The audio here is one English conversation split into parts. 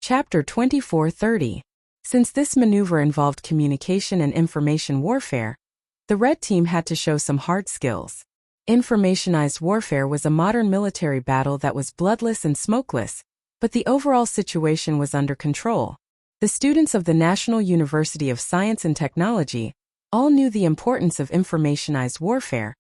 Chapter 24:30. Since this maneuver involved communication and information warfare, the Red Team had to show some hard skills. Informationized warfare was a modern military battle that was bloodless and smokeless, but the overall situation was under control. The students of the National University of Science and Technology all knew the importance of informationized warfare,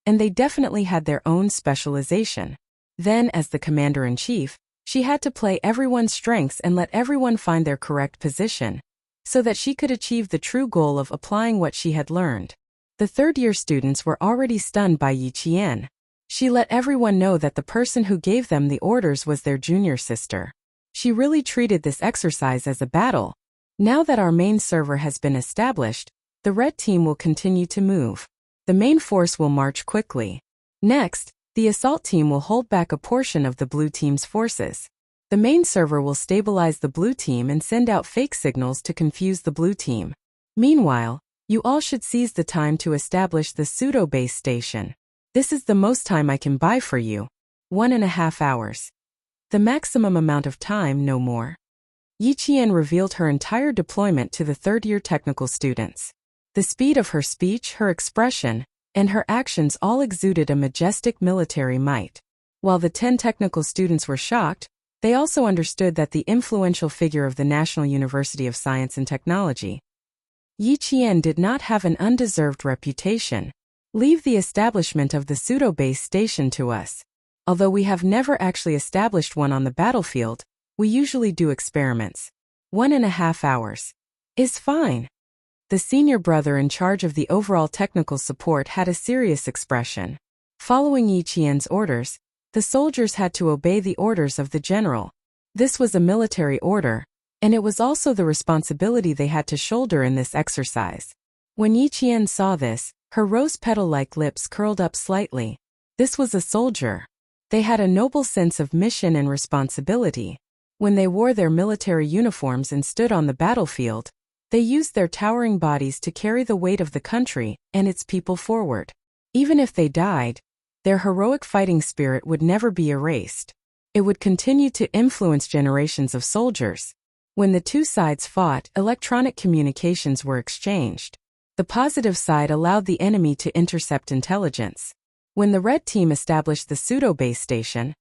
and they definitely had their own specialization. Then, as the commander-in-chief, she had to play everyone's strengths and let everyone find their correct position, so that she could achieve the true goal of applying what she had learned. The third-year students were already stunned by Yi Qian. She let everyone know that the person who gave them the orders was their junior sister. She really treated this exercise as a battle. Now that our main server has been established, the Red Team will continue to move. The main force will march quickly. Next, the assault team will hold back a portion of the Blue Team's forces. The main server will stabilize the Blue Team and send out fake signals to confuse the Blue Team. Meanwhile, you all should seize the time to establish the pseudo-base station. This is the most time I can buy for you. 1.5 hours. The maximum amount of time, no more. Yi Qian revealed her entire deployment to the third-year technical students. The speed of her speech, her expression, and her actions all exuded a majestic military might. While the 10 technical students were shocked, they also understood that the influential figure of the National University of Science and Technology, Yi Qian, did not have an undeserved reputation. Leave the establishment of the pseudo-base station to us. Although we have never actually established one on the battlefield, we usually do experiments. 1.5 hours is fine. The senior brother in charge of the overall technical support had a serious expression. Following Yi Qian's orders, the soldiers had to obey the orders of the general. This was a military order, and it was also the responsibility they had to shoulder in this exercise. When Yi Qian saw this, her rose petal-like lips curled up slightly. This was a soldier. They had a noble sense of mission and responsibility. When they wore their military uniforms and stood on the battlefield, they used their towering bodies to carry the weight of the country and its people forward. Even if they died, their heroic fighting spirit would never be erased. It would continue to influence generations of soldiers. When the two sides fought, electronic communications were exchanged. The positive side allowed the enemy to intercept intelligence. When the Red Team established the pseudo-base station,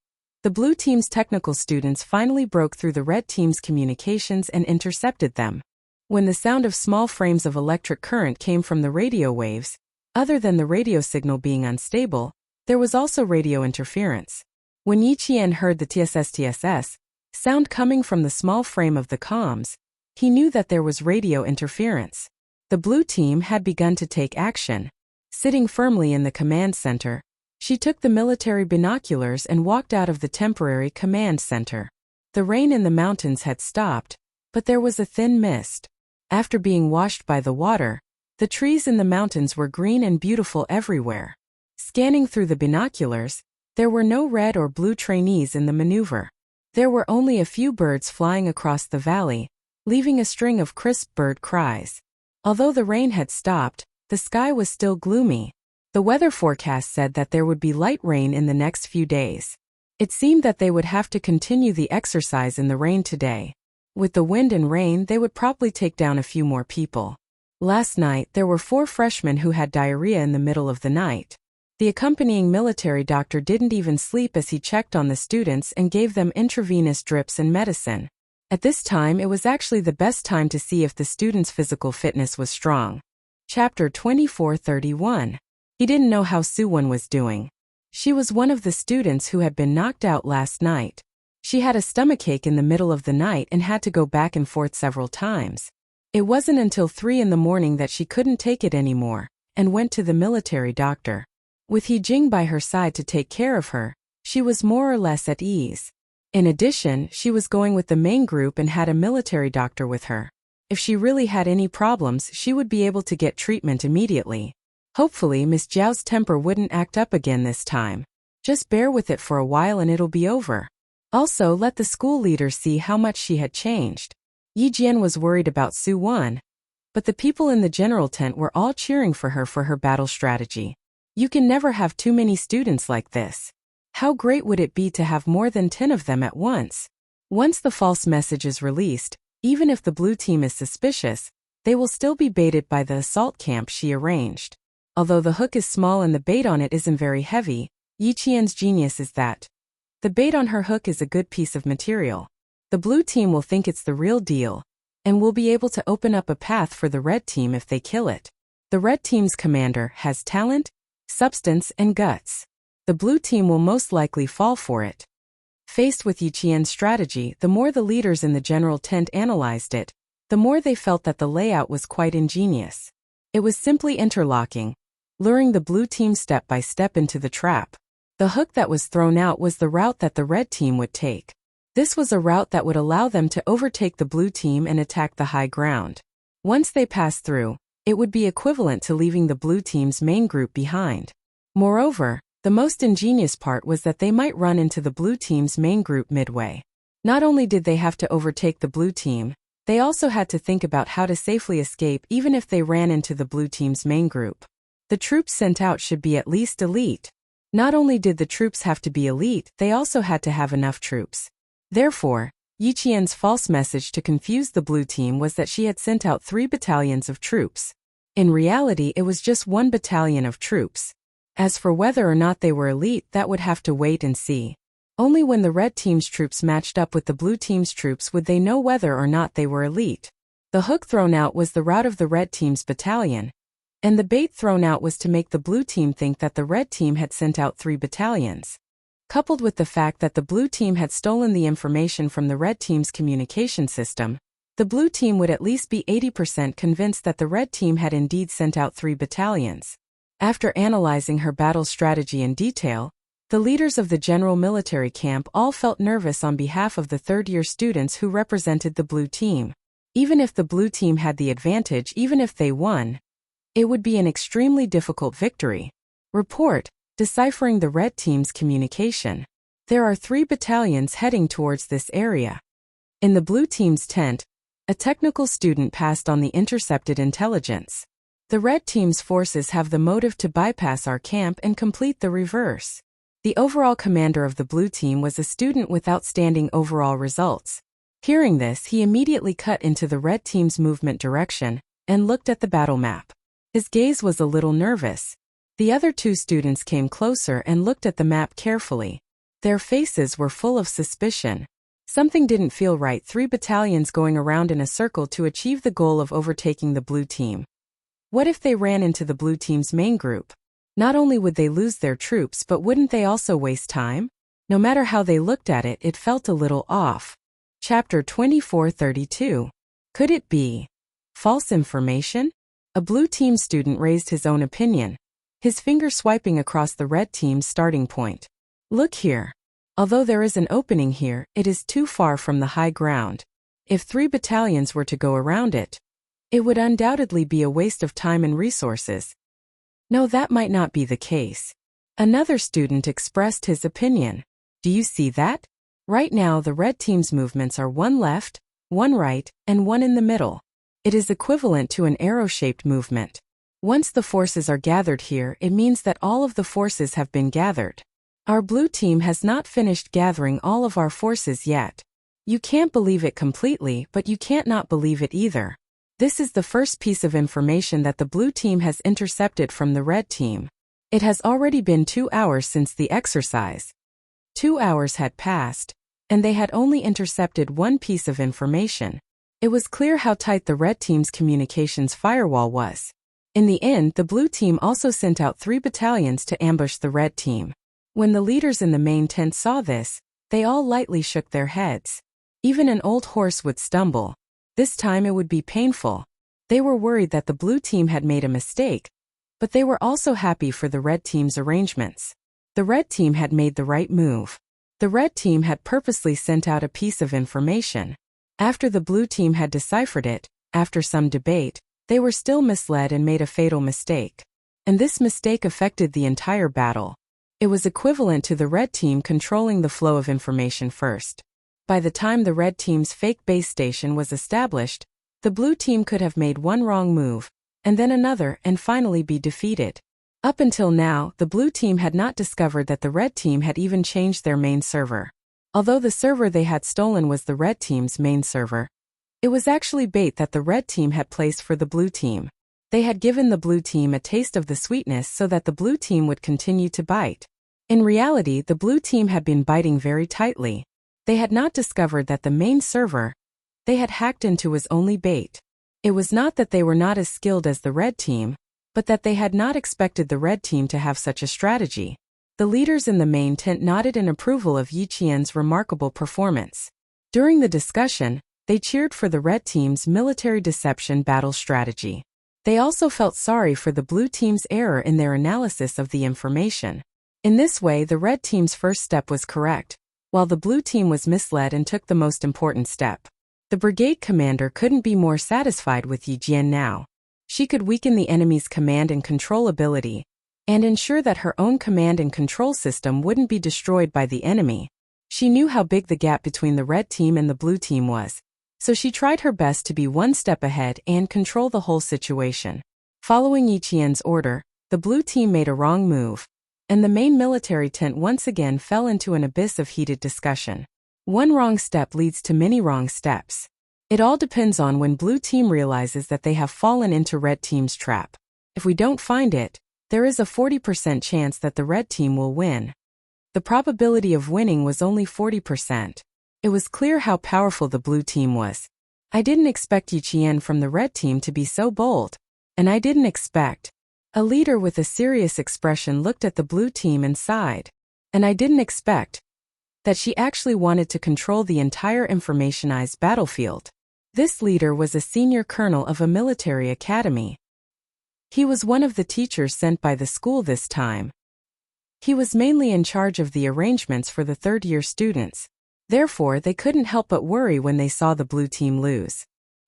the Blue Team's technical students finally broke through the Red Team's communications and intercepted them. When the sound of small frames of electric current came from the radio waves, other than the radio signal being unstable, there was also radio interference. When Yi Qian heard the TSS sound coming from the small frame of the comms, he knew that there was radio interference. The Blue Team had begun to take action. Sitting firmly in the command center, she took the military binoculars and walked out of the temporary command center. The rain in the mountains had stopped, but there was a thin mist. After being washed by the water, the trees in the mountains were green and beautiful everywhere. Scanning through the binoculars, there were no red or blue trainees in the maneuver. There were only a few birds flying across the valley, leaving a string of crisp bird cries. Although the rain had stopped, the sky was still gloomy. The weather forecast said that there would be light rain in the next few days. It seemed that they would have to continue the exercise in the rain today. With the wind and rain, they would probably take down a few more people. Last night, there were 4 freshmen who had diarrhea in the middle of the night. The accompanying military doctor didn't even sleep as he checked on the students and gave them intravenous drips and medicine. At this time, it was actually the best time to see if the students' physical fitness was strong. Chapter 24:31. He didn't know how Suwon was doing. She was one of the students who had been knocked out last night. She had a stomachache in the middle of the night and had to go back and forth several times. It wasn't until 3 in the morning that she couldn't take it anymore, and went to the military doctor. With He Jing by her side to take care of her, she was more or less at ease. In addition, she was going with the main group and had a military doctor with her. If she really had any problems, she would be able to get treatment immediately. Hopefully Miss Zhao's temper wouldn't act up again this time. Just bear with it for a while and it'll be over. Also, let the school leader see how much she had changed. Yi Jian was worried about Suwon, but the people in the general tent were all cheering for her battle strategy. You can never have too many students like this. How great would it be to have more than 10 of them at once? Once the false message is released, even if the blue team is suspicious, they will still be baited by the assault camp she arranged. Although the hook is small and the bait on it isn't very heavy, Yi Qian's genius is that the bait on her hook is a good piece of material. The blue team will think it's the real deal, and will be able to open up a path for the red team if they kill it. The red team's commander has talent, substance, and guts. The blue team will most likely fall for it. Faced with Yi Qian's strategy, the more the leaders in the general tent analyzed it, the more they felt that the layout was quite ingenious. It was simply interlocking, luring the blue team step by step into the trap. The hook that was thrown out was the route that the red team would take. This was a route that would allow them to overtake the blue team and attack the high ground. Once they passed through, it would be equivalent to leaving the blue team's main group behind. Moreover, the most ingenious part was that they might run into the blue team's main group midway. Not only did they have to overtake the blue team, they also had to think about how to safely escape even if they ran into the blue team's main group. The troops sent out should be at least elite. Not only did the troops have to be elite, they also had to have enough troops. Therefore, Yi Qian's false message to confuse the blue team was that she had sent out 3 battalions of troops. In reality, it was just 1 battalion of troops. As for whether or not they were elite, that would have to wait and see. Only when the red team's troops matched up with the blue team's troops would they know whether or not they were elite. The hook thrown out was the route of the red team's battalion, and the bait thrown out was to make the blue team think that the red team had sent out 3 battalions. Coupled with the fact that the blue team had stolen the information from the red team's communication system, the blue team would at least be 80% convinced that the red team had indeed sent out 3 battalions. After analyzing her battle strategy in detail, the leaders of the general military camp all felt nervous on behalf of the third-year students who represented the blue team. Even if the blue team had the advantage, even if they won, it would be an extremely difficult victory. Report: deciphering the red team's communication. There are 3 battalions heading towards this area. In the blue team's tent, a technical student passed on the intercepted intelligence. The red team's forces have the motive to bypass our camp and complete the reverse. The overall commander of the blue team was a student with outstanding overall results. Hearing this, he immediately cut into the red team's movement direction and looked at the battle map. His gaze was a little nervous. The other 2 students came closer and looked at the map carefully. Their faces were full of suspicion. Something didn't feel right. 3 battalions going around in a circle to achieve the goal of overtaking the blue team. What if they ran into the blue team's main group? Not only would they lose their troops, but wouldn't they also waste time? No matter how they looked at it, it felt a little off. Chapter 2432. Could it be false information? A blue team student raised his own opinion, his finger swiping across the red team's starting point. Look here. Although there is an opening here, it is too far from the high ground. If 3 battalions were to go around it, it would undoubtedly be a waste of time and resources. No, that might not be the case. Another student expressed his opinion. Do you see that? Right now the red team's movements are 1 left, 1 right, and 1 in the middle. It is equivalent to an arrow-shaped movement. Once the forces are gathered here, it means that all of the forces have been gathered. Our blue team has not finished gathering all of our forces yet. You can't believe it completely, but you can't not believe it either. This is the first piece of information that the blue team has intercepted from the red team. It has already been 2 hours since the exercise. 2 hours had passed, and they had only intercepted 1 piece of information. It was clear how tight the red team's communications firewall was. In the end, the blue team also sent out 3 battalions to ambush the red team. When the leaders in the main tent saw this, they all lightly shook their heads. Even an old horse would stumble. This time it would be painful. They were worried that the blue team had made a mistake, but they were also happy for the red team's arrangements. The red team had made the right move. The red team had purposely sent out a piece of information. After the blue team had deciphered it, after some debate, they were still misled and made a fatal mistake. And this mistake affected the entire battle. It was equivalent to the red team controlling the flow of information first. By the time the red team's fake base station was established, the blue team could have made 1 wrong move, and then another, and finally be defeated. Up until now, the blue team had not discovered that the red team had even changed their main server. Although the server they had stolen was the red team's main server, it was actually bait that the red team had placed for the blue team. They had given the blue team a taste of the sweetness so that the blue team would continue to bite. In reality, the blue team had been biting very tightly. They had not discovered that the main server they had hacked into was only bait. It was not that they were not as skilled as the red team, but that they had not expected the red team to have such a strategy. The leaders in the main tent nodded in approval of Yi Qian's remarkable performance. During the discussion, they cheered for the red team's military deception battle strategy. They also felt sorry for the blue team's error in their analysis of the information. In this way, the red team's first step was correct, while the blue team was misled and took the most important step. The brigade commander couldn't be more satisfied with Yi Jian now. She could weaken the enemy's command and control ability, and ensure that her own command and control system wouldn't be destroyed by the enemy. She knew how big the gap between the red team and the blue team was, so she tried her best to be one step ahead and control the whole situation. Following Yi Qian's order, the blue team made a wrong move, and the main military tent once again fell into an abyss of heated discussion. One wrong step leads to many wrong steps. It all depends on when blue team realizes that they have fallen into red team's trap. If we don't find it, there is a 40% chance that the red team will win. The probability of winning was only 40%. It was clear how powerful the blue team was. I didn't expect Yi Qian from the red team to be so bold. And I didn't expect. A leader with a serious expression looked at the blue team and sighed. And I didn't expect that she actually wanted to control the entire informationized battlefield. This leader was a senior colonel of a military academy. He was one of the teachers sent by the school this time. He was mainly in charge of the arrangements for the third-year students. Therefore, they couldn't help but worry when they saw the blue team lose.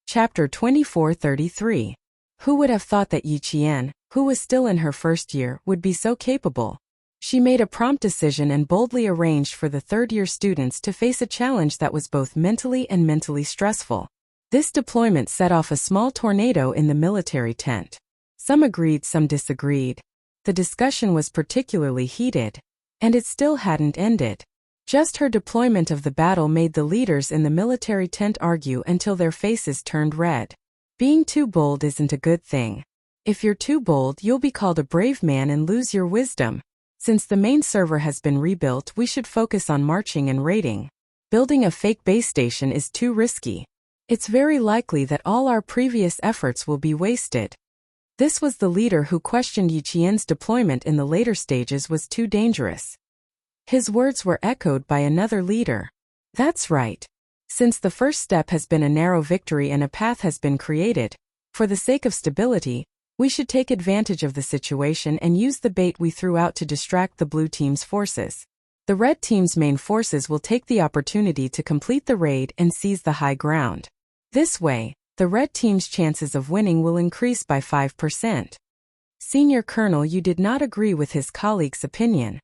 Chapter 24:33. Who would have thought that Yi Qian, who was still in her first year, would be so capable? She made a prompt decision and boldly arranged for the third-year students to face a challenge that was both mentally and mentally stressful. This deployment set off a small tornado in the military tent. Some agreed, some disagreed. The discussion was particularly heated, and it still hadn't ended. Just her deployment of the battle made the leaders in the military tent argue until their faces turned red. Being too bold isn't a good thing. If you're too bold, you'll be called a brave man and lose your wisdom. Since the main server has been rebuilt, we should focus on marching and raiding. Building a fake base station is too risky. It's very likely that all our previous efforts will be wasted. This was the leader who questioned Yi Qian's deployment in the later stages was too dangerous. His words were echoed by another leader. That's right. Since the first step has been a narrow victory and a path has been created, for the sake of stability, we should take advantage of the situation and use the bait we threw out to distract the blue team's forces. The red team's main forces will take the opportunity to complete the raid and seize the high ground. This way, the red team's chances of winning will increase by 5%. Senior Colonel Yu did not agree with his colleague's opinion.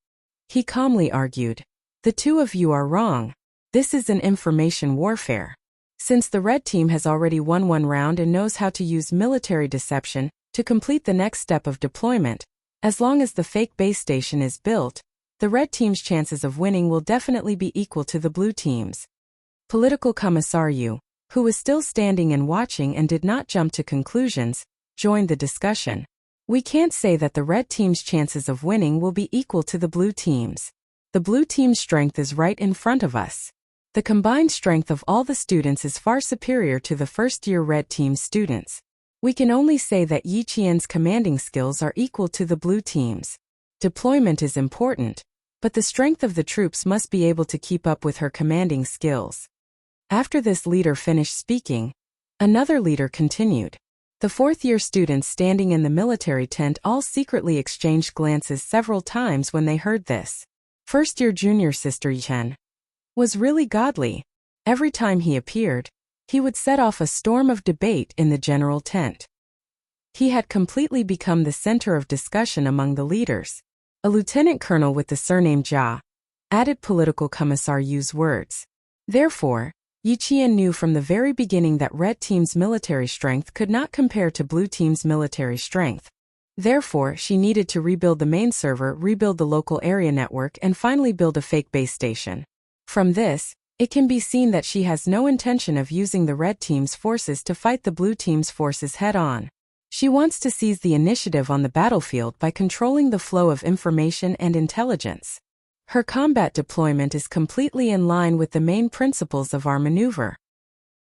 He calmly argued, "The two of you are wrong. This is an information warfare. Since the red team has already won one round and knows how to use military deception to complete the next step of deployment, as long as the fake base station is built, the red team's chances of winning will definitely be equal to the blue team's." Political Commissar Yu, who was still standing and watching and did not jump to conclusions, joined the discussion. "We can't say that the red team's chances of winning will be equal to the blue team's. The blue team's strength is right in front of us. The combined strength of all the students is far superior to the first-year red team's students. We can only say that Yi Qian's commanding skills are equal to the blue team's. Deployment is important, but the strength of the troops must be able to keep up with her commanding skills." After this leader finished speaking, another leader continued. The fourth-year students standing in the military tent all secretly exchanged glances several times when they heard this. First-year junior Sister Chen was really godly. Every time he appeared, he would set off a storm of debate in the general tent. He had completely become the center of discussion among the leaders. A lieutenant colonel with the surname Jia added Political Commissar Yu's words. Therefore, Yi Qian knew from the very beginning that red team's military strength could not compare to blue team's military strength. Therefore, she needed to rebuild the main server, rebuild the local area network, and finally build a fake base station. From this, it can be seen that she has no intention of using the red team's forces to fight the blue team's forces head-on. She wants to seize the initiative on the battlefield by controlling the flow of information and intelligence. Her combat deployment is completely in line with the main principles of our maneuver.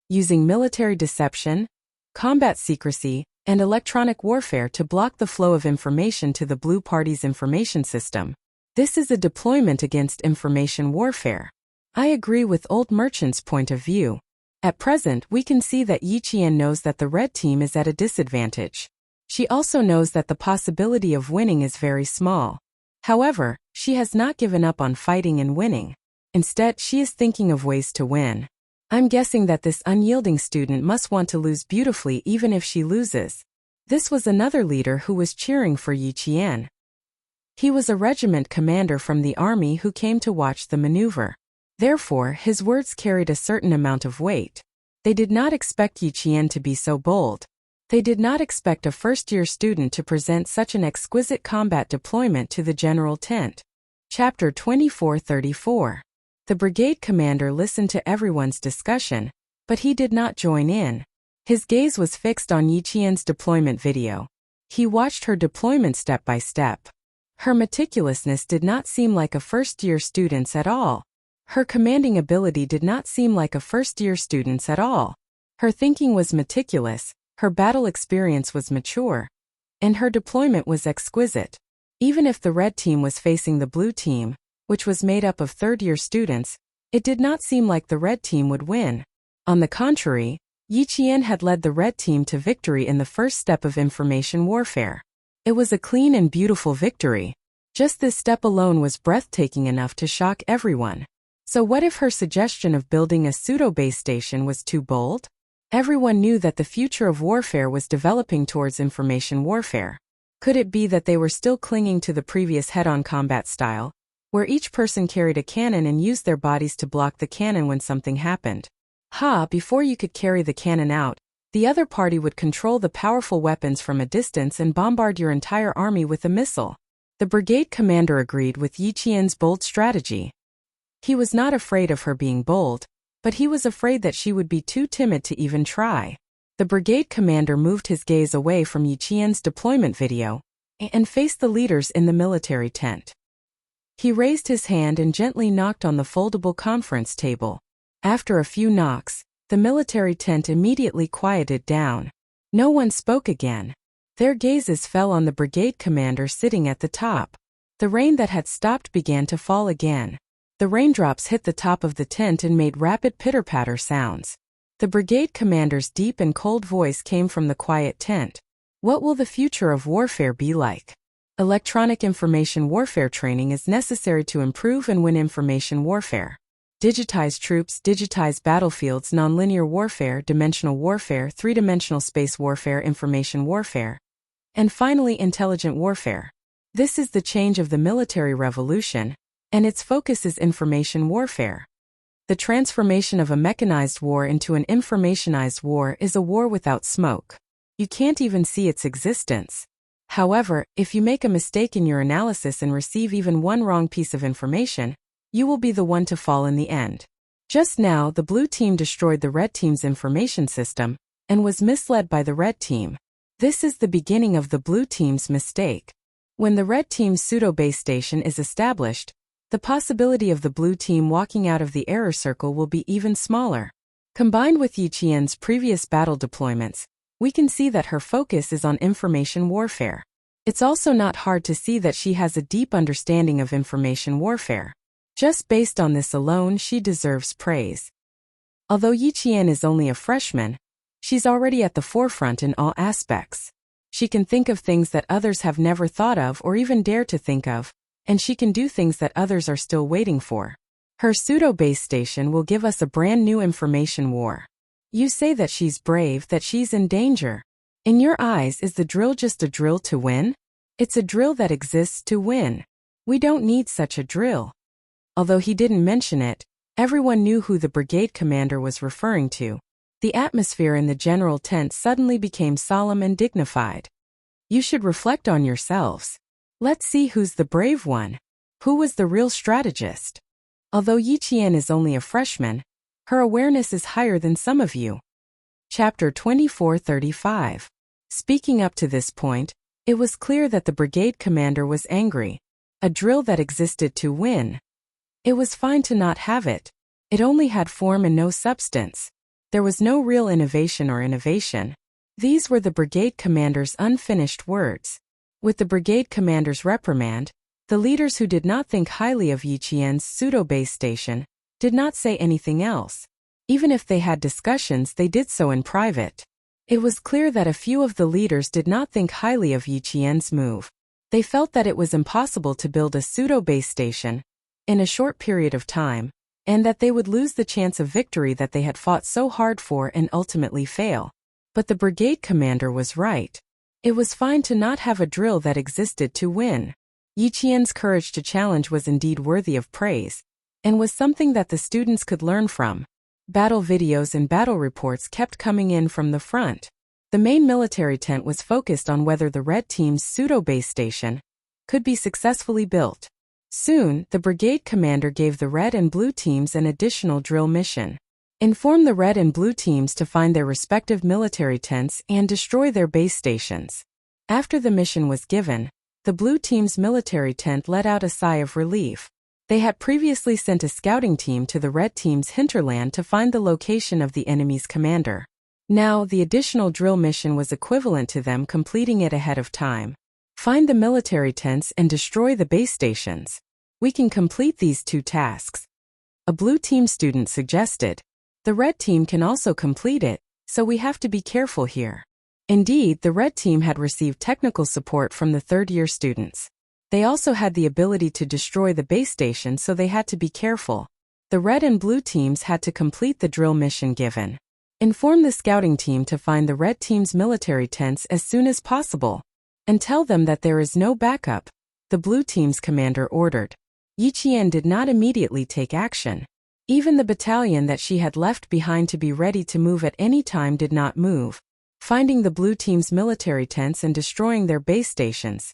Using military deception, combat secrecy, and electronic warfare to block the flow of information to the blue party's information system. This is a deployment against information warfare. I agree with Old Merchant's point of view. At present, we can see that Yi Qian knows that the red team is at a disadvantage. She also knows that the possibility of winning is very small. However, she has not given up on fighting and winning. Instead, she is thinking of ways to win. I'm guessing that this unyielding student must want to lose beautifully even if she loses. This was another leader who was cheering for Yi Qian. He was a regiment commander from the army who came to watch the maneuver. Therefore, his words carried a certain amount of weight. They did not expect Yi Qian to be so bold. They did not expect a first-year student to present such an exquisite combat deployment to the general tent. Chapter 24-34. The brigade commander listened to everyone's discussion, but he did not join in. His gaze was fixed on Yi Qian's deployment video. He watched her deployment step by step. Her meticulousness did not seem like a first-year student's at all. Her commanding ability did not seem like a first-year student's at all. Her thinking was meticulous, her battle experience was mature, and her deployment was exquisite. Even if the red team was facing the blue team, which was made up of third-year students, it did not seem like the red team would win. On the contrary, Yi Qian had led the red team to victory in the first step of information warfare. It was a clean and beautiful victory. Just this step alone was breathtaking enough to shock everyone. So what if her suggestion of building a pseudo-base station was too bold? Everyone knew that the future of warfare was developing towards information warfare. Could it be that they were still clinging to the previous head-on combat style, where each person carried a cannon and used their bodies to block the cannon when something happened? Before you could carry the cannon out, the other party would control the powerful weapons from a distance and bombard your entire army with a missile. The brigade commander agreed with Yi Qian's bold strategy. He was not afraid of her being bold, but he was afraid that she would be too timid to even try. The brigade commander moved his gaze away from Yi Qian's deployment video and faced the leaders in the military tent. He raised his hand and gently knocked on the foldable conference table. After a few knocks, the military tent immediately quieted down. No one spoke again. Their gazes fell on the brigade commander sitting at the top. The rain that had stopped began to fall again. The raindrops hit the top of the tent and made rapid pitter-patter sounds. The brigade commander's deep and cold voice came from the quiet tent. What will the future of warfare be like? Electronic information warfare training is necessary to improve and win information warfare. Digitized troops, digitized battlefields, nonlinear warfare, dimensional warfare, three-dimensional space warfare, information warfare, and finally intelligent warfare. This is the change of the military revolution, and its focus is information warfare. The transformation of a mechanized war into an informationized war is a war without smoke. You can't even see its existence. However, if you make a mistake in your analysis and receive even one wrong piece of information, you will be the one to fall in the end. Just now, the blue team destroyed the red team's information system and was misled by the red team. This is the beginning of the blue team's mistake. When the red team's pseudo-base station is established, the possibility of the blue team walking out of the error circle will be even smaller. Combined with Yi Qian's previous battle deployments, we can see that her focus is on information warfare. It's also not hard to see that she has a deep understanding of information warfare. Just based on this alone, she deserves praise. Although Yi Qian is only a freshman, she's already at the forefront in all aspects. She can think of things that others have never thought of or even dare to think of, and she can do things that others are still waiting for. Her pseudo-base station will give us a brand new information war. You say that she's brave, that she's in danger. In your eyes, is the drill just a drill to win? It's a drill that exists to win. We don't need such a drill. Although he didn't mention it, everyone knew who the brigade commander was referring to. The atmosphere in the general tent suddenly became solemn and dignified. You should reflect on yourselves. Let's see who's the brave one. Who was the real strategist? Although Yiqian is only a freshman, her awareness is higher than some of you. Chapter 24:35. Speaking up to this point, it was clear that the brigade commander was angry. A drill that existed to win. It was fine to not have it. It only had form and no substance. There was no real innovation or innovation. These were the brigade commander's unfinished words. With the brigade commander's reprimand, the leaders who did not think highly of Yiqian's pseudo-base station did not say anything else. Even if they had discussions, they did so in private. It was clear that a few of the leaders did not think highly of Yiqian's move. They felt that it was impossible to build a pseudo-base station in a short period of time, and that they would lose the chance of victory that they had fought so hard for and ultimately fail. But the brigade commander was right. It was fine to not have a drill that existed to win. Yiqian's courage to challenge was indeed worthy of praise, and was something that the students could learn from. Battle videos and battle reports kept coming in from the front. The main military tent was focused on whether the red team's pseudo-base station could be successfully built. Soon, the brigade commander gave the red and blue teams an additional drill mission. Inform the red and blue teams to find their respective military tents and destroy their base stations. After the mission was given, the blue team's military tent let out a sigh of relief. They had previously sent a scouting team to the red team's hinterland to find the location of the enemy's commander. Now, the additional drill mission was equivalent to them completing it ahead of time. Find the military tents and destroy the base stations. We can complete these two tasks. A blue team student suggested. The red team can also complete it, so we have to be careful here. Indeed, the red team had received technical support from the third-year students. They also had the ability to destroy the base station, so they had to be careful. The red and blue teams had to complete the drill mission given. Inform the scouting team to find the red team's military tents as soon as possible, and tell them that there is no backup, the blue team's commander ordered. Yiqian did not immediately take action. Even the battalion that she had left behind to be ready to move at any time did not move, finding the blue team's military tents and destroying their base stations.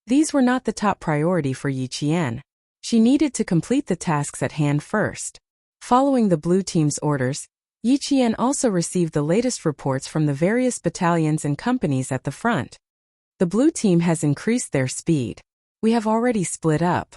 These were not the top priority for Yiqian. She needed to complete the tasks at hand first. Following the blue team's orders, Yiqian also received the latest reports from the various battalions and companies at the front. The blue team has increased their speed. We have already split up.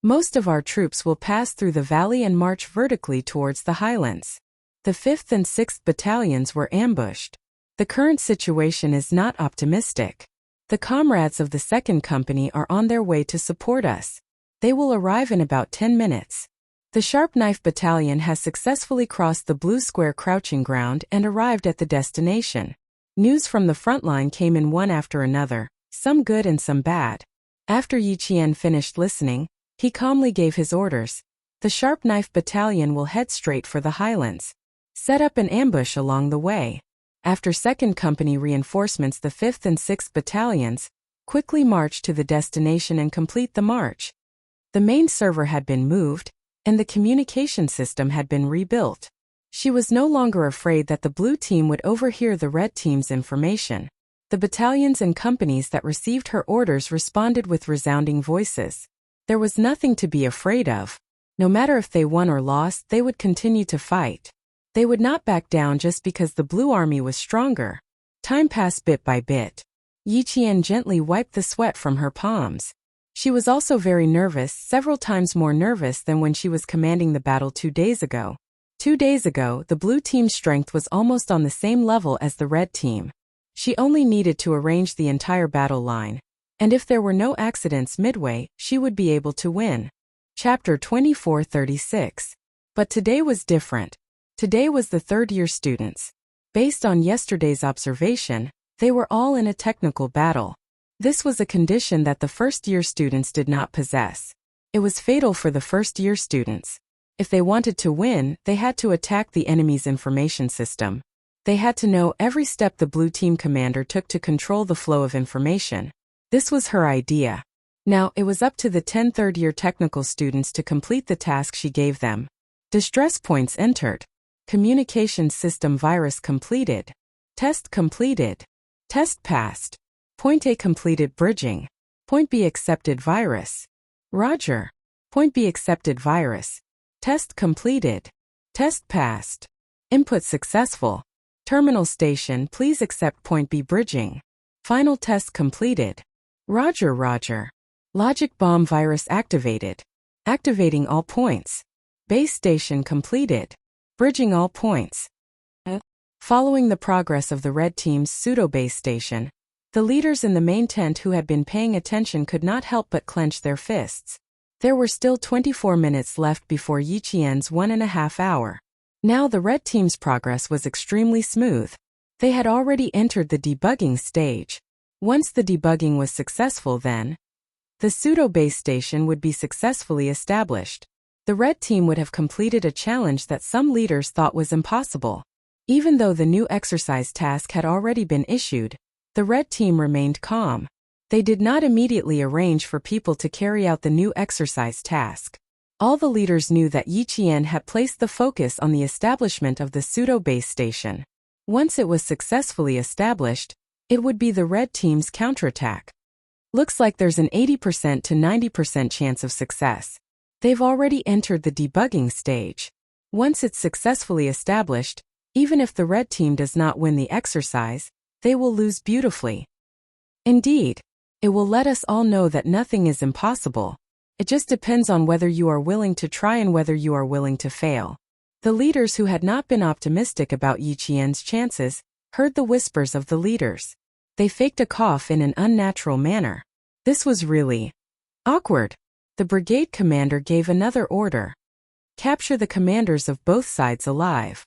Most of our troops will pass through the valley and march vertically towards the highlands. The 5th and 6th battalions were ambushed. The current situation is not optimistic. The comrades of the 2nd Company are on their way to support us. They will arrive in about 10 minutes. The Sharp Knife Battalion has successfully crossed the blue square crouching ground and arrived at the destination. News from the front line came in one after another, some good and some bad. After Yiqian finished listening, he calmly gave his orders. The Sharp Knife Battalion will head straight for the highlands. Set up an ambush along the way. After 2nd Company reinforcements, the 5th and 6th battalions quickly march to the destination and complete the march. The main server had been moved, and the communication system had been rebuilt. She was no longer afraid that the blue team would overhear the red team's information. The battalions and companies that received her orders responded with resounding voices. There was nothing to be afraid of. No matter if they won or lost, they would continue to fight. They would not back down just because the blue army was stronger. Time passed bit by bit. Yiqian gently wiped the sweat from her palms. She was also very nervous, several times more nervous than when she was commanding the battle 2 days ago. 2 days ago, the blue team's strength was almost on the same level as the red team. She only needed to arrange the entire battle line, and if there were no accidents midway, she would be able to win. Chapter 24:36. But today was different. Today was the third-year students. Based on yesterday's observation, they were all in a technical battle. This was a condition that the first-year students did not possess. It was fatal for the first-year students. If they wanted to win, they had to attack the enemy's information system. They had to know every step the blue team commander took to control the flow of information. This was her idea. Now, it was up to the 10 third-year technical students to complete the task she gave them. Distress points entered. Communication system virus completed. Test completed. Test passed. Point A completed bridging. Point B accepted virus. Roger. Point B accepted virus. Test completed. Test passed. Input successful. Terminal station, please accept point B bridging. Final test completed. Roger, Roger. Logic bomb virus activated. Activating all points. Base station completed. Bridging all points. Following the progress of the red team's pseudo-base station, the leaders in the main tent who had been paying attention could not help but clench their fists. There were still 24 minutes left before Yi Qian's 1.5 hour. Now the red team's progress was extremely smooth. They had already entered the debugging stage. Once the debugging was successful, then the pseudo-base station would be successfully established. The red team would have completed a challenge that some leaders thought was impossible. Even though the new exercise task had already been issued, the red team remained calm. They did not immediately arrange for people to carry out the new exercise task. All the leaders knew that Yi Qian had placed the focus on the establishment of the pseudo-base station. Once it was successfully established, it would be the red team's counterattack. Looks like there's an 80% to 90% chance of success. They've already entered the debugging stage. Once it's successfully established, even if the red team does not win the exercise, they will lose beautifully. Indeed, it will let us all know that nothing is impossible. It just depends on whether you are willing to try and whether you are willing to fail. The leaders who had not been optimistic about Yi Qian's chances heard the whispers of the leaders. They faked a cough in an unnatural manner. This was really awkward. The brigade commander gave another order. Capture the commanders of both sides alive.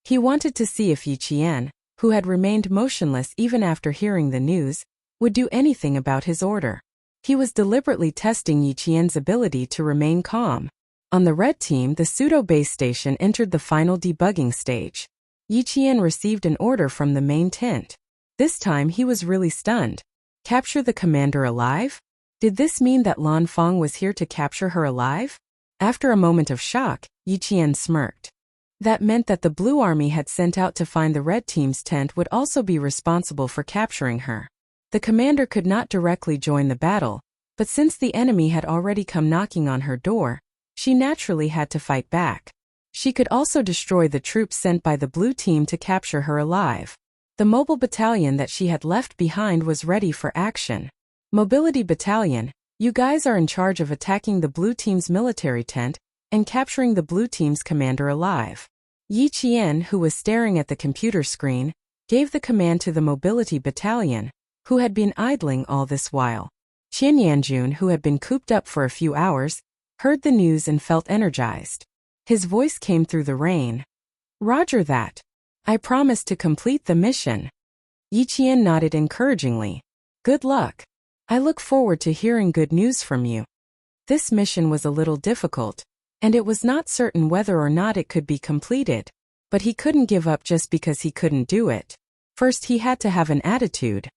He wanted to see if Yi Qian, who had remained motionless even after hearing the news, would do anything about his order. He was deliberately testing Yi Qian's ability to remain calm. On the red team, the pseudo-base station entered the final debugging stage. Yi Qian received an order from the main tent. This time he was really stunned. Capture the commander alive? Did this mean that Lan Fang was here to capture her alive? After a moment of shock, Yi Qian smirked. That meant that the Blue Army had sent out to find the red team's tent would also be responsible for capturing her. The commander could not directly join the battle, but since the enemy had already come knocking on her door, she naturally had to fight back. She could also destroy the troops sent by the blue team to capture her alive. The mobile battalion that she had left behind was ready for action. Mobility Battalion, you guys are in charge of attacking the blue team's military tent and capturing the blue team's commander alive. Yi Qian, who was staring at the computer screen, gave the command to the Mobility Battalion, who had been idling all this while. Qian Yanjun, who had been cooped up for a few hours, heard the news and felt energized. His voice came through the rain. Roger that. I promise to complete the mission. Yi Qian nodded encouragingly. Good luck. I look forward to hearing good news from you. This mission was a little difficult, and it was not certain whether or not it could be completed, but he couldn't give up just because he couldn't do it. First he had to have an attitude.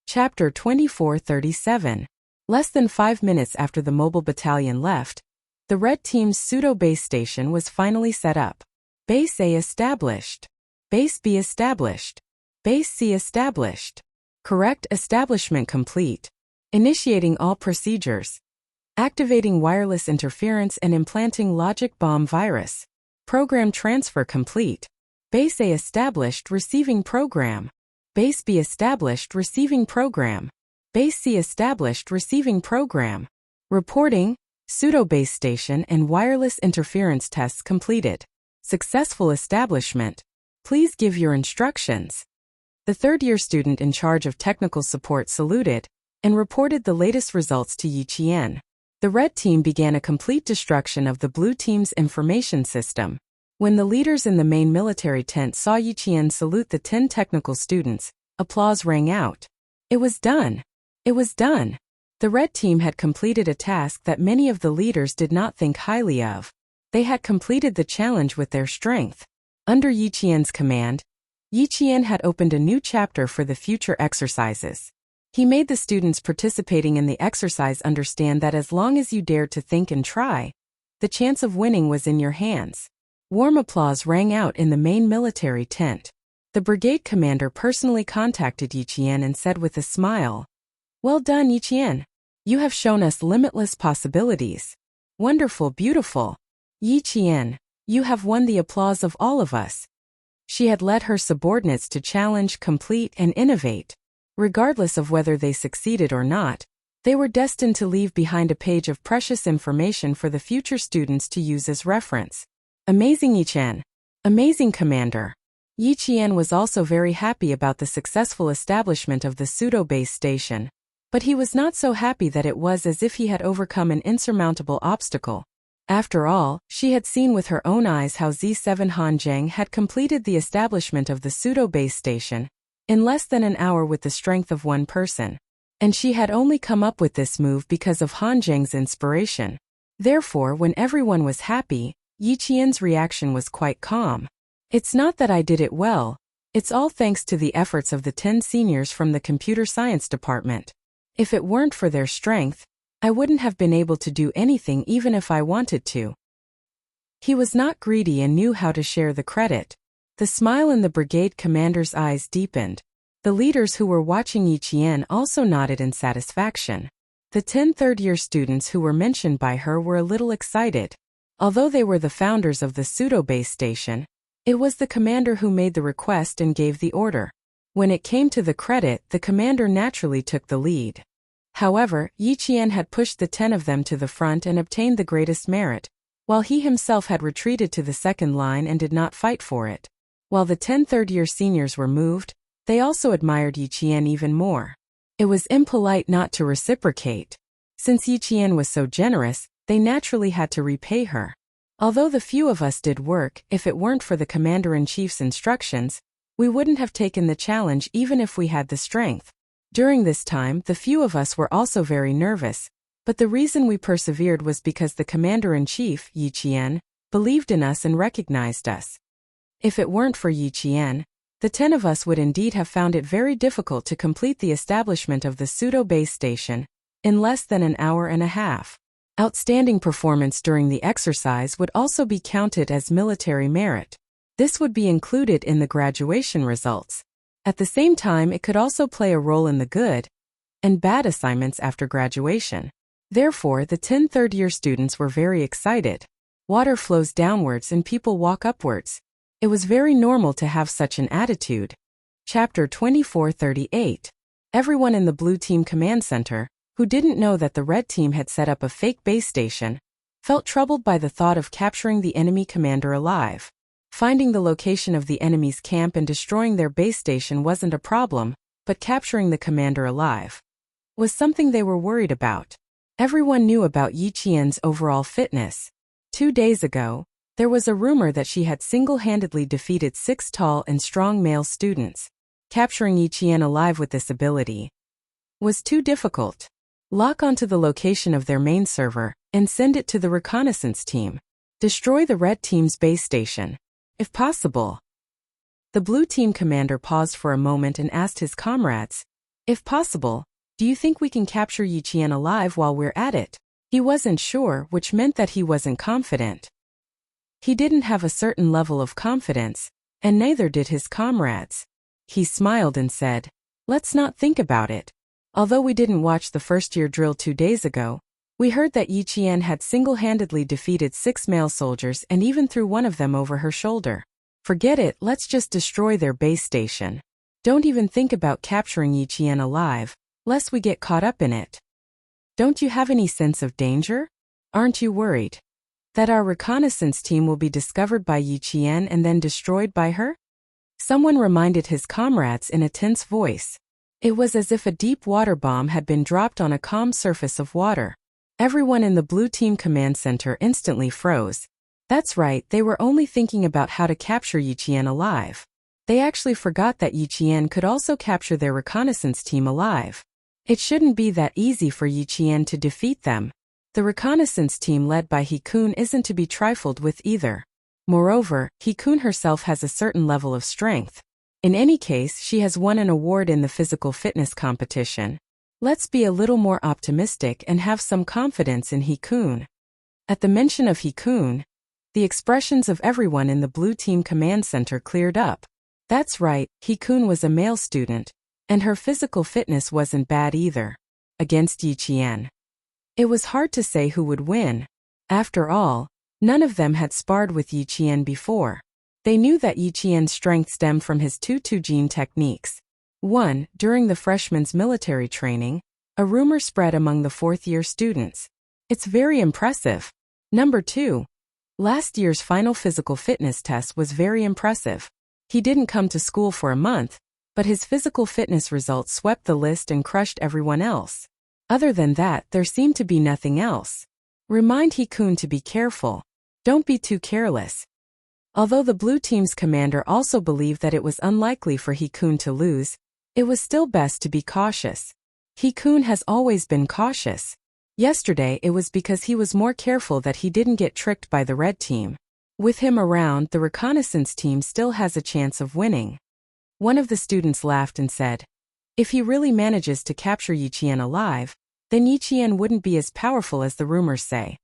Chapter 2437. Less than 5 minutes after the mobile battalion left, the red team's pseudo-base station was finally set up. Base A established. Base B established. Base C established. Correct establishment complete. Initiating all procedures. Activating wireless interference and implanting logic bomb virus. Program transfer complete. Base A established receiving program. Base B established receiving program. Base C established receiving program. Reporting, pseudo-base station and wireless interference tests completed. Successful establishment. Please give your instructions. The third-year student in charge of technical support saluted and reported the latest results to Yi Qian. The red team began a complete destruction of the blue team's information system. When the leaders in the main military tent saw Yi Qian salute the 10 technical students, applause rang out. It was done. It was done. The red team had completed a task that many of the leaders did not think highly of. They had completed the challenge with their strength. Under Yi Qian's command, Yi Qian had opened a new chapter for the future exercises. He made the students participating in the exercise understand that as long as you dared to think and try, the chance of winning was in your hands. Warm applause rang out in the main military tent. The brigade commander personally contacted Yi Qian and said with a smile, "Well done, Yi Qian. You have shown us limitless possibilities. Wonderful, beautiful." Yi Qian, you have won the applause of all of us. She had led her subordinates to challenge, complete, and innovate. Regardless of whether they succeeded or not, they were destined to leave behind a page of precious information for the future students to use as reference. Amazing Yi Qian. Amazing Commander. Yi Qian was also very happy about the successful establishment of the pseudo-base station, but he was not so happy that it was as if he had overcome an insurmountable obstacle. After all, she had seen with her own eyes how Z7 Han Zheng had completed the establishment of the pseudo-base station in less than an hour with the strength of one person. And she had only come up with this move because of Han Zheng's inspiration. Therefore, when everyone was happy, Yi Qian's reaction was quite calm. It's not that I did it well, it's all thanks to the efforts of the 10 seniors from the computer science department. If it weren't for their strength, I wouldn't have been able to do anything even if I wanted to. He was not greedy and knew how to share the credit. The smile in the brigade commander's eyes deepened. The leaders who were watching Yi Qian also nodded in satisfaction. The 10 third-year students who were mentioned by her were a little excited. Although they were the founders of the pseudo-base station, it was the commander who made the request and gave the order. When it came to the credit, the commander naturally took the lead. However, Yi Qian had pushed the 10 of them to the front and obtained the greatest merit, while he himself had retreated to the second line and did not fight for it. While the 10 third-year seniors were moved, they also admired Yi Qian even more. It was impolite not to reciprocate. Since Yi Qian was so generous, they naturally had to repay her. Although the few of us did work, if it weren't for the commander-in-chief's instructions, we wouldn't have taken the challenge even if we had the strength. During this time, the few of us were also very nervous, but the reason we persevered was because the commander-in-chief, Yi Qian, believed in us and recognized us. If it weren't for Yi Qian, the 10 of us would indeed have found it very difficult to complete the establishment of the pseudo-base station in less than an hour and a half. Outstanding performance during the exercise would also be counted as military merit. This would be included in the graduation results. At the same time, it could also play a role in the good and bad assignments after graduation. Therefore, the 10 third-year students were very excited. Water flows downwards and people walk upwards. It was very normal to have such an attitude. Chapter 2438. Everyone in the Blue Team Command Center, who didn't know that the Red Team had set up a fake base station, felt troubled by the thought of capturing the enemy commander alive. Finding the location of the enemy's camp and destroying their base station wasn't a problem, but capturing the commander alive was something they were worried about. Everyone knew about Yi Qian's overall fitness. 2 days ago, there was a rumor that she had single-handedly defeated 6 tall and strong male students. Capturing Yi Qian alive with this ability was too difficult. Lock onto the location of their main server and send it to the reconnaissance team. Destroy the Red Team's base station, if possible. The Blue Team commander paused for a moment and asked his comrades, "If possible, do you think we can capture Yi Qian alive while we're at it?" He wasn't sure, which meant that he wasn't confident. He didn't have a certain level of confidence, and neither did his comrades. He smiled and said, "Let's not think about it. Although we didn't watch the first-year drill 2 days ago, we heard that Yi Qian had single-handedly defeated 6 male soldiers and even threw one of them over her shoulder. Forget it, let's just destroy their base station. Don't even think about capturing Yi Qian alive, lest we get caught up in it. Don't you have any sense of danger? Aren't you worried that our reconnaissance team will be discovered by Yi Qian and then destroyed by her?" Someone reminded his comrades in a tense voice. It was as if a deep water bomb had been dropped on a calm surface of water. Everyone in the Blue Team Command Center instantly froze. That's right, they were only thinking about how to capture Yi Qian alive. They actually forgot that Yi Qian could also capture their reconnaissance team alive. It shouldn't be that easy for Yi Qian to defeat them. The reconnaissance team led by He Kun isn't to be trifled with either. Moreover, He Kun herself has a certain level of strength. In any case, she has won an award in the physical fitness competition. Let's be a little more optimistic and have some confidence in He Kun. At the mention of He Kun, the expressions of everyone in the Blue Team Command Center cleared up. That's right, He Kun was a male student, and her physical fitness wasn't bad either. Against Yi Qian, it was hard to say who would win. After all, None of them had sparred with Yi Qian before. They knew that Yi Qian's strength stemmed from his two Tujin techniques. 1. During the freshman's military training, a rumor spread among the fourth-year students. It's very impressive. Number 2. Last year's final physical fitness test was very impressive. He didn't come to school for a month, but his physical fitness results swept the list and crushed everyone else. Other than that, there seemed to be nothing else. Remind He-kun to be careful. Don't be too careless. Although the blue team's commander also believed that it was unlikely for He-kun to lose, it was still best to be cautious. He-kun has always been cautious. Yesterday it was because he was more careful that he didn't get tricked by the red team. With him around, the reconnaissance team still has a chance of winning. One of the students laughed and said, "If he really manages to capture Yi Qian alive, then Yi Qian wouldn't be as powerful as the rumors say.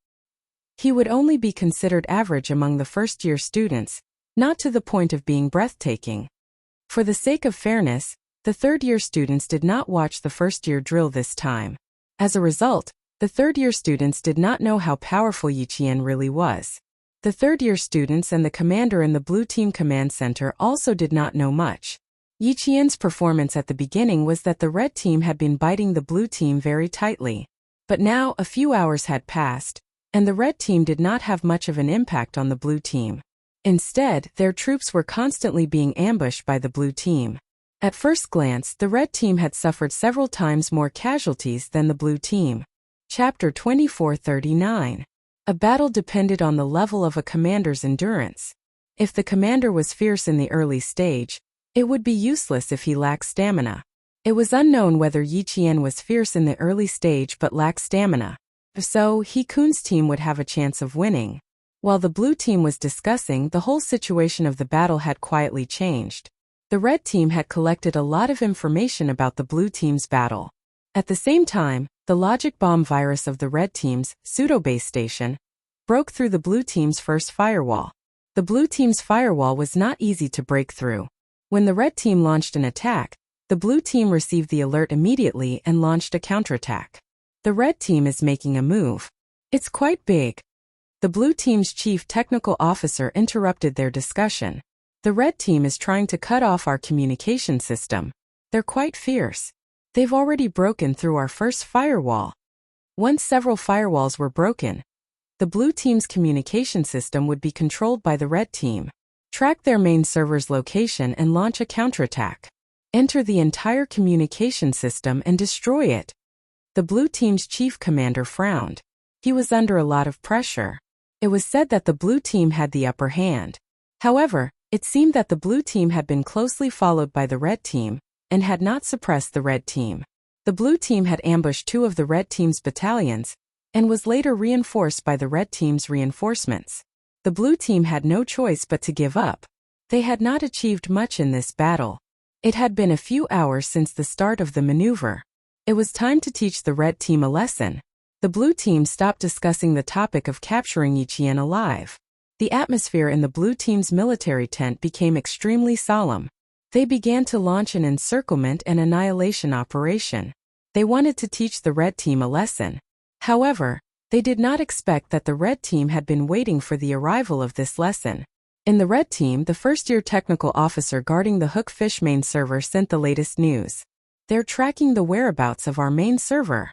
He would only be considered average among the first-year students, not to the point of being breathtaking." For the sake of fairness, the third-year students did not watch the first-year drill this time. As a result, the third-year students did not know how powerful Yi Qian really was. The third-year students and the commander in the Blue Team Command Center also did not know much. Yi Qian's performance at the beginning was that the red team had been biting the blue team very tightly. But now a few hours had passed, and the red team did not have much of an impact on the blue team. Instead, their troops were constantly being ambushed by the blue team. At first glance, the red team had suffered several times more casualties than the blue team. Chapter 2439. A battle depended on the level of a commander's endurance. If the commander was fierce in the early stage, it would be useless if he lacked stamina. It was unknown whether Yi Qian was fierce in the early stage but lacked stamina. So, He-kun's team would have a chance of winning. While the blue team was discussing, the whole situation of the battle had quietly changed. The red team had collected a lot of information about the blue team's battle. At the same time, the logic bomb virus of the red team's pseudo-base station broke through the blue team's first firewall. The blue team's firewall was not easy to break through. When the red team launched an attack, the blue team received the alert immediately and launched a counterattack. The red team is making a move. It's quite big. The blue team's chief technical officer interrupted their discussion. The red team is trying to cut off our communication system. They're quite fierce. They've already broken through our first firewall. Once several firewalls were broken, the blue team's communication system would be controlled by the red team. Track their main server's location and launch a counterattack. Enter the entire communication system and destroy it. The blue team's chief commander frowned. He was under a lot of pressure. It was said that the blue team had the upper hand. However, it seemed that the blue team had been closely followed by the red team and had not suppressed the red team. The blue team had ambushed two of the red team's battalions and was later reinforced by the red team's reinforcements. The blue team had no choice but to give up. They had not achieved much in this battle. It had been a few hours since the start of the maneuver. It was time to teach the red team a lesson. The blue team stopped discussing the topic of capturing Yi Qian alive. The atmosphere in the blue team's military tent became extremely solemn. They began to launch an encirclement and annihilation operation. They wanted to teach the red team a lesson. However, they did not expect that the red team had been waiting for the arrival of this lesson. In the red team, the first-year technical officer guarding the Hookfish main server sent the latest news. They're tracking the whereabouts of our main server.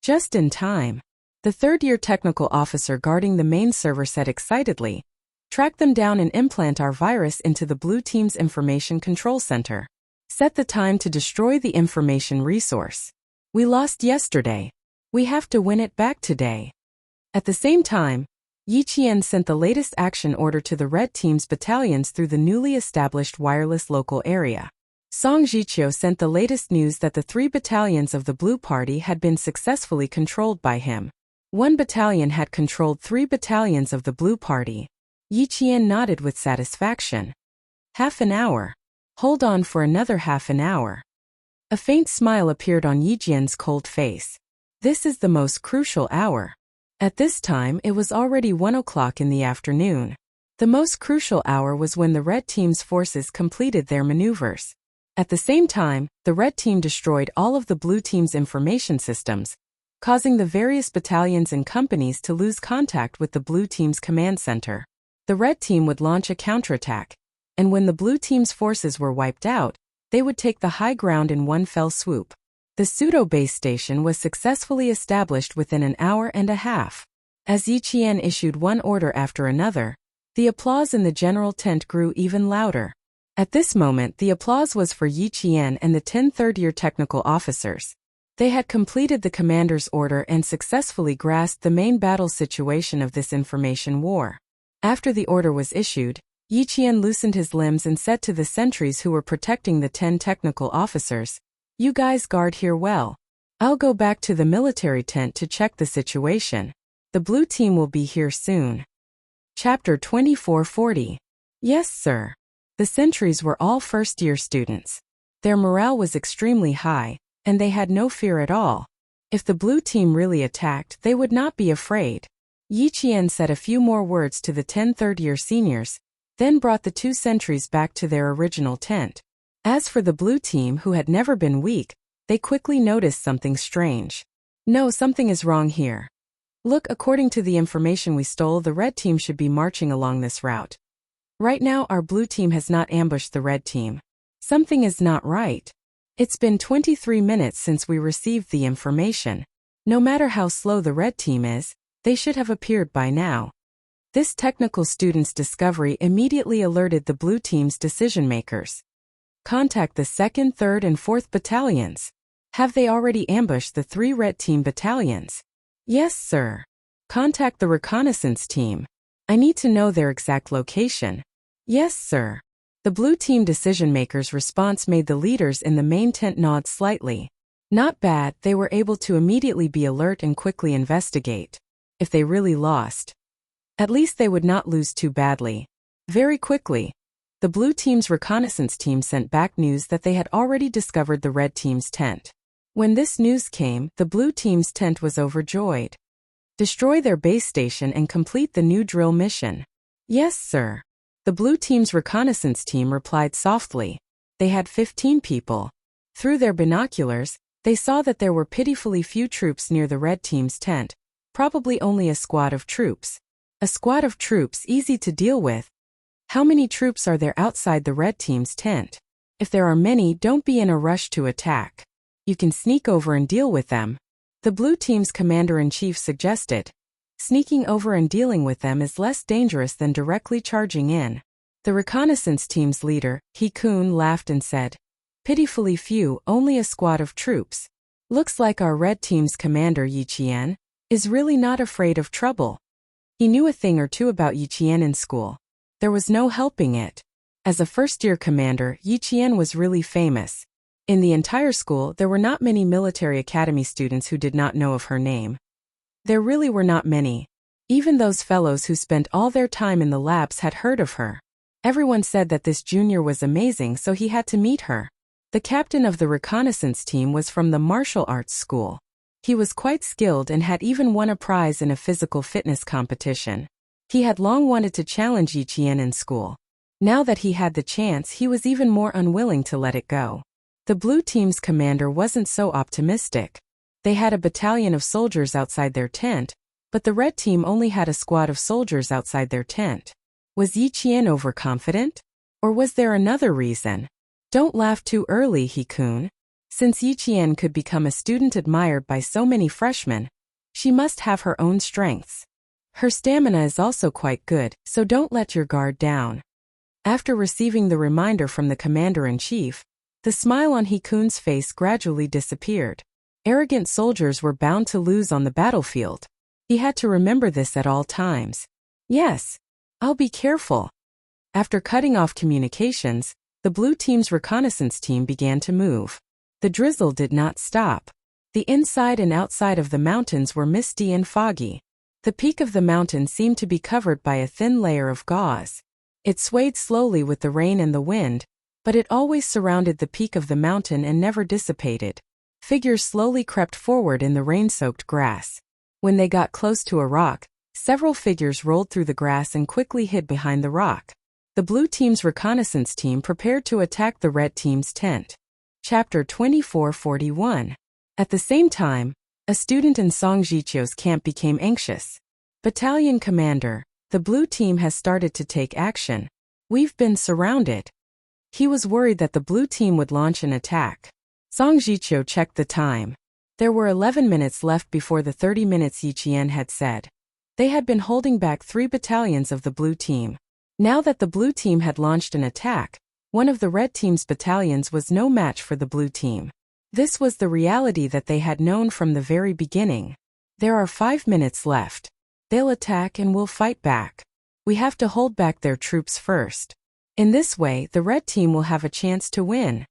Just in time. The third-year technical officer guarding the main server said excitedly, "Track them down and implant our virus into the blue team's information control center. Set the time to destroy the information resource. We lost yesterday. We have to win it back today." At the same time, Yi Qian sent the latest action order to the red team's battalions through the newly established wireless local area. Song Jiqiu sent the latest news that the 3 battalions of the Blue Party had been successfully controlled by him. 1 battalion had controlled 3 battalions of the Blue Party. Yi Qian nodded with satisfaction. Half an hour. Hold on for another half an hour. A faint smile appeared on Yi Qian's cold face. This is the most crucial hour. At this time it was already 1 o'clock in the afternoon. The most crucial hour was when the red team's forces completed their maneuvers. At the same time, the red team destroyed all of the blue team's information systems, causing the various battalions and companies to lose contact with the blue team's command center. The red team would launch a counterattack, and when the blue team's forces were wiped out, they would take the high ground in one fell swoop. The pseudo base station was successfully established within an hour and a half. As Yi Qian issued one order after another, the applause in the general tent grew even louder. At this moment, the applause was for Yi Qian and the 10 third-year technical officers. They had completed the commander's order and successfully grasped the main battle situation of this information war. After the order was issued, Yi Qian loosened his limbs and said to the sentries who were protecting the 10 technical officers, "You guys guard here well. I'll go back to the military tent to check the situation. The blue team will be here soon." Chapter 2440. Yes, sir. The sentries were all first-year students. Their morale was extremely high, and they had no fear at all. If the blue team really attacked, they would not be afraid. Yi Qian said a few more words to the 10 third-year seniors, then brought the two sentries back to their original tent. As for the blue team who had never been weak, they quickly noticed something strange. No, something is wrong here. Look, according to the information we stole, the red team should be marching along this route. Right now, our blue team has not ambushed the red team. Something is not right. It's been 23 minutes since we received the information. No matter how slow the red team is, they should have appeared by now. This technical student's discovery immediately alerted the blue team's decision-makers. Contact the 2nd, 3rd, and 4th battalions. Have they already ambushed the 3 red team battalions? Yes, sir. Contact the reconnaissance team. I need to know their exact location. Yes, sir. The blue team decision-makers' response made the leaders in the main tent nod slightly. Not bad, they were able to immediately be alert and quickly investigate. If they really lost, at least they would not lose too badly. Very quickly, the blue team's reconnaissance team sent back news that they had already discovered the red team's tent. When this news came, the blue team's tent was overjoyed. Destroy their base station and complete the new drill mission. Yes, sir. The blue team's reconnaissance team replied softly. They had 15 people. Through their binoculars, they saw that there were pitifully few troops near the red team's tent, probably only a squad of troops. A squad of troops easy to deal with. How many troops are there outside the red team's tent? If there are many, don't be in a rush to attack. You can sneak over and deal with them. The blue team's commander-in-chief suggested. Sneaking over and dealing with them is less dangerous than directly charging in. The reconnaissance team's leader, He Kun, laughed and said, "Pitifully few, only a squad of troops. Looks like our red team's commander, Yi Qian, is really not afraid of trouble." He knew a thing or two about Yi Qian in school. There was no helping it. As a first-year commander, Yi Qian was really famous. In the entire school, there were not many military academy students who did not know of her name. There really were not many. Even those fellows who spent all their time in the labs had heard of her. Everyone said that this junior was amazing, so he had to meet her. The captain of the reconnaissance team was from the martial arts school. He was quite skilled and had even won a prize in a physical fitness competition. He had long wanted to challenge Yi Qian in school. Now that he had the chance, he was even more unwilling to let it go. The blue team's commander wasn't so optimistic. They had a battalion of soldiers outside their tent, but the red team only had a squad of soldiers outside their tent. Was Yi Qian overconfident? Or was there another reason? Don't laugh too early, He Kun. Since Yi Qian could become a student admired by so many freshmen, she must have her own strengths. Her stamina is also quite good, so don't let your guard down. After receiving the reminder from the commander-in-chief, the smile on He Kun's face gradually disappeared. Arrogant soldiers were bound to lose on the battlefield. He had to remember this at all times. Yes, I'll be careful. After cutting off communications, the blue team's reconnaissance team began to move. The drizzle did not stop. The inside and outside of the mountains were misty and foggy. The peak of the mountain seemed to be covered by a thin layer of gauze. It swayed slowly with the rain and the wind, but it always surrounded the peak of the mountain and never dissipated. Figures slowly crept forward in the rain-soaked grass. When they got close to a rock, several figures rolled through the grass and quickly hid behind the rock. The blue team's reconnaissance team prepared to attack the red team's tent. Chapter 2441. At the same time, A student in Song Jichio's camp became anxious. Battalion commander, the blue team has started to take action. We've been surrounded. He was worried that the blue team would launch an attack. Song Jichio checked the time. There were 11 minutes left before the 30 minutes Yiqian had said. They had been holding back 3 battalions of the blue team. Now that the blue team had launched an attack, one of the red team's battalions was no match for the blue team. This was the reality that they had known from the very beginning. There are 5 minutes left. They'll attack and we'll fight back. We have to hold back their troops first. In this way, the red team will have a chance to win.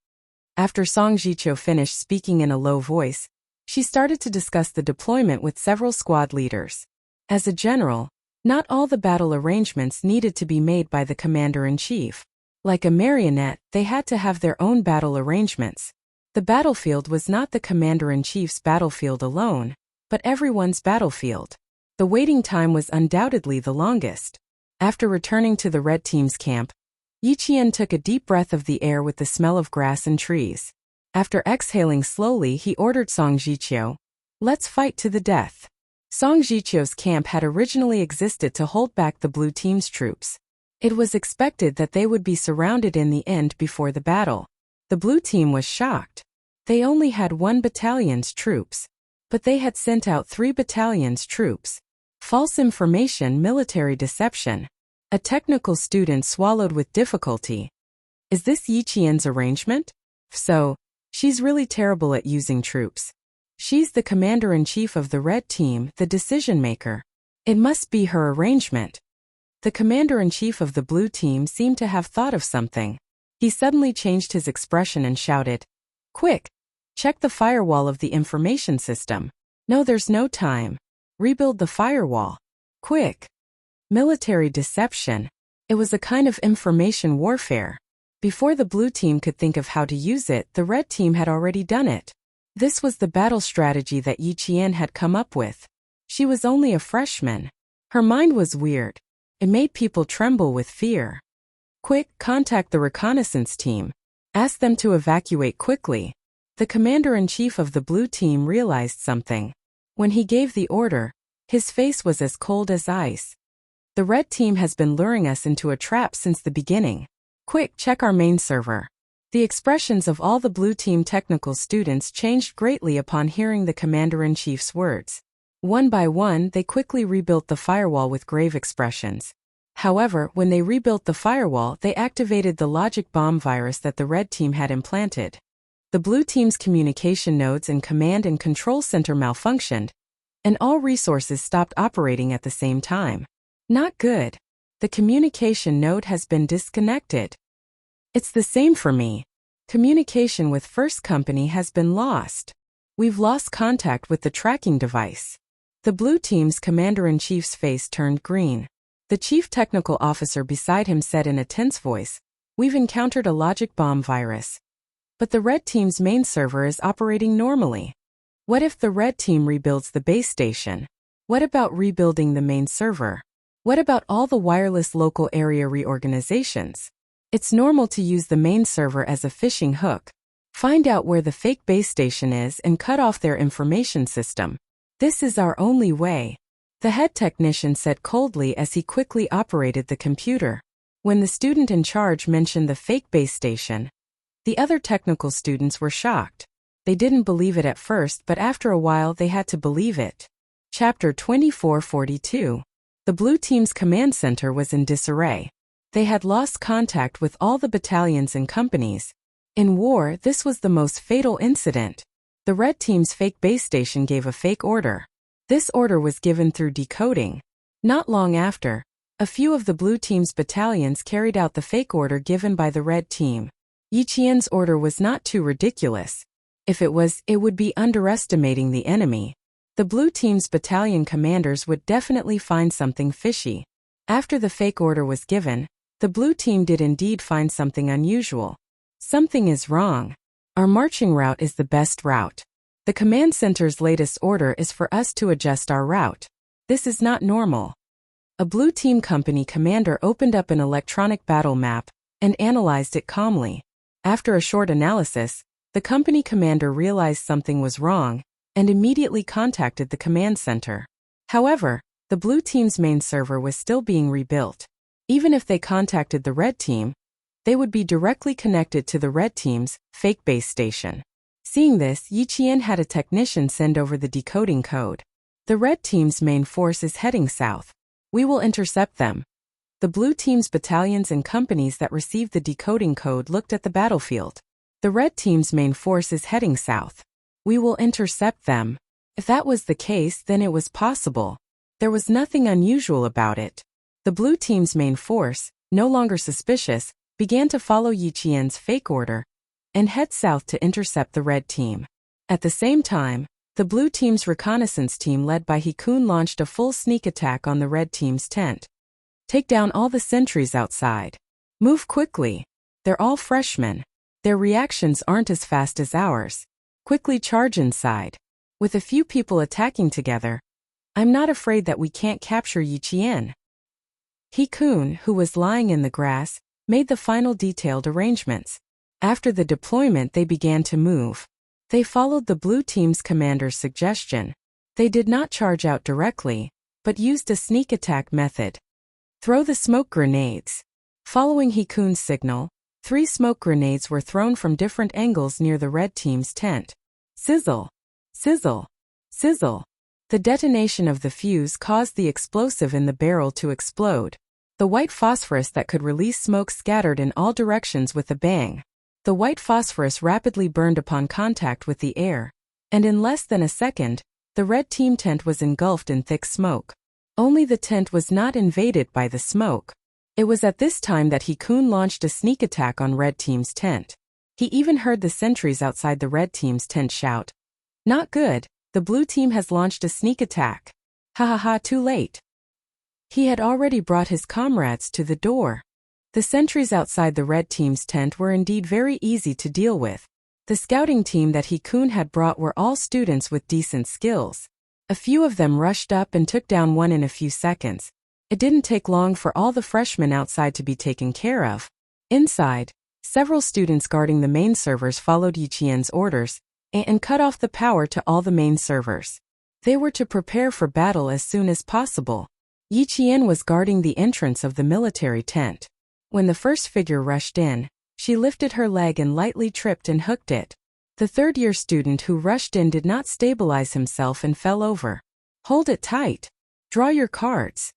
After Song Jichio finished speaking in a low voice, she started to discuss the deployment with several squad leaders. As a general, not all the battle arrangements needed to be made by the commander-in-chief. Like a marionette, they had to have their own battle arrangements. The battlefield was not the commander-in-chief's battlefield alone, but everyone's battlefield. The waiting time was undoubtedly the longest. After returning to the red team's camp, Yiqian took a deep breath of the air with the smell of grass and trees. After exhaling slowly, he ordered Song Jichio, "Let's fight to the death." Song Jichio's camp had originally existed to hold back the blue team's troops. It was expected that they would be surrounded in the end before the battle. The blue team was shocked. They only had 1 battalion's troops, but they had sent out 3 battalions' troops. False information, military deception. A technical student swallowed with difficulty. Is this Yiqian's arrangement? So, she's really terrible at using troops. She's the commander-in-chief of the red team, the decision-maker. It must be her arrangement. The commander-in-chief of the blue team seemed to have thought of something. He suddenly changed his expression and shouted, "Quick! Check the firewall of the information system. No, there's no time. Rebuild the firewall. Quick!" Military deception. It was a kind of information warfare. Before the blue team could think of how to use it, the red team had already done it. This was the battle strategy that Yiqian had come up with. She was only a freshman. Her mind was weird. It made people tremble with fear. "Quick, contact the reconnaissance team. Ask them to evacuate quickly." The commander-in-chief of the blue team realized something. When he gave the order, his face was as cold as ice. "The red team has been luring us into a trap since the beginning. Quick, check our main server." The expressions of all the blue team technical students changed greatly upon hearing the commander-in-chief's words. One by one, they quickly rebuilt the firewall with grave expressions. However, when they rebuilt the firewall, they activated the logic bomb virus that the red team had implanted. The blue team's communication nodes and command and control center malfunctioned, and all resources stopped operating at the same time. Not good. The communication node has been disconnected. It's the same for me. Communication with First Company has been lost. We've lost contact with the tracking device. The blue team's commander-in-chief's face turned green. The chief technical officer beside him said in a tense voice, "We've encountered a logic bomb virus. But the red team's main server is operating normally. What if the red team rebuilds the base station? What about rebuilding the main server? What about all the wireless local area reorganizations? It's normal to use the main server as a fishing hook. Find out where the fake base station is and cut off their information system. This is our only way." The head technician said coldly as he quickly operated the computer. When the student in charge mentioned the fake base station, the other technical students were shocked. They didn't believe it at first, but after a while they had to believe it. Chapter 2442. The blue team's command center was in disarray. They had lost contact with all the battalions and companies. In war, this was the most fatal incident. The red team's fake base station gave a fake order. This order was given through decoding. Not long after, a few of the blue team's battalions carried out the fake order given by the red team. Yiqian's order was not too ridiculous. If it was, it would be underestimating the enemy. The blue team's battalion commanders would definitely find something fishy. After the fake order was given, the blue team did indeed find something unusual. Something is wrong. Our marching route is the best route. The command center's latest order is for us to adjust our route. This is not normal. A blue team company commander opened up an electronic battle map and analyzed it calmly. After a short analysis, the company commander realized something was wrong and immediately contacted the command center. However, the blue team's main server was still being rebuilt. Even if they contacted the red team, they would be directly connected to the red team's fake base station. Seeing this, Yi Qian had a technician send over the decoding code. The red team's main force is heading south. We will intercept them. The blue team's battalions and companies that received the decoding code looked at the battlefield. The red team's main force is heading south. We will intercept them. If that was the case, then it was possible. There was nothing unusual about it. The blue team's main force, no longer suspicious, began to follow Yi Qian's fake order and head south to intercept the red team. At the same time, the blue team's reconnaissance team led by He Kun launched a full sneak attack on the red team's tent. Take down all the sentries outside. Move quickly. They're all freshmen. Their reactions aren't as fast as ours. Quickly charge inside. With a few people attacking together, I'm not afraid that we can't capture Yi Qian. He Kun, who was lying in the grass, made the final detailed arrangements. After the deployment, they began to move. They followed the blue team's commander's suggestion. They did not charge out directly, but used a sneak attack method. Throw the smoke grenades. Following He Kun's signal, 3 smoke grenades were thrown from different angles near the red team's tent. Sizzle! Sizzle! Sizzle! The detonation of the fuse caused the explosive in the barrel to explode. The white phosphorus that could release smoke scattered in all directions with a bang. The white phosphorus rapidly burned upon contact with the air, and in less than a second, the red team tent was engulfed in thick smoke. Only the tent was not invaded by the smoke. It was at this time that He Kun launched a sneak attack on red team's tent. He even heard the sentries outside the red team's tent shout, "Not good, the blue team has launched a sneak attack. Ha ha ha, too late." He had already brought his comrades to the door. The sentries outside the red team's tent were indeed very easy to deal with. The scouting team that He Kun had brought were all students with decent skills. A few of them rushed up and took down one in a few seconds. It didn't take long for all the freshmen outside to be taken care of. Inside, several students guarding the main servers followed Yi Qian's orders and cut off the power to all the main servers. They were to prepare for battle as soon as possible. Yi Qian was guarding the entrance of the military tent. When the first figure rushed in, she lifted her leg and lightly tripped and hooked it. The third-year student who rushed in did not stabilize himself and fell over. Hold it tight. Draw your cards.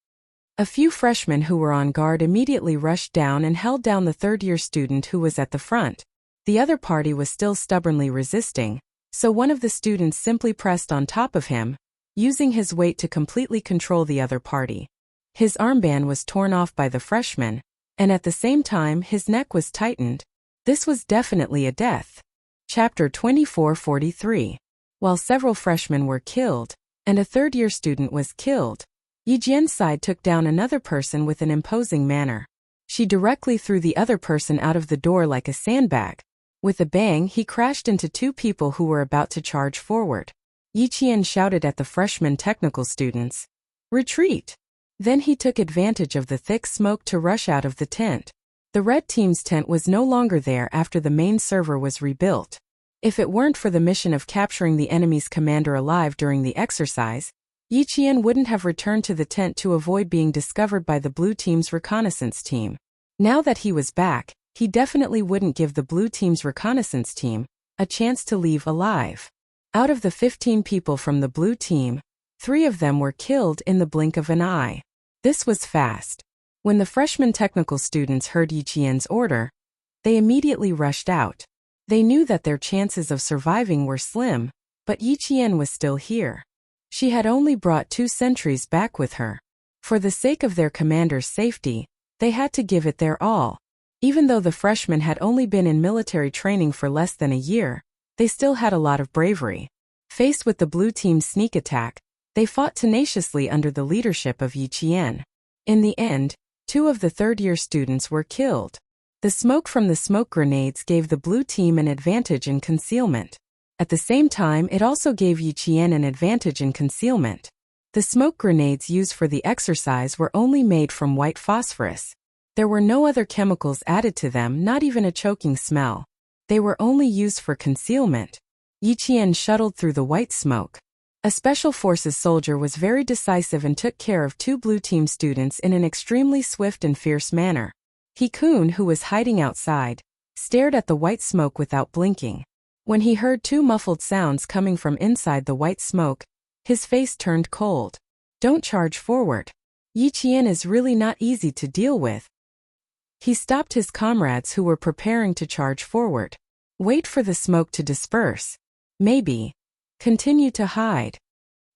A few freshmen who were on guard immediately rushed down and held down the third-year student who was at the front. The other party was still stubbornly resisting, so one of the students simply pressed on top of him, using his weight to completely control the other party. His armband was torn off by the freshman, and at the same time his neck was tightened. This was definitely a death. Chapter 2443. While several freshmen were killed, and a third-year student was killed, Yi Jian's side took down another person with an imposing manner. She directly threw the other person out of the door like a sandbag. With a bang, he crashed into 2 people who were about to charge forward. Yi Qian shouted at the freshman technical students, "Retreat!" Then he took advantage of the thick smoke to rush out of the tent. The red team's tent was no longer there after the main server was rebuilt. If it weren't for the mission of capturing the enemy's commander alive during the exercise, Yi Qian wouldn't have returned to the tent to avoid being discovered by the blue team's reconnaissance team. Now that he was back, he definitely wouldn't give the blue team's reconnaissance team a chance to leave alive. Out of the 15 people from the blue team, 3 of them were killed in the blink of an eye. This was fast. When the freshman technical students heard Yi Qian's order, they immediately rushed out. They knew that their chances of surviving were slim, but Yi Qian was still here. She had only brought 2 sentries back with her. For the sake of their commander's safety, they had to give it their all. Even though the freshmen had only been in military training for less than a year, they still had a lot of bravery. Faced with the blue team's sneak attack, they fought tenaciously under the leadership of Yi Qian. In the end, 2 of the third-year students were killed. The smoke from the smoke grenades gave the blue team an advantage in concealment. At the same time, it also gave Yi Qian an advantage in concealment. The smoke grenades used for the exercise were only made from white phosphorus. There were no other chemicals added to them, not even a choking smell. They were only used for concealment. Yi Qian shuttled through the white smoke. A Special Forces soldier was very decisive and took care of 2 blue team students in an extremely swift and fierce manner. He Kun, who was hiding outside, stared at the white smoke without blinking. When he heard 2 muffled sounds coming from inside the white smoke, his face turned cold. Don't charge forward. Yi Qian is really not easy to deal with. He stopped his comrades who were preparing to charge forward. Wait for the smoke to disperse. Maybe. Continue to hide.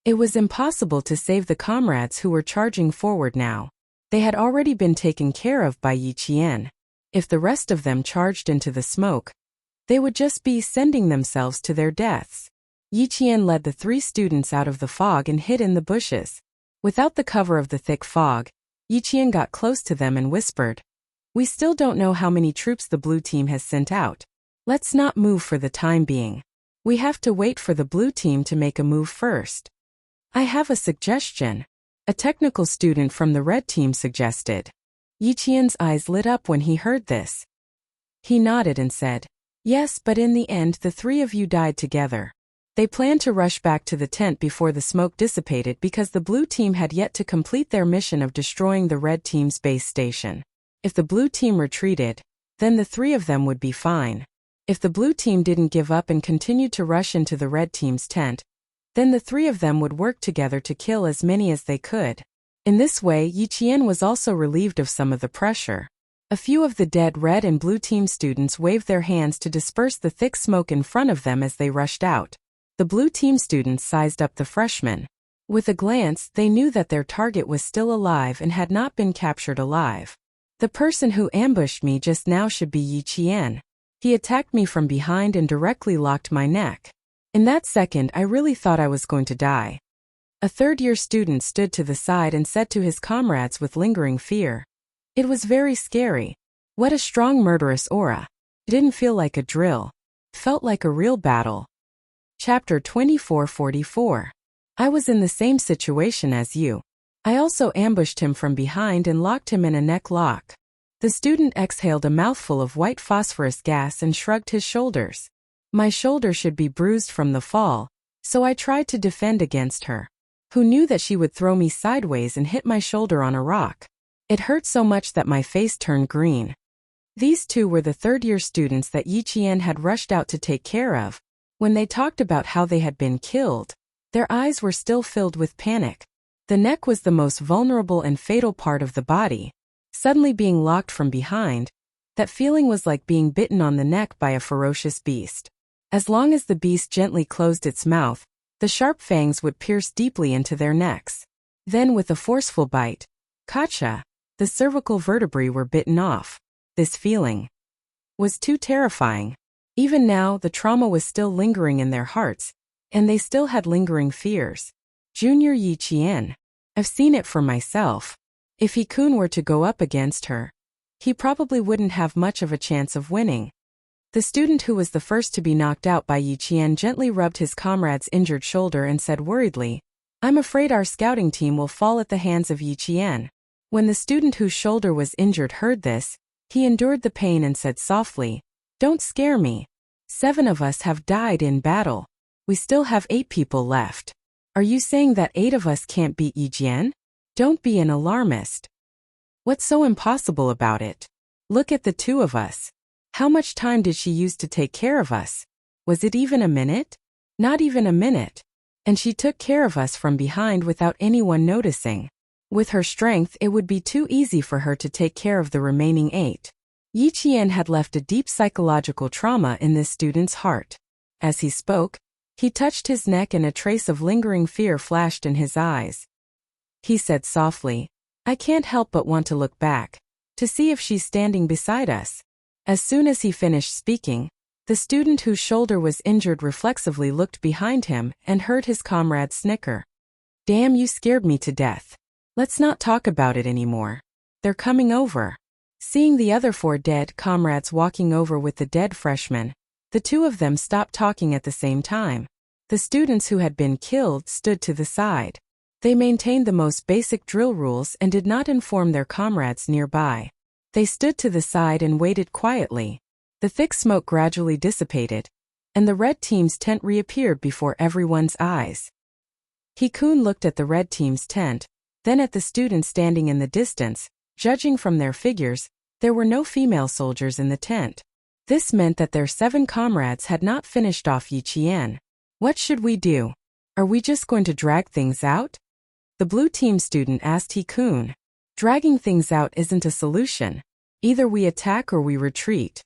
It was impossible to save the comrades who were charging forward now. They had already been taken care of by Yi Qian. If the rest of them charged into the smoke, they would just be sending themselves to their deaths. Yi Qian led the 3 students out of the fog and hid in the bushes. Without the cover of the thick fog, Yi Qian got close to them and whispered, "We still don't know how many troops the blue team has sent out. Let's not move for the time being. We have to wait for the blue team to make a move first." "I have a suggestion," a technical student from the red team suggested. Yi Qian's eyes lit up when he heard this. He nodded and said, "Yes, but in the end the 3 of you died together." They planned to rush back to the tent before the smoke dissipated because the blue team had yet to complete their mission of destroying the red team's base station. If the blue team retreated, then the 3 of them would be fine. If the blue team didn't give up and continued to rush into the red team's tent, then the 3 of them would work together to kill as many as they could. In this way, Yi Qian was also relieved of some of the pressure. A few of the dead red and blue team students waved their hands to disperse the thick smoke in front of them as they rushed out. The blue team students sized up the freshmen. With a glance, they knew that their target was still alive and had not been captured alive. The person who ambushed me just now should be Yi Qian. He attacked me from behind and directly locked my neck. In that second, I really thought I was going to die. A third-year student stood to the side and said to his comrades with lingering fear, "It was very scary. What a strong murderous aura. It didn't feel like a drill. It felt like a real battle." Chapter 2444. I was in the same situation as you. I also ambushed him from behind and locked him in a neck lock. The student exhaled a mouthful of white phosphorus gas and shrugged his shoulders. My shoulder should be bruised from the fall, so I tried to defend against her. Who knew that she would throw me sideways and hit my shoulder on a rock? It hurt so much that my face turned green. These 2 were the third-year students that Yi Qian had rushed out to take care of. When they talked about how they had been killed, their eyes were still filled with panic. The neck was the most vulnerable and fatal part of the body. Suddenly being locked from behind, that feeling was like being bitten on the neck by a ferocious beast. As long as the beast gently closed its mouth, the sharp fangs would pierce deeply into their necks. Then with a forceful bite, gotcha, the cervical vertebrae were bitten off. This feeling was too terrifying. Even now, the trauma was still lingering in their hearts, and they still had lingering fears. Junior Yi Qian. I've seen it for myself. If He Kun were to go up against her, he probably wouldn't have much of a chance of winning. The student who was the first to be knocked out by Yi Qian gently rubbed his comrade's injured shoulder and said worriedly, "I'm afraid our scouting team will fall at the hands of Yi Qian." When the student whose shoulder was injured heard this, he endured the pain and said softly, "Don't scare me. 7 of us have died in battle. We still have 8 people left. Are you saying that 8 of us can't beat Yi Qian? Don't be an alarmist. What's so impossible about it? Look at the 2 of us. How much time did she use to take care of us? Was it even a minute? Not even a minute. And she took care of us from behind without anyone noticing. With her strength, it would be too easy for her to take care of the remaining 8. Yi Qian had left a deep psychological trauma in this student's heart. As he spoke, he touched his neck and a trace of lingering fear flashed in his eyes. He said softly, "I can't help but want to look back, to see if she's standing beside us." As soon as he finished speaking, the student whose shoulder was injured reflexively looked behind him and heard his comrade snicker. "Damn, you scared me to death. Let's not talk about it anymore. They're coming over." Seeing the other 4 dead comrades walking over with the dead freshman, the 2 of them stopped talking at the same time. The students who had been killed stood to the side. They maintained the most basic drill rules and did not inform their comrades nearby. They stood to the side and waited quietly. The thick smoke gradually dissipated, and the red team's tent reappeared before everyone's eyes. Hikun looked at the red team's tent, then at the students standing in the distance. Judging from their figures, there were no female soldiers in the tent. This meant that their 7 comrades had not finished off Yi Qian. What should we do? Are we just going to drag things out? The blue team student asked Hikun. Dragging things out isn't a solution. Either we attack or we retreat.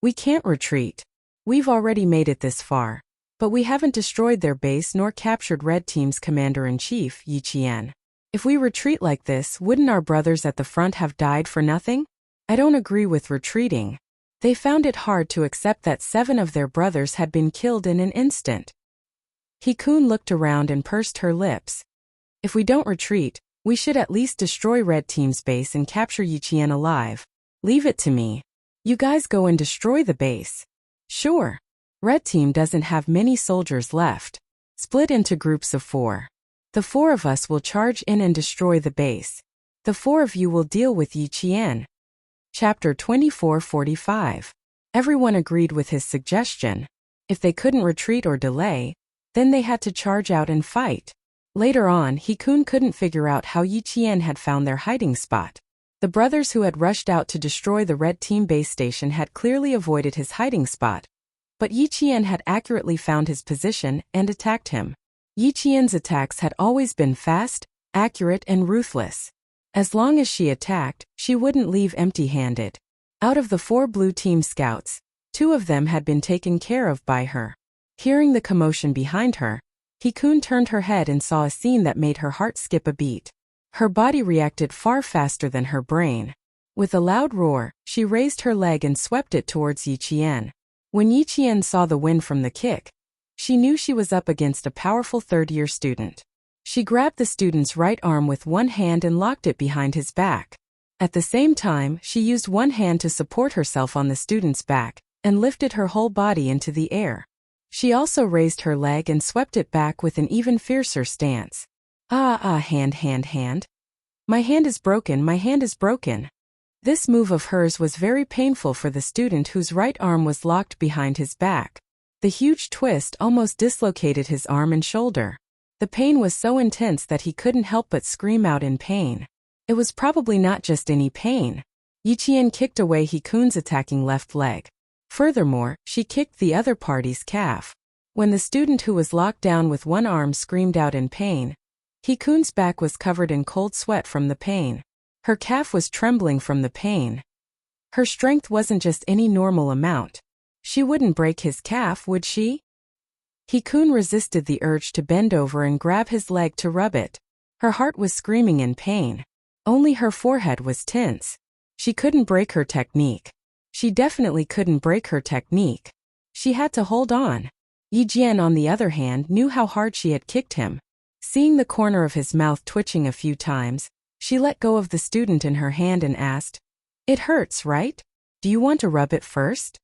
We can't retreat. We've already made it this far. But we haven't destroyed their base nor captured Red Team's commander-in-chief, Yi Qian. If we retreat like this, wouldn't our brothers at the front have died for nothing? I don't agree with retreating. They found it hard to accept that 7 of their brothers had been killed in an instant. Hikun looked around and pursed her lips. If we don't retreat, we should at least destroy Red Team's base and capture Yi Qian alive. Leave it to me. You guys go and destroy the base. Sure. Red Team doesn't have many soldiers left. Split into groups of 4. The 4 of us will charge in and destroy the base. The 4 of you will deal with Yi Qian. Chapter 24:45. Everyone agreed with his suggestion. If they couldn't retreat or delay, then they had to charge out and fight. Later on, Hikun couldn't figure out how Yi Qian had found their hiding spot. The brothers who had rushed out to destroy the Red Team base station had clearly avoided his hiding spot. But Yi Qian had accurately found his position and attacked him. Yi Qian's attacks had always been fast, accurate, and ruthless. As long as she attacked, she wouldn't leave empty-handed. Out of the 4 blue team scouts, 2 of them had been taken care of by her. Hearing the commotion behind her, Hikun turned her head and saw a scene that made her heart skip a beat. Her body reacted far faster than her brain. With a loud roar, she raised her leg and swept it towards Yi Qian. When Yi Qian saw the wind from the kick, she knew she was up against a powerful third-year student. She grabbed the student's right arm with one hand and locked it behind his back. At the same time, she used one hand to support herself on the student's back and lifted her whole body into the air. She also raised her leg and swept it back with an even fiercer stance. Hand. My hand is broken, my hand is broken. This move of hers was very painful for the student whose right arm was locked behind his back. The huge twist almost dislocated his arm and shoulder. The pain was so intense that he couldn't help but scream out in pain. It was probably not just any pain. Yi Qian kicked away Hikun's attacking left leg. Furthermore, she kicked the other party's calf. When the student who was locked down with one arm screamed out in pain, Hikun's back was covered in cold sweat from the pain. Her calf was trembling from the pain. Her strength wasn't just any normal amount. She wouldn't break his calf, would she? Hikun resisted the urge to bend over and grab his leg to rub it. Her heart was screaming in pain. Only her forehead was tense. She couldn't break her technique. She definitely couldn't break her technique. She had to hold on. Yi Jian, on the other hand, knew how hard she had kicked him. Seeing the corner of his mouth twitching a few times, she let go of the student in her hand and asked, "It hurts, right? Do you want to rub it first?"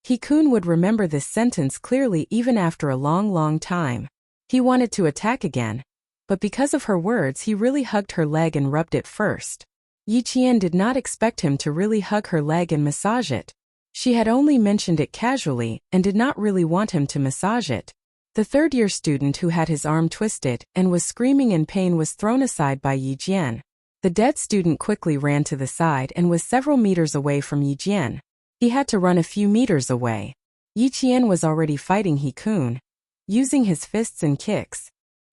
Hikun would remember this sentence clearly even after a long time. He wanted to attack again, but because of her words he really hugged her leg and rubbed it first. Yi Qian did not expect him to really hug her leg and massage it. She had only mentioned it casually and did not really want him to massage it. The third-year student who had his arm twisted and was screaming in pain was thrown aside by Yi Jian. The dead student quickly ran to the side and was several meters away from Yi Jian. He had to run a few meters away. Yi Qian was already fighting Hikun, using his fists and kicks.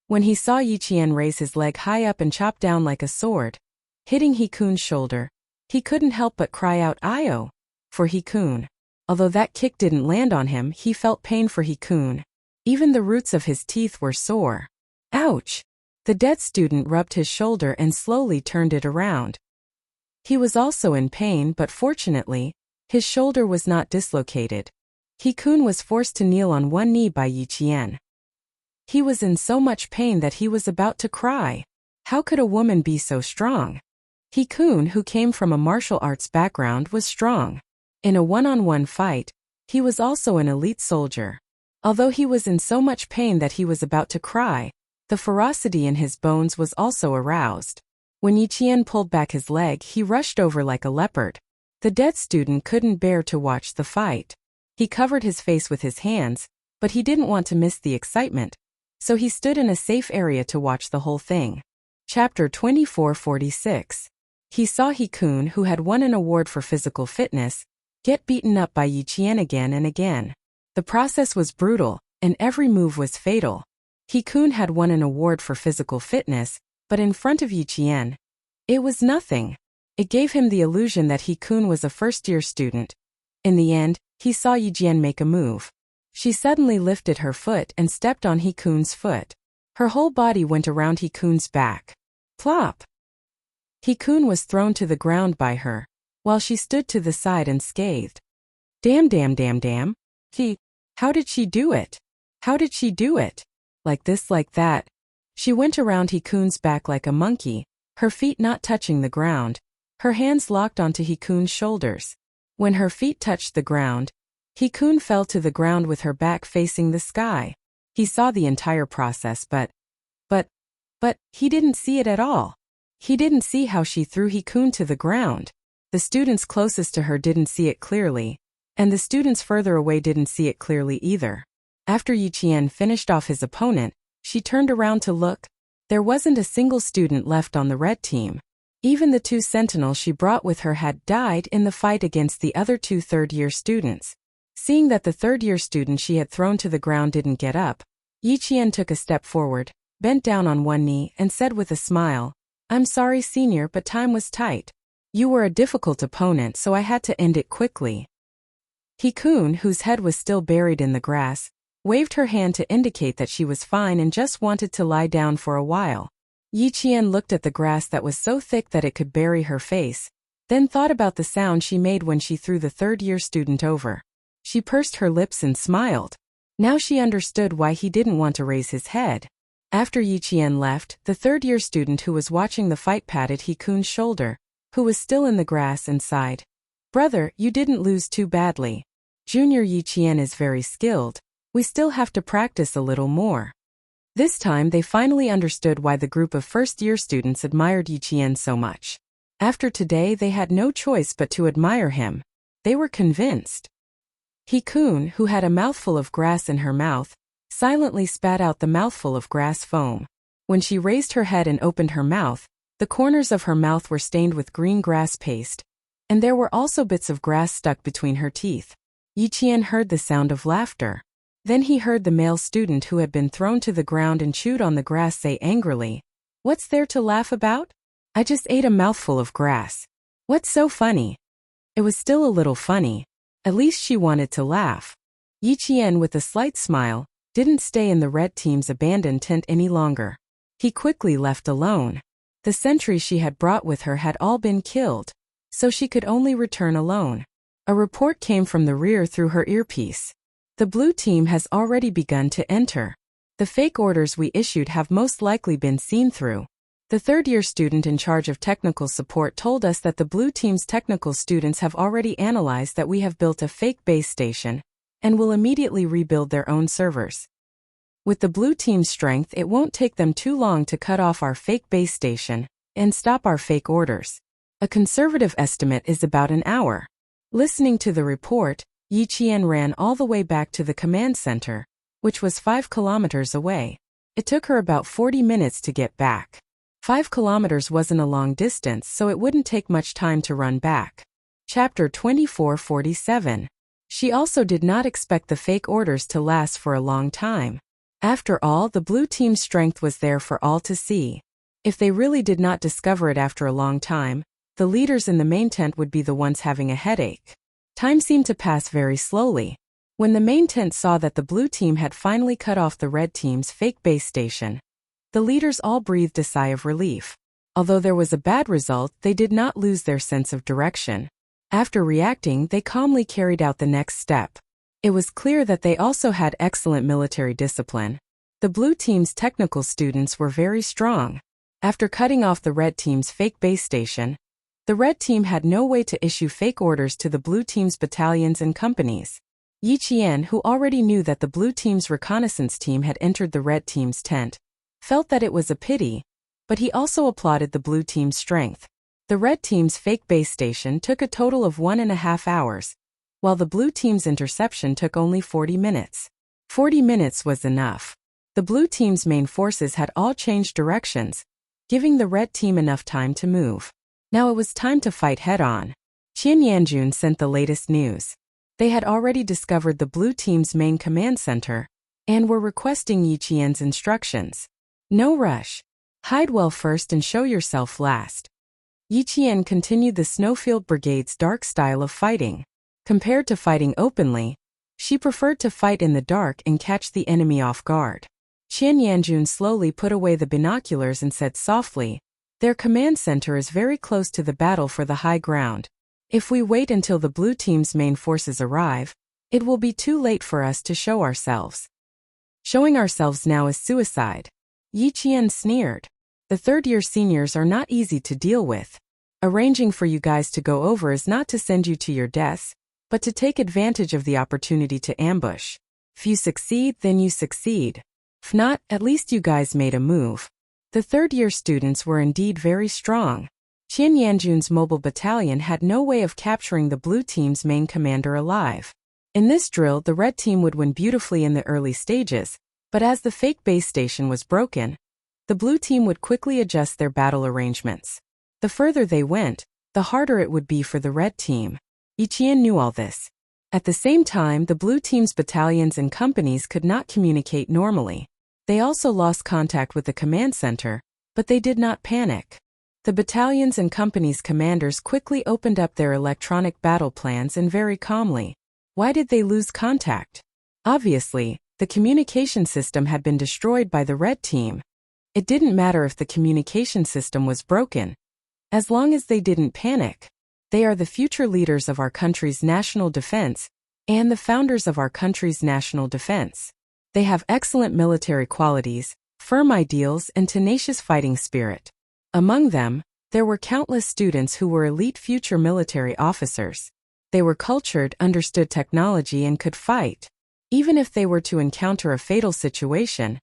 When he saw Yi Qian raise his leg high up and chop down like a sword, hitting Hikun's shoulder, he couldn't help but cry out "Ayo!" for Hikun. Although that kick didn't land on him, he felt pain for Hikun. Even the roots of his teeth were sore. Ouch! The dead student rubbed his shoulder and slowly turned it around. He was also in pain, but fortunately, his shoulder was not dislocated. Hikun was forced to kneel on one knee by Yi Qian. He was in so much pain that he was about to cry. How could a woman be so strong? Hikun, who came from a martial arts background, was strong. In a one-on-one fight, he was also an elite soldier. Although he was in so much pain that he was about to cry, the ferocity in his bones was also aroused. When Yi Qian pulled back his leg, he rushed over like a leopard. The dead student couldn't bear to watch the fight. He covered his face with his hands, but he didn't want to miss the excitement, so he stood in a safe area to watch the whole thing. Chapter 2446. He saw Hikun, who had won an award for physical fitness, get beaten up by Yiqian again and again. The process was brutal, and every move was fatal. Hikun had won an award for physical fitness, but in front of Yiqian, it was nothing. It gave him the illusion that Hikun was a first-year student. In the end, he saw Yiqian make a move. She suddenly lifted her foot and stepped on Hikun's foot. Her whole body went around Hikun's back. Plop! Hikun was thrown to the ground by her, while she stood to the side and scathed. Damn. How did she do it? How did she do it? Like this, like that. She went around Hikun's back like a monkey, her feet not touching the ground, her hands locked onto Hikun's shoulders. When her feet touched the ground, Hikun fell to the ground with her back facing the sky. He saw the entire process but he didn't see it at all. He didn't see how she threw Hikun to the ground. The students closest to her didn't see it clearly, and the students further away didn't see it clearly either. After Yiqian finished off his opponent, she turned around to look. There wasn't a single student left on the red team. Even the 2 sentinels she brought with her had died in the fight against the other 2 third-year students. Seeing that the third-year student she had thrown to the ground didn't get up, Yiqian took a step forward, bent down on one knee, and said with a smile, "I'm sorry, senior, but time was tight. You were a difficult opponent, so I had to end it quickly." Hikun, whose head was still buried in the grass, waved her hand to indicate that she was fine and just wanted to lie down for a while. Yiqian looked at the grass that was so thick that it could bury her face, then thought about the sound she made when she threw the third-year student over. She pursed her lips and smiled. Now she understood why he didn't want to raise his head. After Yiqian left, the third-year student who was watching the fight patted Hikun's shoulder, who was still in the grass, and sighed. "Brother, you didn't lose too badly. Junior Yiqian is very skilled. We still have to practice a little more." This time they finally understood why the group of first-year students admired Yiqian so much. After today they had no choice but to admire him. They were convinced. Hikun, who had a mouthful of grass in her mouth, silently spat out the mouthful of grass foam. When she raised her head and opened her mouth, the corners of her mouth were stained with green grass paste, and there were also bits of grass stuck between her teeth. Yiqian heard the sound of laughter. Then he heard the male student who had been thrown to the ground and chewed on the grass say angrily, "What's there to laugh about? I just ate a mouthful of grass. What's so funny?" It was still a little funny. At least she wanted to laugh. Yiqian, with a slight smile, didn't stay in the red team's abandoned tent any longer. He quickly left alone. The sentries she had brought with her had all been killed, so she could only return alone. A report came from the rear through her earpiece. "The blue team has already begun to enter. The fake orders we issued have most likely been seen through. The third-year student in charge of technical support told us that the blue team's technical students have already analyzed that we have built a fake base station and will immediately rebuild their own servers. With the blue team's strength, it won't take them too long to cut off our fake base station and stop our fake orders. A conservative estimate is about an hour." Listening to the report, Yiqian ran all the way back to the command center, which was 5 kilometers away. It took her about 40 minutes to get back. 5 kilometers wasn't a long distance, so it wouldn't take much time to run back. Chapter 2447. She also did not expect the fake orders to last for a long time. After all, the blue team's strength was there for all to see. If they really did not discover it after a long time, the leaders in the main tent would be the ones having a headache. Time seemed to pass very slowly. When the main tent saw that the blue team had finally cut off the red team's fake base station, the leaders all breathed a sigh of relief. Although there was a bad result, they did not lose their sense of direction. After reacting, they calmly carried out the next step. It was clear that they also had excellent military discipline. The blue team's technical students were very strong. After cutting off the red team's fake base station, the red team had no way to issue fake orders to the blue team's battalions and companies. Yiqian, who already knew that the blue team's reconnaissance team had entered the red team's tent, felt that it was a pity, but he also applauded the blue team's strength. The red team's fake base station took a total of 1.5 hours, while the blue team's interception took only 40 minutes. 40 minutes was enough. The blue team's main forces had all changed directions, giving the red team enough time to move. Now it was time to fight head-on. Qian Yanjun sent the latest news. They had already discovered the blue team's main command center and were requesting Yi Qian's instructions. No rush. Hide well first and show yourself last. Yi Qian continued the Snowfield Brigade's dark style of fighting. Compared to fighting openly, she preferred to fight in the dark and catch the enemy off guard. Qian Yanjun slowly put away the binoculars and said softly, "Their command center is very close to the battle for the high ground. If we wait until the blue team's main forces arrive, it will be too late for us to show ourselves. Showing ourselves now is suicide." Yi Qian sneered. "The third-year seniors are not easy to deal with. Arranging for you guys to go over is not to send you to your deaths, but to take advantage of the opportunity to ambush. If you succeed, then you succeed. If not, at least you guys made a move." The third-year students were indeed very strong. Qian Yanjun's mobile battalion had no way of capturing the blue team's main commander alive. In this drill, the red team would win beautifully in the early stages, but as the fake base station was broken, the blue team would quickly adjust their battle arrangements. The further they went, the harder it would be for the red team. Yi Qian knew all this. At the same time, the blue team's battalions and companies could not communicate normally. They also lost contact with the command center, but they did not panic. The battalions and companies' commanders quickly opened up their electronic battle plans and very calmly. Why did they lose contact? Obviously, the communication system had been destroyed by the red team. It didn't matter if the communication system was broken, as long as they didn't panic. They are the future leaders of our country's national defense and the founders of our country's national defense. They have excellent military qualities, firm ideals, and tenacious fighting spirit. Among them, there were countless students who were elite future military officers. They were cultured, understood technology, and could fight. Even if they were to encounter a fatal situation,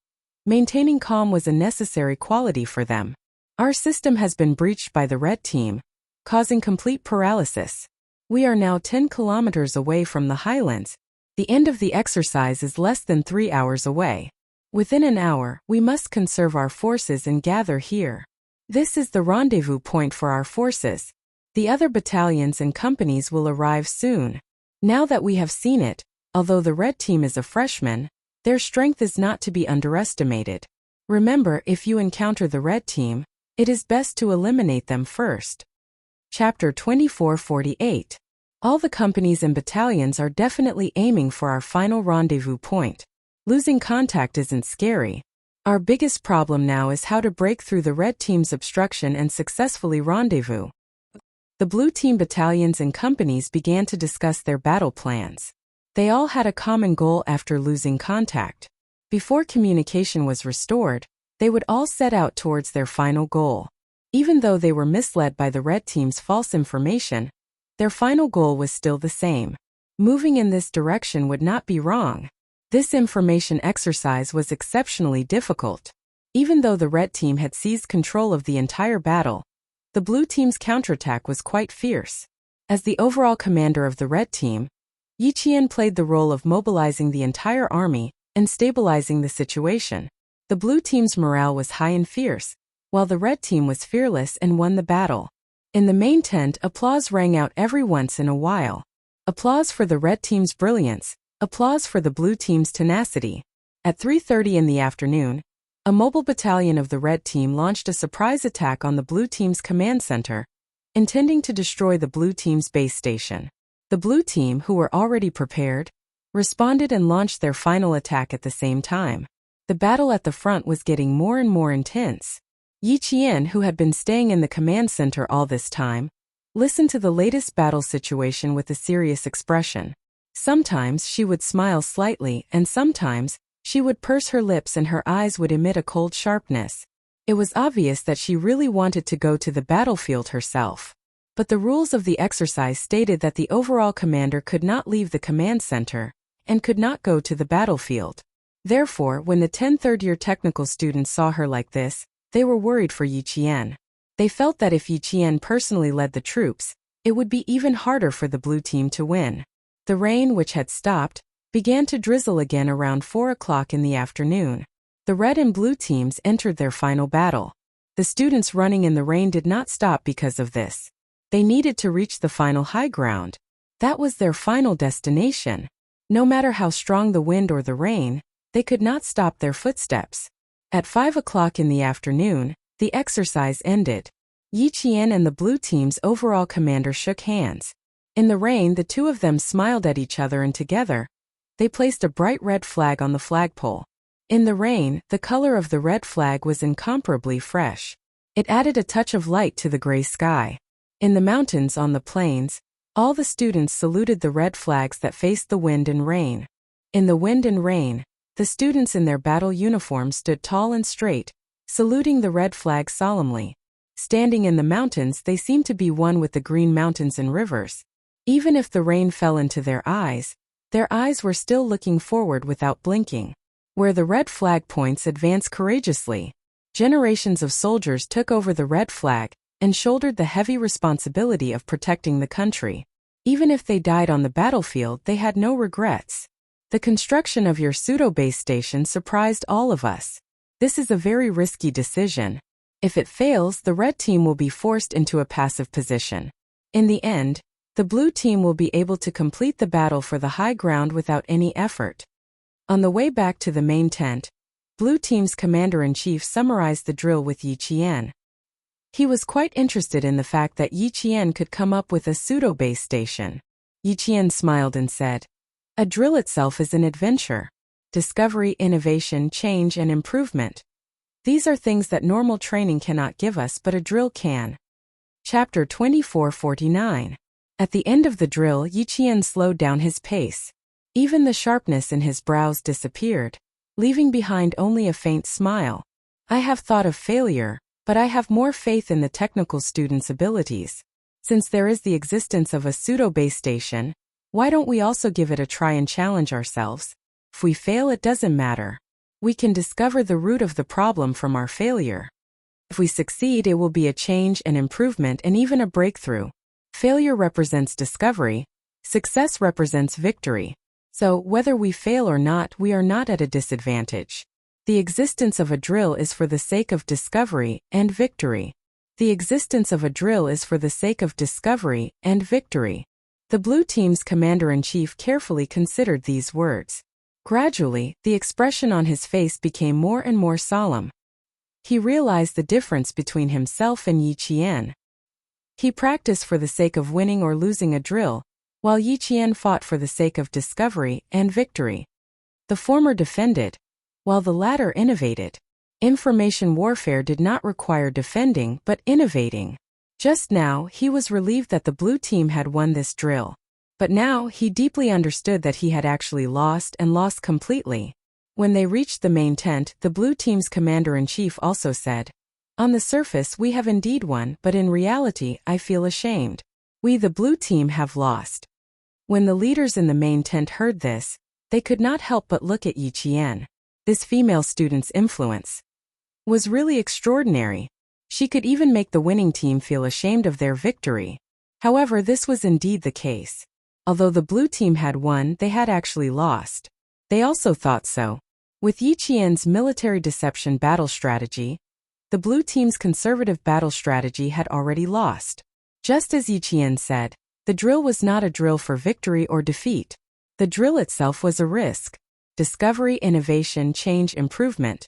maintaining calm was a necessary quality for them. Our system has been breached by the red team, causing complete paralysis. We are now 10 kilometers away from the highlands. The end of the exercise is less than 3 hours away. Within an hour, we must conserve our forces and gather here. This is the rendezvous point for our forces. The other battalions and companies will arrive soon. Now that we have seen it, although the red team is a freshman, their strength is not to be underestimated. Remember, if you encounter the red team, it is best to eliminate them first. Chapter 2448. All the companies and battalions are definitely aiming for our final rendezvous point. Losing contact isn't scary. Our biggest problem now is how to break through the red team's obstruction and successfully rendezvous. The blue team battalions and companies began to discuss their battle plans. They all had a common goal after losing contact. Before communication was restored, they would all set out towards their final goal. Even though they were misled by the red team's false information, their final goal was still the same. Moving in this direction would not be wrong. This information exercise was exceptionally difficult. Even though the red team had seized control of the entire battle, the blue team's counterattack was quite fierce. As the overall commander of the red team, Yi Qian played the role of mobilizing the entire army and stabilizing the situation. The blue team's morale was high and fierce, while the red team was fearless and won the battle. In the main tent, applause rang out every once in a while. Applause for the red team's brilliance, applause for the blue team's tenacity. At 3:30 in the afternoon, a mobile battalion of the red team launched a surprise attack on the blue team's command center, intending to destroy the blue team's base station. The blue team, who were already prepared, responded and launched their final attack at the same time. The battle at the front was getting more and more intense. Yi Qian, who had been staying in the command center all this time, listened to the latest battle situation with a serious expression. Sometimes she would smile slightly, and sometimes she would purse her lips and her eyes would emit a cold sharpness. It was obvious that she really wanted to go to the battlefield herself. But the rules of the exercise stated that the overall commander could not leave the command center and could not go to the battlefield. Therefore, when the 10 third-year technical students saw her like this, they were worried for Yi Qian. They felt that if Yi Qian personally led the troops, it would be even harder for the blue team to win. The rain, which had stopped, began to drizzle again around 4 o'clock in the afternoon. The red and blue teams entered their final battle. The students running in the rain did not stop because of this. They needed to reach the final high ground. That was their final destination. No matter how strong the wind or the rain, they could not stop their footsteps. At 5 o'clock in the afternoon, the exercise ended. Yi Qian and the blue team's overall commander shook hands. In the rain, the two of them smiled at each other, and together, they placed a bright red flag on the flagpole. In the rain, the color of the red flag was incomparably fresh. It added a touch of light to the gray sky. In the mountains, on the plains, all the students saluted the red flags that faced the wind and rain. In the wind and rain, the students in their battle uniforms stood tall and straight, saluting the red flag solemnly. Standing in the mountains, they seemed to be one with the green mountains and rivers. Even if the rain fell into their eyes were still looking forward without blinking. Where the red flag points, advance courageously. Generations of soldiers took over the red flag and shouldered the heavy responsibility of protecting the country. Even if they died on the battlefield, they had no regrets. The construction of your pseudo-base station surprised all of us. This is a very risky decision. If it fails, the red team will be forced into a passive position. In the end, the blue team will be able to complete the battle for the high ground without any effort. On the way back to the main tent, blue team's commander-in-chief summarized the drill with Yi Qian. He was quite interested in the fact that Yi Qian could come up with a pseudo-base station. Yi Qian smiled and said, "A drill itself is an adventure. Discovery, innovation, change, and improvement. These are things that normal training cannot give us, but a drill can." Chapter 2449. At the end of the drill, Yi Qian slowed down his pace. Even the sharpness in his brows disappeared, leaving behind only a faint smile. "I have thought of failure, but I have more faith in the technical student's abilities. Since there is the existence of a pseudo-base station, why don't we also give it a try and challenge ourselves? If we fail, it doesn't matter. We can discover the root of the problem from our failure. If we succeed, it will be a change, an improvement, and even a breakthrough. Failure represents discovery. Success represents victory. So, whether we fail or not, we are not at a disadvantage. The existence of a drill is for the sake of discovery and victory. The existence of a drill is for the sake of discovery and victory." The blue team's commander-in-chief carefully considered these words. Gradually, the expression on his face became more and more solemn. He realized the difference between himself and Yi Qian. He practiced for the sake of winning or losing a drill, while Yi Qian fought for the sake of discovery and victory. The former defended, while the latter innovated. Information warfare did not require defending but innovating. Just now, he was relieved that the blue team had won this drill. But now, he deeply understood that he had actually lost, and lost completely. When they reached the main tent, the blue team's commander-in-chief also said, "On the surface, we have indeed won, but in reality, I feel ashamed. We, the blue team, have lost." When the leaders in the main tent heard this, they could not help but look at Yi Qian. This female student's influence was really extraordinary. She could even make the winning team feel ashamed of their victory. However, this was indeed the case. Although the blue team had won, they had actually lost. They also thought so. With Yi Qian's military deception battle strategy, the blue team's conservative battle strategy had already lost. Just as Yi Qian said, the drill was not a drill for victory or defeat. The drill itself was a risk. Discovery, innovation, change, improvement.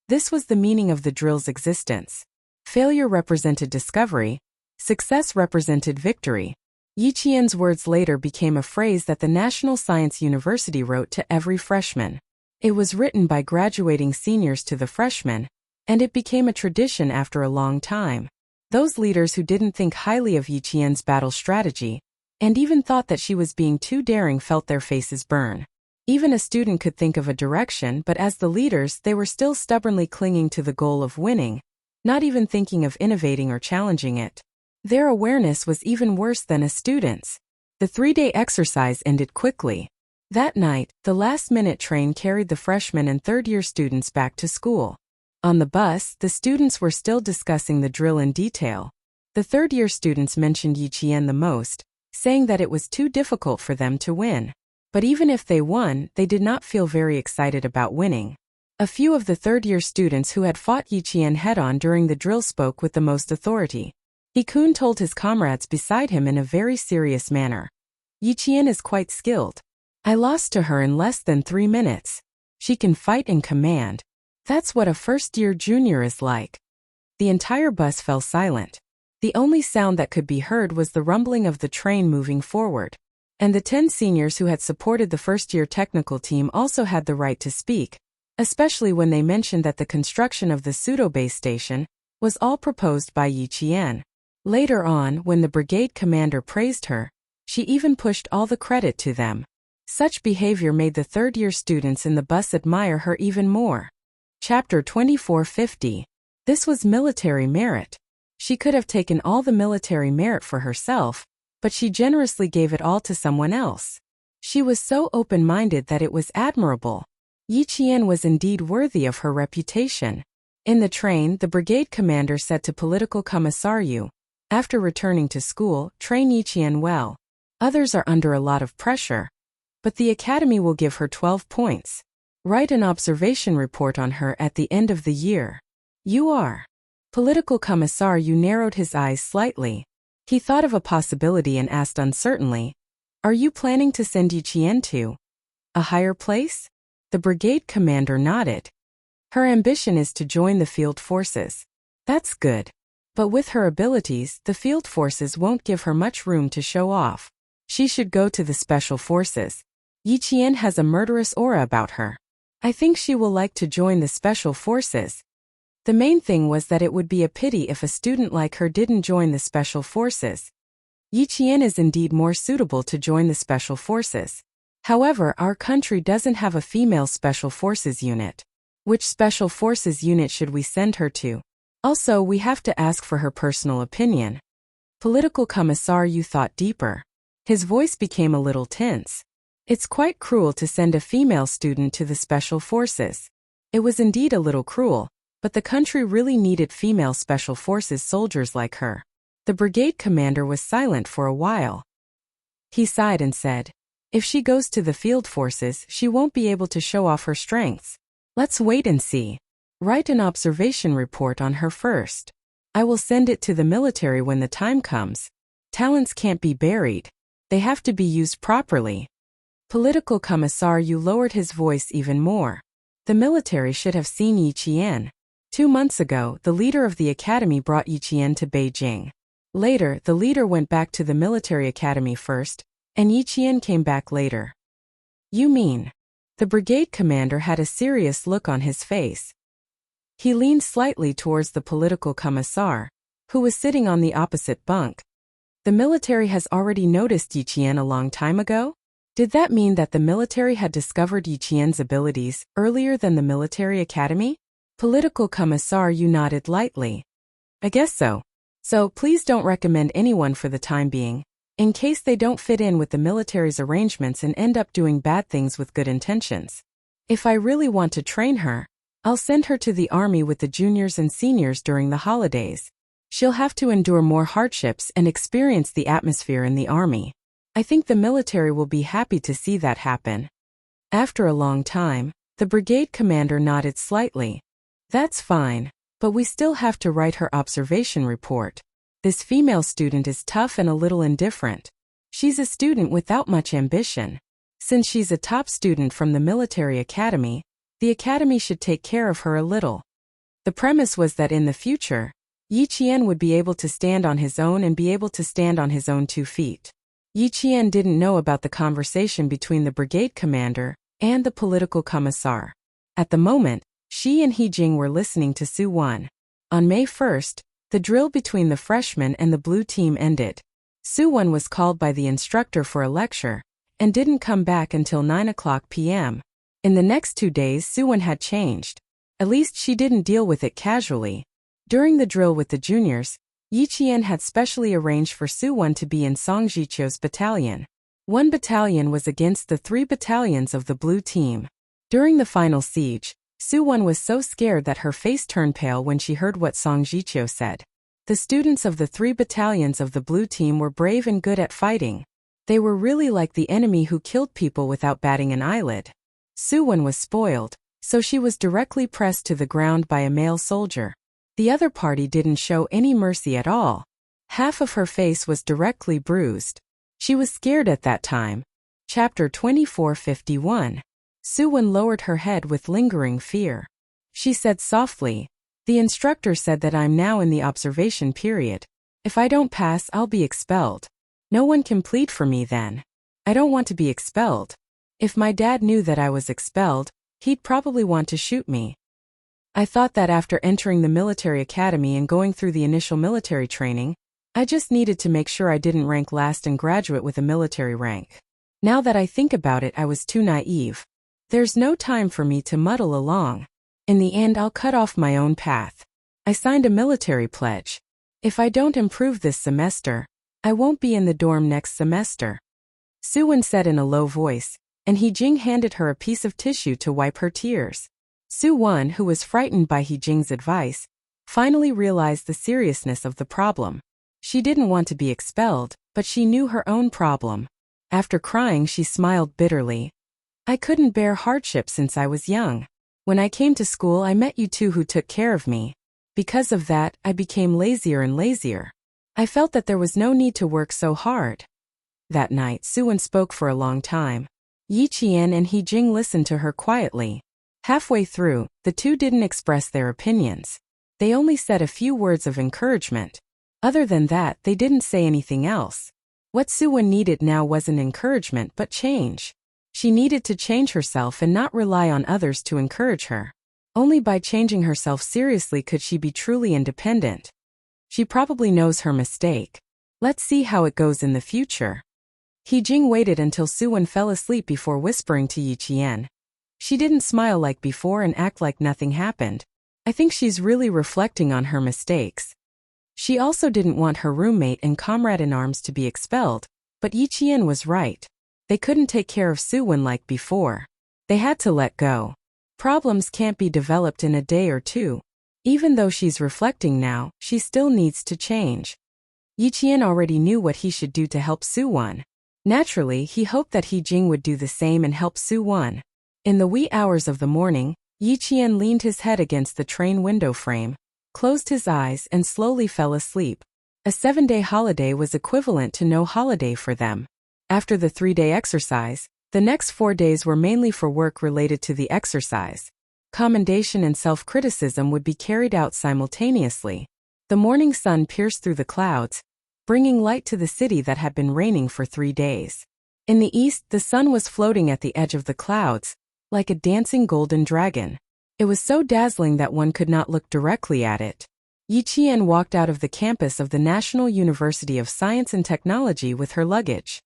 This was the meaning of the drill's existence. Failure represented discovery. Success represented victory. Yi Qian's words later became a phrase that the National Science University wrote to every freshman. It was written by graduating seniors to the freshmen, and it became a tradition after a long time. Those leaders who didn't think highly of Yi Qian's battle strategy, and even thought that she was being too daring, felt their faces burn. Even a student could think of a direction, but as the leaders, they were still stubbornly clinging to the goal of winning, not even thinking of innovating or challenging it. Their awareness was even worse than a student's. The 3-day exercise ended quickly. That night, the last-minute train carried the freshmen and third-year students back to school. On the bus, the students were still discussing the drill in detail. The third-year students mentioned Yi Qian the most, saying that it was too difficult for them to win. But even if they won, they did not feel very excited about winning. A few of the third-year students who had fought Yiqian head-on during the drill spoke with the most authority. He-kun told his comrades beside him in a very serious manner. Yiqian is quite skilled. I lost to her in less than 3 minutes. She can fight and command. That's what a first-year junior is like. The entire bus fell silent. The only sound that could be heard was the rumbling of the train moving forward. And the 10 seniors who had supported the first-year technical team also had the right to speak, especially when they mentioned that the construction of the pseudo-base station was all proposed by Yiqian. Later on, when the brigade commander praised her, she even pushed all the credit to them. Such behavior made the third-year students in the bus admire her even more. Chapter 2450. This was military merit. She could have taken all the military merit for herself, but she generously gave it all to someone else. She was so open-minded that it was admirable. Yiqian was indeed worthy of her reputation. In the train, the brigade commander said to Political Commissar Yu, after returning to school, train Yiqian well. Others are under a lot of pressure. But the academy will give her 12 points. Write an observation report on her at the end of the year. You are. Political Commissar Yu narrowed his eyes slightly. He thought of a possibility and asked uncertainly, are you planning to send Yiqian to a higher place? The brigade commander nodded. Her ambition is to join the field forces. That's good. But with her abilities, the field forces won't give her much room to show off. She should go to the special forces. Yiqian has a murderous aura about her. I think she will like to join the special forces. The main thing was that it would be a pity if a student like her didn't join the special forces. Yiqian is indeed more suitable to join the special forces. However, our country doesn't have a female special forces unit. Which special forces unit should we send her to? Also, we have to ask for her personal opinion. Political Commissar Yu thought deeper. His voice became a little tense. It's quite cruel to send a female student to the special forces. It was indeed a little cruel, but the country really needed female special forces soldiers like her. The brigade commander was silent for a while. He sighed and said, if she goes to the field forces, she won't be able to show off her strengths. Let's wait and see. Write an observation report on her first. I will send it to the military when the time comes. Talents can't be buried. They have to be used properly. Political Commissar Yu lowered his voice even more. The military should have seen Yiqian. 2 months ago, the leader of the academy brought Yiqian to Beijing. Later, the leader went back to the military academy first, and Yiqian came back later. You mean? The brigade commander had a serious look on his face. He leaned slightly towards the political commissar, who was sitting on the opposite bunk. The military has already noticed Yiqian a long time ago? Did that mean that the military had discovered Yiqian's abilities earlier than the military academy? Political Commissar Yu nodded lightly. I guess so. So please don't recommend anyone for the time being, in case they don't fit in with the military's arrangements and end up doing bad things with good intentions. If I really want to train her, I'll send her to the army with the juniors and seniors during the holidays. She'll have to endure more hardships and experience the atmosphere in the army. I think the military will be happy to see that happen. After a long time, the brigade commander nodded slightly. That's fine, but we still have to write her observation report. This female student is tough and a little indifferent. She's a student without much ambition. Since she's a top student from the military academy, the academy should take care of her a little. The premise was that in the future, Yiqian would be able to stand on his own and be able to stand on his own 2 feet. Yiqian didn't know about the conversation between the brigade commander and the political commissar. At the moment, she and He-jing were listening to Su-won. On May 1st, the drill between the freshmen and the blue team ended. Su-won was called by the instructor for a lecture, and didn't come back until 9:00 p.m. In the next 2 days, Su-won had changed. At least she didn't deal with it casually. During the drill with the juniors, Yiqian had specially arranged for Su-won to be in Song Jicho's battalion. 1 battalion was against the 3 battalions of the blue team. During the final siege, Su-won was so scared that her face turned pale when she heard what Song Jicho said. The students of the 3 battalions of the blue team were brave and good at fighting. They were really like the enemy who killed people without batting an eyelid. Suwon was spoiled, so she was directly pressed to the ground by a male soldier. The other party didn't show any mercy at all. Half of her face was directly bruised. She was scared at that time. Chapter 2451. Suwon lowered her head with lingering fear. She said softly, "The instructor said that I'm now in the observation period. If I don't pass, I'll be expelled. No one can plead for me then. I don't want to be expelled. If my dad knew that I was expelled, he'd probably want to shoot me. I thought that after entering the military academy and going through the initial military training, I just needed to make sure I didn't rank last and graduate with a military rank. Now that I think about it, I was too naive. There's no time for me to muddle along. In the end, I'll cut off my own path. I signed a military pledge. If I don't improve this semester, I won't be in the dorm next semester," Suwon said in a low voice, and Hee-jing handed her a piece of tissue to wipe her tears. Suwon, who was frightened by Hee-jing's advice, finally realized the seriousness of the problem. She didn't want to be expelled, but she knew her own problem. After crying, she smiled bitterly. "I couldn't bear hardship since I was young. When I came to school, I met you two who took care of me. Because of that, I became lazier and lazier. I felt that there was no need to work so hard." That night, Suwon spoke for a long time. Yi Qian and Hee-jing listened to her quietly. Halfway through, the two didn't express their opinions. They only said a few words of encouragement. Other than that, they didn't say anything else. What Suwon needed now wasn't encouragement but change. She needed to change herself and not rely on others to encourage her. Only by changing herself seriously could she be truly independent. She probably knows her mistake. Let's see how it goes in the future. Hee-jing waited until Suwon fell asleep before whispering to Yi Qian. She didn't smile like before and act like nothing happened. I think she's really reflecting on her mistakes. She also didn't want her roommate and comrade-in-arms to be expelled, but Yi Qian was right. They couldn't take care of Suwon like before. They had to let go. Problems can't be developed in a day or two. Even though she's reflecting now, she still needs to change. Yi Qian already knew what he should do to help Suwon. Naturally, he hoped that Hee-jing would do the same and help Suwon. In the wee hours of the morning, Yi Qian leaned his head against the train window frame, closed his eyes and slowly fell asleep. A 7-day holiday was equivalent to no holiday for them. After the 3-day exercise, the next 4 days were mainly for work related to the exercise. Commendation and self-criticism would be carried out simultaneously. The morning sun pierced through the clouds, bringing light to the city that had been raining for 3 days. In the east, the sun was floating at the edge of the clouds, like a dancing golden dragon. It was so dazzling that one could not look directly at it. Yi Qian walked out of the campus of the National University of Science and Technology with her luggage.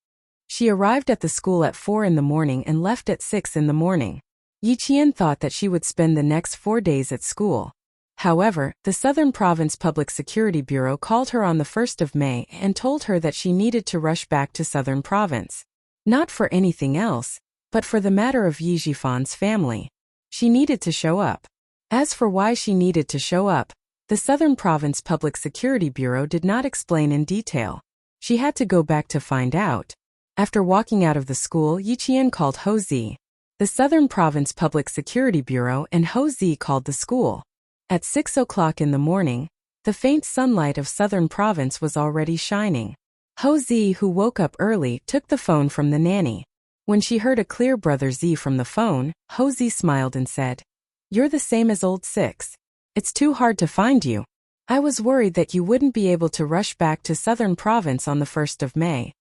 She arrived at the school at 4 in the morning and left at 6 in the morning. Yi Qian thought that she would spend the next 4 days at school. However, the Southern Province Public Security Bureau called her on the 1st of May and told her that she needed to rush back to Southern Province. Not for anything else, but for the matter of Yi Jifan's family. She needed to show up. As for why she needed to show up, the Southern Province Public Security Bureau did not explain in detail. She had to go back to find out. After walking out of the school, Yi Qian called Ho Zi. The Southern Province Public Security Bureau and Ho Zi called the school. At 6 o'clock in the morning, the faint sunlight of Southern Province was already shining. Ho Zi, who woke up early, took the phone from the nanny. When she heard a clear Brother Zi from the phone, Ho Zi smiled and said, "You're the same as old 6. It's too hard to find you. I was worried that you wouldn't be able to rush back to Southern Province on the 1st of May.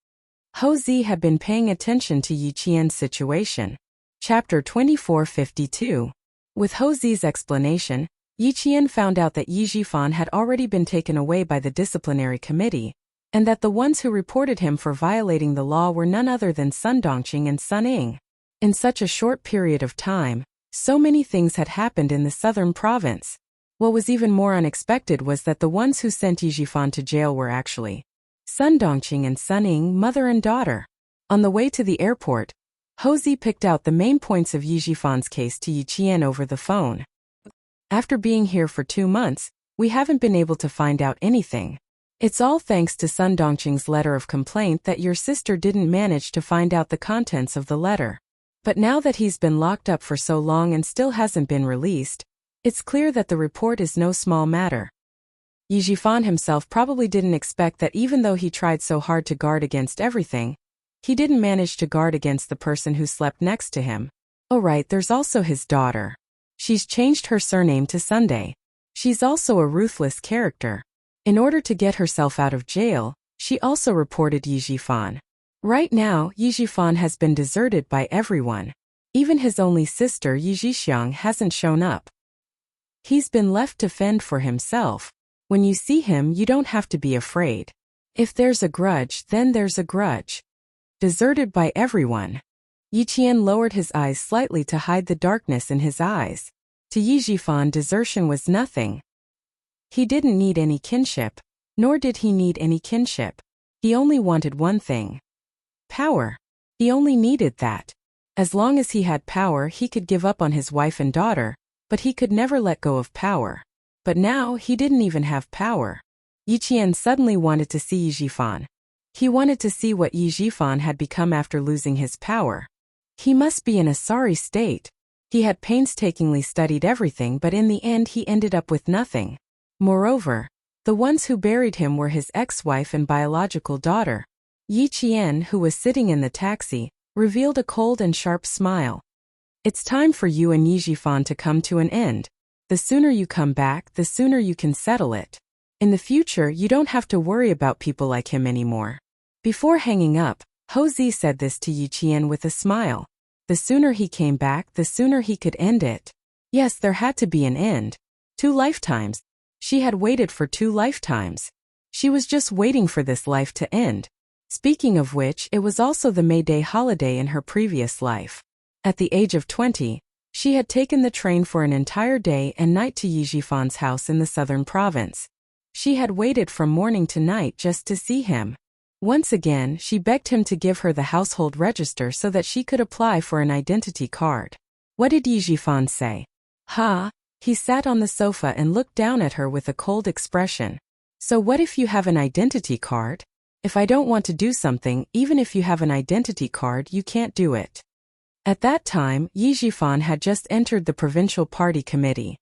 Ho Zi had been paying attention to Yi Qian's situation. Chapter 2452. With Ho Zi's explanation, Yi Qian found out that Yi Jifan had already been taken away by the disciplinary committee, and that the ones who reported him for violating the law were none other than Sun Dongqing and Sun Ying. In such a short period of time, so many things had happened in the Southern Province. What was even more unexpected was that the ones who sent Yi Jifan to jail were actually Sun Dongqing and Sun Ying, mother and daughter. On the way to the airport, Ho Zi picked out the main points of Yi Jifan's case to Yi Qian over the phone. After being here for 2 months, We haven't been able to find out anything. It's all thanks to Sun Dongqing's letter of complaint that your sister didn't manage to find out the contents of the letter. But now that he's been locked up for so long and still hasn't been released, it's clear that the report is no small matter. Yi Jifan himself probably didn't expect that even though he tried so hard to guard against everything, he didn't manage to guard against the person who slept next to him. Oh right, there's also his daughter. She's changed her surname to Sunday. She's also a ruthless character. In order to get herself out of jail, she also reported Yi Jifan. Right now, Yi Jifan has been deserted by everyone. Even his only sister Yi Jixiang hasn't shown up. He's been left to fend for himself. When you see him, you don't have to be afraid. If there's a grudge, then there's a grudge. Deserted by everyone. Yi Qian lowered his eyes slightly to hide the darkness in his eyes. To Yi Jifan, desertion was nothing. He didn't need any kinship, nor did he need any kinship. He only wanted one thing. Power. He only needed that. As long as he had power, he could give up on his wife and daughter, but he could never let go of power. But now, he didn't even have power. Yi Qian suddenly wanted to see Yi Jifan. He wanted to see what Yi Jifan had become after losing his power. He must be in a sorry state. He had painstakingly studied everything, but in the end he ended up with nothing. Moreover, the ones who buried him were his ex-wife and biological daughter. Yi Qian, who was sitting in the taxi, revealed a cold and sharp smile. It's time for you and Yi Jifan to come to an end. The sooner you come back, the sooner you can settle it. In the future, you don't have to worry about people like him anymore. Before hanging up, Ho Zi said this to Yi Qian with a smile. The sooner he came back, the sooner he could end it. Yes, there had to be an end. 2 lifetimes. She had waited for 2 lifetimes. She was just waiting for this life to end. Speaking of which, it was also the May Day holiday in her previous life. At the age of 20, she had taken the train for an entire day and night to Yi Jifan's house in the southern province. She had waited from morning to night just to see him. Once again, she begged him to give her the household register so that she could apply for an identity card. What did Yi Jifan say? Ha! He sat on the sofa and looked down at her with a cold expression. So what if you have an identity card? If I don't want to do something, even if you have an identity card, you can't do it. At that time, Yi Jifan had just entered the provincial party committee.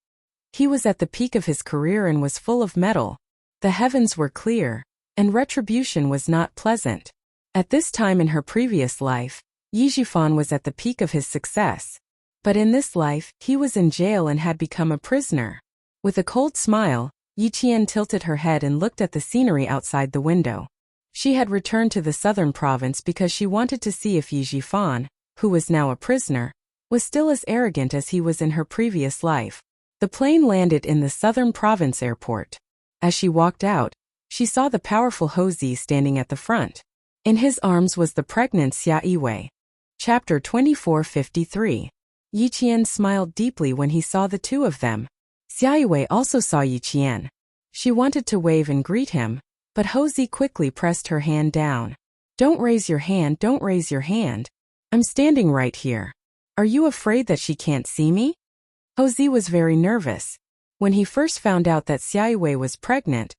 He was at the peak of his career and was full of mettle. The heavens were clear, and retribution was not pleasant. At this time in her previous life, Yi Jifan was at the peak of his success. But in this life, he was in jail and had become a prisoner. With a cold smile, Yi Qian tilted her head and looked at the scenery outside the window. She had returned to the southern province because she wanted to see if Yi Jifan, who was now a prisoner, was still as arrogant as he was in her previous life. The plane landed in the southern province airport. As she walked out, she saw the powerful Ho Zi standing at the front. In his arms was the pregnant Xia Yiwei. Chapter 2453. Yi Qian smiled deeply when he saw the two of them. Xia Yiwei also saw Yi Qian. She wanted to wave and greet him, but Ho Zi quickly pressed her hand down. Don't raise your hand, don't raise your hand. I'm standing right here. Are you afraid that she can't see me? Ho Zi was very nervous. When he first found out that Xia Yiwei was pregnant,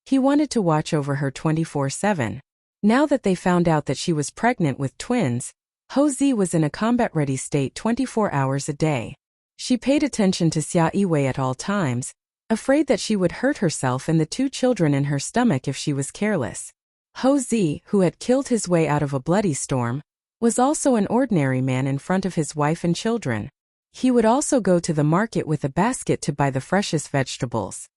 he wanted to watch over her 24/7. Now that they found out that she was pregnant with twins, Ho Zi was in a combat-ready state 24 hours a day. She paid attention to Xia Yiwei at all times, afraid that she would hurt herself and the 2 children in her stomach if she was careless. Ho Zi, who had killed his way out of a bloody storm, was also an ordinary man in front of his wife and children. He would also go to the market with a basket to buy the freshest vegetables.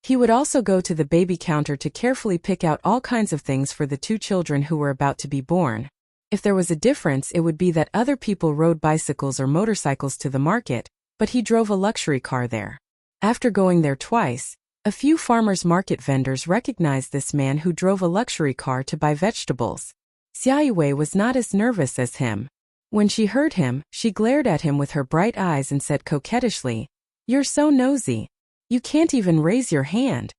He would also go to the baby counter to carefully pick out all kinds of things for the 2 children who were about to be born. If there was a difference, it would be that other people rode bicycles or motorcycles to the market, but he drove a luxury car there. After going there twice, a few farmers' market vendors recognized this man who drove a luxury car to buy vegetables. Xia Yiwei was not as nervous as him. When she heard him, she glared at him with her bright eyes and said coquettishly, "You're so nosy. You can't even raise your hand."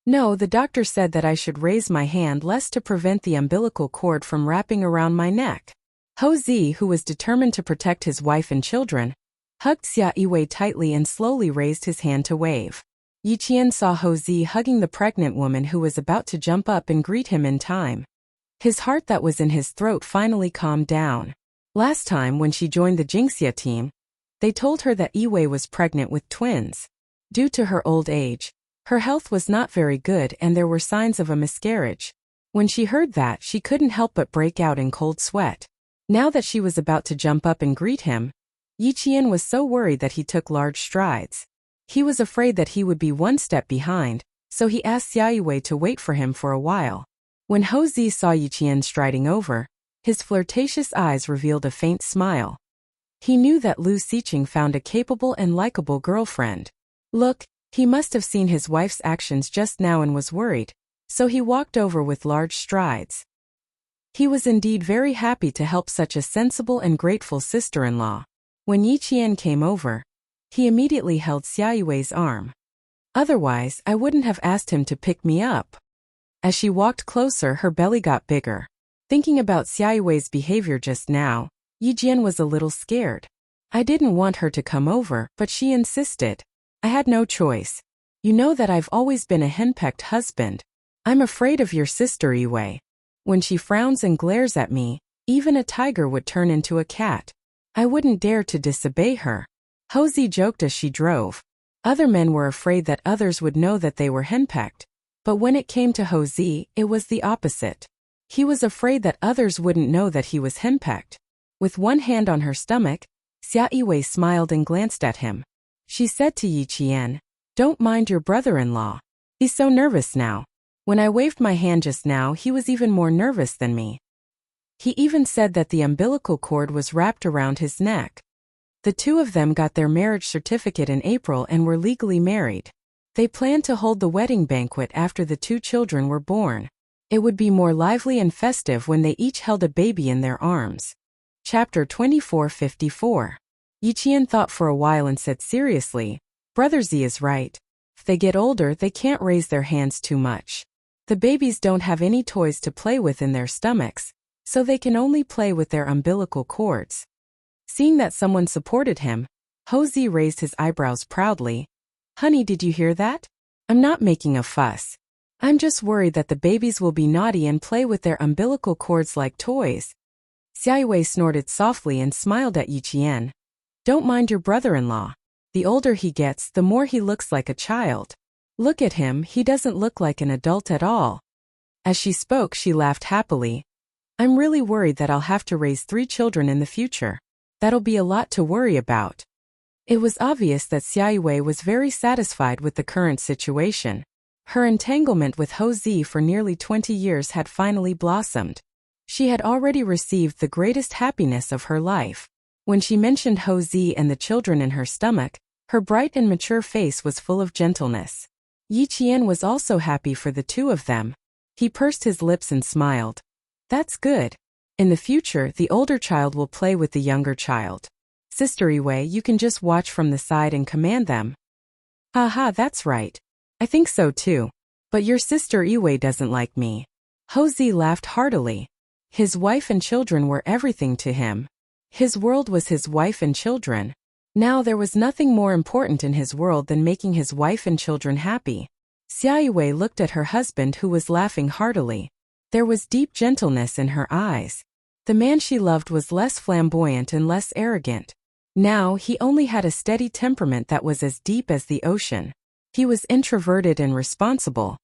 "No, the doctor said that I should raise my hand less to prevent the umbilical cord from wrapping around my neck." Ho Zi, who was determined to protect his wife and children, hugged Xia Yiwei tightly and slowly raised his hand to wave. Yi Qian saw Ho Zi hugging the pregnant woman who was about to jump up and greet him in time. His heart that was in his throat finally calmed down. Last time when she joined the Jingxia team, they told her that Yi Wei was pregnant with twins. Due to her old age, her health was not very good and there were signs of a miscarriage. When she heard that, she couldn't help but break out in cold sweat. Now that she was about to jump up and greet him, Yi Qian was so worried that he took large strides. He was afraid that he would be one step behind, so he asked Xia Yiwei to wait for him for a while. When Ho Zi saw Yi Qian striding over, his flirtatious eyes revealed a faint smile. He knew that Lu Xiqing found a capable and likable girlfriend. Look, he must have seen his wife's actions just now and was worried, so he walked over with large strides. He was indeed very happy to help such a sensible and grateful sister-in-law. When Yi Qian came over, he immediately held Xia Yiwei's arm. Otherwise, I wouldn't have asked him to pick me up. As she walked closer, her belly got bigger. Thinking about Xia Yiwei's behavior just now, Yi Jian was a little scared. I didn't want her to come over, but she insisted. I had no choice. You know that I've always been a henpecked husband. I'm afraid of your sister Yi Wei. When she frowns and glares at me, even a tiger would turn into a cat. I wouldn't dare to disobey her. Ho Zi joked as she drove. Other men were afraid that others would know that they were henpecked. But when it came to Ho Zi, it was the opposite. He was afraid that others wouldn't know that he was henpecked. With one hand on her stomach, Xia Yiwei smiled and glanced at him. She said to Yi Qian, "Don't mind your brother-in-law. He's so nervous now. When I waved my hand just now, he was even more nervous than me. He even said that the umbilical cord was wrapped around his neck." The two of them got their marriage certificate in April and were legally married. They planned to hold the wedding banquet after the two children were born. It would be more lively and festive when they each held a baby in their arms. Chapter 2454. Yi Qian thought for a while and said seriously, "Brother Zi is right. If they get older, they can't raise their hands too much. The babies don't have any toys to play with in their stomachs, so they can only play with their umbilical cords." Seeing that someone supported him, Ho Zi raised his eyebrows proudly. "Honey, did you hear that? I'm not making a fuss. I'm just worried that the babies will be naughty and play with their umbilical cords like toys." Xia Yiwei snorted softly and smiled at Yi Qian. "Don't mind your brother-in-law. The older he gets, the more he looks like a child. Look at him, he doesn't look like an adult at all." As she spoke, she laughed happily. "I'm really worried that I'll have to raise 3 children in the future. That'll be a lot to worry about." It was obvious that Xia Yiwei was very satisfied with the current situation. Her entanglement with Ho Zi for nearly 20 years had finally blossomed. She had already received the greatest happiness of her life. When she mentioned Ho Zi and the children in her stomach, her bright and mature face was full of gentleness. Yi Qian was also happy for the two of them. He pursed his lips and smiled. "That's good. In the future, the older child will play with the younger child. Sister Yi Wei, you can just watch from the side and command them." "Haha, that's right. I think so too. But your sister Yi Wei doesn't like me." Ho Zi laughed heartily. His wife and children were everything to him. His world was his wife and children. Now there was nothing more important in his world than making his wife and children happy. Xia Yiwei looked at her husband, who was laughing heartily. There was deep gentleness in her eyes. The man she loved was less flamboyant and less arrogant. Now he only had a steady temperament that was as deep as the ocean. He was introverted and responsible.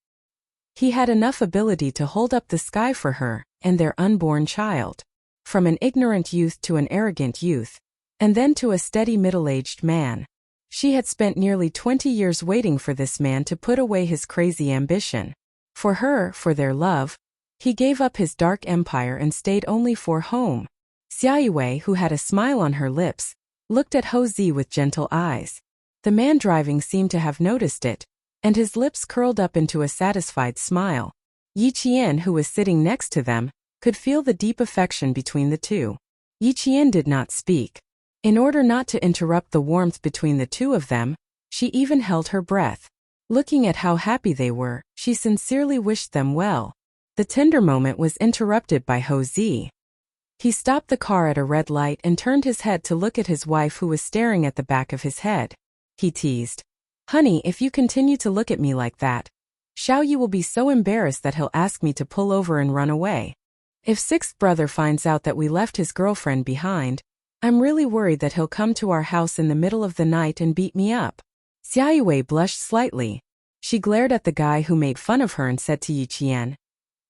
He had enough ability to hold up the sky for her and their unborn child. From an ignorant youth to an arrogant youth, and then to a steady middle-aged man. She had spent nearly 20 years waiting for this man to put away his crazy ambition. For her, for their love, he gave up his dark empire and stayed only for home. Xia Yiwei, who had a smile on her lips, looked at Ho Zi with gentle eyes. The man driving seemed to have noticed it, and his lips curled up into a satisfied smile. Yi Qian, who was sitting next to them, could feel the deep affection between the two. Yi Qian did not speak. In order not to interrupt the warmth between the two of them, she even held her breath. Looking at how happy they were, she sincerely wished them well. The tender moment was interrupted by Ho Zi. He stopped the car at a red light and turned his head to look at his wife, who was staring at the back of his head. He teased, Honey, if you continue to look at me like that, Xiao Yi will be so embarrassed that he'll ask me to pull over and run away. If sixth brother finds out that we left his girlfriend behind, I'm really worried that he'll come to our house in the middle of the night and beat me up. Xia Yiwei blushed slightly. She glared at the guy who made fun of her and said to Yi Qian,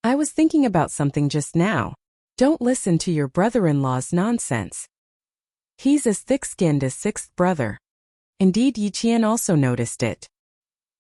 I was thinking about something just now. Don't listen to your brother-in-law's nonsense. He's as thick-skinned as sixth brother. Indeed, Yi Qian also noticed it.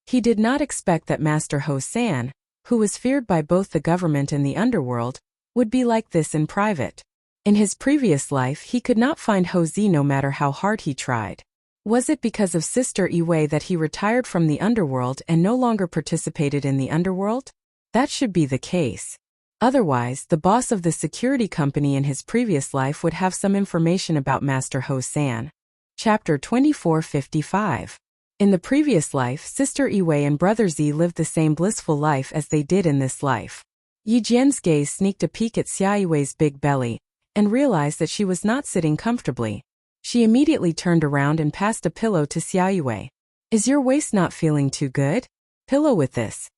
He did not expect that Master Ho San, who was feared by both the government and the underworld, would be like this in private. In his previous life, he could not find Ho Zi no matter how hard he tried. Was it because of Sister Yiwei that he retired from the underworld and no longer participated in the underworld? That should be the case. Otherwise, the boss of the security company in his previous life would have some information about Master Ho San. Chapter 2455. In the previous life, Sister Yiwei and Brother Zi lived the same blissful life as they did in this life. Yi Jian's gaze sneaked a peek at Xia Yiwei's big belly, and realized that she was not sitting comfortably. She immediately turned around and passed a pillow to Xia Yiwei. Is your waist not feeling too good? Pillow with this.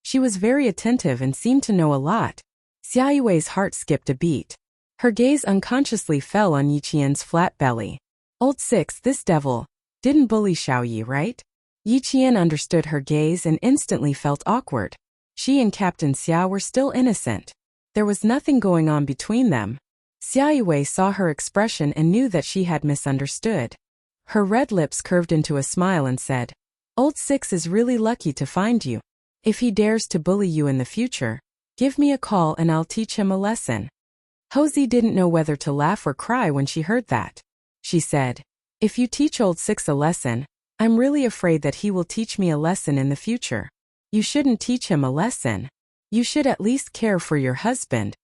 She was very attentive and seemed to know a lot. Xia Yiwei's heart skipped a beat. Her gaze unconsciously fell on Yi Qian's flat belly. Old Six, this devil didn't bully Xiao Yi, right? Yi Qian understood her gaze and instantly felt awkward. She and Captain Xia were still innocent. There was nothing going on between them. Xia Yiwei saw her expression and knew that she had misunderstood. Her red lips curved into a smile and said, Old Six is really lucky to find you. If he dares to bully you in the future, give me a call and I'll teach him a lesson. Ho Zi didn't know whether to laugh or cry when she heard that. She said, If you teach Old Six a lesson, I'm really afraid that he will teach me a lesson in the future. You shouldn't teach him a lesson. You should at least care for your husband.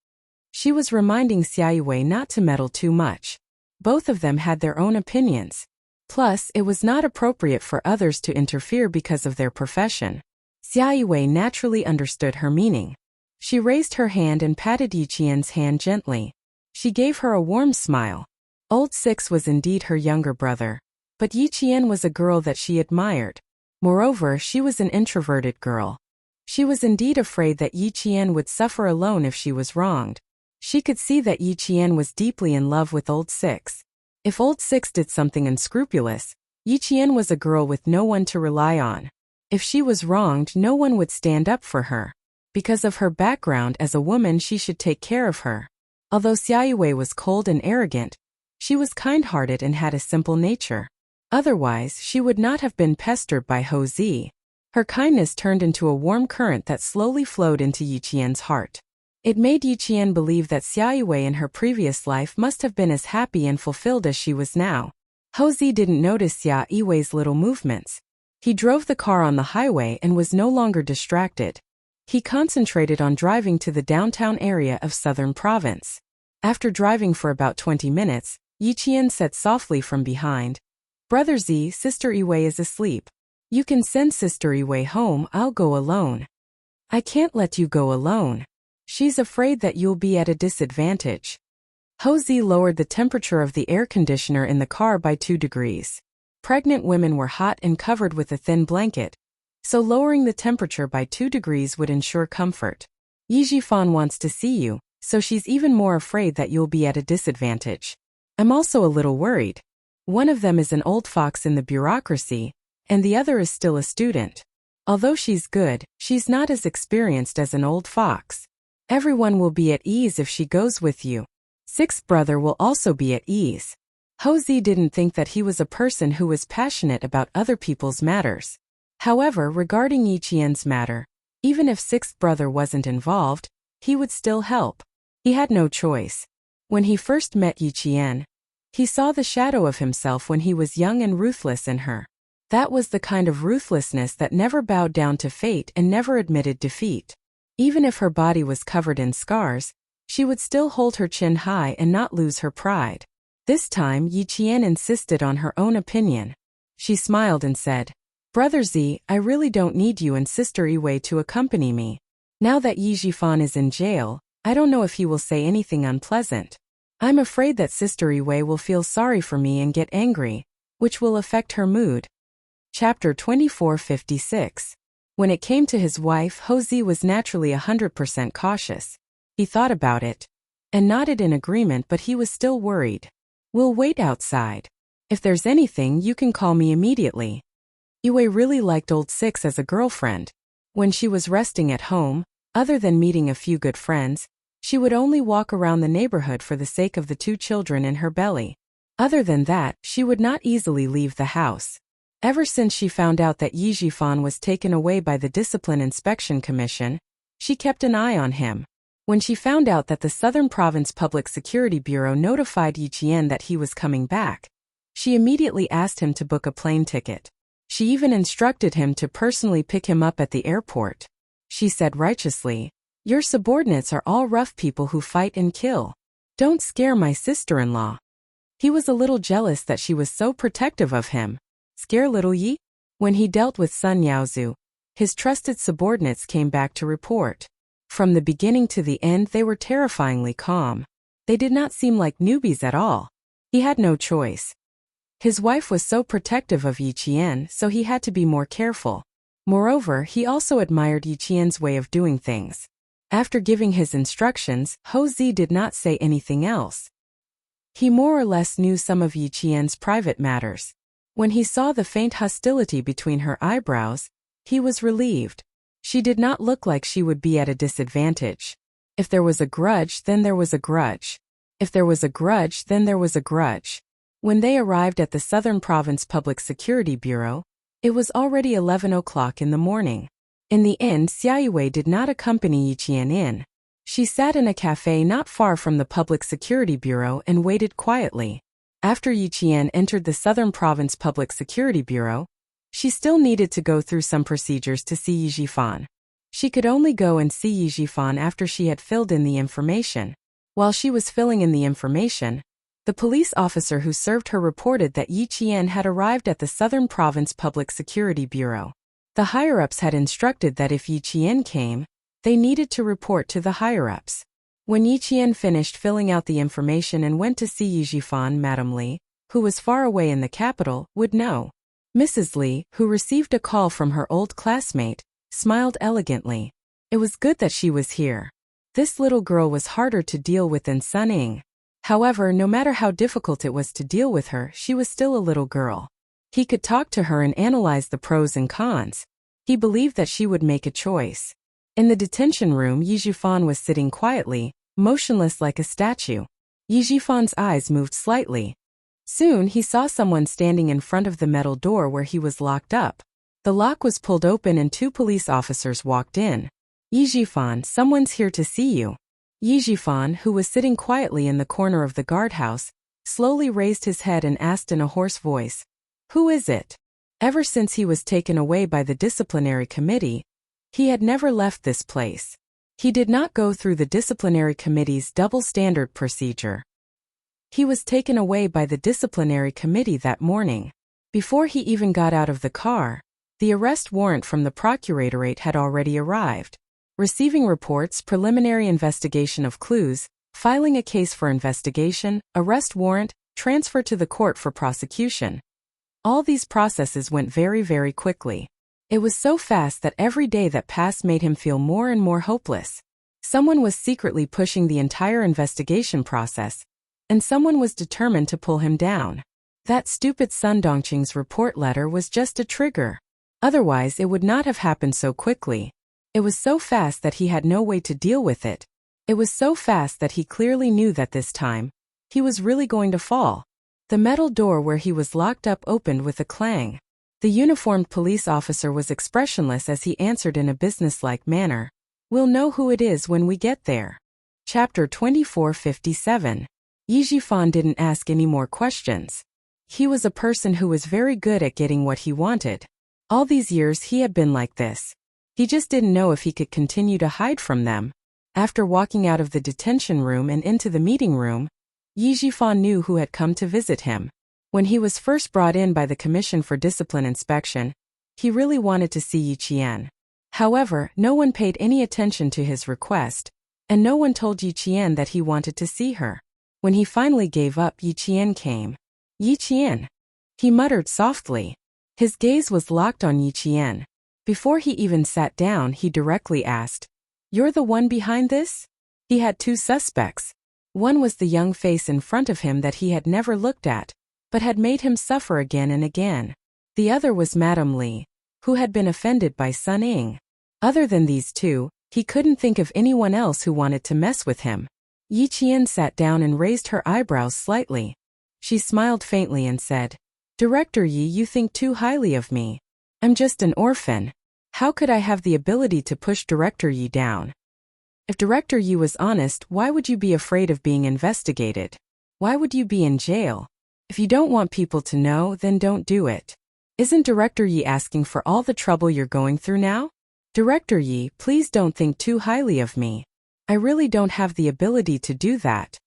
She was reminding Xia Yiwei not to meddle too much. Both of them had their own opinions. Plus, it was not appropriate for others to interfere because of their profession. Xia Yiwei naturally understood her meaning. She raised her hand and patted Yi Qian's hand gently. She gave her a warm smile. Old Six was indeed her younger brother, but Yi Qian was a girl that she admired. Moreover, she was an introverted girl. She was indeed afraid that Yi Qian would suffer alone if she was wronged. She could see that Yi Qian was deeply in love with Old Six. If Old Six did something unscrupulous, Yi Qian was a girl with no one to rely on. If she was wronged, no one would stand up for her. Because of her background as a woman, she should take care of her. Although Xia Yiwei was cold and arrogant, she was kind-hearted and had a simple nature. Otherwise, she would not have been pestered by Ho Zi. Her kindness turned into a warm current that slowly flowed into Yi Qian's heart. It made Yi Qian believe that Xia Yiwei in her previous life must have been as happy and fulfilled as she was now. Ho Zi didn't notice Xia Yiwei's little movements. He drove the car on the highway and was no longer distracted. He concentrated on driving to the downtown area of Southern Province. After driving for about 20 minutes, Yi Qian said softly from behind, Brother Zi, Sister Yiwei is asleep. You can send Sister Yiwei home, I'll go alone. I can't let you go alone. She's afraid that you'll be at a disadvantage. Ho Zi lowered the temperature of the air conditioner in the car by 2 degrees. Pregnant women were hot and covered with a thin blanket, so lowering the temperature by 2 degrees would ensure comfort. Yi Jifan wants to see you, so she's even more afraid that you'll be at a disadvantage. I'm also a little worried. One of them is an old fox in the bureaucracy, and the other is still a student. Although she's good, she's not as experienced as an old fox. Everyone will be at ease if she goes with you. Sixth brother will also be at ease. Ho Zi didn't think that he was a person who was passionate about other people's matters. However, regarding Yi Qian's matter, even if sixth brother wasn't involved, he would still help. He had no choice. When he first met Yi Qian, he saw the shadow of himself when he was young and ruthless in her. That was the kind of ruthlessness that never bowed down to fate and never admitted defeat. Even if her body was covered in scars, she would still hold her chin high and not lose her pride. This time, Yi Qian insisted on her own opinion. She smiled and said, Brother Zi, I really don't need you and Sister Yiwei to accompany me. Now that Yi Jifan is in jail, I don't know if he will say anything unpleasant. I'm afraid that Sister Yiwei will feel sorry for me and get angry, which will affect her mood. Chapter 2456. When it came to his wife, Jose was naturally 100% cautious. He thought about it and nodded in agreement, but he was still worried. "We'll wait outside. If there's anything, you can call me immediately." Yue really liked Old Six as a girlfriend. When she was resting at home, other than meeting a few good friends, she would only walk around the neighborhood for the sake of the 2 children in her belly. Other than that, she would not easily leave the house. Ever since she found out that Yi Jifan was taken away by the Discipline Inspection Commission, she kept an eye on him. When she found out that the Southern Province Public Security Bureau notified Yi Qian that he was coming back, she immediately asked him to book a plane ticket. She even instructed him to personally pick him up at the airport. She said righteously, "Your subordinates are all rough people who fight and kill. Don't scare my sister-in-law." He was a little jealous that she was so protective of him. Scare little Yi? When he dealt with Sun Yaozu, his trusted subordinates came back to report. From the beginning to the end, they were terrifyingly calm. They did not seem like newbies at all. He had no choice. His wife was so protective of Yi Qian, so he had to be more careful. Moreover, he also admired Yi Qian's way of doing things. After giving his instructions, Jose did not say anything else. He more or less knew some of Yi Qian's private matters. When he saw the faint hostility between her eyebrows, he was relieved. She did not look like she would be at a disadvantage. If there was a grudge, then there was a grudge. If there was a grudge, then there was a grudge. When they arrived at the Southern Province Public Security Bureau, it was already 11 o'clock in the morning. In the end, Xia Yue did not accompany Yi Qian in. She sat in a cafe not far from the Public Security Bureau and waited quietly. After Yi Qian entered the Southern Province Public Security Bureau, she still needed to go through some procedures to see Yi Jifan. She could only go and see Yi Jifan after she had filled in the information. While she was filling in the information, the police officer who served her reported that Yi Qian had arrived at the Southern Province Public Security Bureau. The higher-ups had instructed that if Yi Qian came, they needed to report to the higher-ups. When Yi Qian finished filling out the information and went to see Yi Jifan, Madame Li, who was far away in the capital, would know. Mrs. Li, who received a call from her old classmate, smiled elegantly. It was good that she was here. This little girl was harder to deal with than Sun Ying. However, no matter how difficult it was to deal with her, she was still a little girl. He could talk to her and analyze the pros and cons. He believed that she would make a choice. In the detention room, Yi Jifan was sitting quietly, motionless like a statue. Yi Jifan's eyes moved slightly. Soon he saw someone standing in front of the metal door where he was locked up. The lock was pulled open and 2 police officers walked in. "Yi Jifan, someone's here to see you." Yi Jifan, who was sitting quietly in the corner of the guardhouse, slowly raised his head and asked in a hoarse voice, "Who is it?" Ever since he was taken away by the disciplinary committee, he had never left this place. He did not go through the disciplinary committee's double standard procedure. He was taken away by the disciplinary committee that morning. Before he even got out of the car, the arrest warrant from the procuratorate had already arrived. Receiving reports, preliminary investigation of clues, filing a case for investigation, arrest warrant, transfer to the court for prosecution. All these processes went very, very quickly. It was so fast that every day that passed made him feel more and more hopeless. Someone was secretly pushing the entire investigation process, and someone was determined to pull him down. That stupid Sun Dongqing's report letter was just a trigger. Otherwise, it would not have happened so quickly. It was so fast that he had no way to deal with it. It was so fast that he clearly knew that this time, he was really going to fall. The metal door where he was locked up opened with a clang. The uniformed police officer was expressionless as he answered in a businesslike manner, "We'll know who it is when we get there." Chapter 2457. Yi Jifan didn't ask any more questions. He was a person who was very good at getting what he wanted. All these years he had been like this. He just didn't know if he could continue to hide from them. After walking out of the detention room and into the meeting room, Yi Jifan knew who had come to visit him. When he was first brought in by the Commission for Discipline Inspection, he really wanted to see Yi Qian. However, no one paid any attention to his request, and no one told Yi Qian that he wanted to see her. When he finally gave up, Yi Qian came. "Yi Qian," he muttered softly. His gaze was locked on Yi Qian. Before he even sat down, he directly asked, "You're the one behind this?" He had two suspects. One was the young face in front of him that he had never looked at, but had made him suffer again and again. The other was Madame Li, who had been offended by Sun Ying. Other than these two, he couldn't think of anyone else who wanted to mess with him. Yi Qian sat down and raised her eyebrows slightly. She smiled faintly and said, "Director Yi, you think too highly of me. I'm just an orphan. How could I have the ability to push Director Yi down? If Director Yi was honest, why would you be afraid of being investigated? Why would you be in jail? If you don't want people to know, then don't do it. Isn't Director Yi asking for all the trouble you're going through now? Director Yi, please don't think too highly of me. I really don't have the ability to do that."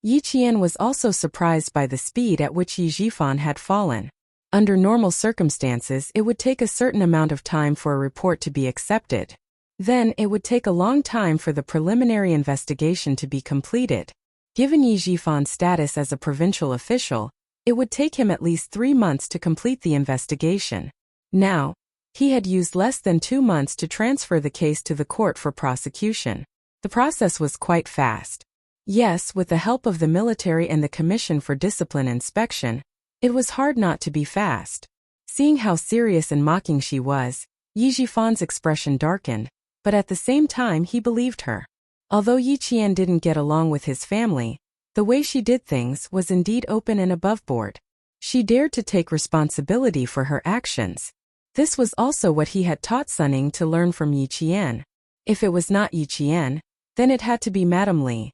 Yi Qian was also surprised by the speed at which Yi Zhifan had fallen. Under normal circumstances, it would take a certain amount of time for a report to be accepted. Then, it would take a long time for the preliminary investigation to be completed. Given Yi Zhifan's status as a provincial official, it would take him at least 3 months to complete the investigation. Now, he had used less than 2 months to transfer the case to the court for prosecution. The process was quite fast. Yes, with the help of the military and the Commission for Discipline Inspection, it was hard not to be fast. Seeing how serious and mocking she was, Yi Zhifan's expression darkened, but at the same time he believed her. Although Yi Qian didn't get along with his family, the way she did things was indeed open and aboveboard. She dared to take responsibility for her actions. This was also what he had taught Sun Ying to learn from Yi Qian. If it was not Yi Qian, then it had to be Madame Li.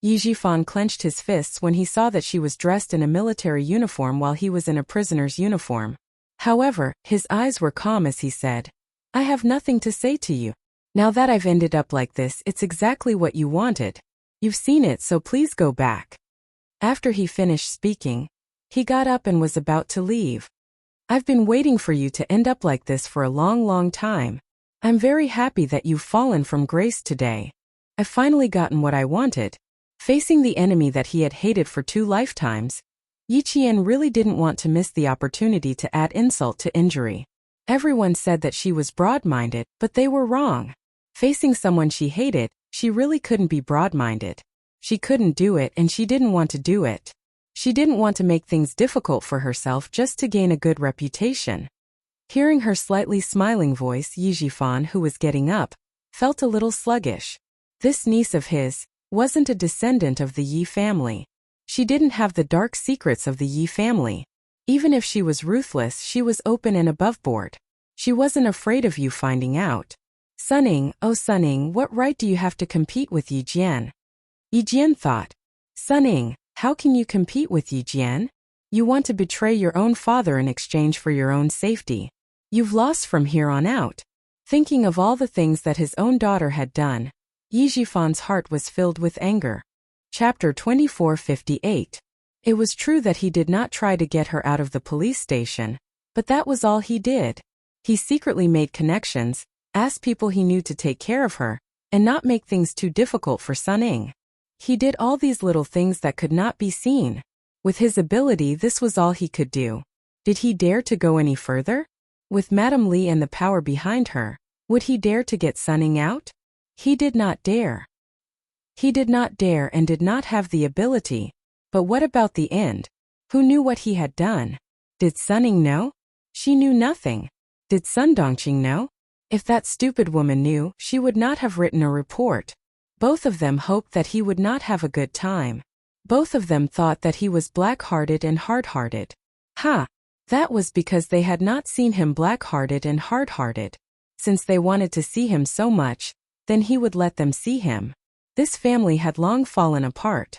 Yi Zhifan clenched his fists when he saw that she was dressed in a military uniform while he was in a prisoner's uniform. However, his eyes were calm as he said, "I have nothing to say to you. Now that I've ended up like this, it's exactly what you wanted. You've seen it, so please go back." After he finished speaking, he got up and was about to leave. "I've been waiting for you to end up like this for a long time. I'm very happy that you've fallen from grace today. I've finally gotten what I wanted." Facing the enemy that he had hated for 2 lifetimes, Yi Qian really didn't want to miss the opportunity to add insult to injury. Everyone said that she was broad-minded, but they were wrong. Facing someone she hated, she really couldn't be broad-minded. She couldn't do it, and she didn't want to do it. She didn't want to make things difficult for herself just to gain a good reputation. Hearing her slightly smiling voice, Yi Zhifan, who was getting up, felt a little sluggish. This niece of his wasn't a descendant of the Yi family. She didn't have the dark secrets of the Yi family. Even if she was ruthless, she was open and aboveboard. She wasn't afraid of you finding out. Sun Ying, oh Sun Ying, what right do you have to compete with Yi Jian? Yi Jian thought. Sun Ying, how can you compete with Yi Jian? You want to betray your own father in exchange for your own safety. You've lost from here on out. Thinking of all the things that his own daughter had done, Yi Zhifan's heart was filled with anger. Chapter 2458. It was true that he did not try to get her out of the police station, but that was all he did. He secretly made connections, asked people he knew to take care of her, and not make things too difficult for Sun Ying. He did all these little things that could not be seen. With his ability, this was all he could do. Did he dare to go any further? With Madame Li and the power behind her, would he dare to get Sun Ying out? He did not dare. He did not dare and did not have the ability. But what about the end? Who knew what he had done? Did Sun Ying know? She knew nothing. Did Sun Dongqing know? If that stupid woman knew, she would not have written a report. Both of them hoped that he would not have a good time. Both of them thought that he was black-hearted and hard-hearted. Ha! That was because they had not seen him black-hearted and hard-hearted. Since they wanted to see him so much, then he would let them see him. This family had long fallen apart.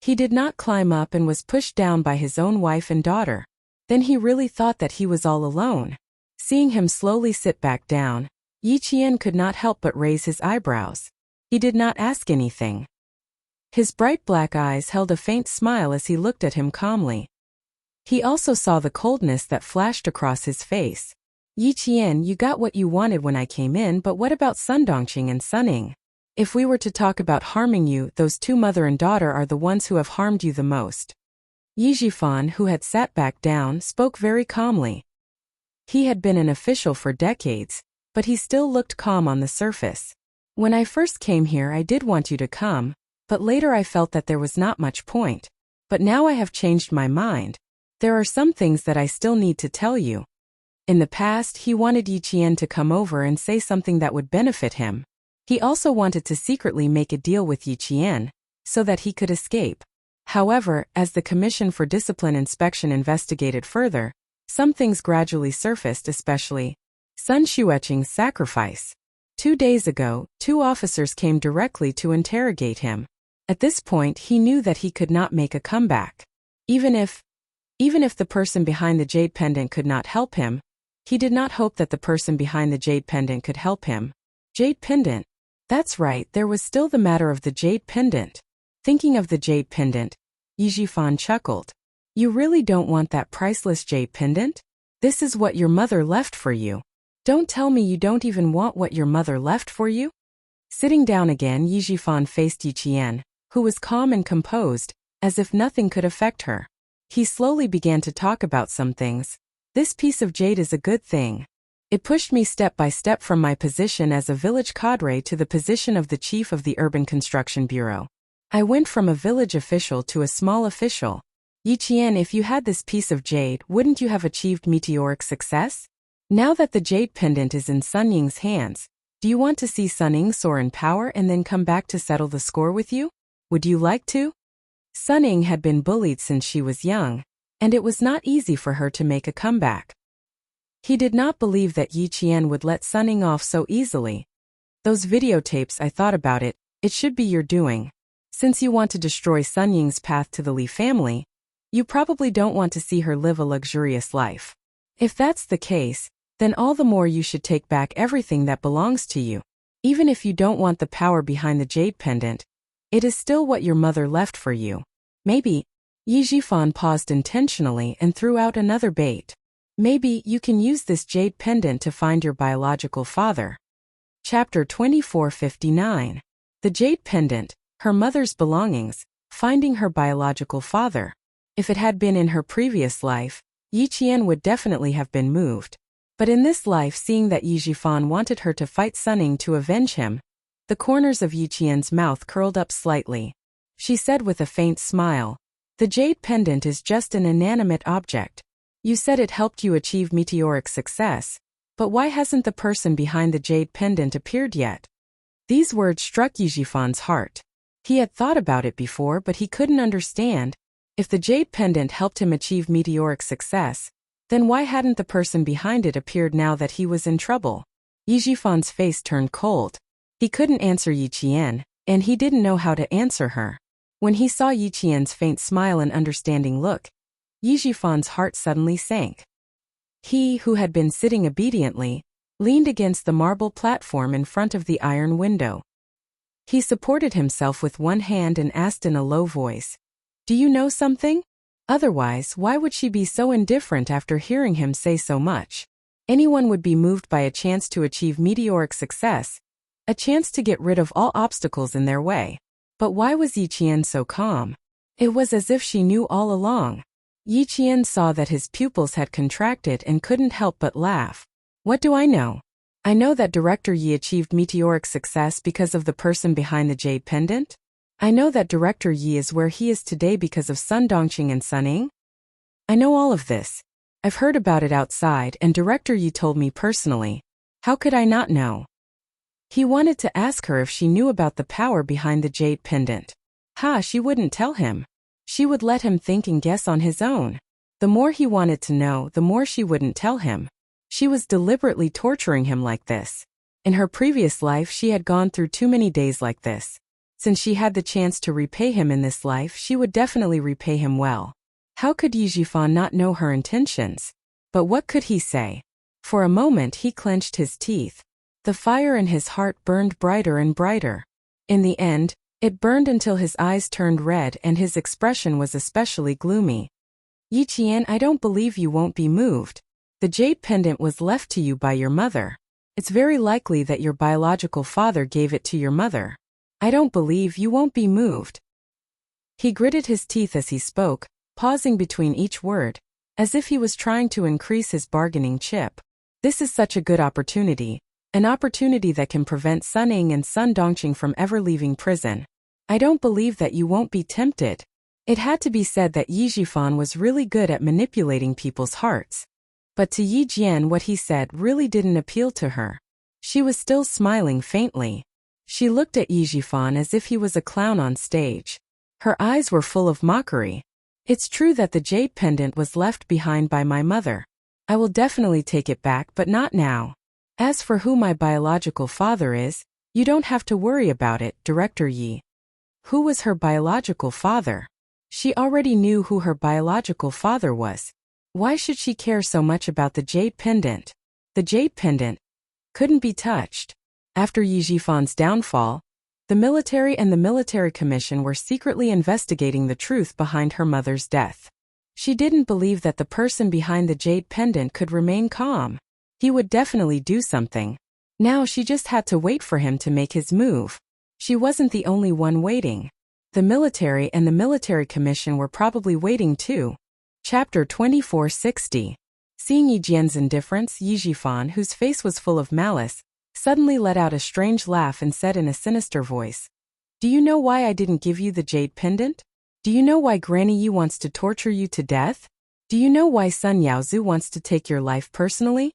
He did not climb up and was pushed down by his own wife and daughter. Then he really thought that he was all alone. Seeing him slowly sit back down, Yi Qian could not help but raise his eyebrows. He did not ask anything. His bright black eyes held a faint smile as he looked at him calmly. He also saw the coldness that flashed across his face. Yi Qian, you got what you wanted when I came in, but what about Sun Dongqing and Sun Ying? If we were to talk about harming you, those two mother and daughter are the ones who have harmed you the most. Yi Zhifan, who had sat back down, spoke very calmly. He had been an official for decades, but he still looked calm on the surface. When I first came here I did want you to come, but later I felt that there was not much point. But now I have changed my mind. There are some things that I still need to tell you. In the past, he wanted Yi Qian to come over and say something that would benefit him. He also wanted to secretly make a deal with Yi Qian, so that he could escape. However, as the Commission for Discipline Inspection investigated further, some things gradually surfaced, especially Sun Xueqing's sacrifice. 2 days ago, 2 officers came directly to interrogate him. At this point he knew that he could not make a comeback. Even if the person behind the jade pendant could not help him, he did not hope that the person behind the jade pendant could help him. Jade pendant? That's right, there was still the matter of the jade pendant. Thinking of the jade pendant, Yi Zhifan chuckled. You really don't want that priceless jade pendant? This is what your mother left for you. Don't tell me you don't even want what your mother left for you? Sitting down again, Yi Zhifan faced Yi Qian, who was calm and composed, as if nothing could affect her. He slowly began to talk about some things. This piece of jade is a good thing. It pushed me step by step from my position as a village cadre to the position of the chief of the Urban Construction Bureau. I went from a village official to a small official. Yi Qian, if you had this piece of jade, wouldn't you have achieved meteoric success? Now that the jade pendant is in Sun Ying's hands, do you want to see Sun Ying soar in power and then come back to settle the score with you? Would you like to? Sun Ying had been bullied since she was young, and it was not easy for her to make a comeback. He did not believe that Yi Qian would let Sun Ying off so easily. Those videotapes, I thought about it, it should be your doing. Since you want to destroy Sun Ying's path to the Li family, you probably don't want to see her live a luxurious life. If that's the case, then all the more you should take back everything that belongs to you. Even if you don't want the power behind the jade pendant, it is still what your mother left for you. Maybe. Yi Zhifan paused intentionally and threw out another bait. Maybe you can use this jade pendant to find your biological father. Chapter 2459. The jade pendant, her mother's belongings, finding her biological father. If it had been in her previous life, Yi Qian would definitely have been moved. But in this life, seeing that Yi Zhifan wanted her to fight Sun Ying to avenge him, the corners of Yi Qian's mouth curled up slightly. She said with a faint smile, the jade pendant is just an inanimate object. You said it helped you achieve meteoric success, but why hasn't the person behind the jade pendant appeared yet? These words struck Yi Zhifan's heart. He had thought about it before, but he couldn't understand. If the jade pendant helped him achieve meteoric success, then why hadn't the person behind it appeared now that he was in trouble? Yi Zhifan's face turned cold. He couldn't answer Yi Qian, and he didn't know how to answer her. When he saw Yi Qian's faint smile and understanding look, Yi Zhifan's heart suddenly sank. He, who had been sitting obediently, leaned against the marble platform in front of the iron window. He supported himself with one hand and asked in a low voice, "Do you know something? Otherwise, why would she be so indifferent after hearing him say so much? Anyone would be moved by a chance to achieve meteoric success, a chance to get rid of all obstacles in their way. But why was Yi Qian so calm? It was as if she knew all along. Yi Qian saw that his pupils had contracted and couldn't help but laugh. What do I know? I know that Director Yi achieved meteoric success because of the person behind the jade pendant. I know that Director Yi is where he is today because of Sun Dongqing and Sun Ying. I know all of this. I've heard about it outside and Director Yi told me personally. How could I not know?" He wanted to ask her if she knew about the power behind the jade pendant. She wouldn't tell him. She would let him think and guess on his own. The more he wanted to know, the more she wouldn't tell him. She was deliberately torturing him like this. In her previous life, she had gone through too many days like this. Since she had the chance to repay him in this life, she would definitely repay him well. How could Yi Zhifan not know her intentions? But what could he say? For a moment he clenched his teeth. The fire in his heart burned brighter and brighter. In the end, it burned until his eyes turned red and his expression was especially gloomy. "Yi Qian, I don't believe you won't be moved. The jade pendant was left to you by your mother. It's very likely that your biological father gave it to your mother. I don't believe you won't be moved." He gritted his teeth as he spoke, pausing between each word. as if he was trying to increase his bargaining chip. This is such a good opportunity, an opportunity that can prevent Sun Ying and Sun Dongqing from ever leaving prison. I don't believe that you won't be tempted. It had to be said that Yi Jifan was really good at manipulating people's hearts. But to Yi Jian, what he said really didn't appeal to her. She was still smiling faintly. She looked at Yi Jifan as if he was a clown on stage. Her eyes were full of mockery. It's true that the jade pendant was left behind by my mother. I will definitely take it back, but not now. As for who my biological father is, you don't have to worry about it, Director Yi. Who was her biological father? She already knew who her biological father was. Why should she care so much about the jade pendant? The jade pendant couldn't be touched. After Yi Jifan's downfall, the military and the military commission were secretly investigating the truth behind her mother's death. She didn't believe that the person behind the jade pendant could remain calm. He would definitely do something. Now she just had to wait for him to make his move. She wasn't the only one waiting. The military and the military commission were probably waiting too. Chapter 2460. Seeing Yi Jian's indifference, Yi Jifan, whose face was full of malice, suddenly let out a strange laugh and said in a sinister voice, "Do you know why I didn't give you the jade pendant? Do you know why Granny Yi wants to torture you to death? Do you know why Sun Yaozu wants to take your life personally?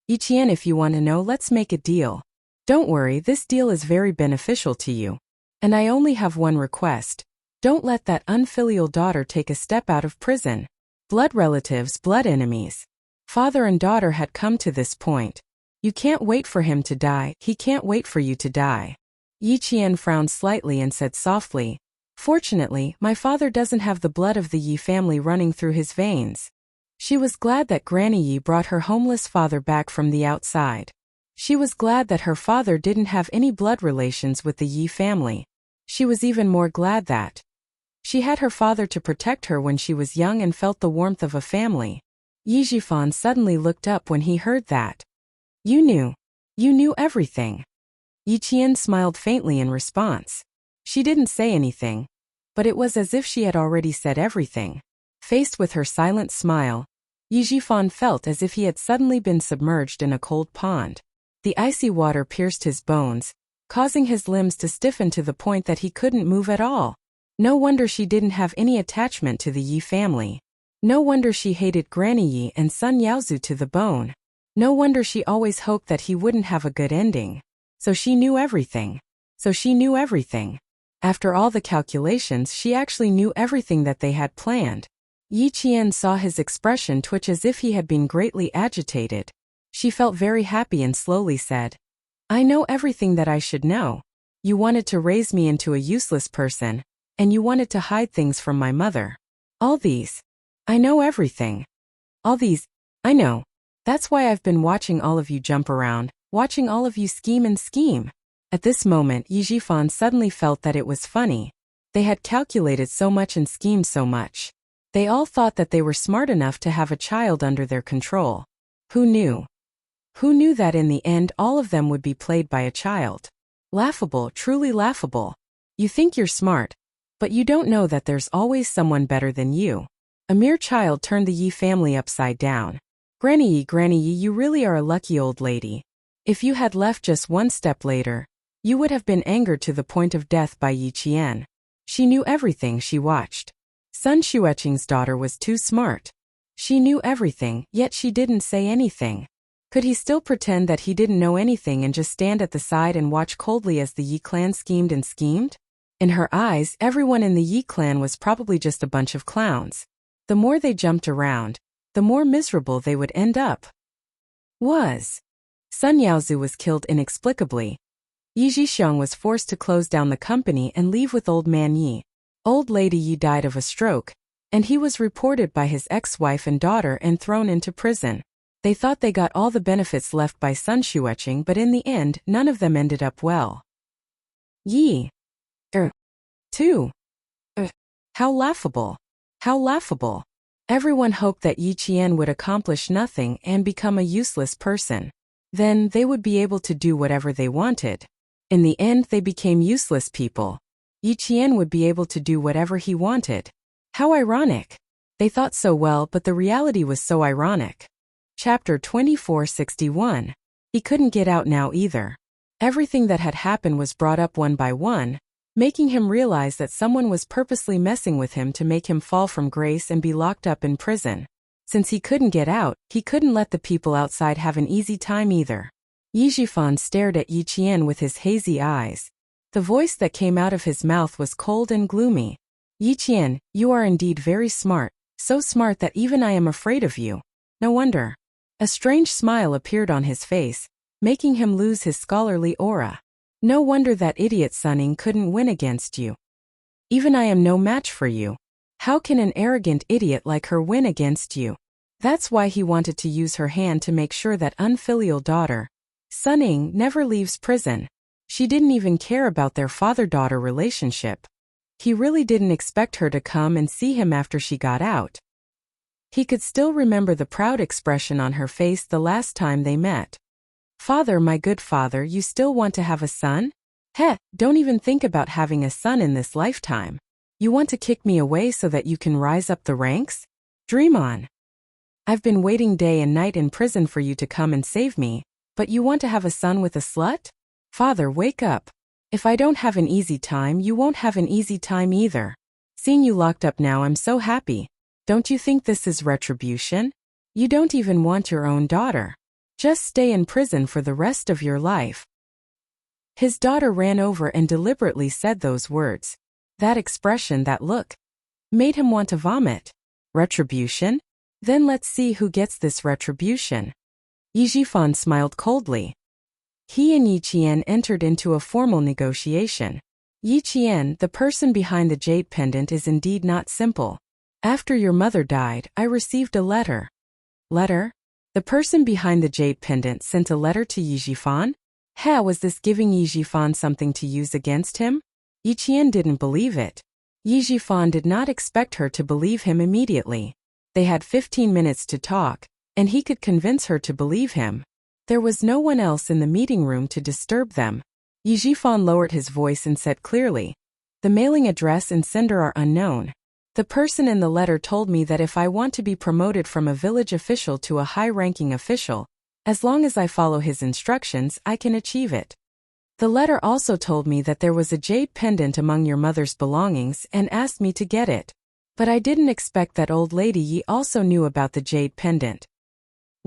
Yi Qian, if you want to know, let's make a deal. Don't worry, this deal is very beneficial to you. And I only have one request. Don't let that unfilial daughter take a step out of prison." Blood relatives, blood enemies. Father and daughter had come to this point. You can't wait for him to die, he can't wait for you to die. Yi Qian frowned slightly and said softly, "Fortunately, my father doesn't have the blood of the Yi family running through his veins." She was glad that Granny Yi brought her homeless father back from the outside. She was glad that her father didn't have any blood relations with the Yi family. She was even more glad that she had her father to protect her when she was young and felt the warmth of a family. Yi Jifan suddenly looked up when he heard that. You knew everything." Yi Qian smiled faintly in response. She didn't say anything, but it was as if she had already said everything. Faced with her silent smile, Yi Jifan felt as if he had suddenly been submerged in a cold pond. The icy water pierced his bones, causing his limbs to stiffen to the point that he couldn't move at all. No wonder she didn't have any attachment to the Yi family. No wonder she hated Granny Yi and Sun Yaozu to the bone. No wonder she always hoped that he wouldn't have a good ending. So she knew everything. After all the calculations, she actually knew everything that they had planned. Yi Qian saw his expression twitch as if he had been greatly agitated. She felt very happy and slowly said, "I know everything that I should know. You wanted to raise me into a useless person, and you wanted to hide things from my mother. All these. I know everything. All these. I know. That's why I've been watching all of you jump around, watching all of you scheme and scheme." At this moment, Yi Jifan suddenly felt that it was funny. They had calculated so much and schemed so much. They all thought that they were smart enough to have a child under their control. Who knew? Who knew that in the end all of them would be played by a child? Laughable, truly laughable. You think you're smart, but you don't know that there's always someone better than you. A mere child turned the Yi family upside down. Granny Yi, you really are a lucky old lady. If you had left just one step later, you would have been angered to the point of death by Yi Qian. She knew everything she watched. Sun Xueqing's daughter was too smart. She knew everything, yet she didn't say anything. Could he still pretend that he didn't know anything and just stand at the side and watch coldly as the Yi clan schemed and schemed? In her eyes, everyone in the Yi clan was probably just a bunch of clowns. The more they jumped around, the more miserable they would end up. Sun Yaozu was killed inexplicably. Yi Zhixiang was forced to close down the company and leave with old man Yi. Old lady Yi died of a stroke, and he was reported by his ex-wife and daughter and thrown into prison. They thought they got all the benefits left by Sun Xueqing, but in the end, none of them ended up well. Yi. Too. How laughable. How laughable. Everyone hoped that Yi Qian would accomplish nothing and become a useless person. Then they would be able to do whatever they wanted. In the end, they became useless people. Yi Qian would be able to do whatever he wanted. How ironic. They thought so well, but the reality was so ironic. Chapter 2461. He couldn't get out now either. Everything that had happened was brought up one by one, making him realize that someone was purposely messing with him to make him fall from grace and be locked up in prison. Since he couldn't get out, he couldn't let the people outside have an easy time either. Yi Jifan stared at Yi Qian with his hazy eyes. The voice that came out of his mouth was cold and gloomy. Yi Qian, you are indeed very smart, so smart that even I am afraid of you. No wonder. A strange smile appeared on his face, making him lose his scholarly aura. No wonder that idiot Sunning couldn't win against you. Even I am no match for you. How can an arrogant idiot like her win against you? That's why he wanted to use her hand to make sure that unfilial daughter, Sunning, never leaves prison. She didn't even care about their father-daughter relationship. He really didn't expect her to come and see him after she got out. He could still remember the proud expression on her face the last time they met. Father, my good father, you still want to have a son? Heh, don't even think about having a son in this lifetime. You want to kick me away so that you can rise up the ranks? Dream on. I've been waiting day and night in prison for you to come and save me, but you want to have a son with a slut? Father, wake up. If I don't have an easy time, you won't have an easy time either. Seeing you locked up now, I'm so happy. Don't you think this is retribution? You don't even want your own daughter. Just stay in prison for the rest of your life. His daughter ran over and deliberately said those words. That expression, that look, made him want to vomit. Retribution? Then let's see who gets this retribution. Yi Jifan smiled coldly. He and Yi Qian entered into a formal negotiation. Yi Qian, the person behind the jade pendant, is indeed not simple. After your mother died, I received a letter. Letter? The person behind the jade pendant sent a letter to Yi Jifan? Was this giving Yi Jifan something to use against him? Yi Qian didn't believe it. Yi Jifan did not expect her to believe him immediately. They had 15 minutes to talk, and he could convince her to believe him. There was no one else in the meeting room to disturb them. Yi Jifan lowered his voice and said clearly, the mailing address and sender are unknown. The person in the letter told me that if I want to be promoted from a village official to a high-ranking official, as long as I follow his instructions, I can achieve it. The letter also told me that there was a jade pendant among your mother's belongings and asked me to get it. But I didn't expect that old lady Yi also knew about the jade pendant.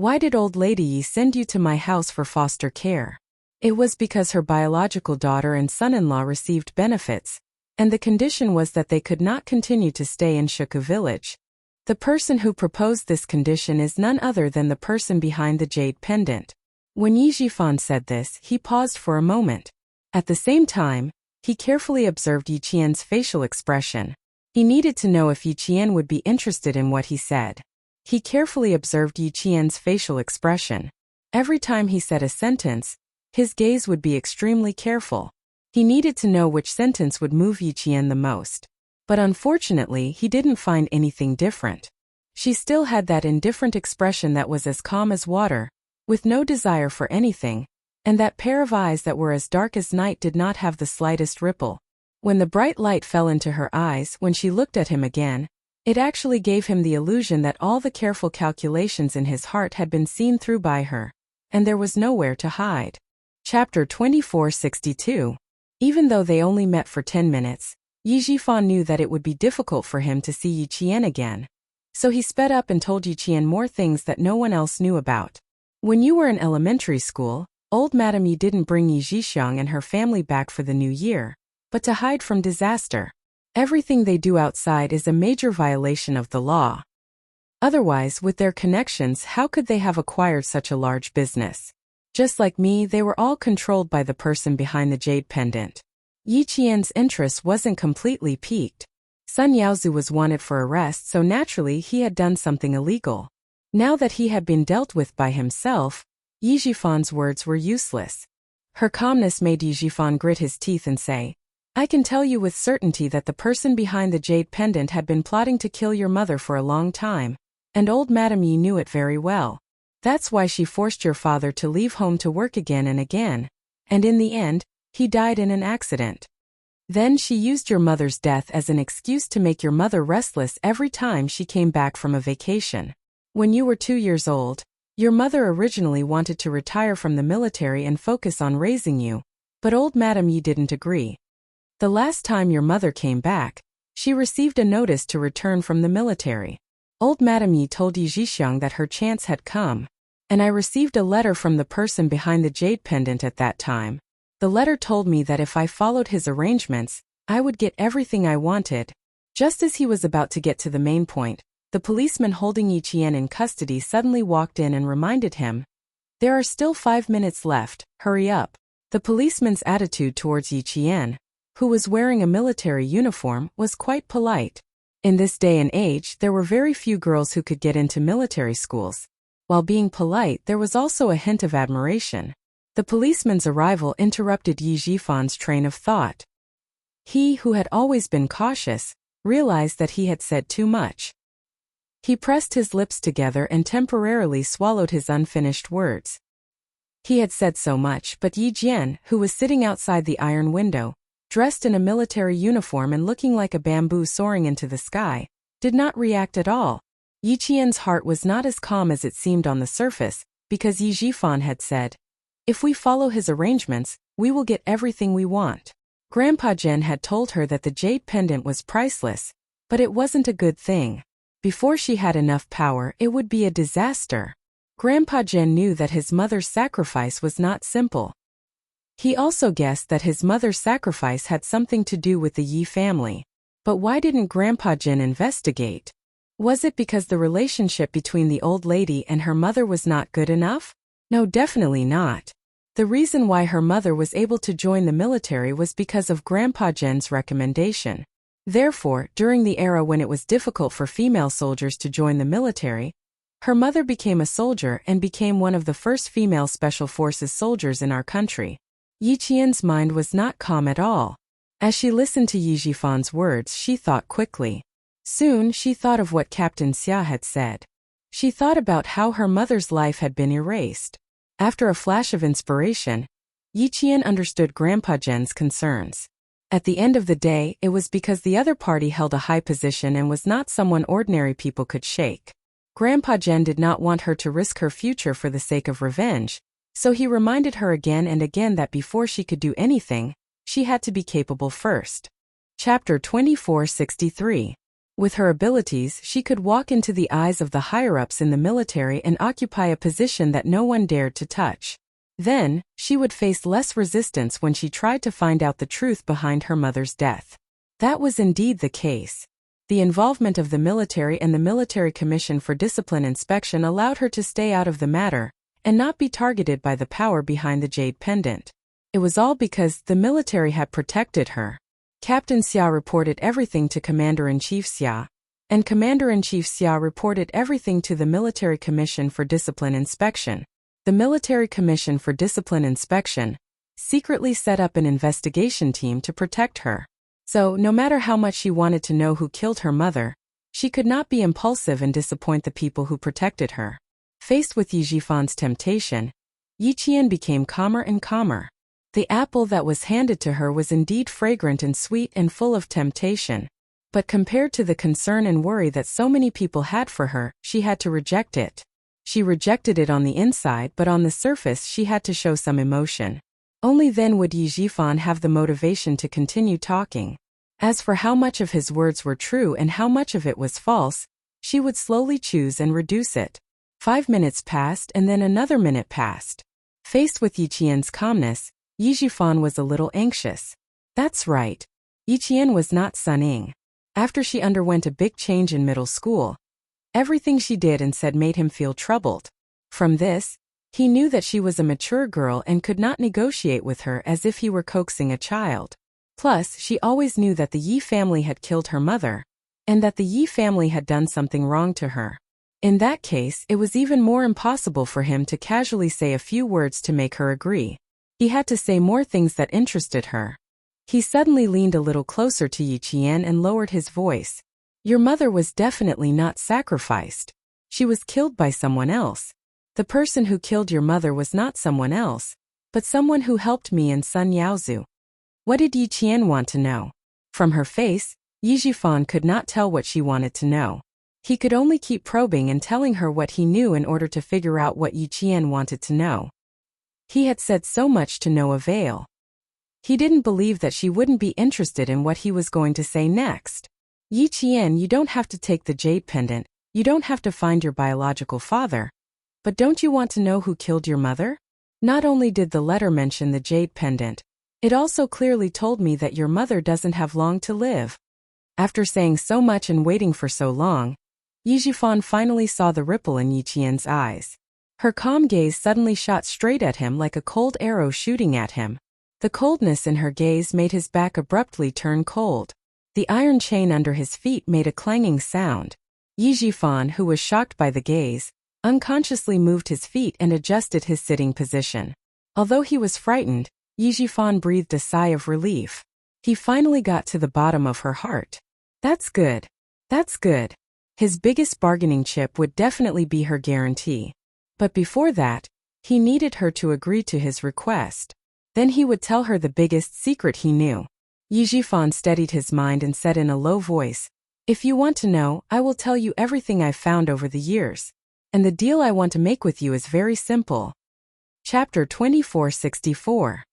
Why did old lady Yi send you to my house for foster care? It was because her biological daughter and son-in-law received benefits, and the condition was that they could not continue to stay in Shuka village. The person who proposed this condition is none other than the person behind the jade pendant. When Yi Jifan said this, he paused for a moment. At the same time, he carefully observed Yi Qian's facial expression. He needed to know if Yi Qian would be interested in what he said. He carefully observed Yi Qian's facial expression. Every time he said a sentence, his gaze would be extremely careful. He needed to know which sentence would move Yi Qian the most. But unfortunately, he didn't find anything different. She still had that indifferent expression that was as calm as water, with no desire for anything, and that pair of eyes that were as dark as night did not have the slightest ripple. When the bright light fell into her eyes when she looked at him again, it actually gave him the illusion that all the careful calculations in his heart had been seen through by her, and there was nowhere to hide. Chapter 2462. Even though they only met for 10 minutes, Yi Jifan knew that it would be difficult for him to see Yi Qian again. So he sped up and told Yi Qian more things that no one else knew about. When you were in elementary school, old Madame Yi didn't bring Yi Jixiang and her family back for the new year, but to hide from disaster. Everything they do outside is a major violation of the law. Otherwise, with their connections, how could they have acquired such a large business? Just like me, they were all controlled by the person behind the jade pendant. Yi Qian's interest wasn't completely piqued. Sun Yaozu was wanted for arrest, so naturally he had done something illegal. Now that he had been dealt with by himself, Yi Jifan's words were useless. Her calmness made Yi Jifan grit his teeth and say, I can tell you with certainty that the person behind the jade pendant had been plotting to kill your mother for a long time, and old Madame Yi knew it very well. That's why she forced your father to leave home to work again and again, and in the end, he died in an accident. Then she used your mother's death as an excuse to make your mother restless every time she came back from a vacation. When you were 2 years old, your mother originally wanted to retire from the military and focus on raising you, but old Madame Yi didn't agree. The last time your mother came back, she received a notice to return from the military. Old Madame Yi told Yi Zhixiang that her chance had come, and I received a letter from the person behind the jade pendant at that time. The letter told me that if I followed his arrangements, I would get everything I wanted. Just as he was about to get to the main point, the policeman holding Yi Qian in custody suddenly walked in and reminded him, "There are still 5 minutes left, hurry up." The policeman's attitude towards Yi Qian, who was wearing a military uniform, was quite polite. In this day and age, there were very few girls who could get into military schools. While being polite, there was also a hint of admiration. The policeman's arrival interrupted Yi Zhifan's train of thought. He, who had always been cautious, realized that he had said too much. He pressed his lips together and temporarily swallowed his unfinished words. He had said so much, but Yi Jian, who was sitting outside the iron window, dressed in a military uniform and looking like a bamboo soaring into the sky, did not react at all. Yi Qian's heart was not as calm as it seemed on the surface, because Yi Zhifan had said, "If we follow his arrangements, we will get everything we want." Grandpa Zhen had told her that the jade pendant was priceless, but it wasn't a good thing. Before she had enough power, it would be a disaster. Grandpa Zhen knew that his mother's sacrifice was not simple. He also guessed that his mother's sacrifice had something to do with the Yi family. But why didn't Grandpa Zhen investigate? Was it because the relationship between the old lady and her mother was not good enough? No, definitely not. The reason why her mother was able to join the military was because of Grandpa Zhen's recommendation. Therefore, during the era when it was difficult for female soldiers to join the military, her mother became a soldier and became one of the first female special forces soldiers in our country. Yi Qian's mind was not calm at all. As she listened to Yi Zhifan's words, she thought quickly. Soon, she thought of what Captain Xia had said. She thought about how her mother's life had been erased. After a flash of inspiration, Yi Qian understood Grandpa Zhen's concerns. At the end of the day, it was because the other party held a high position and was not someone ordinary people could shake. Grandpa Zhen did not want her to risk her future for the sake of revenge, so he reminded her again and again that before she could do anything, she had to be capable first. Chapter 2463. With her abilities, she could walk into the eyes of the higher-ups in the military and occupy a position that no one dared to touch. Then, she would face less resistance when she tried to find out the truth behind her mother's death. That was indeed the case. The involvement of the military and the Military Commission for Discipline Inspection allowed her to stay out of the matter and not be targeted by the power behind the jade pendant. It was all because the military had protected her. Captain Xia reported everything to Commander-in-Chief Xia, and Commander-in-Chief Xia reported everything to the Military Commission for Discipline Inspection. The Military Commission for Discipline Inspection secretly set up an investigation team to protect her. So, no matter how much she wanted to know who killed her mother, she could not be impulsive and disappoint the people who protected her. Faced with Yi Zhifan's temptation, Yi Qian became calmer and calmer. The apple that was handed to her was indeed fragrant and sweet and full of temptation. But compared to the concern and worry that so many people had for her, she had to reject it. She rejected it on the inside, but on the surface she had to show some emotion. Only then would Yi Zhifan have the motivation to continue talking. As for how much of his words were true and how much of it was false, she would slowly choose and reduce it. 5 minutes passed and then another minute passed. Faced with Yi Qian's calmness, Yi Zhifan was a little anxious. That's right. Yi Qian was not Sun Ying. After she underwent a big change in middle school, everything she did and said made him feel troubled. From this, he knew that she was a mature girl and could not negotiate with her as if he were coaxing a child. Plus, she always knew that the Yi family had killed her mother, and that the Yi family had done something wrong to her. In that case, it was even more impossible for him to casually say a few words to make her agree. He had to say more things that interested her. He suddenly leaned a little closer to Yi Qian and lowered his voice. Your mother was definitely not sacrificed. She was killed by someone else. The person who killed your mother was not someone else, but someone who helped me and Sun Yaozu. What did Yi Qian want to know? From her face, Yi Jifan could not tell what she wanted to know. He could only keep probing and telling her what he knew in order to figure out what Yi Qian wanted to know. He had said so much to no avail. He didn't believe that she wouldn't be interested in what he was going to say next. Yi Qian, you don't have to take the jade pendant, you don't have to find your biological father. But don't you want to know who killed your mother? Not only did the letter mention the jade pendant, it also clearly told me that your mother doesn't have long to live. After saying so much and waiting for so long, Yi Jifan finally saw the ripple in Yi Qian's eyes. Her calm gaze suddenly shot straight at him like a cold arrow shooting at him. The coldness in her gaze made his back abruptly turn cold. The iron chain under his feet made a clanging sound. Yi Jifan, who was shocked by the gaze, unconsciously moved his feet and adjusted his sitting position. Although he was frightened, Yi Jifan breathed a sigh of relief. He finally got to the bottom of her heart. That's good. That's good. His biggest bargaining chip would definitely be her guarantee. But before that, he needed her to agree to his request. Then he would tell her the biggest secret he knew. Yi Jifan steadied his mind and said in a low voice, "If you want to know, I will tell you everything I've found over the years. And the deal I want to make with you is very simple." Chapter 2464.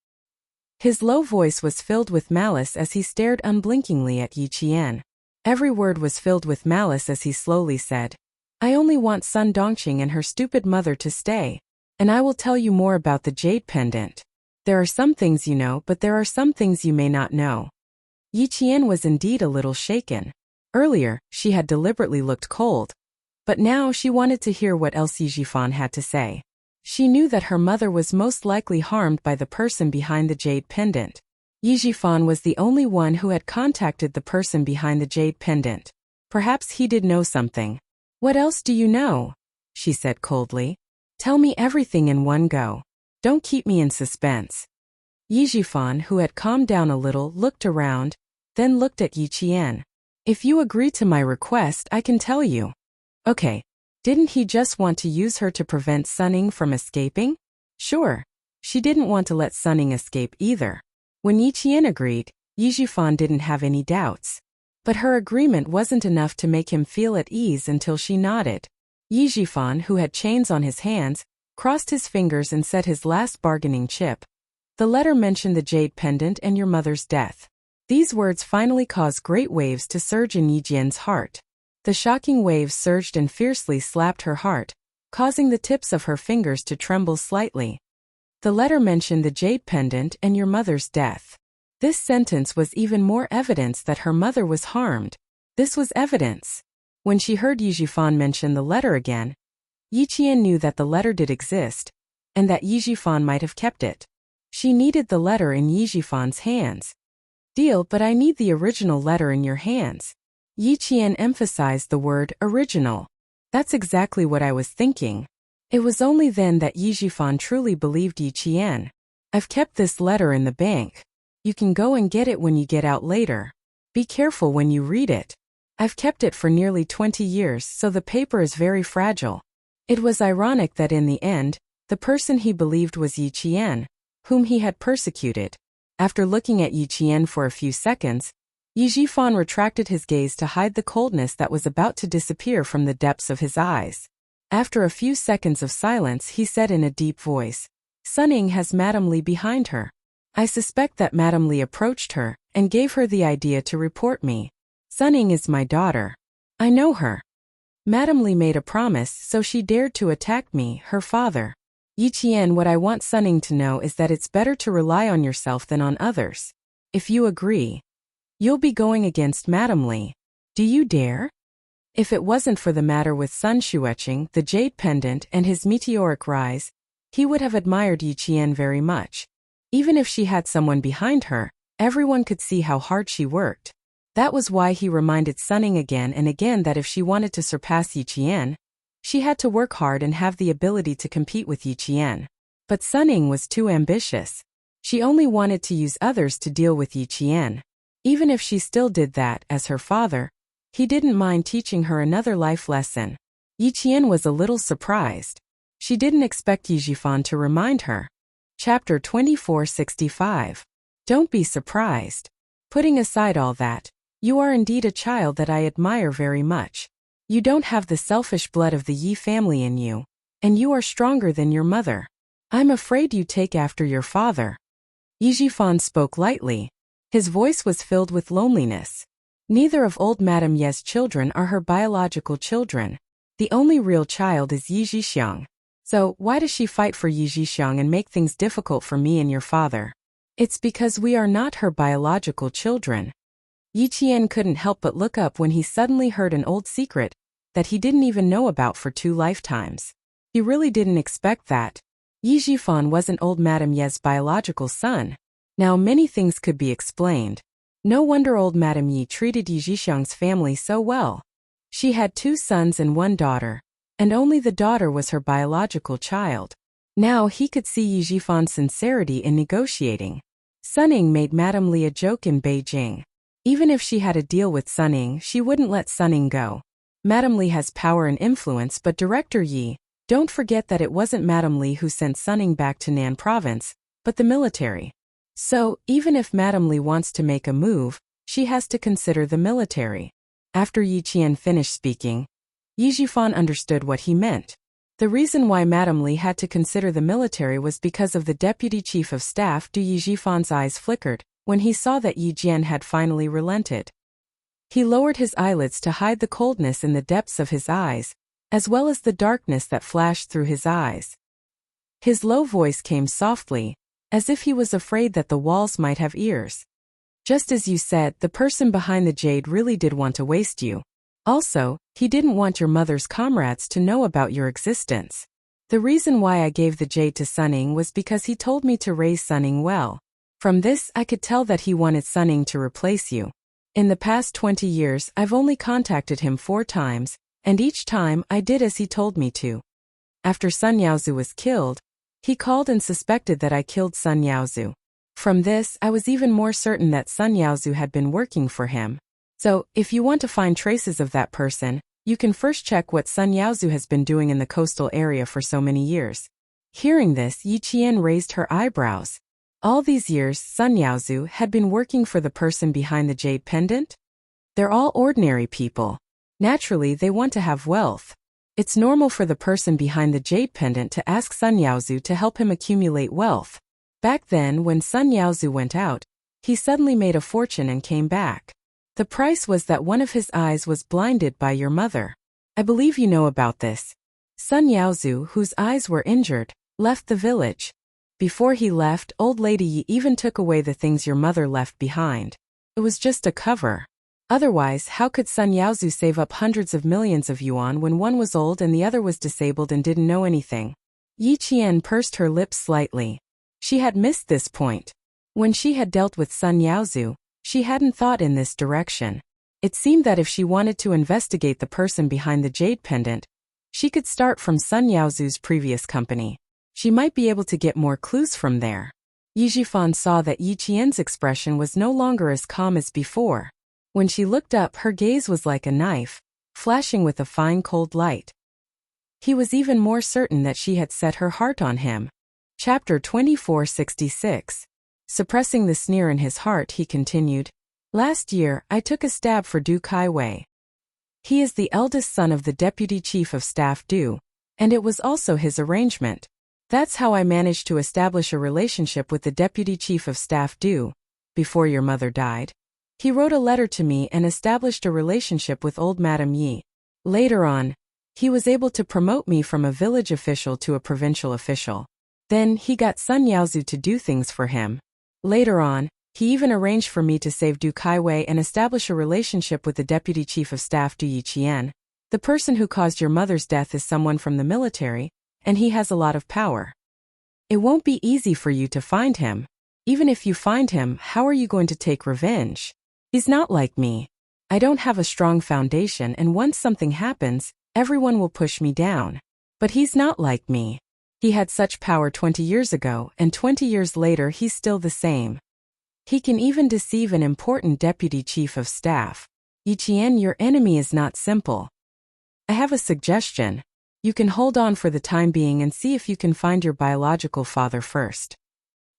His low voice was filled with malice as he stared unblinkingly at Yi Qian. Every word was filled with malice as he slowly said, "I only want Sun Dongqing and her stupid mother to stay. And I will tell you more about the jade pendant. There are some things you know, but there are some things you may not know." Yi Qian was indeed a little shaken. Earlier, she had deliberately looked cold. But now she wanted to hear what else Yi Jifan had to say. She knew that her mother was most likely harmed by the person behind the jade pendant. Yi Jifan was the only one who had contacted the person behind the jade pendant. Perhaps he did know something. "What else do you know?" she said coldly. "Tell me everything in one go. Don't keep me in suspense." Yi Jifan, who had calmed down a little, looked around, then looked at Yi Qian. "If you agree to my request, I can tell you." Okay. Didn't he just want to use her to prevent Sunning from escaping? Sure. She didn't want to let Sunning escape either. When Yi Qian agreed, Yi Jifan didn't have any doubts. But her agreement wasn't enough to make him feel at ease until she nodded. Yi Jifan, who had chains on his hands, crossed his fingers and set his last bargaining chip. "The letter mentioned the jade pendant and your mother's death." These words finally caused great waves to surge in Yi Jian's heart. The shocking waves surged and fiercely slapped her heart, causing the tips of her fingers to tremble slightly. "The letter mentioned the jade pendant and your mother's death." This sentence was even more evidence that her mother was harmed. This was evidence. When she heard Yi Jifan mention the letter again, Yi Qian knew that the letter did exist, and that Yi Jifan might have kept it. She needed the letter in Yi Jifan's hands. "Deal, but I need the original letter in your hands." Yi Qian emphasized the word original. "That's exactly what I was thinking." It was only then that Yi Jifan truly believed Yi Qian. "I've kept this letter in the bank. You can go and get it when you get out later. Be careful when you read it. I've kept it for nearly 20 years, so the paper is very fragile." It was ironic that in the end, the person he believed was Yi Qian, whom he had persecuted. After looking at Yi Qian for a few seconds, Yi Jifan retracted his gaze to hide the coldness that was about to disappear from the depths of his eyes. After a few seconds of silence, he said in a deep voice, "Sunning has Madame Li behind her. I suspect that Madame Li approached her and gave her the idea to report me. Sunning is my daughter. I know her. Madame Li made a promise, so she dared to attack me, her father. Yi Qian, what I want Sunning to know is that it's better to rely on yourself than on others. If you agree, you'll be going against Madame Li. Do you dare?" If it wasn't for the matter with Sun Xueqing, the jade pendant, and his meteoric rise, he would have admired Yi Qian very much. Even if she had someone behind her, everyone could see how hard she worked. That was why he reminded Sunning again and again that if she wanted to surpass Yi Qian, she had to work hard and have the ability to compete with Yi Qian. But Sunning was too ambitious. She only wanted to use others to deal with Yi Qian. Even if she still did that, as her father, he didn't mind teaching her another life lesson. Yi Qian was a little surprised. She didn't expect Yi Jifan to remind her. Chapter 2465. Don't be surprised. Putting aside all that, you are indeed a child that I admire very much. You don't have the selfish blood of the Yi family in you, and you are stronger than your mother. I'm afraid you take after your father. Yi Jifan spoke lightly. His voice was filled with loneliness. Neither of old Madame Ye's children are her biological children. The only real child is Yi Jixiang. So, why does she fight for Yi Jixiang and make things difficult for me and your father? It's because we are not her biological children. Yi Qian couldn't help but look up when he suddenly heard an old secret that he didn't even know about for 2 lifetimes. He really didn't expect that. Yi Jifan wasn't old Madame Ye's biological son. Now many things could be explained. No wonder old Madame Yi treated Yi Jixiang's family so well. She had 2 sons and 1 daughter, and only the daughter was her biological child. Now he could see Yi Jifan's sincerity in negotiating. Sunning made Madame Li a joke in Beijing. Even if she had a deal with Sunning, she wouldn't let Sunning go. Madame Li has power and influence, but Director Yi, don't forget that it wasn't Madame Li who sent Sunning back to Nan province, but the military. So, even if Madame Li wants to make a move, she has to consider the military. After Yi Qian finished speaking, Yi Jifan understood what he meant. The reason why Madame Li had to consider the military was because of the Deputy Chief of Staff. Yi Jifan's eyes flickered when he saw that Yi Jian had finally relented. He lowered his eyelids to hide the coldness in the depths of his eyes, as well as the darkness that flashed through his eyes. His low voice came softly, as if he was afraid that the walls might have ears. Just as you said, the person behind the jade really did want to waste you. Also, he didn't want your mother's comrades to know about your existence. The reason why I gave the jade to Sunning was because he told me to raise Sunning well. From this, I could tell that he wanted Sunning to replace you. In the past 20 years, I've only contacted him 4 times, and each time I did as he told me to. After Sun Yaozu was killed, he called and suspected that I killed Sun Yaozu. From this, I was even more certain that Sun Yaozu had been working for him. So, if you want to find traces of that person, you can first check what Sun Yaozu has been doing in the coastal area for so many years. Hearing this, Yi Qian raised her eyebrows. All these years, Sun Yaozu had been working for the person behind the jade pendant? They're all ordinary people. Naturally, they want to have wealth. It's normal for the person behind the jade pendant to ask Sun Yaozu to help him accumulate wealth. Back then, when Sun Yaozu went out, he suddenly made a fortune and came back. The price was that one of his eyes was blinded by your mother. I believe you know about this. Sun Yaozu, whose eyes were injured, left the village. Before he left, old lady Yi even took away the things your mother left behind. It was just a cover. Otherwise, how could Sun Yaozu save up hundreds of millions of yuan when one was old and the other was disabled and didn't know anything? Yi Qian pursed her lips slightly. She had missed this point. When she had dealt with Sun Yaozu, she hadn't thought in this direction. It seemed that if she wanted to investigate the person behind the jade pendant, she could start from Sun Yaozu's previous company. She might be able to get more clues from there. Yi Jifan saw that Yi Qian's expression was no longer as calm as before. When she looked up, her gaze was like a knife, flashing with a fine cold light. He was even more certain that she had set her heart on him. Chapter 2466. Suppressing the sneer in his heart, he continued, "Last year, I took a stab for Du Kaiwei. He is the eldest son of the Deputy Chief of Staff Du, and it was also his arrangement. That's how I managed to establish a relationship with the Deputy Chief of Staff Du, before your mother died. He wrote a letter to me and established a relationship with old Madame Yi. Later on, he was able to promote me from a village official to a provincial official. Then, he got Sun Yaozu to do things for him. Later on, he even arranged for me to save Du Kaiwei and establish a relationship with the Deputy Chief of Staff Du Yi Qian. The person who caused your mother's death is someone from the military, and he has a lot of power. It won't be easy for you to find him. Even if you find him, how are you going to take revenge? He's not like me. I don't have a strong foundation, and once something happens, everyone will push me down. But he's not like me. He had such power 20 years ago, and 20 years later he's still the same. He can even deceive an important deputy chief of staff. Yi Qian, your enemy is not simple. I have a suggestion. You can hold on for the time being and see if you can find your biological father first."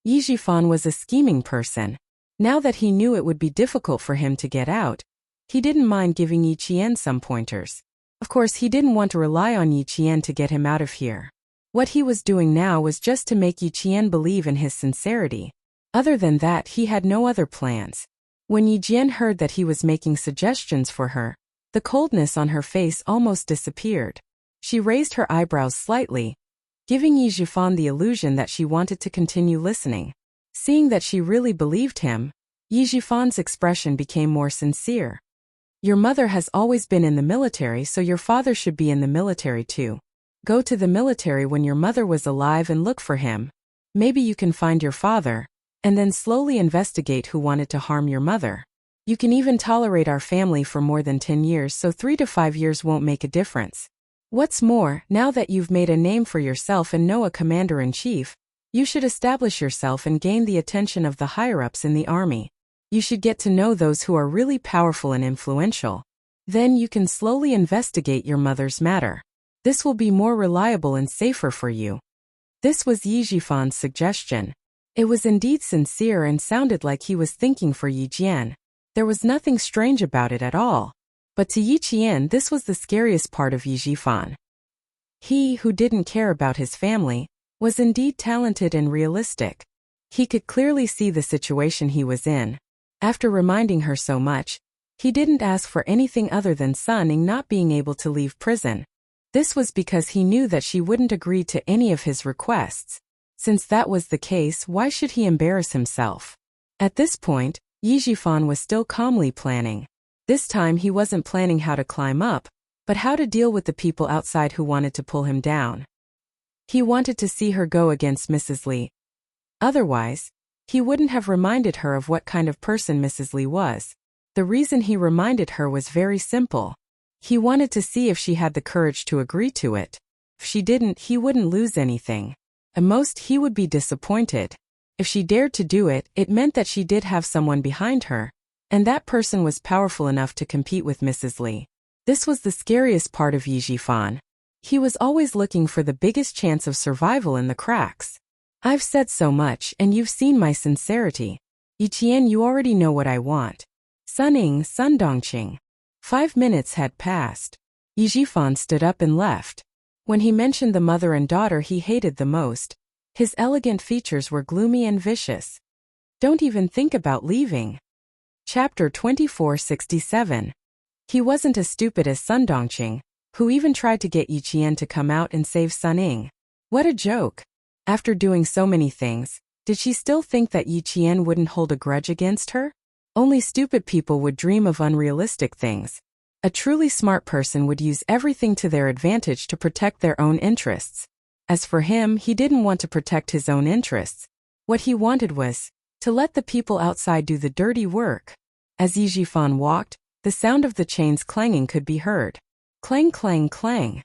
Yi Jifan was a scheming person. Now that he knew it would be difficult for him to get out, he didn't mind giving Yi Qian some pointers. Of course, he didn't want to rely on Yi Qian to get him out of here. What he was doing now was just to make Yi Qian believe in his sincerity. Other than that, he had no other plans. When Yi Jian heard that he was making suggestions for her, the coldness on her face almost disappeared. She raised her eyebrows slightly, giving Yi Jifan the illusion that she wanted to continue listening. Seeing that she really believed him, Yi Jifan's expression became more sincere. Your mother has always been in the military, so your father should be in the military too. Go to the military when your mother was alive and look for him. Maybe you can find your father, and then slowly investigate who wanted to harm your mother. You can even tolerate our family for more than 10 years, so 3 to 5 years won't make a difference. What's more, now that you've made a name for yourself and know a commander-in-chief, you should establish yourself and gain the attention of the higher-ups in the army. You should get to know those who are really powerful and influential. Then you can slowly investigate your mother's matter. This will be more reliable and safer for you. This was Yi Jifan's suggestion. It was indeed sincere and sounded like he was thinking for Yi Jian. There was nothing strange about it at all. But to Yi Qian, this was the scariest part of Yi Jifan. He, who didn't care about his family, was indeed talented and realistic. He could clearly see the situation he was in. After reminding her so much, he didn't ask for anything other than Sun Ning not being able to leave prison. This was because he knew that she wouldn't agree to any of his requests. Since that was the case, why should he embarrass himself? At this point, Yi Jifan was still calmly planning. This time he wasn't planning how to climb up, but how to deal with the people outside who wanted to pull him down. He wanted to see her go against Mrs. Li. Otherwise, he wouldn't have reminded her of what kind of person Mrs. Li was. The reason he reminded her was very simple. He wanted to see if she had the courage to agree to it. If she didn't, he wouldn't lose anything. At most, he would be disappointed. If she dared to do it, it meant that she did have someone behind her, and that person was powerful enough to compete with Mrs. Li. This was the scariest part of Yi Jifan. He was always looking for the biggest chance of survival in the cracks. I've said so much, and you've seen my sincerity. Yi Qian, you already know what I want. Sun Ning, Sun Dongqing. 5 minutes had passed. Yi Jifan stood up and left. When he mentioned the mother and daughter he hated the most, his elegant features were gloomy and vicious. Don't even think about leaving. Chapter 2467. He wasn't as stupid as Sun Dongqing, who even tried to get Yi Qian to come out and save Sun Ning. What a joke. After doing so many things, did she still think that Yi Qian wouldn't hold a grudge against her? Only stupid people would dream of unrealistic things. A truly smart person would use everything to their advantage to protect their own interests. As for him, he didn't want to protect his own interests. What he wanted was to let the people outside do the dirty work. As Yi Jifan walked, the sound of the chains clanging could be heard. Clang, clang, clang.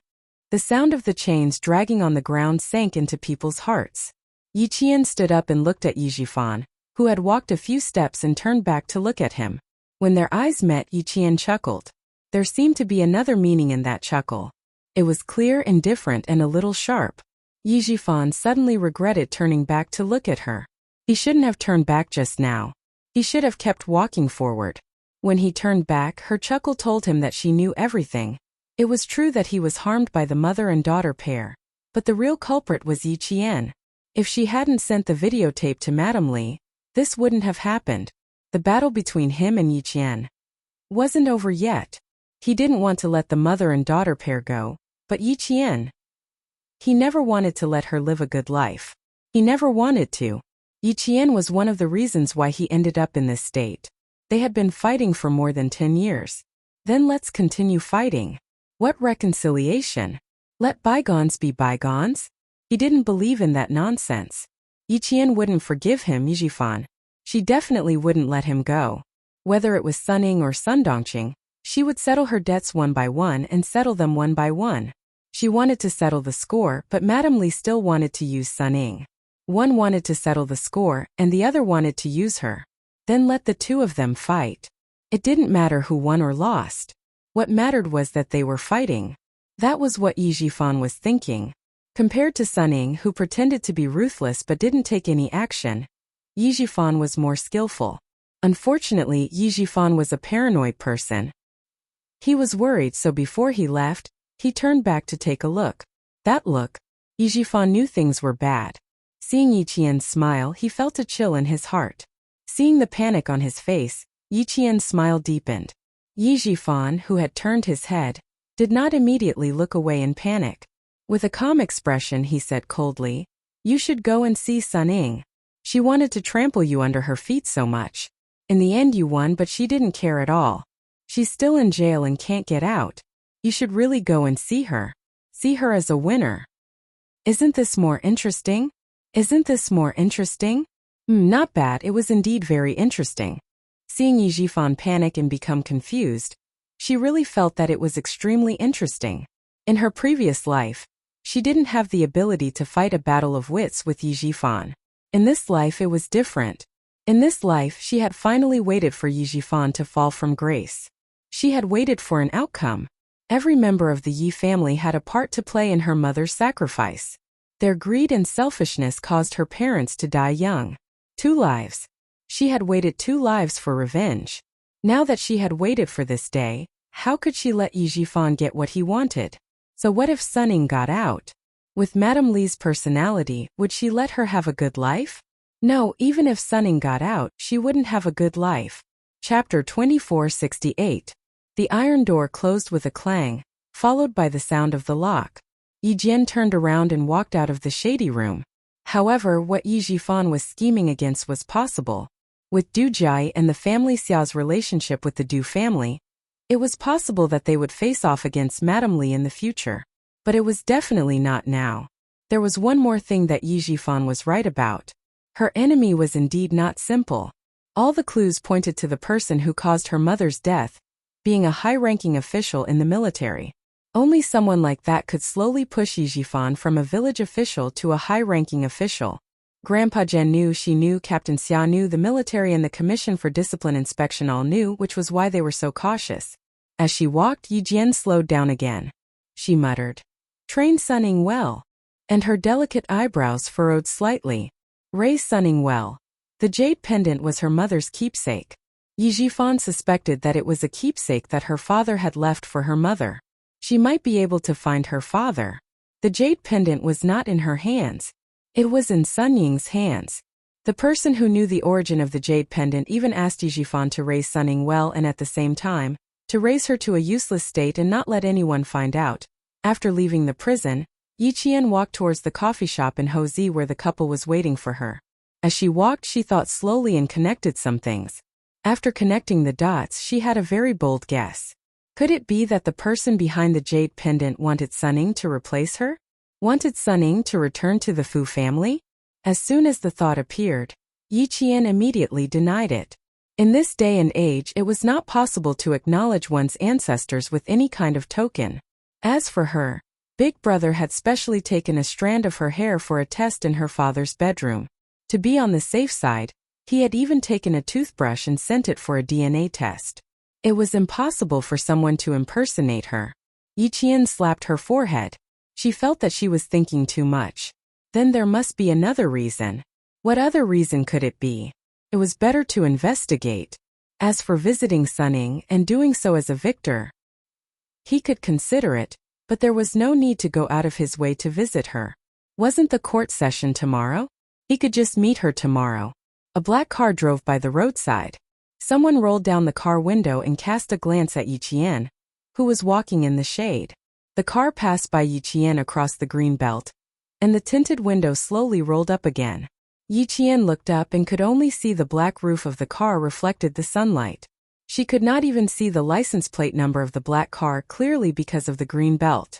The sound of the chains dragging on the ground sank into people's hearts. Yi Qian stood up and looked at Yi Jifan, who had walked a few steps and turned back to look at him. When their eyes met, Yi Qian chuckled. There seemed to be another meaning in that chuckle. It was clear and different and a little sharp. Yi Jifan suddenly regretted turning back to look at her. He shouldn't have turned back just now. He should have kept walking forward. When he turned back, her chuckle told him that she knew everything. It was true that he was harmed by the mother and daughter pair, but the real culprit was Yi Qian. If she hadn't sent the videotape to Madame Li, this wouldn't have happened. The battle between him and Yi Qian wasn't over yet. He didn't want to let the mother and daughter pair go, but Yi Qian, he never wanted to let her live a good life. He never wanted to. Yi Qian was one of the reasons why he ended up in this state. They had been fighting for more than 10 years. Then let's continue fighting. What reconciliation? Let bygones be bygones? He didn't believe in that nonsense. Yi Qian wouldn't forgive him, Yi Jifan. She definitely wouldn't let him go. Whether it was Sun Ning or Sun Dongqing, she would settle her debts one by one and settle them one by one. She wanted to settle the score, but Madame Li still wanted to use Sun Ning. One wanted to settle the score, and the other wanted to use her. Then let the two of them fight. It didn't matter who won or lost. What mattered was that they were fighting. That was what Yi Jifan was thinking. Compared to Sun Ning, who pretended to be ruthless but didn't take any action, Yi Jifan was more skillful. Unfortunately, Yi Jifan was a paranoid person. He was worried, so before he left, he turned back to take a look. That look, Yi Jifan knew things were bad. Seeing Yi Qian's smile, he felt a chill in his heart. Seeing the panic on his face, Yi Qian's smile deepened. Yi Jifan, who had turned his head, did not immediately look away in panic. With a calm expression, he said coldly, "You should go and see Sun Ying. She wanted to trample you under her feet so much. In the end you won, but she didn't care at all. She's still in jail and can't get out. You should really go and see her. See her as a winner. Isn't this more interesting? Isn't this more interesting?" Not bad, it was indeed very interesting. Seeing Yi Jifan panic and become confused, she really felt that it was extremely interesting. In her previous life, she didn't have the ability to fight a battle of wits with Yi Jifan. In this life it was different. In this life she had finally waited for Yi Jifan to fall from grace. She had waited for an outcome. Every member of the Yi family had a part to play in her mother's sacrifice. Their greed and selfishness caused her parents to die young. 2 lives. She had waited 2 lives for revenge. Now that she had waited for this day, how could she let Yi Jifan get what he wanted? So what if Sun Ying got out? With Madame Li's personality, would she let her have a good life? No, even if Sun Ying got out, she wouldn't have a good life. Chapter 2468. The iron door closed with a clang, followed by the sound of the lock. Yi Jian turned around and walked out of the shady room. However, what Yi Jifan was scheming against was possible. With Du Jia and the family Xiao's relationship with the Du family, it was possible that they would face off against Madame Li in the future. But it was definitely not now. There was one more thing that Yi Jifan was right about. Her enemy was indeed not simple. All the clues pointed to the person who caused her mother's death, being a high-ranking official in the military. Only someone like that could slowly push Yi Jifan from a village official to a high-ranking official. Grandpa Jen knew, she knew, Captain Xia knew, the military and the Commission for Discipline Inspection all knew, which was why they were so cautious. As she walked, Yi Jian slowed down again. She muttered, "Train Sun Ying well." And her delicate eyebrows furrowed slightly. Raise Sun Ying well. The jade pendant was her mother's keepsake. Yi Jifan suspected that it was a keepsake that her father had left for her mother. She might be able to find her father. The jade pendant was not in her hands. It was in Sun Ying's hands. The person who knew the origin of the jade pendant even asked Yi Jifan to raise Sun Ying well and at the same time, to raise her to a useless state and not let anyone find out. After leaving the prison, Yi Qian walked towards the coffee shop in Hozi where the couple was waiting for her. As she walked, she thought slowly and connected some things. After connecting the dots, she had a very bold guess. Could it be that the person behind the jade pendant wanted Sun Ying to replace her? Wanted Sun Ying to return to the Fu family? As soon as the thought appeared, Yi Qian immediately denied it. In this day and age, it was not possible to acknowledge one's ancestors with any kind of token. As for her, Big Brother had specially taken a strand of her hair for a test in her father's bedroom. To be on the safe side, he had even taken a toothbrush and sent it for a DNA test. It was impossible for someone to impersonate her. Yi Qian slapped her forehead. She felt that she was thinking too much. Then there must be another reason. What other reason could it be? It was better to investigate. As for visiting Sun Ying and doing so as a victor, he could consider it, but there was no need to go out of his way to visit her. Wasn't the court session tomorrow? He could just meet her tomorrow. A black car drove by the roadside. Someone rolled down the car window and cast a glance at Yi Qian, who was walking in the shade. The car passed by Yi Qian across the green belt, and the tinted window slowly rolled up again. Yi Qian looked up and could only see the black roof of the car reflected the sunlight. She could not even see the license plate number of the black car clearly because of the green belt.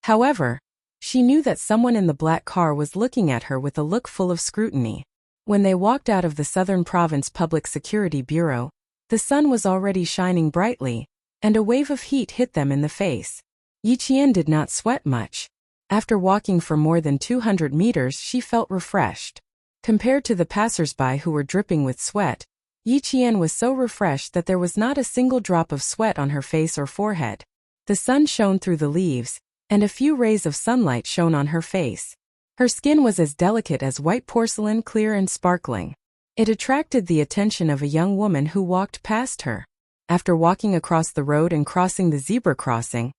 However, she knew that someone in the black car was looking at her with a look full of scrutiny. When they walked out of the Southern Province Public Security Bureau, the sun was already shining brightly, and a wave of heat hit them in the face. Yi Qian did not sweat much. After walking for more than 200 meters, she felt refreshed. Compared to the passers-by who were dripping with sweat, Yi Qian was so refreshed that there was not a single drop of sweat on her face or forehead. The sun shone through the leaves, and a few rays of sunlight shone on her face. Her skin was as delicate as white porcelain, clear and sparkling. It attracted the attention of a young woman who walked past her. After walking across the road and crossing the zebra crossing,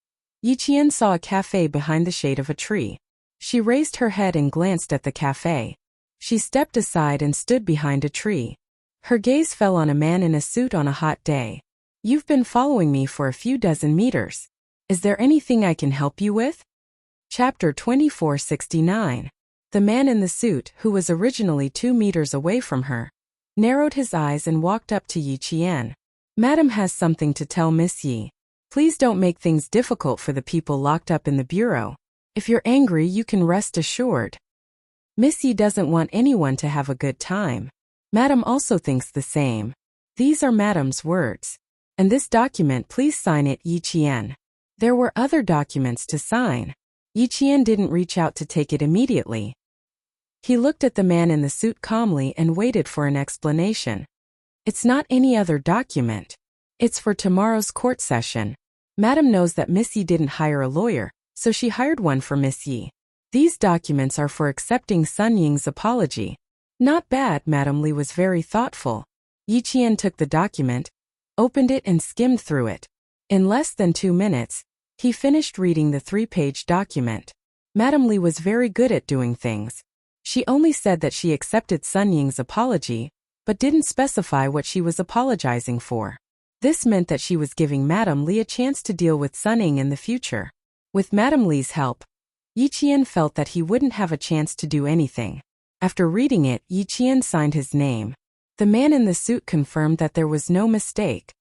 Yiqian saw a cafe behind the shade of a tree. She raised her head and glanced at the cafe. She stepped aside and stood behind a tree. Her gaze fell on a man in a suit on a hot day. "You've been following me for a few dozen meters. Is there anything I can help you with?" Chapter 2469. The man in the suit, who was originally 2 meters away from her, narrowed his eyes and walked up to Yiqian. "Madam has something to tell Miss Yi. Please don't make things difficult for the people locked up in the bureau. If you're angry, you can rest assured. Miss Yi doesn't want anyone to have a good time. Madam also thinks the same. These are Madam's words. And this document, please sign it, Yiqian." There were other documents to sign. Yiqian didn't reach out to take it immediately. He looked at the man in the suit calmly and waited for an explanation. "It's not any other document. It's for tomorrow's court session. Madam knows that Miss Yi didn't hire a lawyer, so she hired one for Miss Yi. These documents are for accepting Sun Ying's apology." "Not bad." Madam Li was very thoughtful. Yiqian took the document, opened it and skimmed through it. In less than 2 minutes, he finished reading the 3-page document. Madam Li was very good at doing things. She only said that she accepted Sun Ying's apology, but didn't specify what she was apologizing for. This meant that she was giving Madam Li a chance to deal with Sun Ying in the future. With Madam Li's help, Yiqian felt that he wouldn't have a chance to do anything. After reading it, Yiqian signed his name. The man in the suit confirmed that there was no mistake.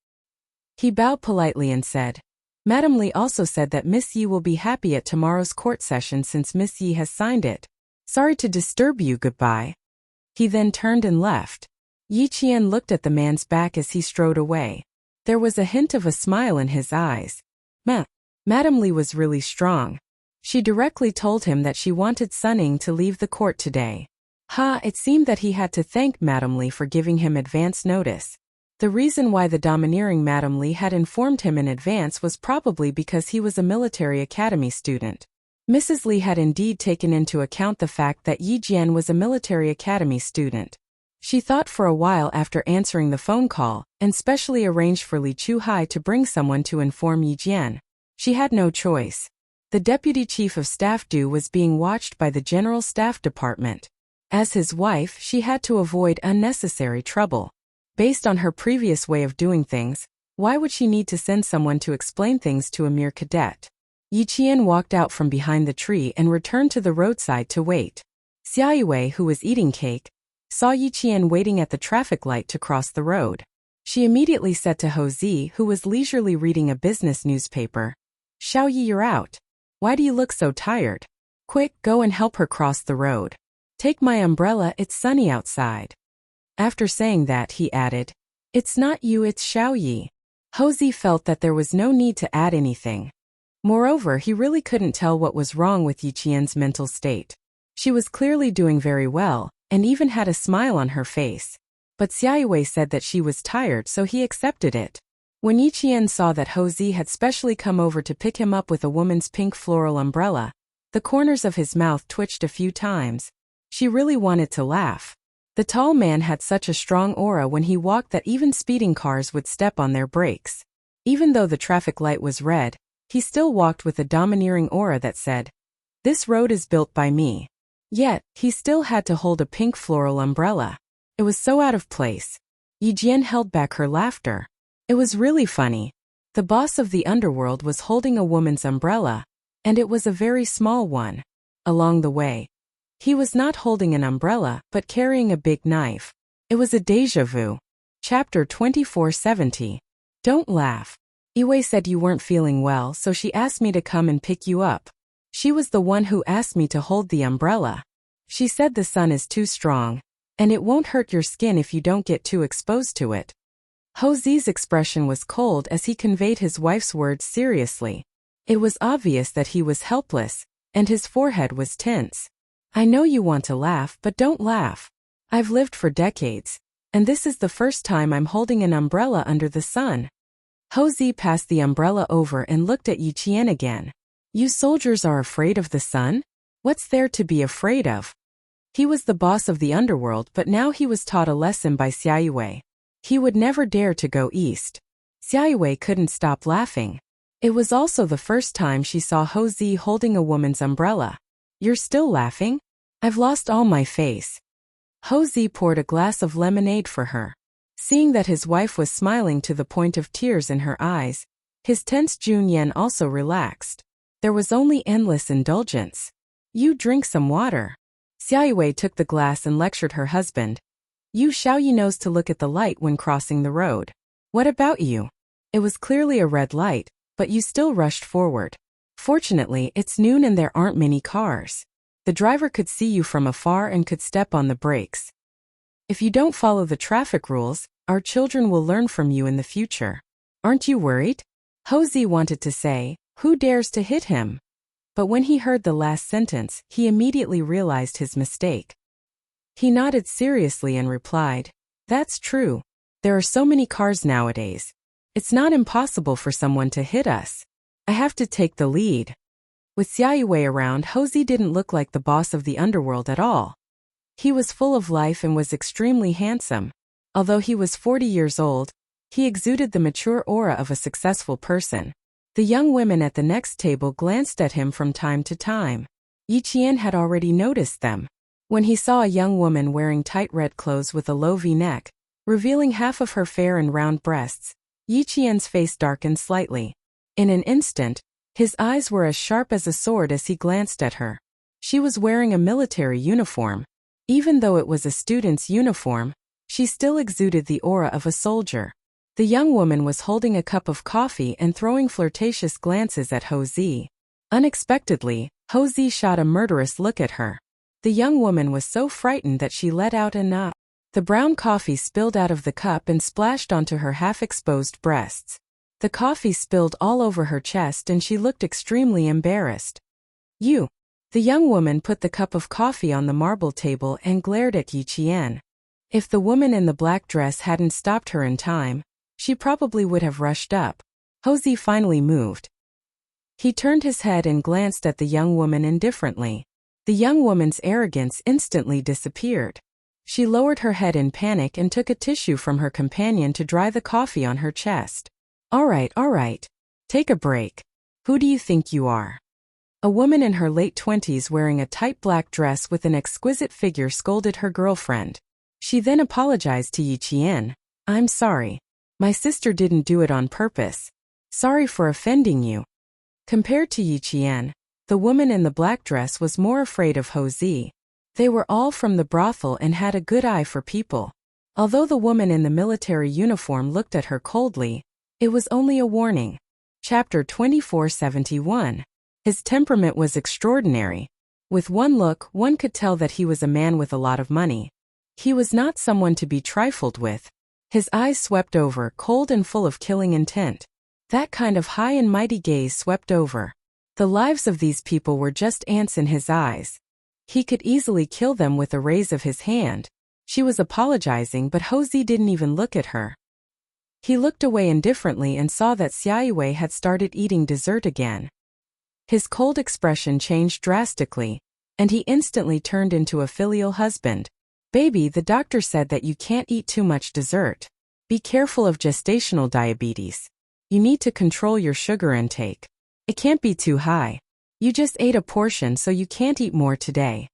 He bowed politely and said, "Madam Li also said that Miss Yi will be happy at tomorrow's court session since Miss Yi has signed it. Sorry to disturb you, goodbye." He then turned and left. Yiqian looked at the man's back as he strode away. There was a hint of a smile in his eyes. Madam Li was really strong. She directly told him that she wanted Sun Ying to leave the court today. It seemed that he had to thank Madam Li for giving him advance notice. The reason why the domineering Madam Li had informed him in advance was probably because he was a military academy student. Mrs. Li had indeed taken into account the fact that Yi Jian was a military academy student. She thought for a while after answering the phone call, and specially arranged for Li Chuhai to bring someone to inform Yi Jian. She had no choice. The Deputy Chief of Staff Du was being watched by the General Staff Department. As his wife, she had to avoid unnecessary trouble. Based on her previous way of doing things, why would she need to send someone to explain things to a mere cadet? Yiqian walked out from behind the tree and returned to the roadside to wait. Xia Yue, who was eating cake, saw Yiqian waiting at the traffic light to cross the road. She immediately said to Ho Zi, who was leisurely reading a business newspaper, "Xiao Yi, you're out. Why do you look so tired? Quick, go and help her cross the road. Take my umbrella, it's sunny outside." After saying that, he added, "It's not you, it's Xiao Yi." Ho Zi felt that there was no need to add anything. Moreover, he really couldn't tell what was wrong with Yiqian's mental state. She was clearly doing very well, and even had a smile on her face. But Xia Yue said that she was tired, so he accepted it. When Yiqian saw that Ho Zi had specially come over to pick him up with a woman's pink floral umbrella, the corners of his mouth twitched a few times. She really wanted to laugh. The tall man had such a strong aura when he walked that even speeding cars would step on their brakes. Even though the traffic light was red, he still walked with a domineering aura that said, "This road is built by me." Yet, he still had to hold a pink floral umbrella. It was so out of place. Yi Jian held back her laughter. It was really funny. The boss of the underworld was holding a woman's umbrella, and it was a very small one. Along the way, he was not holding an umbrella, but carrying a big knife. It was a déjà vu. Chapter 2470. Don't laugh. Yue said you weren't feeling well, so she asked me to come and pick you up. She was the one who asked me to hold the umbrella. She said the sun is too strong, and it won't hurt your skin if you don't get too exposed to it. Ho Zi's expression was cold as he conveyed his wife's words seriously. It was obvious that he was helpless, and his forehead was tense. "I know you want to laugh, but don't laugh. I've lived for decades, and this is the first time I'm holding an umbrella under the sun." Ho Zi passed the umbrella over and looked at Yiqian again. "You soldiers are afraid of the sun? What's there to be afraid of?" He was the boss of the underworld, but now he was taught a lesson by Xiaoyue. He would never dare to go east. Xiaoyue couldn't stop laughing. It was also the first time she saw Hozi holding a woman's umbrella. "You're still laughing? I've lost all my face." Hozi poured a glass of lemonade for her. Seeing that his wife was smiling to the point of tears in her eyes, his tense Junyan also relaxed. There was only endless indulgence. "You drink some water." Xiaoyue took the glass and lectured her husband. "You Xiaoyi knows to look at the light when crossing the road. What about you? It was clearly a red light, but you still rushed forward. Fortunately, it's noon and there aren't many cars. The driver could see you from afar and could step on the brakes. If you don't follow the traffic rules, our children will learn from you in the future. Aren't you worried?" Hozi wanted to say, "Who dares to hit him?" But when he heard the last sentence, he immediately realized his mistake. He nodded seriously and replied, "That's true. There are so many cars nowadays. It's not impossible for someone to hit us. I have to take the lead." With Xiaoyue around, Hozi didn't look like the boss of the underworld at all. He was full of life and was extremely handsome. Although he was 40 years old, he exuded the mature aura of a successful person. The young women at the next table glanced at him from time to time. Yi Qian had already noticed them. When he saw a young woman wearing tight red clothes with a low V-neck, revealing half of her fair and round breasts, Yi Qian's face darkened slightly. In an instant, his eyes were as sharp as a sword as he glanced at her. She was wearing a military uniform. Even though it was a student's uniform, she still exuded the aura of a soldier. The young woman was holding a cup of coffee and throwing flirtatious glances at Hozi. Unexpectedly, Hozi shot a murderous look at her. The young woman was so frightened that she let out a "nah." The brown coffee spilled out of the cup and splashed onto her half-exposed breasts. The coffee spilled all over her chest and she looked extremely embarrassed. "You." The young woman put the cup of coffee on the marble table and glared at Yi Qian. If the woman in the black dress hadn't stopped her in time, she probably would have rushed up. Hozi finally moved. He turned his head and glanced at the young woman indifferently. The young woman's arrogance instantly disappeared. She lowered her head in panic and took a tissue from her companion to dry the coffee on her chest. All right. Take a break. Who do you think you are?" A woman in her late 20s wearing a tight black dress with an exquisite figure scolded her girlfriend. She then apologized to Yi Qian. "I'm sorry. My sister didn't do it on purpose. Sorry for offending you." Compared to Yi Qian, the woman in the black dress was more afraid of Hozi. They were all from the brothel and had a good eye for people. Although the woman in the military uniform looked at her coldly, it was only a warning. Chapter 2471. His temperament was extraordinary. With one look, one could tell that he was a man with a lot of money. He was not someone to be trifled with. His eyes swept over, cold and full of killing intent. That kind of high and mighty gaze swept over. The lives of these people were just ants in his eyes. He could easily kill them with a raise of his hand. She was apologizing, but Hozi didn't even look at her. He looked away indifferently and saw that Xiaoyue had started eating dessert again. His cold expression changed drastically, and he instantly turned into a filial husband. "Baby, the doctor said that you can't eat too much dessert. Be careful of gestational diabetes. You need to control your sugar intake. It can't be too high. You just ate a portion, so you can't eat more today."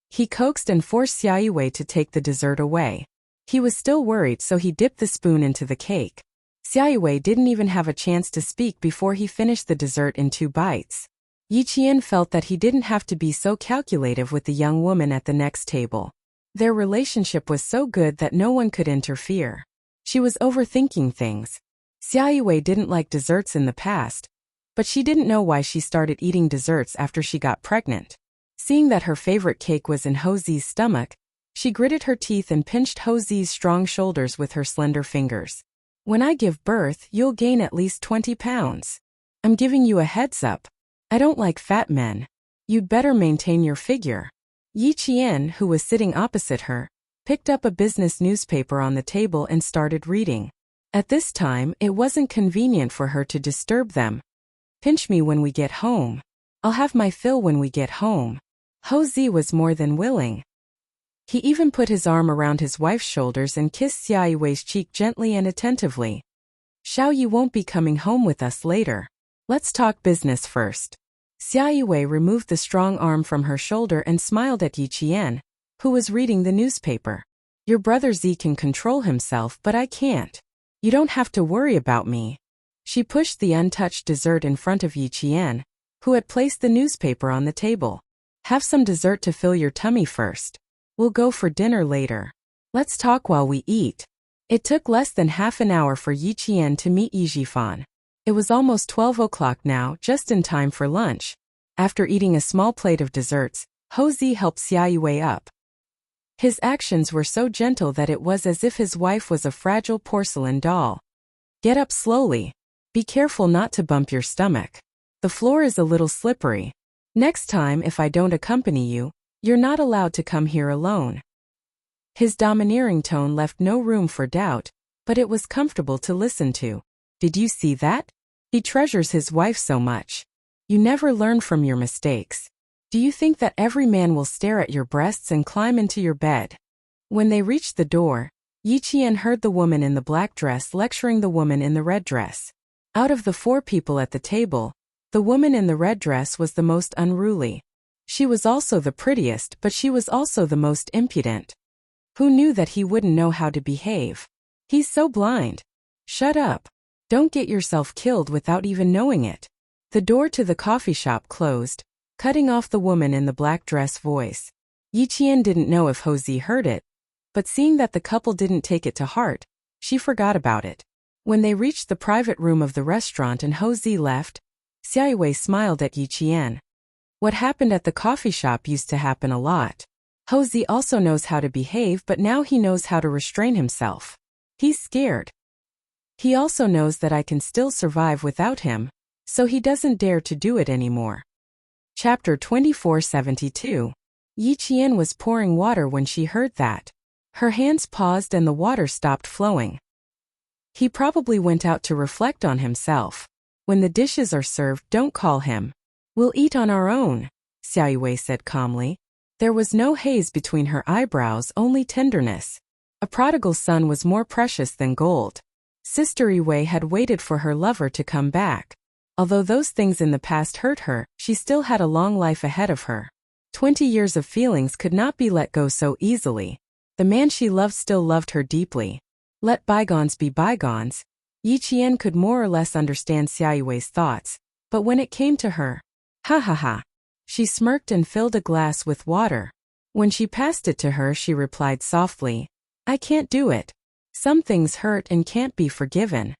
He coaxed and forced Xiaoyue to take the dessert away. He was still worried, so he dipped the spoon into the cake. Xiaoyue didn't even have a chance to speak before he finished the dessert in 2 bites. Yi Qian felt that he didn't have to be so calculative with the young woman at the next table. Their relationship was so good that no one could interfere. She was overthinking things. Xiaoyue didn't like desserts in the past, but she didn't know why she started eating desserts after she got pregnant. Seeing that her favorite cake was in Hozi's stomach, she gritted her teeth and pinched Hozi's strong shoulders with her slender fingers. "When I give birth, you'll gain at least 20 pounds. I'm giving you a heads up. I don't like fat men. You'd better maintain your figure." Yi Qian, who was sitting opposite her, picked up a business newspaper on the table and started reading. At this time, it wasn't convenient for her to disturb them. "Pinch me when we get home. I'll have my fill when we get home." Hozi was more than willing. He even put his arm around his wife's shoulders and kissed Xia Yiwei's cheek gently and attentively. Xiao Yi won't be coming home with us later. Let's talk business first. Xia Yiwei removed the strong arm from her shoulder and smiled at Yi Qian, who was reading the newspaper. Your brother Z can control himself, but I can't. You don't have to worry about me. She pushed the untouched dessert in front of Yi Qian, who had placed the newspaper on the table. Have some dessert to fill your tummy first. We'll go for dinner later. Let's talk while we eat. It took less than half an hour for Yi Qian to meet Yi Jifan. It was almost 12 o'clock now, just in time for lunch. After eating a small plate of desserts, Hou Zi helped Xia Yiwei up. His actions were so gentle that it was as if his wife was a fragile porcelain doll. Get up slowly. Be careful not to bump your stomach. The floor is a little slippery. Next time if I don't accompany you, you're not allowed to come here alone. His domineering tone left no room for doubt, but it was comfortable to listen to. Did you see that? He treasures his wife so much. You never learn from your mistakes. Do you think that every man will stare at your breasts and climb into your bed? When they reached the door, Yi Qian heard the woman in the black dress lecturing the woman in the red dress. Out of the 4 people at the table, the woman in the red dress was the most unruly. She was also the prettiest, but she was also the most impudent. Who knew that he wouldn't know how to behave? He's so blind. Shut up. Don't get yourself killed without even knowing it. The door to the coffee shop closed, cutting off the woman in the black dress voice. Yi Qian didn't know if Hou Zi heard it, but seeing that the couple didn't take it to heart, she forgot about it. When they reached the private room of the restaurant and Hou Zi left, Xia Yiwei smiled at Yi Qian. What happened at the coffee shop used to happen a lot. Hou Zi also knows how to behave, but now he knows how to restrain himself. He's scared. He also knows that I can still survive without him, so he doesn't dare to do it anymore. Chapter 2472. Yi Qian was pouring water when she heard that. Her hands paused and the water stopped flowing. He probably went out to reflect on himself. When the dishes are served, don't call him. We'll eat on our own, Xia Yiwei said calmly. There was no haze between her eyebrows, only tenderness. A prodigal son was more precious than gold. Sister Yiwei had waited for her lover to come back. Although those things in the past hurt her, she still had a long life ahead of her. 20 years of feelings could not be let go so easily. The man she loved still loved her deeply. Let bygones be bygones. Yi Qian could more or less understand Xia Yiwei's thoughts, but when it came to her, ha ha ha. She smirked and filled a glass with water. When she passed it to her, she replied softly, I can't do it. Some things hurt and can't be forgiven.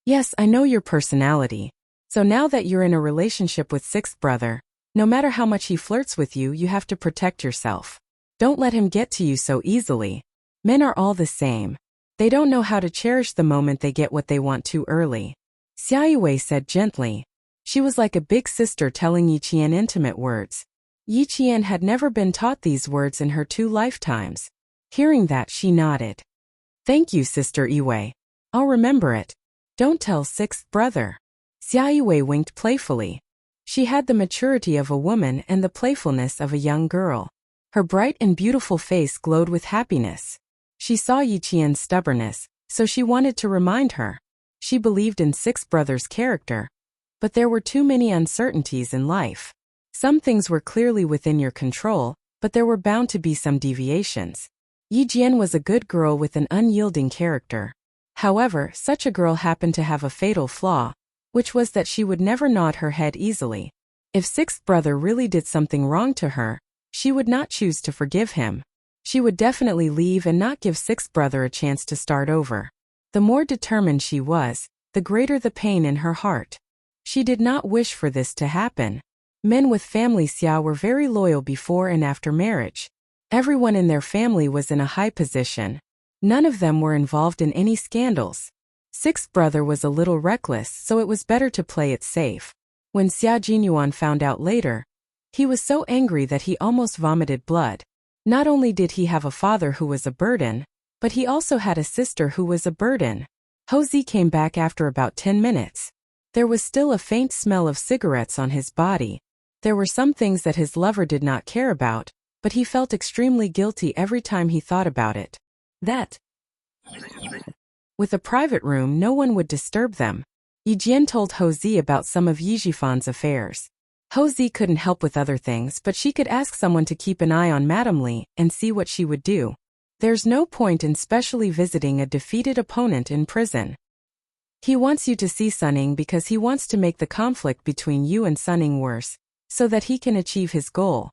Yes, I know your personality. So now that you're in a relationship with sixth brother, no matter how much he flirts with you, you have to protect yourself. Don't let him get to you so easily. Men are all the same. They don't know how to cherish the moment they get what they want too early. Xia Yiwei said gently. She was like a big sister telling Yi Qian intimate words. Yi Qian had never been taught these words in her 2 lifetimes. Hearing that, she nodded. Thank you, Sister Yiwei. I'll remember it. Don't tell sixth brother. Xia Yiwei winked playfully. She had the maturity of a woman and the playfulness of a young girl. Her bright and beautiful face glowed with happiness. She saw Yi Qian's stubbornness, so she wanted to remind her. She believed in sixth brother's character, but there were too many uncertainties in life. Some things were clearly within your control, but there were bound to be some deviations. Yi Jian was a good girl with an unyielding character. However, such a girl happened to have a fatal flaw, which was that she would never nod her head easily. If sixth brother really did something wrong to her, she would not choose to forgive him. She would definitely leave and not give sixth brother a chance to start over. The more determined she was, the greater the pain in her heart. She did not wish for this to happen. Men with family Xia were very loyal before and after marriage. Everyone in their family was in a high position. None of them were involved in any scandals. Sixth brother was a little reckless, so it was better to play it safe. When Xia Jinyuan found out later, he was so angry that he almost vomited blood. Not only did he have a father who was a burden, but he also had a sister who was a burden. Hou Zi came back after about 10 minutes. There was still a faint smell of cigarettes on his body. There were some things that his lover did not care about, but he felt extremely guilty every time he thought about it. With a private room, no one would disturb them. Yijian told Houzi about some of Yijifan's affairs. Houzi couldn't help with other things, but she could ask someone to keep an eye on Madame Li and see what she would do. There's no point in specially visiting a defeated opponent in prison. He wants you to see Sunning because he wants to make the conflict between you and Sunning worse, so that he can achieve his goal.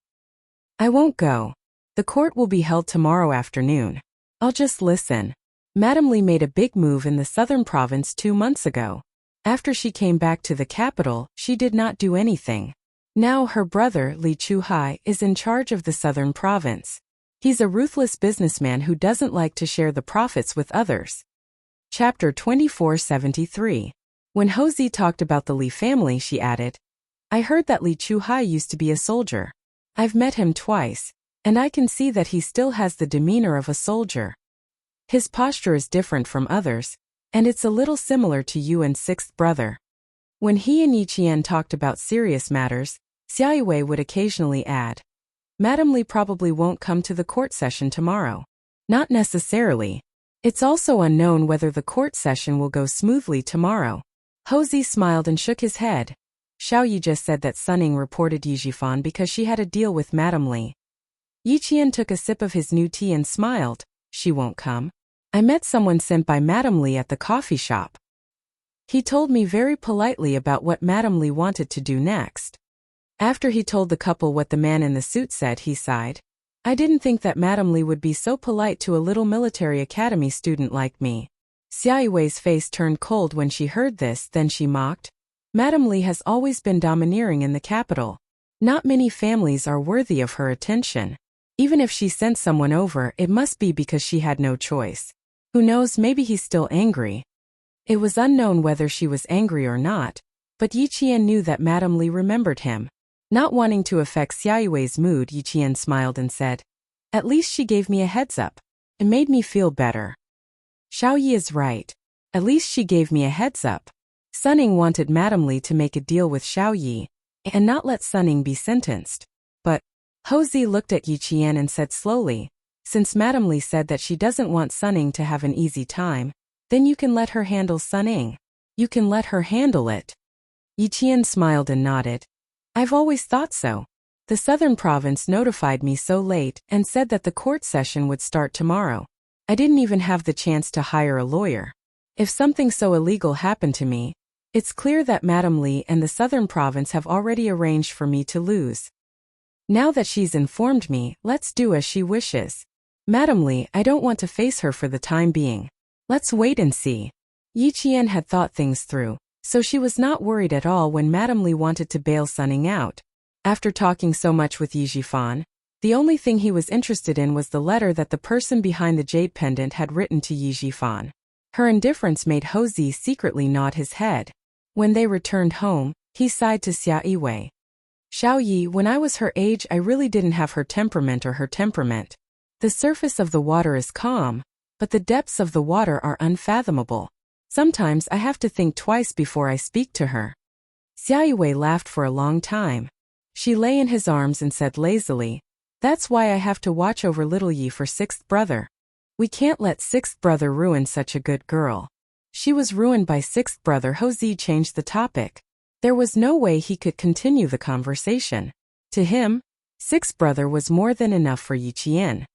I won't go. The court will be held tomorrow afternoon. I'll just listen. Madame Li made a big move in the southern province 2 months ago. After she came back to the capital, she did not do anything. Now her brother, Li Chuhai, is in charge of the southern province. He's a ruthless businessman who doesn't like to share the profits with others. Chapter 2473. When Houzi talked about the Li family, she added, I heard that Li Chuhai used to be a soldier. I've met him twice, and I can see that he still has the demeanor of a soldier. His posture is different from others, and it's a little similar to you and sixth brother. When he and Yiqian talked about serious matters, Xia Yiwei would occasionally add, Madame Li probably won't come to the court session tomorrow. Not necessarily. It's also unknown whether the court session will go smoothly tomorrow. Houzi smiled and shook his head. Xiao Yi just said that Sunning reported Yijifan because she had a deal with Madame Li. Yiqian took a sip of his new tea and smiled. She won't come. I met someone sent by Madame Li at the coffee shop. He told me very politely about what Madame Li wanted to do next. After he told the couple what the man in the suit said, he sighed. I didn't think that Madame Li would be so polite to a little military academy student like me. Xia Yiwei's face turned cold when she heard this, then she mocked. Madame Li has always been domineering in the capital. Not many families are worthy of her attention. Even if she sent someone over, it must be because she had no choice. Who knows, maybe he's still angry. It was unknown whether she was angry or not, but Yiqian knew that Madame Li remembered him. Not wanting to affect Xia Yiwei's mood, Yiqian smiled and said, At least she gave me a heads up. It made me feel better. Xiao Yi is right. At least she gave me a heads up. Sunning wanted Madame Li to make a deal with Xiao Yi, and not let Sunning be sentenced. But Houzi looked at Yiqian and said slowly, Since Madame Li said that she doesn't want Sunning to have an easy time, then you can let her handle Sunning. You can let her handle it. Yiqian smiled and nodded. I've always thought so. The southern province notified me so late and said that the court session would start tomorrow. I didn't even have the chance to hire a lawyer. If something so illegal happened to me, it's clear that Madame Li and the southern province have already arranged for me to lose. Now that she's informed me, let's do as she wishes. Madame Li, I don't want to face her for the time being. Let's wait and see. Yiqian had thought things through, so she was not worried at all when Madame Li wanted to bail Sunning out. After talking so much with Yijifan, the only thing he was interested in was the letter that the person behind the jade pendant had written to Yijifan. Her indifference made Houzi secretly nod his head. When they returned home, he sighed to Xia Yiwei. Xiao Yi, when I was her age, I really didn't have her temperament or her temperament. The surface of the water is calm, but the depths of the water are unfathomable. Sometimes I have to think twice before I speak to her. Xia Yiwei laughed for a long time. She lay in his arms and said lazily, That's why I have to watch over little Yi for sixth brother. We can't let sixth brother ruin such a good girl. She was ruined by sixth brother. Houzi changed the topic. There was no way he could continue the conversation. To him, sixth brother was more than enough for Yiqian.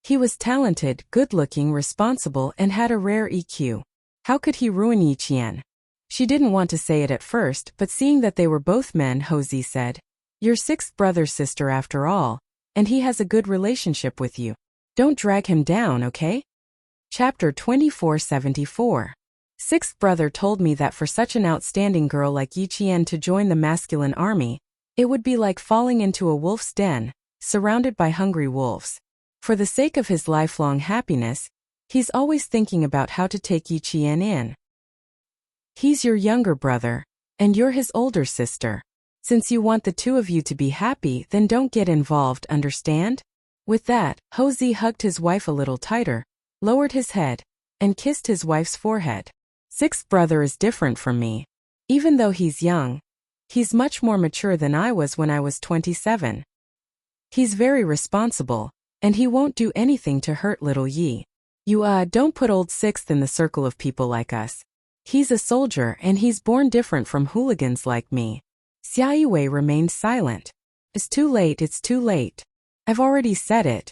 He was talented, good-looking, responsible, and had a rare EQ. How could he ruin Yiqian? She didn't want to say it at first, but seeing that they were both men, Houzi said, Your sixth brother's sister after all, and he has a good relationship with you. Don't drag him down, okay? Chapter 2474. Sixth brother told me that for such an outstanding girl like Yiqian to join the masculine army, it would be like falling into a wolf's den, surrounded by hungry wolves. For the sake of his lifelong happiness, he's always thinking about how to take Yiqian in. He's your younger brother, and you're his older sister. Since you want the two of you to be happy, then don't get involved, understand? With that, Houzi hugged his wife a little tighter, lowered his head, and kissed his wife's forehead. Sixth brother is different from me. Even though he's young, he's much more mature than I was when I was 27. He's very responsible, and he won't do anything to hurt little Yi. You don't put old Sixth in the circle of people like us. He's a soldier and he's born different from hooligans like me. Xia Yiwei remained silent. It's too late, it's too late. I've already said it.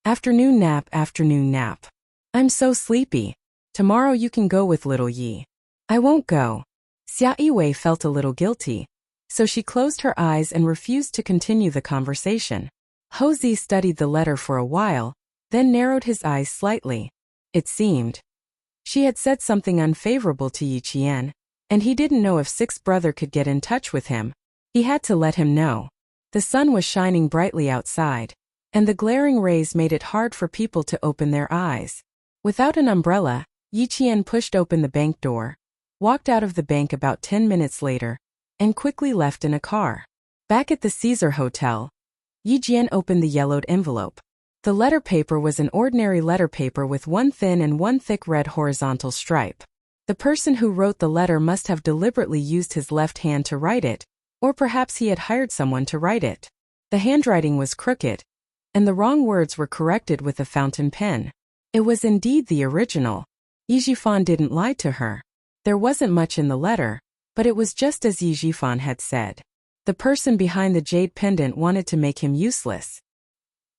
Afternoon nap, afternoon nap. I'm so sleepy. Tomorrow you can go with little Yi. I won't go. Xia Yiwei felt a little guilty, so she closed her eyes and refused to continue the conversation. Ho Zi studied the letter for a while, then narrowed his eyes slightly. It seemed she had said something unfavorable to Yi Qian, and he didn't know if Six's brother could get in touch with him. He had to let him know. The sun was shining brightly outside, and the glaring rays made it hard for people to open their eyes. Without an umbrella, Yi Qian pushed open the bank door, walked out of the bank about 10 minutes later, and quickly left in a car. Back at the Caesar Hotel, Yi Jian opened the yellowed envelope. The letter paper was an ordinary letter paper with one thin and one thick red horizontal stripe. The person who wrote the letter must have deliberately used his left hand to write it, or perhaps he had hired someone to write it. The handwriting was crooked, and the wrong words were corrected with a fountain pen. It was indeed the original. Yi Jifan didn't lie to her. There wasn't much in the letter, but it was just as Yi Jifan had said. The person behind the jade pendant wanted to make him useless.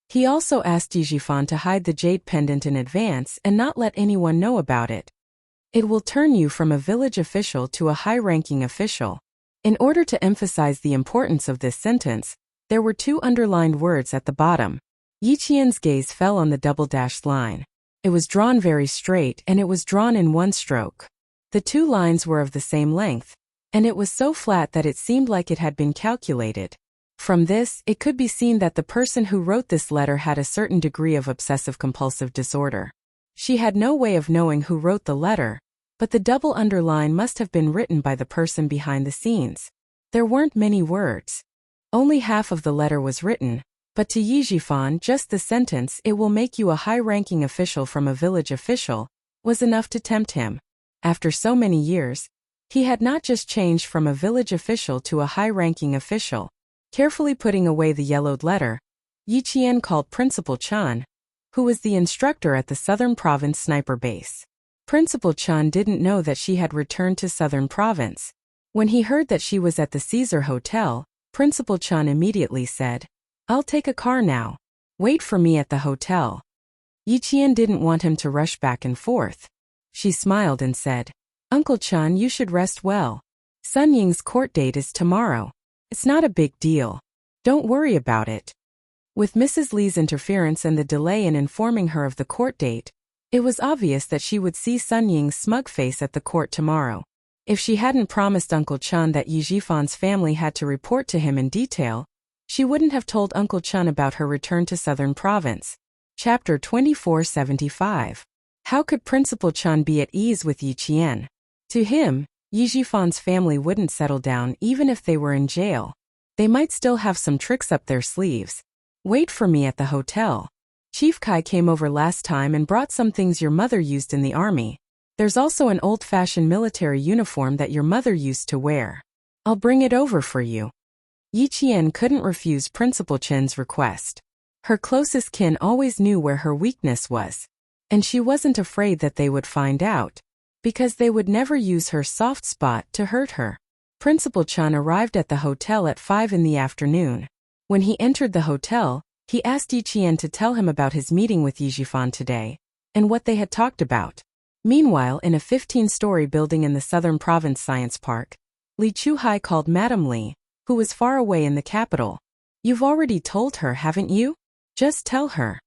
He also asked Yi Jifan to hide the jade pendant in advance and not let anyone know about it. It will turn you from a village official to a high-ranking official. In order to emphasize the importance of this sentence, there were two underlined words at the bottom. Yi Qian's gaze fell on the double-dashed line. It was drawn very straight and it was drawn in one stroke. The two lines were of the same length, and it was so flat that it seemed like it had been calculated. From this, it could be seen that the person who wrote this letter had a certain degree of obsessive-compulsive disorder. She had no way of knowing who wrote the letter, but the double underline must have been written by the person behind the scenes. There weren't many words. Only half of the letter was written, but to Yi Jifan just the sentence "it will make you a high-ranking official from a village official" was enough to tempt him. After so many years, he had not just changed from a village official to a high-ranking official. Carefully putting away the yellowed letter, Yi Qian called Principal Chan, who was the instructor at the Southern Province Sniper Base. Principal Chan didn't know that she had returned to Southern Province. When he heard that she was at the Caesar Hotel, Principal Chan immediately said, "I'll take a car now. Wait for me at the hotel." Yi Qian didn't want him to rush back and forth. She smiled and said, "Uncle Chan, you should rest well. Sun Ying's court date is tomorrow. It's not a big deal. Don't worry about it." With Mrs. Li's interference and the delay in informing her of the court date, it was obvious that she would see Sun Ying's smug face at the court tomorrow. If she hadn't promised Uncle Chan that Yi Jifan's family had to report to him in detail, she wouldn't have told Uncle Chan about her return to Southern Province. Chapter 2475. How could Principal Chan be at ease with Yi Qian? To him, Yi Jifan's family wouldn't settle down even if they were in jail. They might still have some tricks up their sleeves. "Wait for me at the hotel. Chief Kai came over last time and brought some things your mother used in the army. There's also an old-fashioned military uniform that your mother used to wear. I'll bring it over for you." Yi Qian couldn't refuse Principal Chen's request. Her closest kin always knew where her weakness was, and she wasn't afraid that they would find out, because they would never use her soft spot to hurt her. Principal Chan arrived at the hotel at 5 in the afternoon. When he entered the hotel, he asked Yi Qian to tell him about his meeting with Yi Jifan today, and what they had talked about. Meanwhile, in a 15-story building in the Southern Province Science Park, Li Chuhai called Madame Li, who was far away in the capital. "You've already told her, haven't you? Just tell her."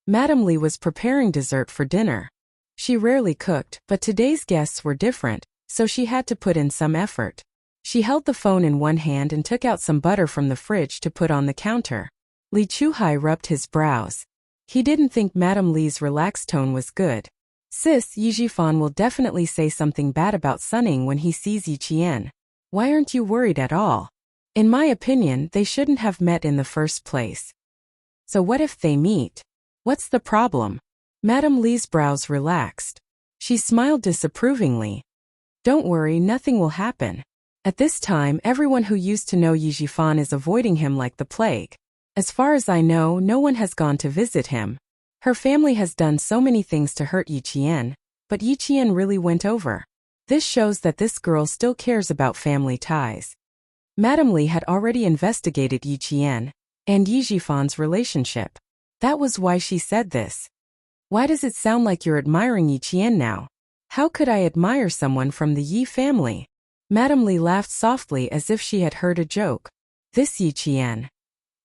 Madame Li was preparing dessert for dinner. She rarely cooked, but today's guests were different, so she had to put in some effort. She held the phone in one hand and took out some butter from the fridge to put on the counter. Li Chuhai rubbed his brows. He didn't think Madame Li's relaxed tone was good. "Sis, Yi Jifan will definitely say something bad about Sunning when he sees Yi Qian. Why aren't you worried at all? In my opinion, they shouldn't have met in the first place." "So what if they meet? What's the problem?" Madame Li's brows relaxed. She smiled disapprovingly. "Don't worry, nothing will happen. At this time, everyone who used to know Yi Jifan is avoiding him like the plague. As far as I know, no one has gone to visit him. Her family has done so many things to hurt Yiqian, but Yiqian really went over. This shows that this girl still cares about family ties. Madame Li had already investigated Yiqian and Yijifan's relationship. That was why she said this. Why does it sound like you're admiring Yiqian now? How could I admire someone from the Yi family? Madame Li laughed softly as if she had heard a joke. This Yiqian.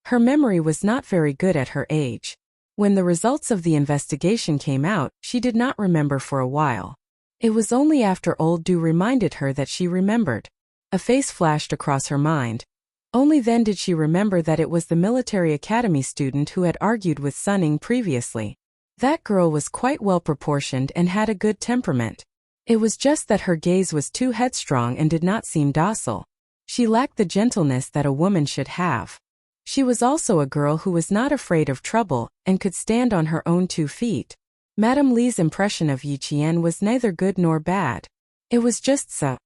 Her memory was not very good at her age. When the results of the investigation came out, she did not remember for a while. It was only after old Du reminded her that she remembered. A face flashed across her mind. Only then did she remember that it was the military academy student who had argued with Sunning previously. That girl was quite well proportioned and had a good temperament. It was just that her gaze was too headstrong and did not seem docile. She lacked the gentleness that a woman should have. She was also a girl who was not afraid of trouble and could stand on her own 2 feet. Madame Li's impression of Yiqian was neither good nor bad. It was just so.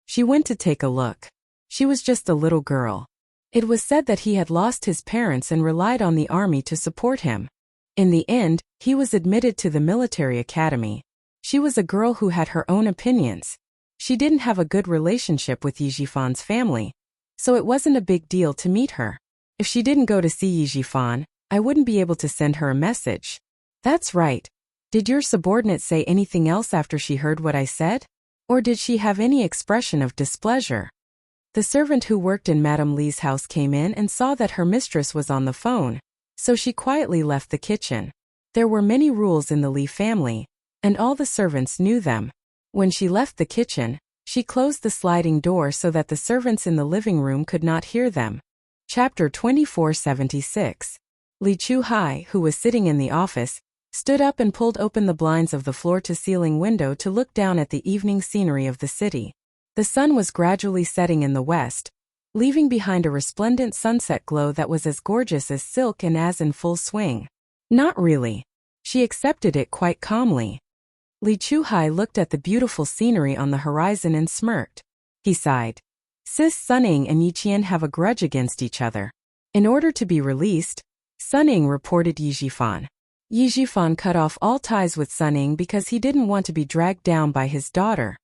She went to take a look. She was just a little girl. It was said that he had lost his parents and relied on the army to support him. In the end, he was admitted to the military academy. She was a girl who had her own opinions. She didn't have a good relationship with Yijifan's family, so it wasn't a big deal to meet her. If she didn't go to see Yijifan, I wouldn't be able to send her a message. That's right. Did your subordinate say anything else after she heard what I said? Or did she have any expression of displeasure? The servant who worked in Madame Li's house came in and saw that her mistress was on the phone, so she quietly left the kitchen. There were many rules in the Li family, and all the servants knew them. When she left the kitchen, she closed the sliding door so that the servants in the living room could not hear them. Chapter 2476. Li Chuhai, who was sitting in the office, stood up and pulled open the blinds of the floor-to-ceiling window to look down at the evening scenery of the city. The sun was gradually setting in the west, leaving behind a resplendent sunset glow that was as gorgeous as silk and as in full swing. Not really. She accepted it quite calmly. Li Chuhai looked at the beautiful scenery on the horizon and smirked. He sighed. Sis Sunning and Yiqian have a grudge against each other. In order to be released, Sunning reported Yijifan. Yijifan cut off all ties with Sunning because he didn't want to be dragged down by his daughter.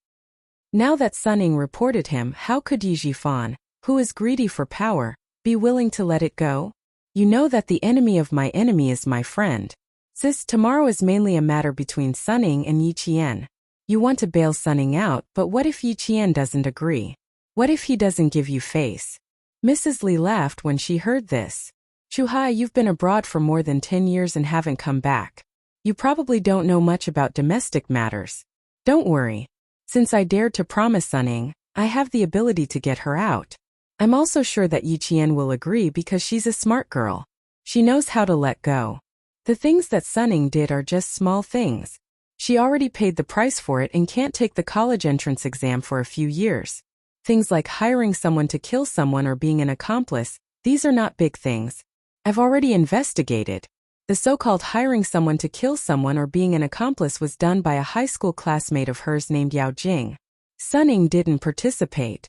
Now that Sunning reported him, how could Yijifan, who is greedy for power, be willing to let it go? You know that the enemy of my enemy is my friend. Sis, tomorrow is mainly a matter between Sunning and Yiqian. You want to bail Sunning out, but what if Yiqian doesn't agree? What if he doesn't give you face? Mrs. Li laughed when she heard this. Chuhai, you've been abroad for more than 10 years and haven't come back. You probably don't know much about domestic matters. Don't worry. Since I dared to promise Sunning, I have the ability to get her out. I'm also sure that Yiqian will agree because she's a smart girl. She knows how to let go. The things that Sunning did are just small things. She already paid the price for it and can't take the college entrance exam for a few years. Things like hiring someone to kill someone or being an accomplice, these are not big things. I've already investigated. The so-called hiring someone to kill someone or being an accomplice was done by a high school classmate of hers named Yao Jing. Sunning didn't participate.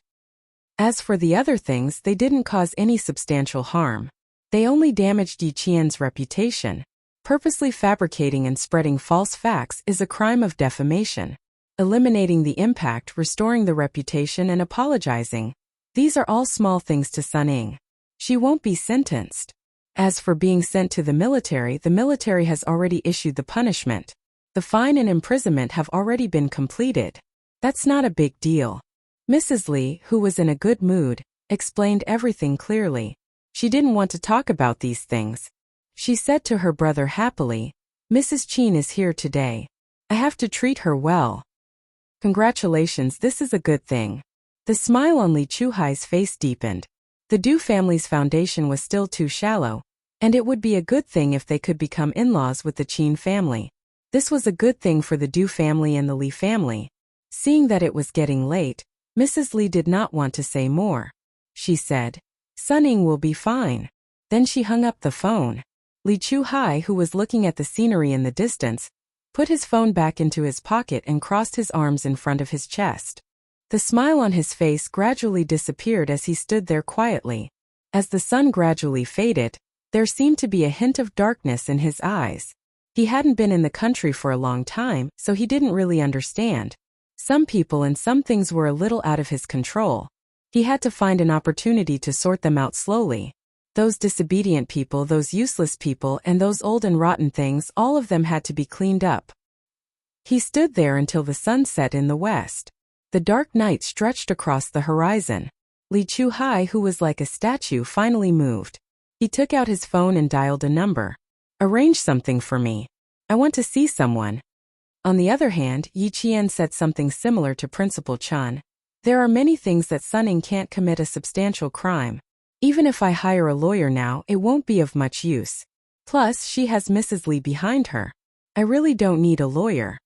As for the other things, they didn't cause any substantial harm. They only damaged Yiqian's reputation. Purposely fabricating and spreading false facts is a crime of defamation. Eliminating the impact, restoring the reputation, and apologizing. These are all small things to Sunning. She won't be sentenced. As for being sent to the military has already issued the punishment. The fine and imprisonment have already been completed. That's not a big deal. Mrs. Li, who was in a good mood, explained everything clearly. She didn't want to talk about these things. She said to her brother happily, Mrs. Qin is here today. I have to treat her well. Congratulations, this is a good thing. The smile on Li Chuhai's face deepened. The Du family's foundation was still too shallow, and it would be a good thing if they could become in-laws with the Qin family. This was a good thing for the Du family and the Li family. Seeing that it was getting late, Mrs. Li did not want to say more. She said, Sunning will be fine. Then she hung up the phone. Li Chuhai, who was looking at the scenery in the distance, put his phone back into his pocket and crossed his arms in front of his chest. The smile on his face gradually disappeared as he stood there quietly. As the sun gradually faded, There seemed to be a hint of darkness in his eyes. He hadn't been in the country for a long time, so he didn't really understand. Some people and some things were a little out of his control. He had to find an opportunity to sort them out slowly. Those disobedient people, those useless people, and those old and rotten things, all of them had to be cleaned up. He stood there until the sun set in the west. The dark night stretched across the horizon. Li Chuhai, who was like a statue, finally moved. He took out his phone and dialed a number. "Arrange something for me. I want to see someone." On the other hand, Yi Qian said something similar to Principal Chen. "There are many things that Sunning can't commit a substantial crime. Even if I hire a lawyer now, it won't be of much use. Plus, she has Mrs. Li behind her. I really don't need a lawyer."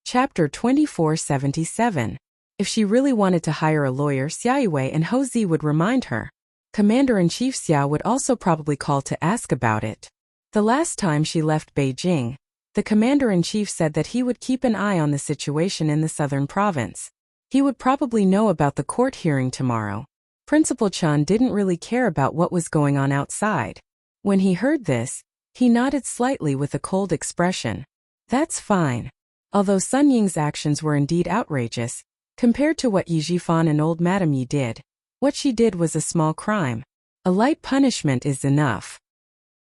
Chapter 2477. If she really wanted to hire a lawyer, Xia Yue and Ho Zi would remind her. Commander-in-Chief Xia would also probably call to ask about it. The last time she left Beijing, the Commander-in-Chief said that he would keep an eye on the situation in the southern province. He would probably know about the court hearing tomorrow. Principal Chen didn't really care about what was going on outside. When he heard this, he nodded slightly with a cold expression. That's fine. Although Sun Ying's actions were indeed outrageous, compared to what Yi Jifan and old Madame Yi did, what she did was a small crime. A light punishment is enough.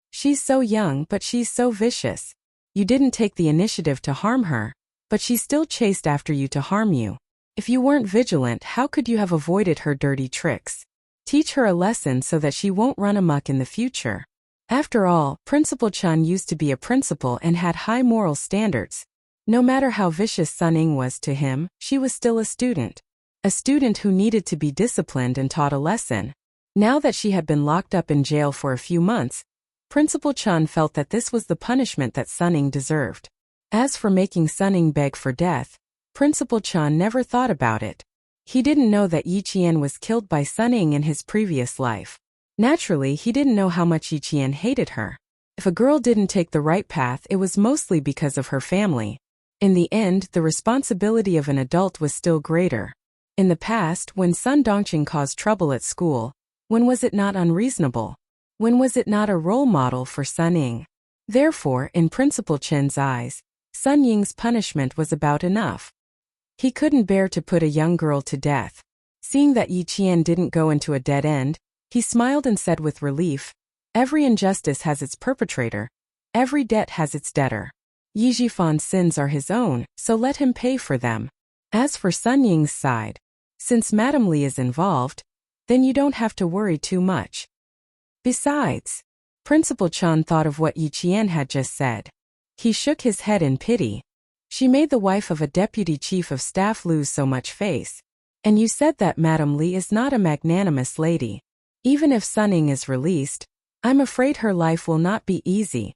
She's so young, but she's so vicious. You didn't take the initiative to harm her, but she still chased after you to harm you. If you weren't vigilant, how could you have avoided her dirty tricks? Teach her a lesson so that she won't run amok in the future. After all, Principal Chen used to be a principal and had high moral standards. No matter how vicious Sun Ying was to him, she was still a student. A student who needed to be disciplined and taught a lesson. Now that she had been locked up in jail for a few months, Principal Chen felt that this was the punishment that Sun Ying deserved. As for making Sun Ying beg for death, Principal Chen never thought about it. He didn't know that Yi Qian was killed by Sun Ying in his previous life. Naturally, he didn't know how much Yi Qian hated her. If a girl didn't take the right path, it was mostly because of her family. In the end, the responsibility of an adult was still greater. In the past, when Sun Dongqing caused trouble at school, when was it not unreasonable? When was it not a role model for Sun Ying? Therefore, in Principal Chen's eyes, Sun Ying's punishment was about enough. He couldn't bear to put a young girl to death. Seeing that Yi Qian didn't go into a dead end, he smiled and said with relief, "Every injustice has its perpetrator. Every debt has its debtor. Yi Jifan's sins are his own, so let him pay for them. As for Sun Ying's side, since Madame Li is involved, then you don't have to worry too much." Besides, Principal Chen thought of what Yi Qian had just said. He shook his head in pity. She made the wife of a deputy chief of staff lose so much face. And you said that Madame Li is not a magnanimous lady. Even if Sun Ying is released, I'm afraid her life will not be easy.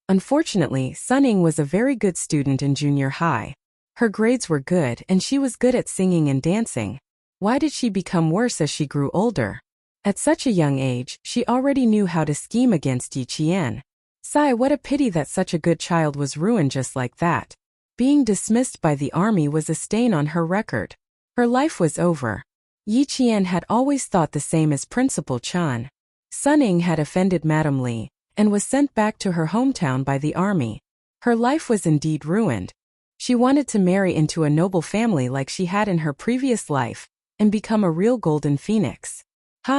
Unfortunately, Sun Ying was a very good student in junior high. Her grades were good and she was good at singing and dancing. Why did she become worse as she grew older? At such a young age, she already knew how to scheme against Yi Qian. Sigh, what a pity that such a good child was ruined just like that. Being dismissed by the army was a stain on her record. Her life was over. Yi Qian had always thought the same as Principal Chen. Sun Ying had offended Madame Li and was sent back to her hometown by the army. Her life was indeed ruined. She wanted to marry into a noble family like she had in her previous life and become a real golden phoenix.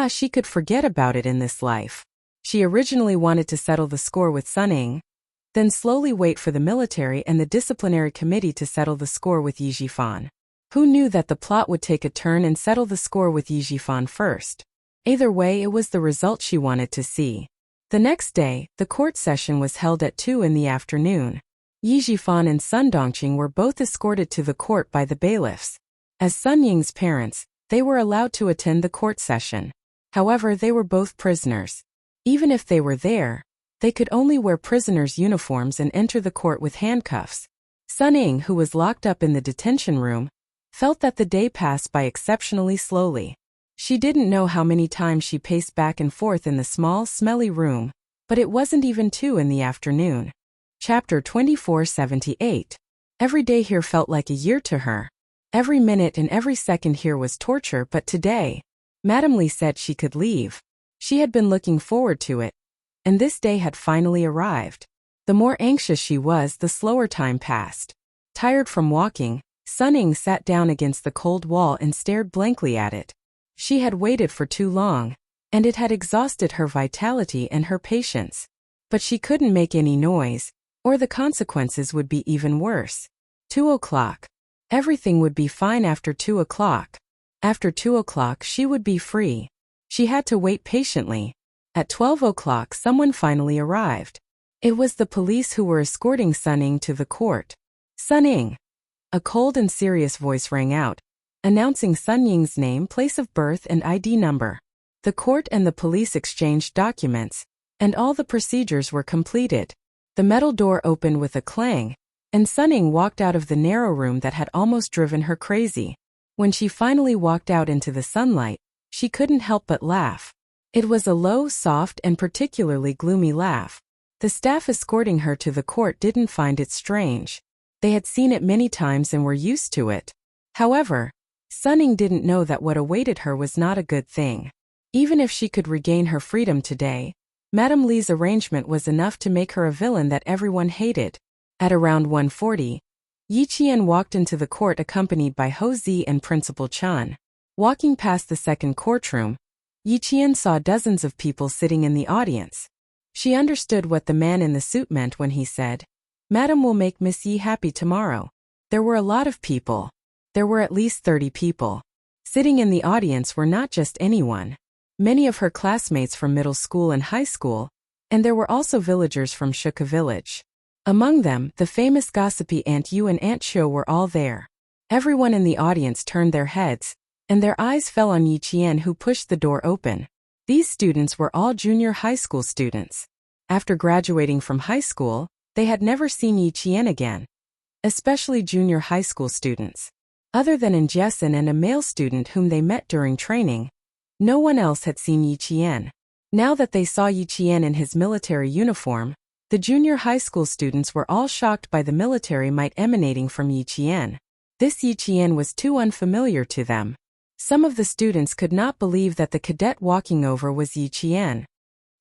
She could forget about it in this life. She originally wanted to settle the score with Sun Ying, then slowly wait for the military and the disciplinary committee to settle the score with Yi Jifan. Who knew that the plot would take a turn and settle the score with Yi Jifan first? Either way, it was the result she wanted to see. The next day, the court session was held at 2 in the afternoon. Yi Jifan and Sun Dongqing were both escorted to the court by the bailiffs. As Sun Ying's parents, they were allowed to attend the court session. However, they were both prisoners. Even if they were there, they could only wear prisoners' uniforms and enter the court with handcuffs. Sun Ying, who was locked up in the detention room, felt that the day passed by exceptionally slowly. She didn't know how many times she paced back and forth in the small, smelly room, but it wasn't even 2 in the afternoon. Chapter 2478. Every day here felt like a year to her. Every minute and every second here was torture, but today, Madame Li said she could leave. She had been looking forward to it. and this day had finally arrived. The more anxious she was, the slower time passed. Tired from walking, Sun Ying sat down against the cold wall and stared blankly at it. She had waited for too long, and it had exhausted her vitality and her patience. But she couldn't make any noise, or the consequences would be even worse. 2 o'clock. Everything would be fine after 2 o'clock. After 2 o'clock she would be free. She had to wait patiently. At 12 o'clock someone finally arrived. It was the police who were escorting Sun Ying to the court. Sun Ying. A cold and serious voice rang out, announcing Sun Ying's name, place of birth, and ID number. The court and the police exchanged documents, and all the procedures were completed. The metal door opened with a clang, and Sun Ying walked out of the narrow room that had almost driven her crazy. When she finally walked out into the sunlight, she couldn't help but laugh. It was a low, soft, and particularly gloomy laugh. The staff escorting her to the court didn't find it strange. They had seen it many times and were used to it. However, Sun Ying didn't know that what awaited her was not a good thing. Even if she could regain her freedom today, Madame Li's arrangement was enough to make her a villain that everyone hated. At around 1:40, Yi Qian walked into the court accompanied by Ho Zi and Principal Chun. Walking past the second courtroom, Yi Qian saw dozens of people sitting in the audience. She understood what the man in the suit meant when he said, "Madam will make Miss Yi happy tomorrow." There were a lot of people. There were at least 30 people. Sitting in the audience were not just anyone. Many of her classmates from middle school and high school, and there were also villagers from Shuka village. Among them, the famous gossipy Aunt Yu and Aunt Xiu were all there. Everyone in the audience turned their heads, and their eyes fell on Yi Qian, who pushed the door open. These students were all junior high school students. After graduating from high school, they had never seen Yi Qian again. Especially junior high school students. Other than In Jessen and a male student whom they met during training, no one else had seen Yi Qian. Now that they saw Yi Qian in his military uniform, the junior high school students were all shocked by the military might emanating from Yi Qian. This Yi Qian was too unfamiliar to them. Some of the students could not believe that the cadet walking over was Yi Qian.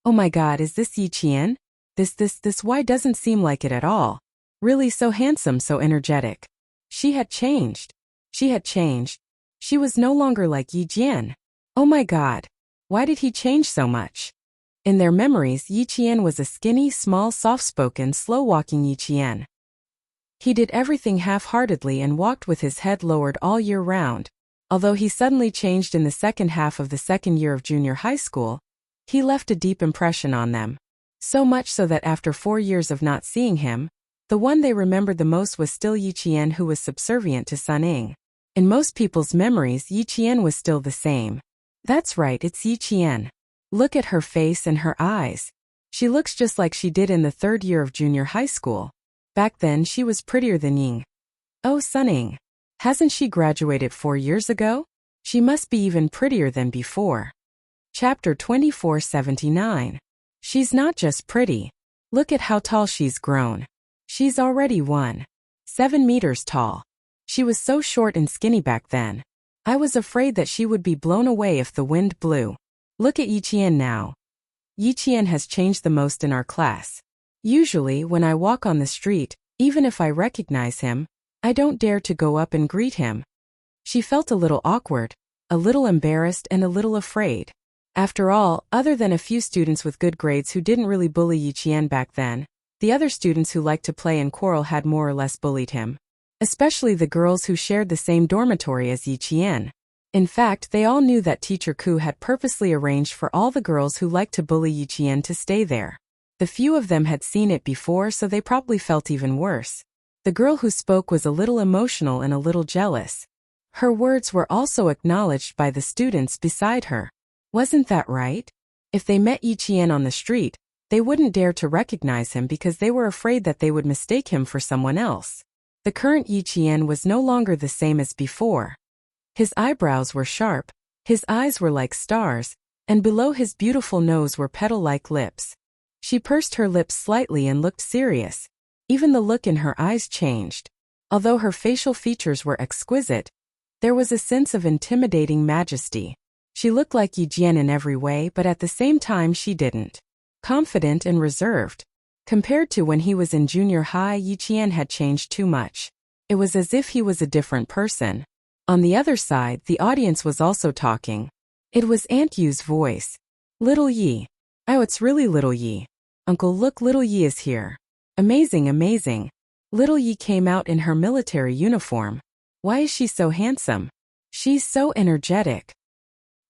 "Oh my God, is this Yi Qian? This why doesn't seem like it at all. Really so handsome, so energetic." She had changed. She had changed. She was no longer like Yi Jian. Oh my God. Why did he change so much? In their memories, Yi Qian was a skinny, small, soft-spoken, slow-walking Yi Qian. He did everything half-heartedly and walked with his head lowered all year round. Although he suddenly changed in the second half of the second year of junior high school, he left a deep impression on them. So much so that after 4 years of not seeing him, the one they remembered the most was still Yi Qian, who was subservient to Sun Ying. In most people's memories, Yi Qian was still the same. That's right, it's Yi Qian. Look at her face and her eyes. She looks just like she did in the third year of junior high school. Back then she was prettier than Ying. Oh, Sun Ying. Hasn't she graduated 4 years ago? She must be even prettier than before. Chapter 2479. She's not just pretty. Look at how tall she's grown. She's already 1.7 meters tall. She was so short and skinny back then. I was afraid that she would be blown away if the wind blew. Look at Yi Qian now. Yi Qian has changed the most in our class. Usually, when I walk on the street, even if I recognize him, I don't dare to go up and greet him. She felt a little awkward, a little embarrassed, and a little afraid. After all, other than a few students with good grades who didn't really bully Yi Qian back then, the other students who liked to play and quarrel had more or less bullied him. Especially the girls who shared the same dormitory as Yi Qian. In fact, they all knew that Teacher Ku had purposely arranged for all the girls who liked to bully Yi Qian to stay there. The few of them had seen it before, so they probably felt even worse. The girl who spoke was a little emotional and a little jealous. Her words were also acknowledged by the students beside her. Wasn't that right? If they met Yi Qian on the street, they wouldn't dare to recognize him because they were afraid that they would mistake him for someone else. The current Yi Qian was no longer the same as before. His eyebrows were sharp, his eyes were like stars, and below his beautiful nose were petal-like lips. She pursed her lips slightly and looked serious. Even the look in her eyes changed. Although her facial features were exquisite, there was a sense of intimidating majesty. She looked like Yi Jian in every way, but at the same time she didn't. confident and reserved. Compared to when he was in junior high, Yi Qian had changed too much. It was as if he was a different person. On the other side, the audience was also talking. It was Aunt Yu's voice. Little Yi. Oh, it's really Little Yi. Uncle, look, Little Yi is here. Amazing, amazing. Little Yi came out in her military uniform. Why is she so handsome? She's so energetic.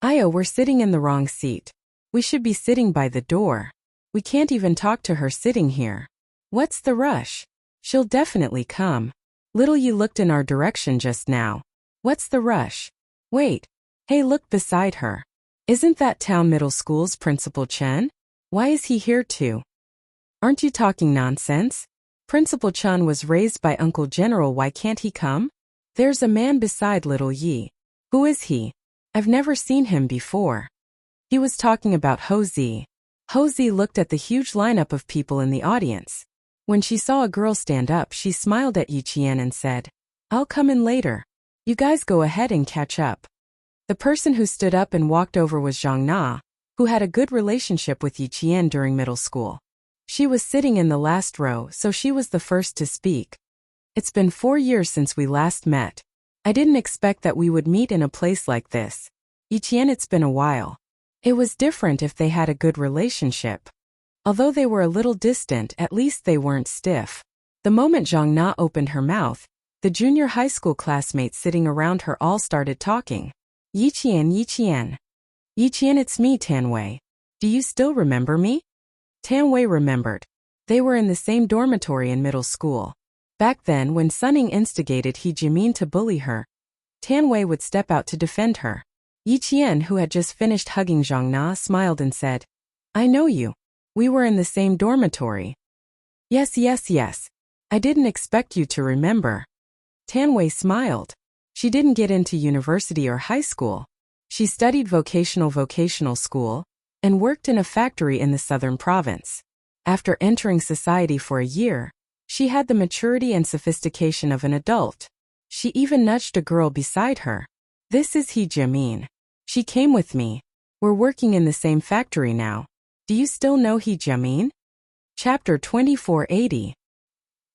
Io, we're sitting in the wrong seat. We should be sitting by the door. We can't even talk to her sitting here. What's the rush? She'll definitely come. Little Yi looked in our direction just now. What's the rush? Wait. Hey, look beside her. Isn't that Town Middle School's Principal Chen? Why is he here too? Aren't you talking nonsense? Principal Chen was raised by Uncle General. Why can't he come? There's a man beside Little Yi. Who is he? I've never seen him before. He was talking about Ho Zi. Ho Zi looked at the huge lineup of people in the audience. When she saw a girl stand up, she smiled at Yi Qian and said, I'll come in later. You guys go ahead and catch up. The person who stood up and walked over was Zhang Na, who had a good relationship with Yi Qian during middle school. She was sitting in the last row, so she was the first to speak. It's been 4 years since we last met. I didn't expect that we would meet in a place like this. Yi Qian, it's been a while. It was different if they had a good relationship. Although they were a little distant, at least they weren't stiff. The moment Zhang Na opened her mouth, the junior high school classmates sitting around her all started talking. Yi Qian, Yi Qian. Yi Qian, it's me, Tan Wei. Do you still remember me? Tan Wei remembered. They were in the same dormitory in middle school. Back then, when Sunning instigated He Jimin to bully her, Tan Wei would step out to defend her. Yi Qian, who had just finished hugging Zhang Na, smiled and said, I know you. We were in the same dormitory. Yes, yes, yes. I didn't expect you to remember. Tan Wei smiled. She didn't get into university or high school. She studied vocational school and worked in a factory in the southern province. After entering society for a year, she had the maturity and sophistication of an adult. She even nudged a girl beside her. This is He Jimin. She came with me. We're working in the same factory now. Do you still know He Jimin? Chapter 2480.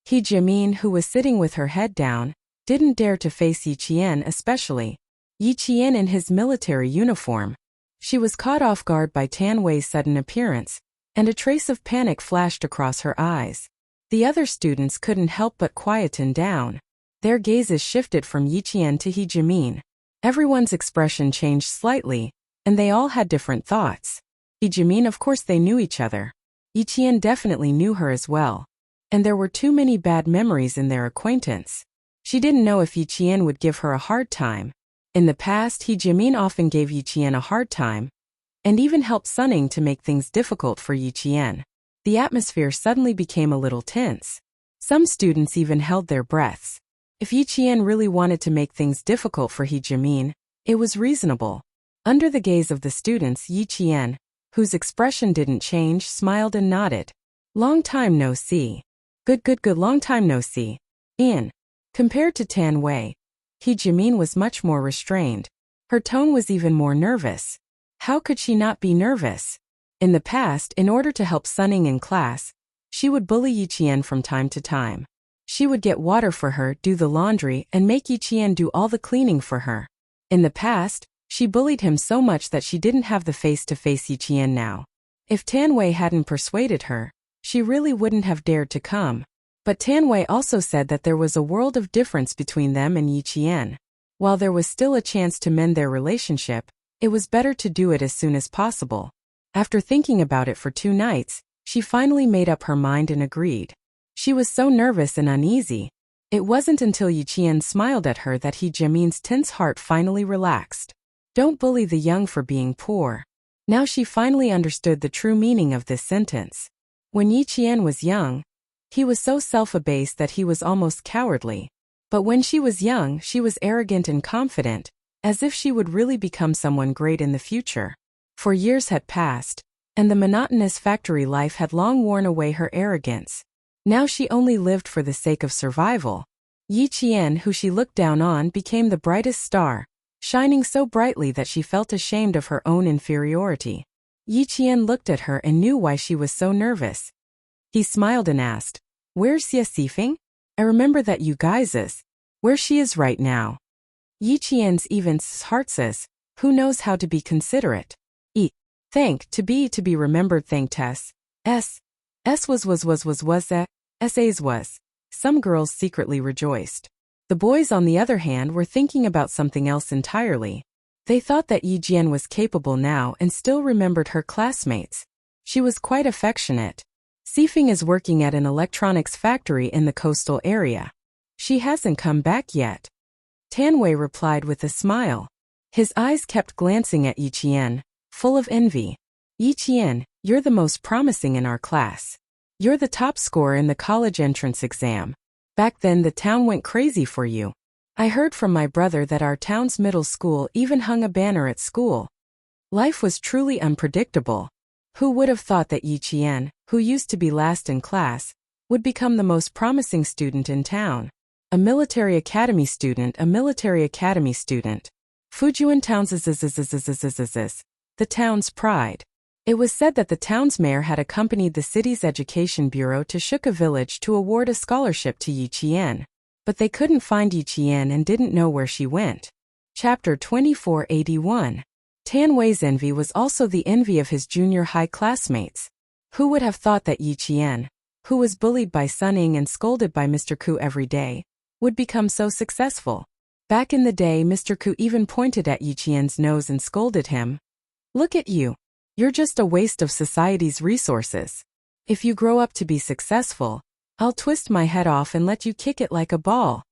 He Jimin, who was sitting with her head down, didn't dare to face Yi Qian, especially Yi Qian in his military uniform. She was caught off guard by Tan Wei's sudden appearance, and a trace of panic flashed across her eyes. The other students couldn't help but quieten down. Their gazes shifted from Yi Qian to He Jimin. Everyone's expression changed slightly, and they all had different thoughts. He Jimin, of course they knew each other. Yi Qian definitely knew her as well. And there were too many bad memories in their acquaintance. She didn't know if Yi Qian would give her a hard time. In the past, He Jimin often gave Yi Qian a hard time, and even helped Sunning to make things difficult for Yi Qian. The atmosphere suddenly became a little tense. Some students even held their breaths. If Yi Qian really wanted to make things difficult for He Jimin, it was reasonable. Under the gaze of the students, Yi Qian, whose expression didn't change, smiled and nodded. Long time no see. Good, long time no see. Compared to Tan Wei, He Jimin was much more restrained. Her tone was even more nervous. How could she not be nervous? In the past, in order to help Sunning in class, she would bully Yi Qian from time to time. She would get water for her, do the laundry, and make Yi Qian do all the cleaning for her. In the past, she bullied him so much that she didn't have the face to face Yi Qian now. If Tan Wei hadn't persuaded her, she really wouldn't have dared to come. But Tan Wei also said that there was a world of difference between them and Yi Qian. While there was still a chance to mend their relationship, it was better to do it as soon as possible. After thinking about it for 2 nights, she finally made up her mind and agreed. She was so nervous and uneasy. It wasn't until Yi Qian smiled at her that He Jimin's tense heart finally relaxed. Don't bully the young for being poor. Now she finally understood the true meaning of this sentence. When Yi Qian was young, he was so self-abased that he was almost cowardly. But when she was young, she was arrogant and confident, as if she would really become someone great in the future. For years had passed, and the monotonous factory life had long worn away her arrogance. Now she only lived for the sake of survival. Yi Qian, who she looked down on, became the brightest star, shining so brightly that she felt ashamed of her own inferiority. Yi Qian looked at her and knew why she was so nervous. He smiled and asked, "Where's Xie Sifeng? I remember that you guys is. Where she is right now." Yi Qian's even's heart says, "Who knows how to be considerate? Thank to be remembered thank Tess. S was that, SA's was." Some girls secretly rejoiced. The boys on the other hand were thinking about something else entirely. They thought that Yi Jian was capable now and still remembered her classmates. She was quite affectionate. Sifeng is working at an electronics factory in the coastal area. She hasn't come back yet. Tanwei replied with a smile. His eyes kept glancing at Yi Qian, full of envy. "Yi Qian, you're the most promising in our class. You're the top scorer in the college entrance exam. Back then the town went crazy for you. I heard from my brother that our town's middle school even hung a banner at school." Life was truly unpredictable. Who would have thought that Yi Qian, who used to be last in class, would become the most promising student in town? A military academy student. Fujian Town's the town's pride. It was said that the town's mayor had accompanied the city's education bureau to Shuka village to award a scholarship to Yi Qian. But they couldn't find Yi Qian and didn't know where she went. Chapter 2481. Tanwei's envy was also the envy of his junior high classmates. Who would have thought that Yi Qian, who was bullied by Suning and scolded by Mr. Ku every day, would become so successful? Back in the day, Mr. Ku even pointed at Yi Qian's nose and scolded him. "Look at you. You're just a waste of society's resources. If you grow up to be successful, I'll twist my head off and let you kick it like a ball."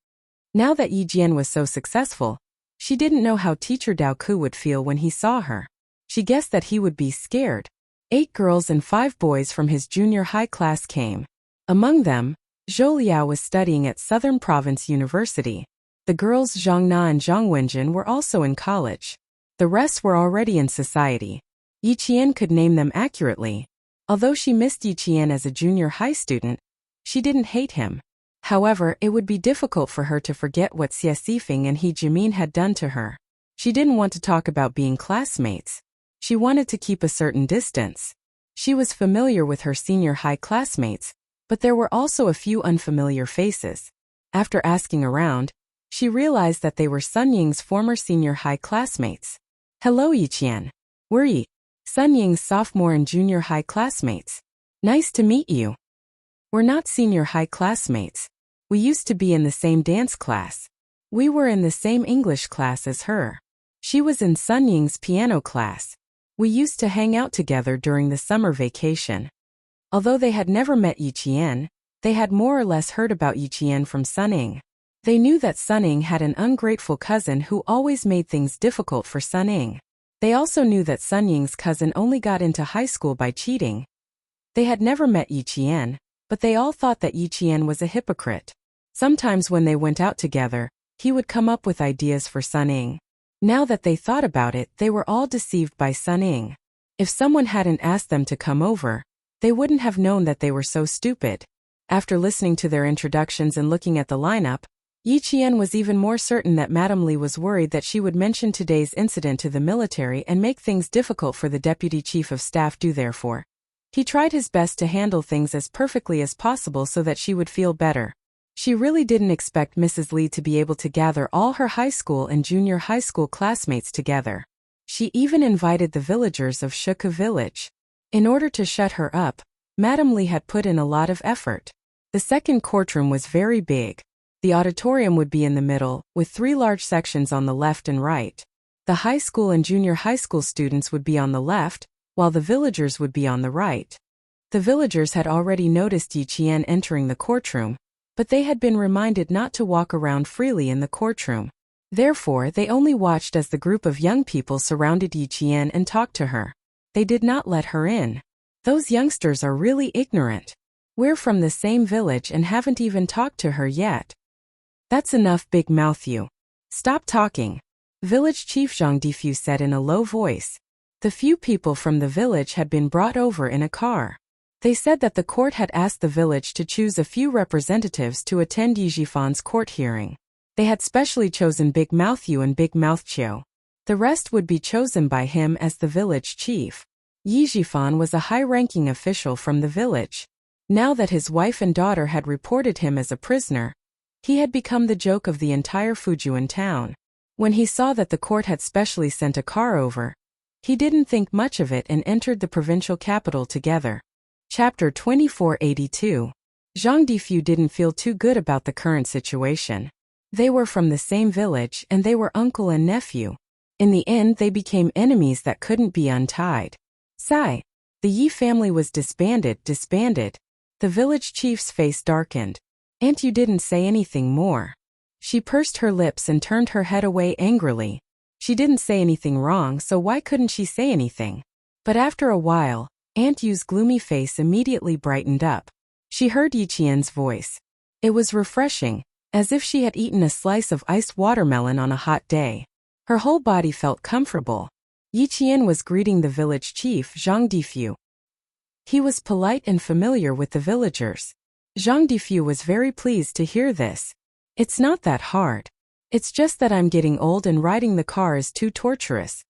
Now that Yi Jian was so successful, she didn't know how teacher Dao Ku would feel when he saw her. She guessed that he would be scared. 8 girls and 5 boys from his junior high class came. Among them, Zhou Liao was studying at Southern Province University. The girls Zhang Na and Zhang Wenjin were also in college. The rest were already in society. Yi Qian could name them accurately. Although she missed Yi Qian as a junior high student, she didn't hate him. However, it would be difficult for her to forget what Xie Sifeng and He Jimin had done to her. She didn't want to talk about being classmates. She wanted to keep a certain distance. She was familiar with her senior high classmates, but there were also a few unfamiliar faces. After asking around, she realized that they were Sun Ying's former senior high classmates. "Hello Yi Qian. We're Yi, Sun Ying's sophomore and junior high classmates. Nice to meet you. We're not senior high classmates. We used to be in the same dance class. We were in the same English class as her. She was in Sun Ying's piano class. We used to hang out together during the summer vacation." Although they had never met Yi Qian, they had more or less heard about Yi Qian from Suning. They knew that Suning had an ungrateful cousin who always made things difficult for Suning. They also knew that Sun Ying's cousin only got into high school by cheating. They had never met Yi Qian, but they all thought that Yi Qian was a hypocrite. Sometimes when they went out together, he would come up with ideas for Suning. Now that they thought about it, they were all deceived by Suning. If someone hadn't asked them to come over, they wouldn't have known that they were so stupid. After listening to their introductions and looking at the lineup, Yi Qian was even more certain that Madame Li was worried that she would mention today's incident to the military and make things difficult for the deputy chief of staff. Therefore, he tried his best to handle things as perfectly as possible so that she would feel better. She really didn't expect Mrs. Li to be able to gather all her high school and junior high school classmates together. She even invited the villagers of Shuka village. In order to shut her up, Madame Li had put in a lot of effort. The second courtroom was very big. The auditorium would be in the middle, with 3 large sections on the left and right. The high school and junior high school students would be on the left, while the villagers would be on the right. The villagers had already noticed Yi Qian entering the courtroom, but they had been reminded not to walk around freely in the courtroom. Therefore, they only watched as the group of young people surrounded Yi Qian and talked to her. They did not let her in. "Those youngsters are really ignorant. We're from the same village and haven't even talked to her yet." "That's enough, big mouth you. Stop talking," Village Chief Zhang Difu said in a low voice. The few people from the village had been brought over in a car. They said that the court had asked the village to choose a few representatives to attend Yi Jifan's court hearing. They had specially chosen Big Mouth Yu and Big Mouth Chiu. The rest would be chosen by him as the village chief. Yi Jifan was a high-ranking official from the village. Now that his wife and daughter had reported him as a prisoner, he had become the joke of the entire Fujian town. When he saw that the court had specially sent a car over, he didn't think much of it and entered the provincial capital together. Chapter 2482. Zhang Difu didn't feel too good about the current situation. They were from the same village and they were uncle and nephew. In the end, they became enemies that couldn't be untied. Sigh. The Yi family was disbanded. The village chief's face darkened. Aunt Yu didn't say anything more. She pursed her lips and turned her head away angrily. She didn't say anything wrong, so why couldn't she say anything? But after a while, Aunt Yu's gloomy face immediately brightened up. She heard Yi Qian's voice. It was refreshing, as if she had eaten a slice of iced watermelon on a hot day. Her whole body felt comfortable. Yi Qian was greeting the village chief, Zhang Difu. He was polite and familiar with the villagers. Zhang Difu was very pleased to hear this. It's not that hard. It's just that I'm getting old and riding the car is too torturous.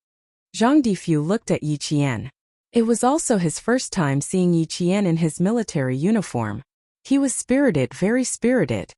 Zhang Difu looked at Yi Qian. It was also his first time seeing Yi Qian in his military uniform. He was spirited, very spirited.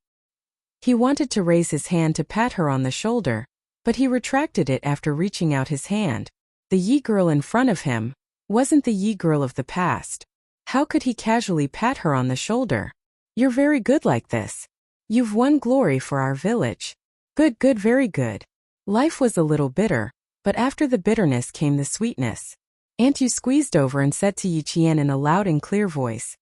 He wanted to raise his hand to pat her on the shoulder, but he retracted it after reaching out his hand. The Yi girl in front of him wasn't the Yi girl of the past. How could he casually pat her on the shoulder? You're very good like this. You've won glory for our village. Good, very good. Life was a little bitter, but after the bitterness came the sweetness. Aunt Yu squeezed over and said to Yi Qian in a loud and clear voice,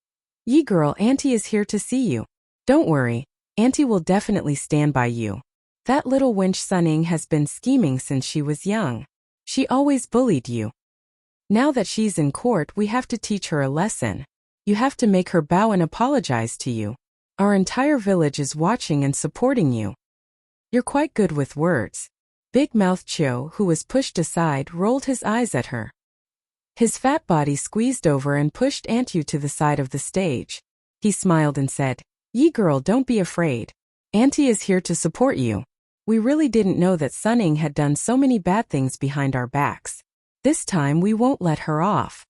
Yi girl, Auntie is here to see you. Don't worry, Auntie will definitely stand by you. That little wench Suning has been scheming since she was young. She always bullied you. Now that she's in court, we have to teach her a lesson. You have to make her bow and apologize to you. Our entire village is watching and supporting you. You're quite good with words. Big Mouth Cho, who was pushed aside, rolled his eyes at her. His fat body squeezed over and pushed Aunt Yu to the side of the stage. He smiled and said, Yi girl, don't be afraid. Auntie is here to support you. We really didn't know that Suning had done so many bad things behind our backs. This time we won't let her off.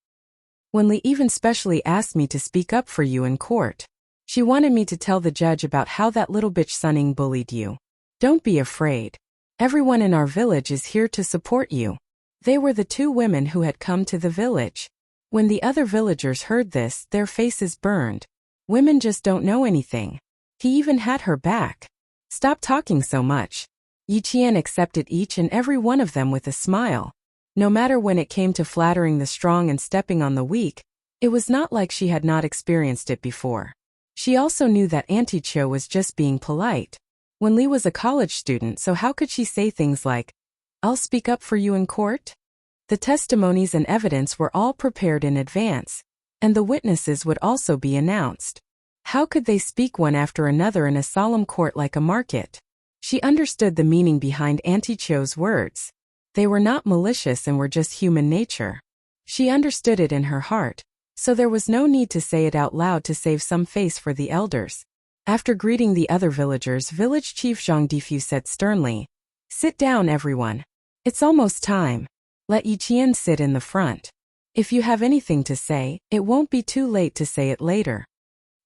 When Li even specially asked me to speak up for you in court. She wanted me to tell the judge about how that little bitch Suning bullied you. Don't be afraid. Everyone in our village is here to support you. They were the two women who had come to the village. When the other villagers heard this, their faces burned. Women just don't know anything. He even had her back. Stop talking so much. Yi Qian accepted each and every one of them with a smile. No matter when it came to flattering the strong and stepping on the weak, it was not like she had not experienced it before. She also knew that Auntie Cho was just being polite. When Li was a college student, so how could she say things like, I'll speak up for you in court? The testimonies and evidence were all prepared in advance, and the witnesses would also be announced. How could they speak one after another in a solemn court like a market? She understood the meaning behind Auntie Cho's words. They were not malicious and were just human nature. She understood it in her heart, so there was no need to say it out loud to save some face for the elders. After greeting the other villagers, Village Chief Zhang Difu said sternly, Sit down, everyone. It's almost time. Let Yi Qian sit in the front. If you have anything to say, it won't be too late to say it later.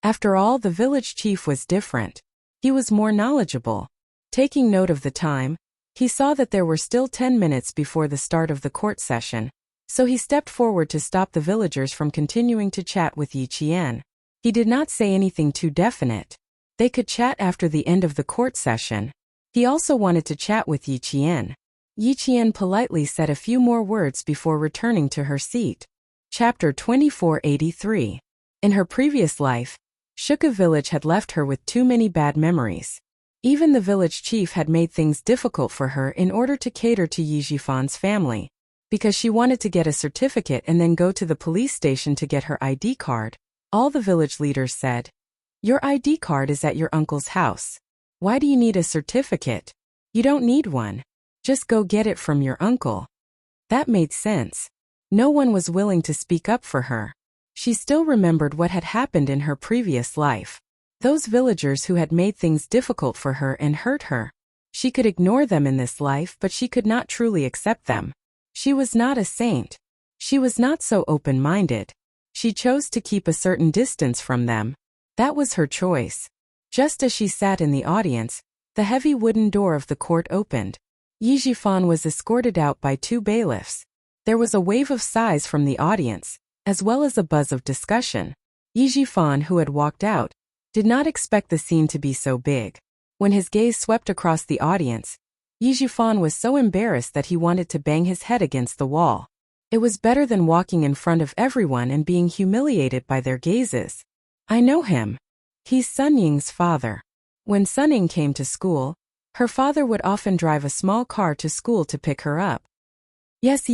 After all, the village chief was different. He was more knowledgeable. Taking note of the time, he saw that there were still 10 minutes before the start of the court session, so he stepped forward to stop the villagers from continuing to chat with Yi Qian. He did not say anything too definite. They could chat after the end of the court session. He also wanted to chat with Yi Qian. Yi Qian politely said a few more words before returning to her seat. Chapter 2483. In her previous life, Shuka village had left her with too many bad memories. Even the village chief had made things difficult for her in order to cater to Yi Jifan's family. Because she wanted to get a certificate and then go to the police station to get her ID card, all the village leaders said, Your ID card is at your uncle's house. Why do you need a certificate? You don't need one. Just go get it from your uncle. That made sense. No one was willing to speak up for her. She still remembered what had happened in her previous life. Those villagers who had made things difficult for her and hurt her. She could ignore them in this life, but she could not truly accept them. She was not a saint. She was not so open-minded. She chose to keep a certain distance from them. That was her choice. Just as she sat in the audience, the heavy wooden door of the court opened. Yi Jifan was escorted out by 2 bailiffs. There was a wave of sighs from the audience, as well as a buzz of discussion. Yi Jifan, who had walked out, did not expect the scene to be so big. When his gaze swept across the audience, Yi Jifan was so embarrassed that he wanted to bang his head against the wall. It was better than walking in front of everyone and being humiliated by their gazes. I know him. He's Sun Ying's father. When Sun Ying came to school, her father would often drive a small car to school to pick her up. Yes.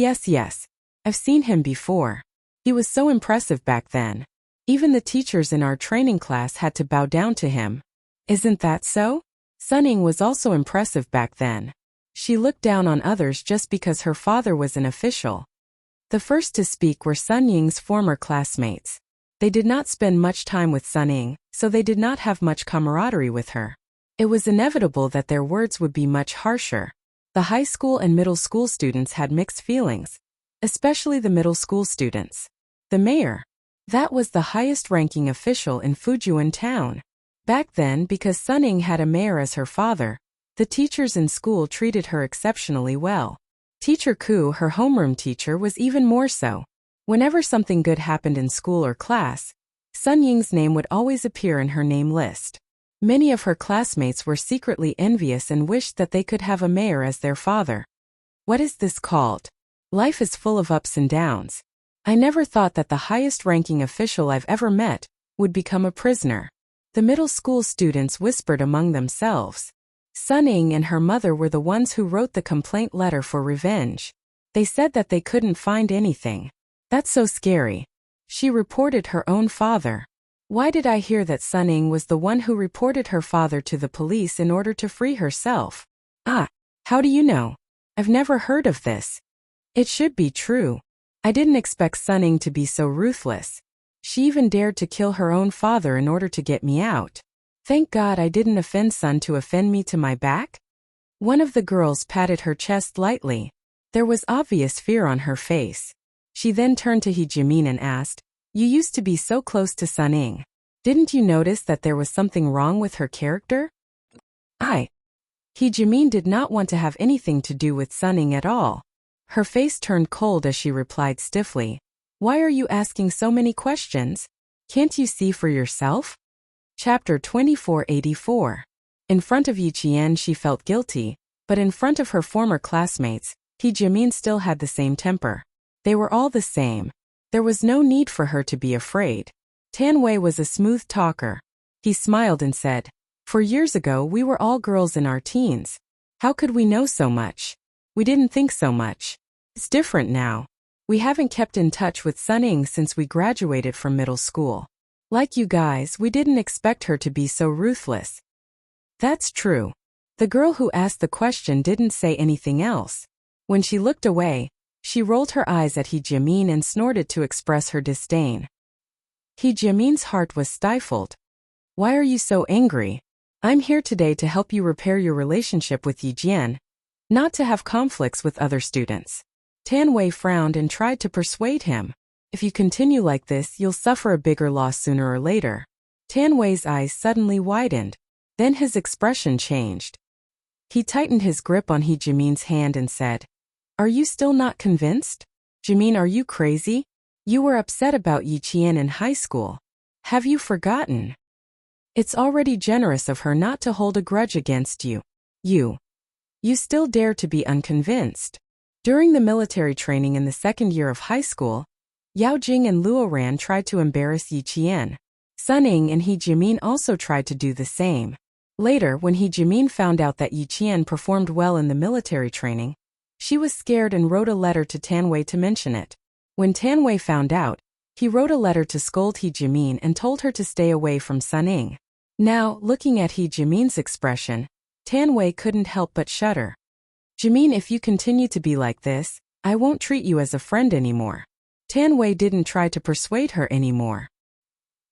I've seen him before. He was so impressive back then. Even the teachers in our training class had to bow down to him. Isn't that so? Sun Ying was also impressive back then. She looked down on others just because her father was an official. The first to speak were Sun Ying's former classmates. They did not spend much time with Sun Ying, so they did not have much camaraderie with her. It was inevitable that their words would be much harsher. The high school and middle school students had mixed feelings, especially the middle school students. The mayor. That was the highest-ranking official in Fujian town. Back then, because Sun Ying had a mayor as her father, the teachers in school treated her exceptionally well. Teacher Ku, her homeroom teacher, was even more so. Whenever something good happened in school or class, Sun Ying's name would always appear in her name list. Many of her classmates were secretly envious and wished that they could have a mayor as their father. What is this called? Life is full of ups and downs. I never thought that the highest-ranking official I've ever met would become a prisoner. The middle school students whispered among themselves. Sun Ying and her mother were the ones who wrote the complaint letter for revenge. They said that they couldn't find anything. That's so scary. She reported her own father. Why did I hear that Sun Ying was the one who reported her father to the police in order to free herself? Ah, how do you know? I've never heard of this. It should be true. I didn't expect Sun Ying to be so ruthless. She even dared to kill her own father in order to get me out. Thank God I didn't offend Sun to offend me to my back. One of the girls patted her chest lightly. There was obvious fear on her face. She then turned to He Jimin and asked, "You used to be so close to Sun Ying. Didn't you notice that there was something wrong with her character?" He Jimin did not want to have anything to do with Sun Ying at all. Her face turned cold as she replied stiffly, "Why are you asking so many questions? Can't you see for yourself?" Chapter 2484. In front of Yi Qian she felt guilty, but in front of her former classmates, He Jimin still had the same temper. They were all the same. There was no need for her to be afraid. Tan Wei was a smooth talker. He smiled and said, "For years ago we were all girls in our teens. How could we know so much? We didn't think so much. It's different now. We haven't kept in touch with Sun Ying since we graduated from middle school. Like you guys, we didn't expect her to be so ruthless." That's true. The girl who asked the question didn't say anything else. When she looked away, she rolled her eyes at He Jimin and snorted to express her disdain. He Jimin's heart was stifled. "Why are you so angry? I'm here today to help you repair your relationship with Yi Jian, not to have conflicts with other students." Tan Wei frowned and tried to persuade him. "If you continue like this, you'll suffer a bigger loss sooner or later." Tan Wei's eyes suddenly widened. Then his expression changed. He tightened his grip on He Jimin's hand and said, "Are you still not convinced? Jimin, are you crazy? You were upset about Yi Qian in high school. Have you forgotten? It's already generous of her not to hold a grudge against you. You still dare to be unconvinced." During the military training in the second year of high school, Yao Jing and Luo Ran tried to embarrass Yi Qian. Sun Ying and He Jimin also tried to do the same. Later, when He Jimin found out that Yi Qian performed well in the military training, she was scared and wrote a letter to Tan Wei to mention it. When Tan Wei found out, he wrote a letter to scold He Jimin and told her to stay away from Sun Ying. Now, looking at He Jimin's expression, Tan Wei couldn't help but shudder. "Jimin, if you continue to be like this, I won't treat you as a friend anymore." Tan Wei didn't try to persuade her anymore.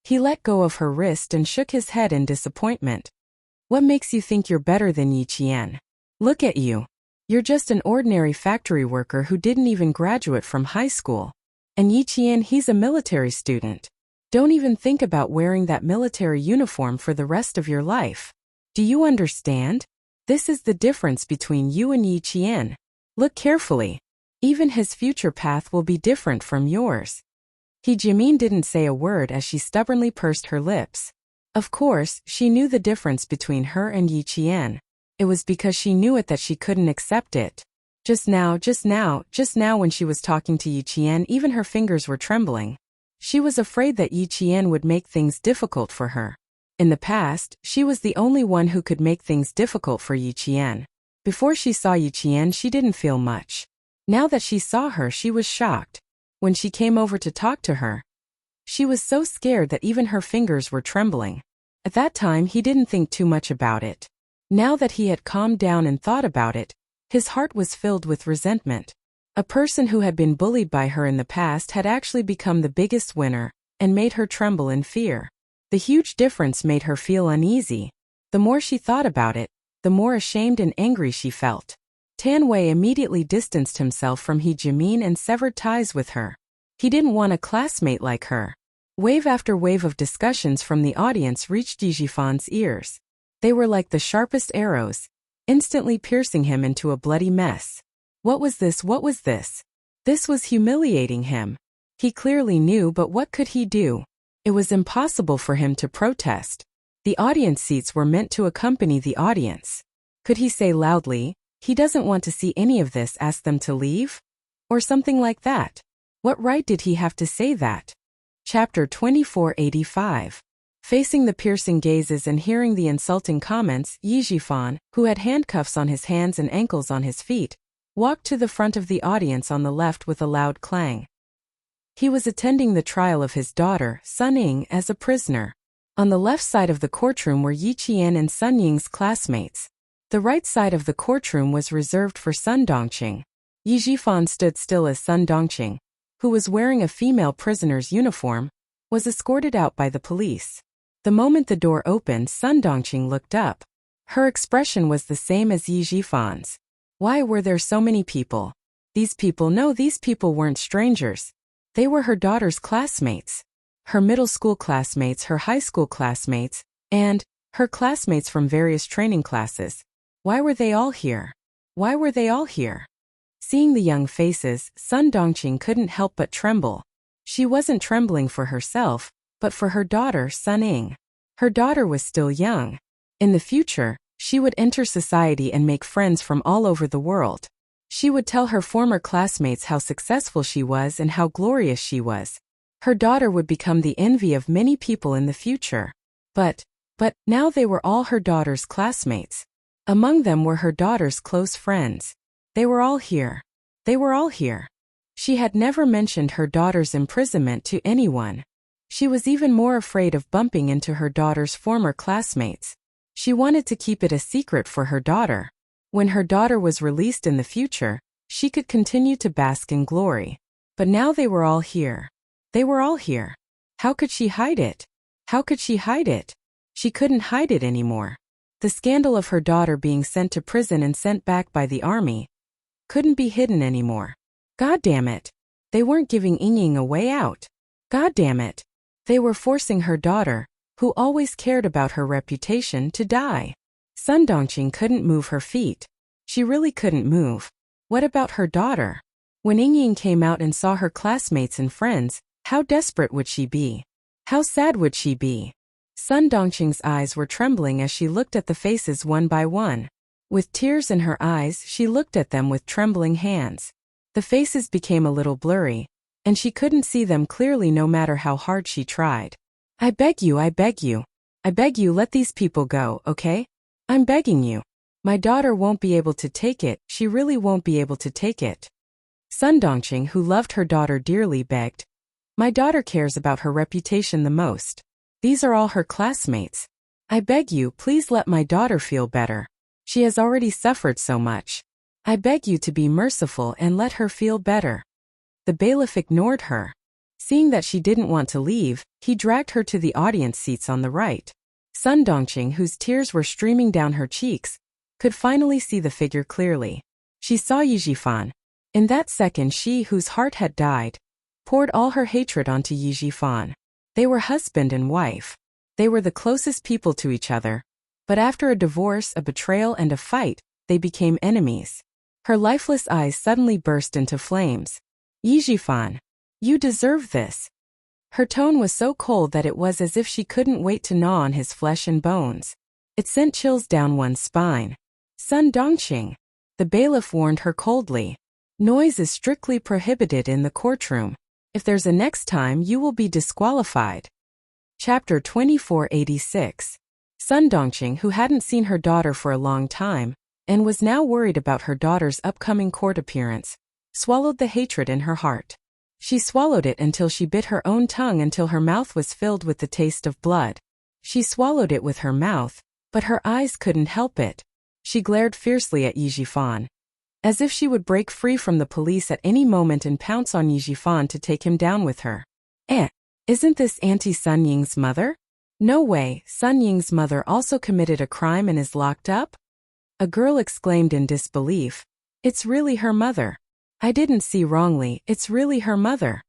He let go of her wrist and shook his head in disappointment. "What makes you think you're better than Yi Qian? Look at you. You're just an ordinary factory worker who didn't even graduate from high school. And Yi Qian, he's a military student. Don't even think about wearing that military uniform for the rest of your life. Do you understand? This is the difference between you and Yi Qian. Look carefully. Even his future path will be different from yours. He Jimin didn't say a word as she stubbornly pursed her lips. Of course, she knew the difference between her and Yi Qian. It was because she knew it that she couldn't accept it. Just now when she was talking to Yi Qian, even her fingers were trembling. She was afraid that Yi Qian would make things difficult for her. In the past, she was the only one who could make things difficult for Yi Qian. Before she saw Yi Qian, she didn't feel much. Now that she saw her, she was shocked. When she came over to talk to her, she was so scared that even her fingers were trembling. At that time, he didn't think too much about it. Now that he had calmed down and thought about it, his heart was filled with resentment. A person who had been bullied by her in the past had actually become the biggest winner and made her tremble in fear. The huge difference made her feel uneasy. The more she thought about it, the more ashamed and angry she felt. Tan Wei immediately distanced himself from He Jimin and severed ties with her. He didn't want a classmate like her. Wave after wave of discussions from the audience reached Yi Jifan's ears. They were like the sharpest arrows, instantly piercing him into a bloody mess. What was this? What was this? This was humiliating him. He clearly knew, but what could he do? It was impossible for him to protest. The audience seats were meant to accompany the audience. Could he say loudly, "He doesn't want to see any of this, ask them to leave"? Or something like that? What right did he have to say that? Chapter 2485. Facing the piercing gazes and hearing the insulting comments, Yi Jifan, who had handcuffs on his hands and ankles on his feet, walked to the front of the audience on the left with a loud clang. He was attending the trial of his daughter, Sun Ying, as a prisoner. On the left side of the courtroom were Yi Qian and Sun Ying's classmates. The right side of the courtroom was reserved for Sun Dongqing. Yi Jifan stood still as Sun Dongqing, who was wearing a female prisoner's uniform, was escorted out by the police. The moment the door opened, Sun Dongqing looked up. Her expression was the same as Yi Jifan's. Why were there so many people? These people weren't strangers. They were her daughter's classmates. Her middle school classmates, her high school classmates, and her classmates from various training classes. Why were they all here? Why were they all here? Seeing the young faces, Sun Dongqing couldn't help but tremble. She wasn't trembling for herself, but for her daughter, Sun Ying. Her daughter was still young. In the future, she would enter society and make friends from all over the world. She would tell her former classmates how successful she was and how glorious she was. Her daughter would become the envy of many people in the future. But now they were all her daughter's classmates. Among them were her daughter's close friends. They were all here. They were all here. She had never mentioned her daughter's imprisonment to anyone. She was even more afraid of bumping into her daughter's former classmates. She wanted to keep it a secret for her daughter. When her daughter was released in the future, she could continue to bask in glory. But now they were all here. They were all here. How could she hide it? How could she hide it? She couldn't hide it anymore. The scandal of her daughter being sent to prison and sent back by the army couldn't be hidden anymore. God damn it. They weren't giving Ying a way out. God damn it. They were forcing her daughter, who always cared about her reputation, to die. Sun Dongqing couldn't move her feet. She really couldn't move. What about her daughter? When Ying came out and saw her classmates and friends, how desperate would she be? How sad would she be? Sun Dongqing's eyes were trembling as she looked at the faces one by one. With tears in her eyes, she looked at them with trembling hands. The faces became a little blurry, and she couldn't see them clearly no matter how hard she tried. I beg you, let these people go, okay? I'm begging you. My daughter won't be able to take it, she really won't be able to take it. Sun Dongqing, who loved her daughter dearly, begged. My daughter cares about her reputation the most. These are all her classmates. I beg you, please let my daughter feel better. She has already suffered so much. I beg you to be merciful and let her feel better. The bailiff ignored her. Seeing that she didn't want to leave, he dragged her to the audience seats on the right. Sun Dongqing, whose tears were streaming down her cheeks, could finally see the figure clearly. She saw Yi Jifan. In that second, she, whose heart had died, poured all her hatred onto Yi Jifan. They were husband and wife. They were the closest people to each other. But after a divorce, a betrayal, and a fight, they became enemies. Her lifeless eyes suddenly burst into flames. Yi Jifan, you deserve this. Her tone was so cold that it was as if she couldn't wait to gnaw on his flesh and bones. It sent chills down one's spine. Sun Dongqing, the bailiff warned her coldly. Noise is strictly prohibited in the courtroom. If there's a next time, you will be disqualified. Chapter 2486. Sun Dongqing, who hadn't seen her daughter for a long time, and was now worried about her daughter's upcoming court appearance, swallowed the hatred in her heart. She swallowed it until she bit her own tongue until her mouth was filled with the taste of blood. She swallowed it with her mouth, but her eyes couldn't help it. She glared fiercely at Yi Jifan, as if she would break free from the police at any moment and pounce on Yi Jifan to take him down with her. Isn't this Auntie Sun Ying's mother? No way, Sun Ying's mother also committed a crime and is locked up? A girl exclaimed in disbelief. It's really her mother. I didn't see wrongly, it's really her mother.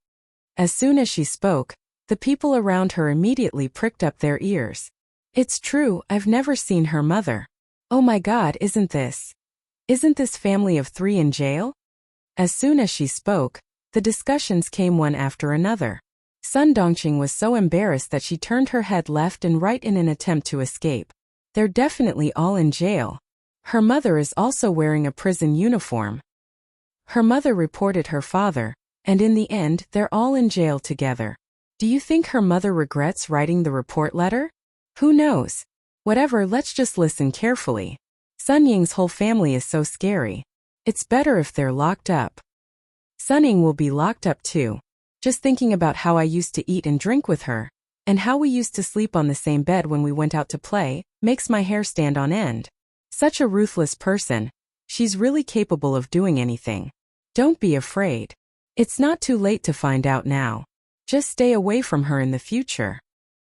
As soon as she spoke, the people around her immediately pricked up their ears. It's true, I've never seen her mother. Oh my God, isn't this family of 3 in jail? As soon as she spoke, the discussions came one after another. Sun Dongqing was so embarrassed that she turned her head left and right in an attempt to escape. They're definitely all in jail. Her mother is also wearing a prison uniform. Her mother reported her father, and in the end, they're all in jail together. Do you think her mother regrets writing the report letter? Who knows? Whatever, let's just listen carefully. Sun Ying's whole family is so scary. It's better if they're locked up. Sun Ying will be locked up too. Just thinking about how I used to eat and drink with her, and how we used to sleep on the same bed when we went out to play, makes my hair stand on end. Such a ruthless person. She's really capable of doing anything. Don't be afraid. It's not too late to find out now. Just stay away from her in the future.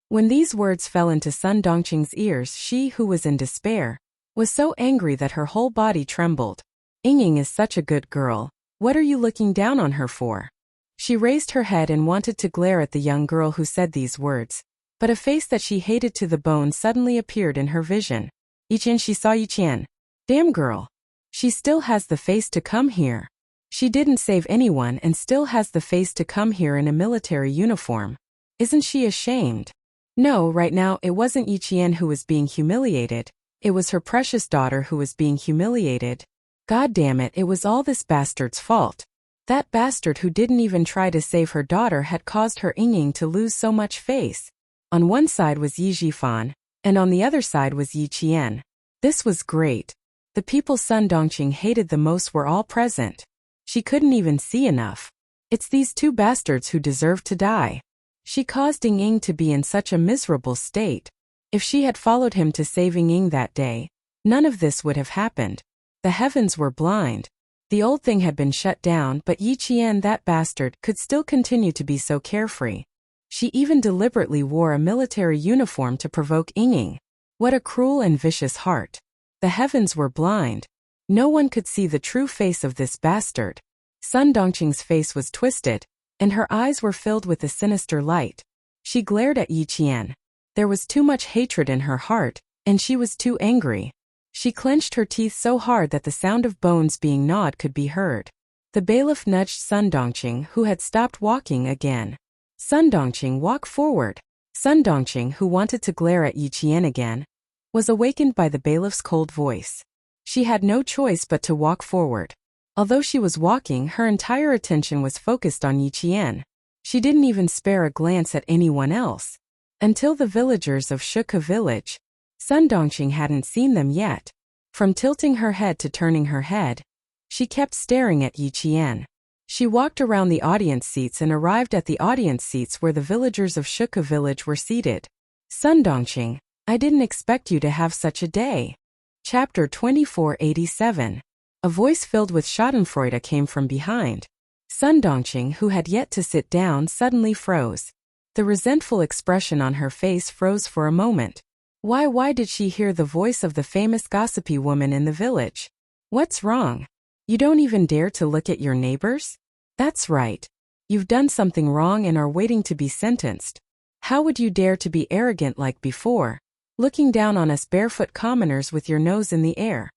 When these words fell into Sun Dongqing's ears, she, who was in despair, was so angry that her whole body trembled. Ying is such a good girl. What are you looking down on her for? She raised her head and wanted to glare at the young girl who said these words, but a face that she hated to the bone suddenly appeared in her vision. Yiqian, she saw Yiqian. Damn girl. She still has the face to come here. She didn't save anyone and still has the face to come here in a military uniform. Isn't she ashamed? No, right now it wasn't Yiqian who was being humiliated. It was her precious daughter who was being humiliated. God damn it, it was all this bastard's fault. That bastard who didn't even try to save her daughter had caused her Ying to lose so much face. On one side was Yi Jifan, and on the other side was Yiqian. This was great. The people Sun Dongqing hated the most were all present. She couldn't even see enough. It's these two bastards who deserve to die. She caused Ying to be in such a miserable state. If she had followed him to save Ying that day, none of this would have happened. The heavens were blind. The old thing had been shut down, but Yiqian, that bastard, could still continue to be so carefree. She even deliberately wore a military uniform to provoke Ying. What a cruel and vicious heart. The heavens were blind. No one could see the true face of this bastard. Sun Dongqing's face was twisted, and her eyes were filled with a sinister light. She glared at Yiqian. There was too much hatred in her heart, and she was too angry. She clenched her teeth so hard that the sound of bones being gnawed could be heard. The bailiff nudged Sun Dongqing, who had stopped walking again. Sun Dongqing, walk forward. Sun Dongqing, who wanted to glare at Yiqian again, was awakened by the bailiff's cold voice. She had no choice but to walk forward. Although she was walking, her entire attention was focused on Yiqian. She didn't even spare a glance at anyone else. Until the villagers of Shuke village. Sun Dongqing hadn't seen them yet. From tilting her head to turning her head, she kept staring at Yiqian. She walked around the audience seats and arrived at the audience seats where the villagers of Shuke village were seated. Sun Dongqing, I didn't expect you to have such a day. Chapter 2487. A voice filled with schadenfreude came from behind. Sun Dongqing, who had yet to sit down, suddenly froze. The resentful expression on her face froze for a moment. Why did she hear the voice of the famous gossipy woman in the village? What's wrong? You don't even dare to look at your neighbors? That's right. You've done something wrong and are waiting to be sentenced. How would you dare to be arrogant like before, looking down on us barefoot commoners with your nose in the air?"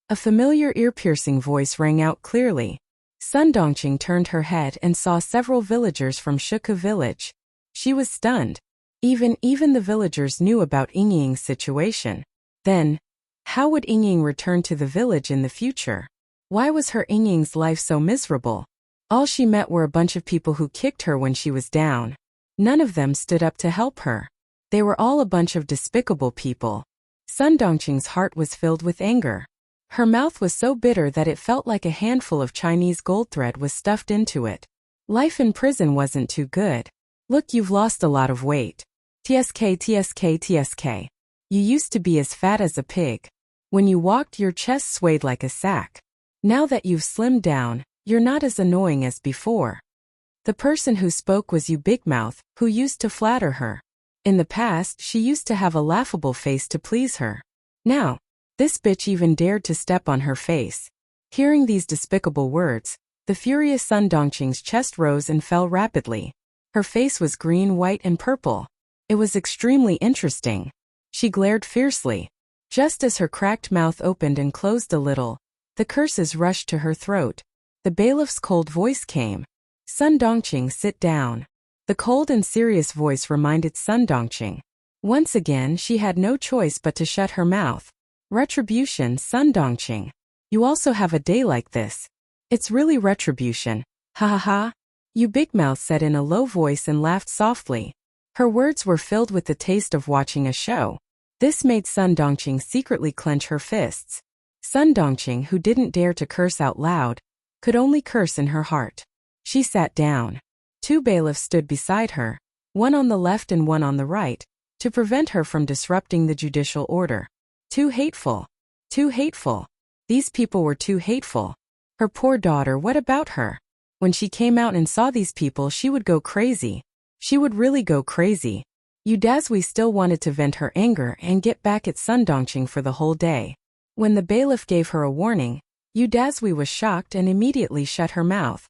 A familiar ear-piercing voice rang out clearly. Sun Dongqing turned her head and saw several villagers from Shuke village. She was stunned. Even the villagers knew about Yingying's situation. Then, how would Yingying return to the village in the future? Why was her Yingying's life so miserable? All she met were a bunch of people who kicked her when she was down. None of them stood up to help her. They were all a bunch of despicable people. Sun Dongqing's heart was filled with anger. Her mouth was so bitter that it felt like a handful of Chinese gold thread was stuffed into it. Life in prison wasn't too good. Look, you've lost a lot of weight. TSK. You used to be as fat as a pig. When you walked, your chest swayed like a sack. Now that you've slimmed down, you're not as annoying as before. The person who spoke was you, Big Mouth, who used to flatter her. In the past, she used to have a laughable face to please her. Now, this bitch even dared to step on her face. Hearing these despicable words, the furious Sun Dongqing's chest rose and fell rapidly. Her face was green, white, and purple. It was extremely interesting. She glared fiercely. Just as her cracked mouth opened and closed a little, the curses rushed to her throat. The bailiff's cold voice came. "Sun Dongqing, sit down." The cold and serious voice reminded Sun Dongqing. Once again, she had no choice but to shut her mouth. Retribution, Sun Dongqing. You also have a day like this. It's really retribution. Ha ha ha. You, Big Mouth said in a low voice and laughed softly. Her words were filled with the taste of watching a show. This made Sun Dongqing secretly clench her fists. Sun Dongqing, who didn't dare to curse out loud, could only curse in her heart. She sat down. Two bailiffs stood beside her, one on the left and one on the right, to prevent her from disrupting the judicial order. Too hateful. Too hateful. These people were too hateful. Her poor daughter, what about her? When she came out and saw these people, she would go crazy. She would really go crazy. Yu Dazui still wanted to vent her anger and get back at Sun Dongqing for the whole day. When the bailiff gave her a warning, Yu Dazui was shocked and immediately shut her mouth.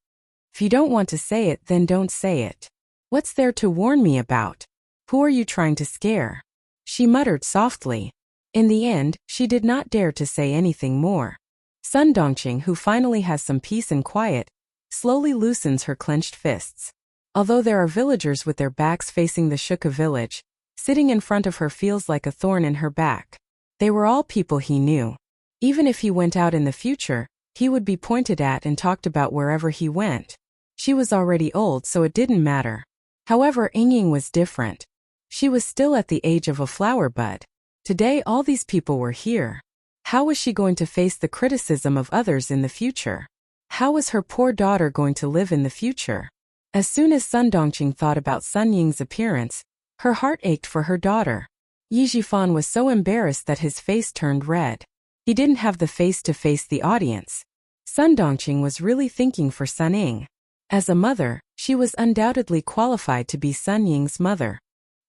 If you don't want to say it, then don't say it. What's there to warn me about? Who are you trying to scare? She muttered softly. In the end, she did not dare to say anything more. Sun Dongqing, who finally has some peace and quiet, slowly loosens her clenched fists. Although there are villagers with their backs facing the Shuka village, sitting in front of her feels like a thorn in her back. They were all people he knew. Even if he went out in the future, he would be pointed at and talked about wherever he went. She was already old, so it didn't matter. However, Yingying was different. She was still at the age of a flower bud. Today all these people were here. How was she going to face the criticism of others in the future? How was her poor daughter going to live in the future? As soon as Sun Dongqing thought about Sun Ying's appearance, her heart ached for her daughter. Yi Jifan was so embarrassed that his face turned red. He didn't have the face to face the audience. Sun Dongqing was really thinking for Sun Ying. As a mother, she was undoubtedly qualified to be Sun Ying's mother.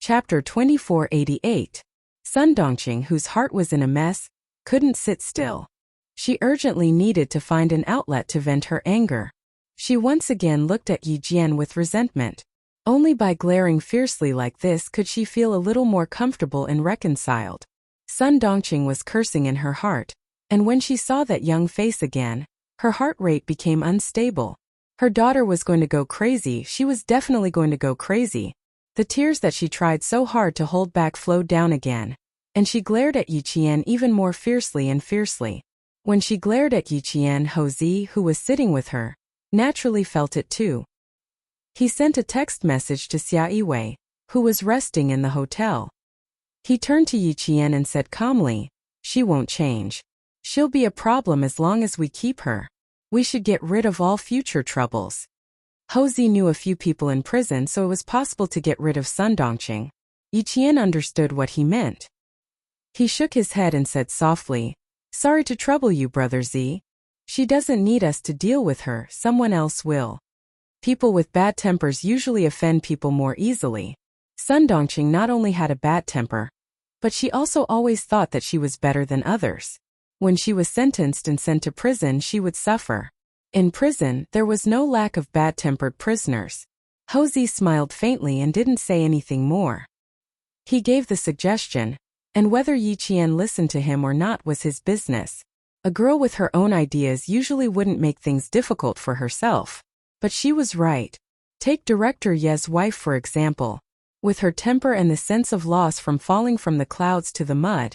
Chapter 2488. Sun Dongqing, whose heart was in a mess, couldn't sit still. She urgently needed to find an outlet to vent her anger. She once again looked at Yi Jian with resentment. Only by glaring fiercely like this could she feel a little more comfortable and reconciled. Sun Dongqing was cursing in her heart, and when she saw that young face again, her heart rate became unstable. Her daughter was going to go crazy. She was definitely going to go crazy. The tears that she tried so hard to hold back flowed down again, and she glared at Yi Qian even more fiercely and fiercely. When she glared at Yi Qian, Ho Zi, who was sitting with her, naturally felt it too. He sent a text message to Xia Yiwei, who was resting in the hotel. He turned to Yi Qian and said calmly, "She won't change. She'll be a problem as long as we keep her. We should get rid of all future troubles." Ho Zi knew a few people in prison, so it was possible to get rid of Sun Dongqing. Yi Qian understood what he meant. He shook his head and said softly, "Sorry to trouble you, Brother Zi. She doesn't need us to deal with her, someone else will." People with bad tempers usually offend people more easily. Sun Dongqing not only had a bad temper, but she also always thought that she was better than others. When she was sentenced and sent to prison, she would suffer. In prison, there was no lack of bad-tempered prisoners. Hosey smiled faintly and didn't say anything more. He gave the suggestion, and whether Yi Qian listened to him or not was his business. A girl with her own ideas usually wouldn't make things difficult for herself. But she was right. Take Director Ye's wife for example. With her temper and the sense of loss from falling from the clouds to the mud,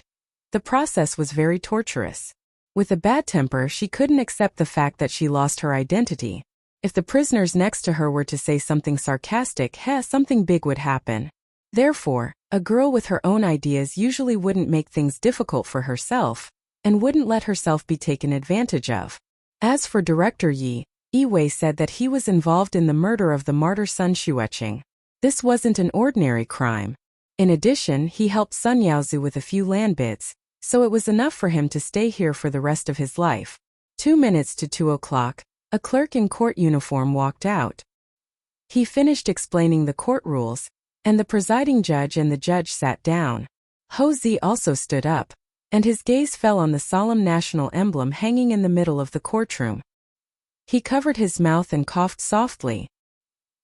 the process was very torturous. With a bad temper, she couldn't accept the fact that she lost her identity. If the prisoners next to her were to say something sarcastic, something big would happen. Therefore, a girl with her own ideas usually wouldn't make things difficult for herself, and wouldn't let herself be taken advantage of. As for Director Yi, Yi said that he was involved in the murder of the martyr Sun Xueqing. This wasn't an ordinary crime. In addition, he helped Sun Yaozu with a few land bids, so it was enough for him to stay here for the rest of his life. 2 minutes to 2 o'clock, a clerk in court uniform walked out. He finished explaining the court rules, and the presiding judge and the judge sat down. Hosey also stood up, and his gaze fell on the solemn national emblem hanging in the middle of the courtroom. He covered his mouth and coughed softly.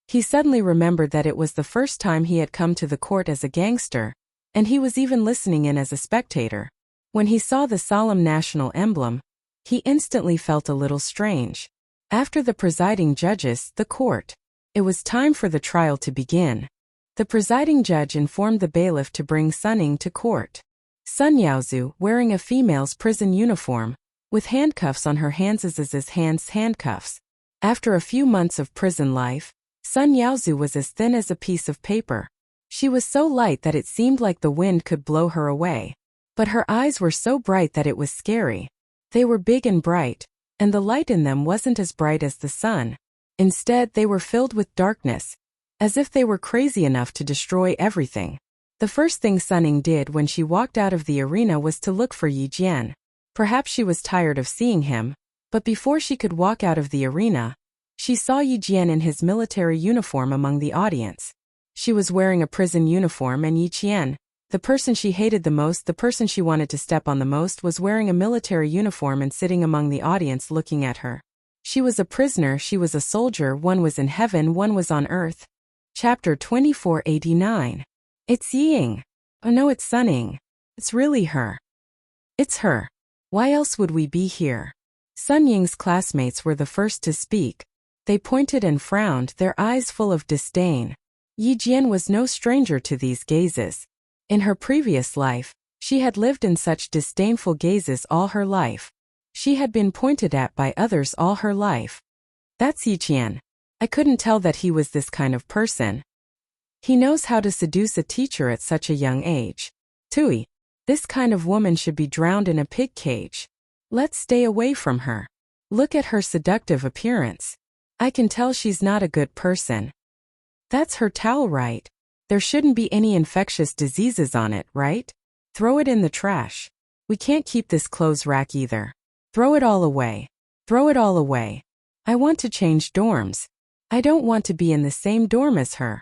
He suddenly remembered that it was the first time he had come to the court as a gangster, and he was even listening in as a spectator. When he saw the solemn national emblem, he instantly felt a little strange. After the presiding judges, the court. It was time for the trial to begin. The presiding judge informed the bailiff to bring Sun Ying to court. Sun Yaozu, wearing a female's prison uniform, with handcuffs on her hands as handcuffs. After a few months of prison life, Sun Yaozu was as thin as a piece of paper. She was so light that it seemed like the wind could blow her away. But her eyes were so bright that it was scary. They were big and bright, and the light in them wasn't as bright as the sun. Instead, they were filled with darkness, as if they were crazy enough to destroy everything. The first thing Sun Ying did when she walked out of the arena was to look for Yi Jian. Perhaps she was tired of seeing him, but before she could walk out of the arena, she saw Yi Jian in his military uniform among the audience. She was wearing a prison uniform, and Yi Qian, the person she hated the most, the person she wanted to step on the most, was wearing a military uniform and sitting among the audience looking at her. She was a prisoner, she was a soldier, one was in heaven, one was on earth. Chapter 2489. It's Ying. Oh no, it's Sun Ying. It's really her. It's her. Why else would we be here? Sun Ying's classmates were the first to speak. They pointed and frowned, their eyes full of disdain. Yi Jian was no stranger to these gazes. In her previous life, she had lived in such disdainful gazes all her life. She had been pointed at by others all her life. That's Yi Qian. I couldn't tell that he was this kind of person. He knows how to seduce a teacher at such a young age. Tui. This kind of woman should be drowned in a pig cage. Let's stay away from her. Look at her seductive appearance. I can tell she's not a good person. That's her towel, right? There shouldn't be any infectious diseases on it, right? Throw it in the trash. We can't keep this clothes rack either. Throw it all away. Throw it all away. I want to change dorms. I don't want to be in the same dorm as her.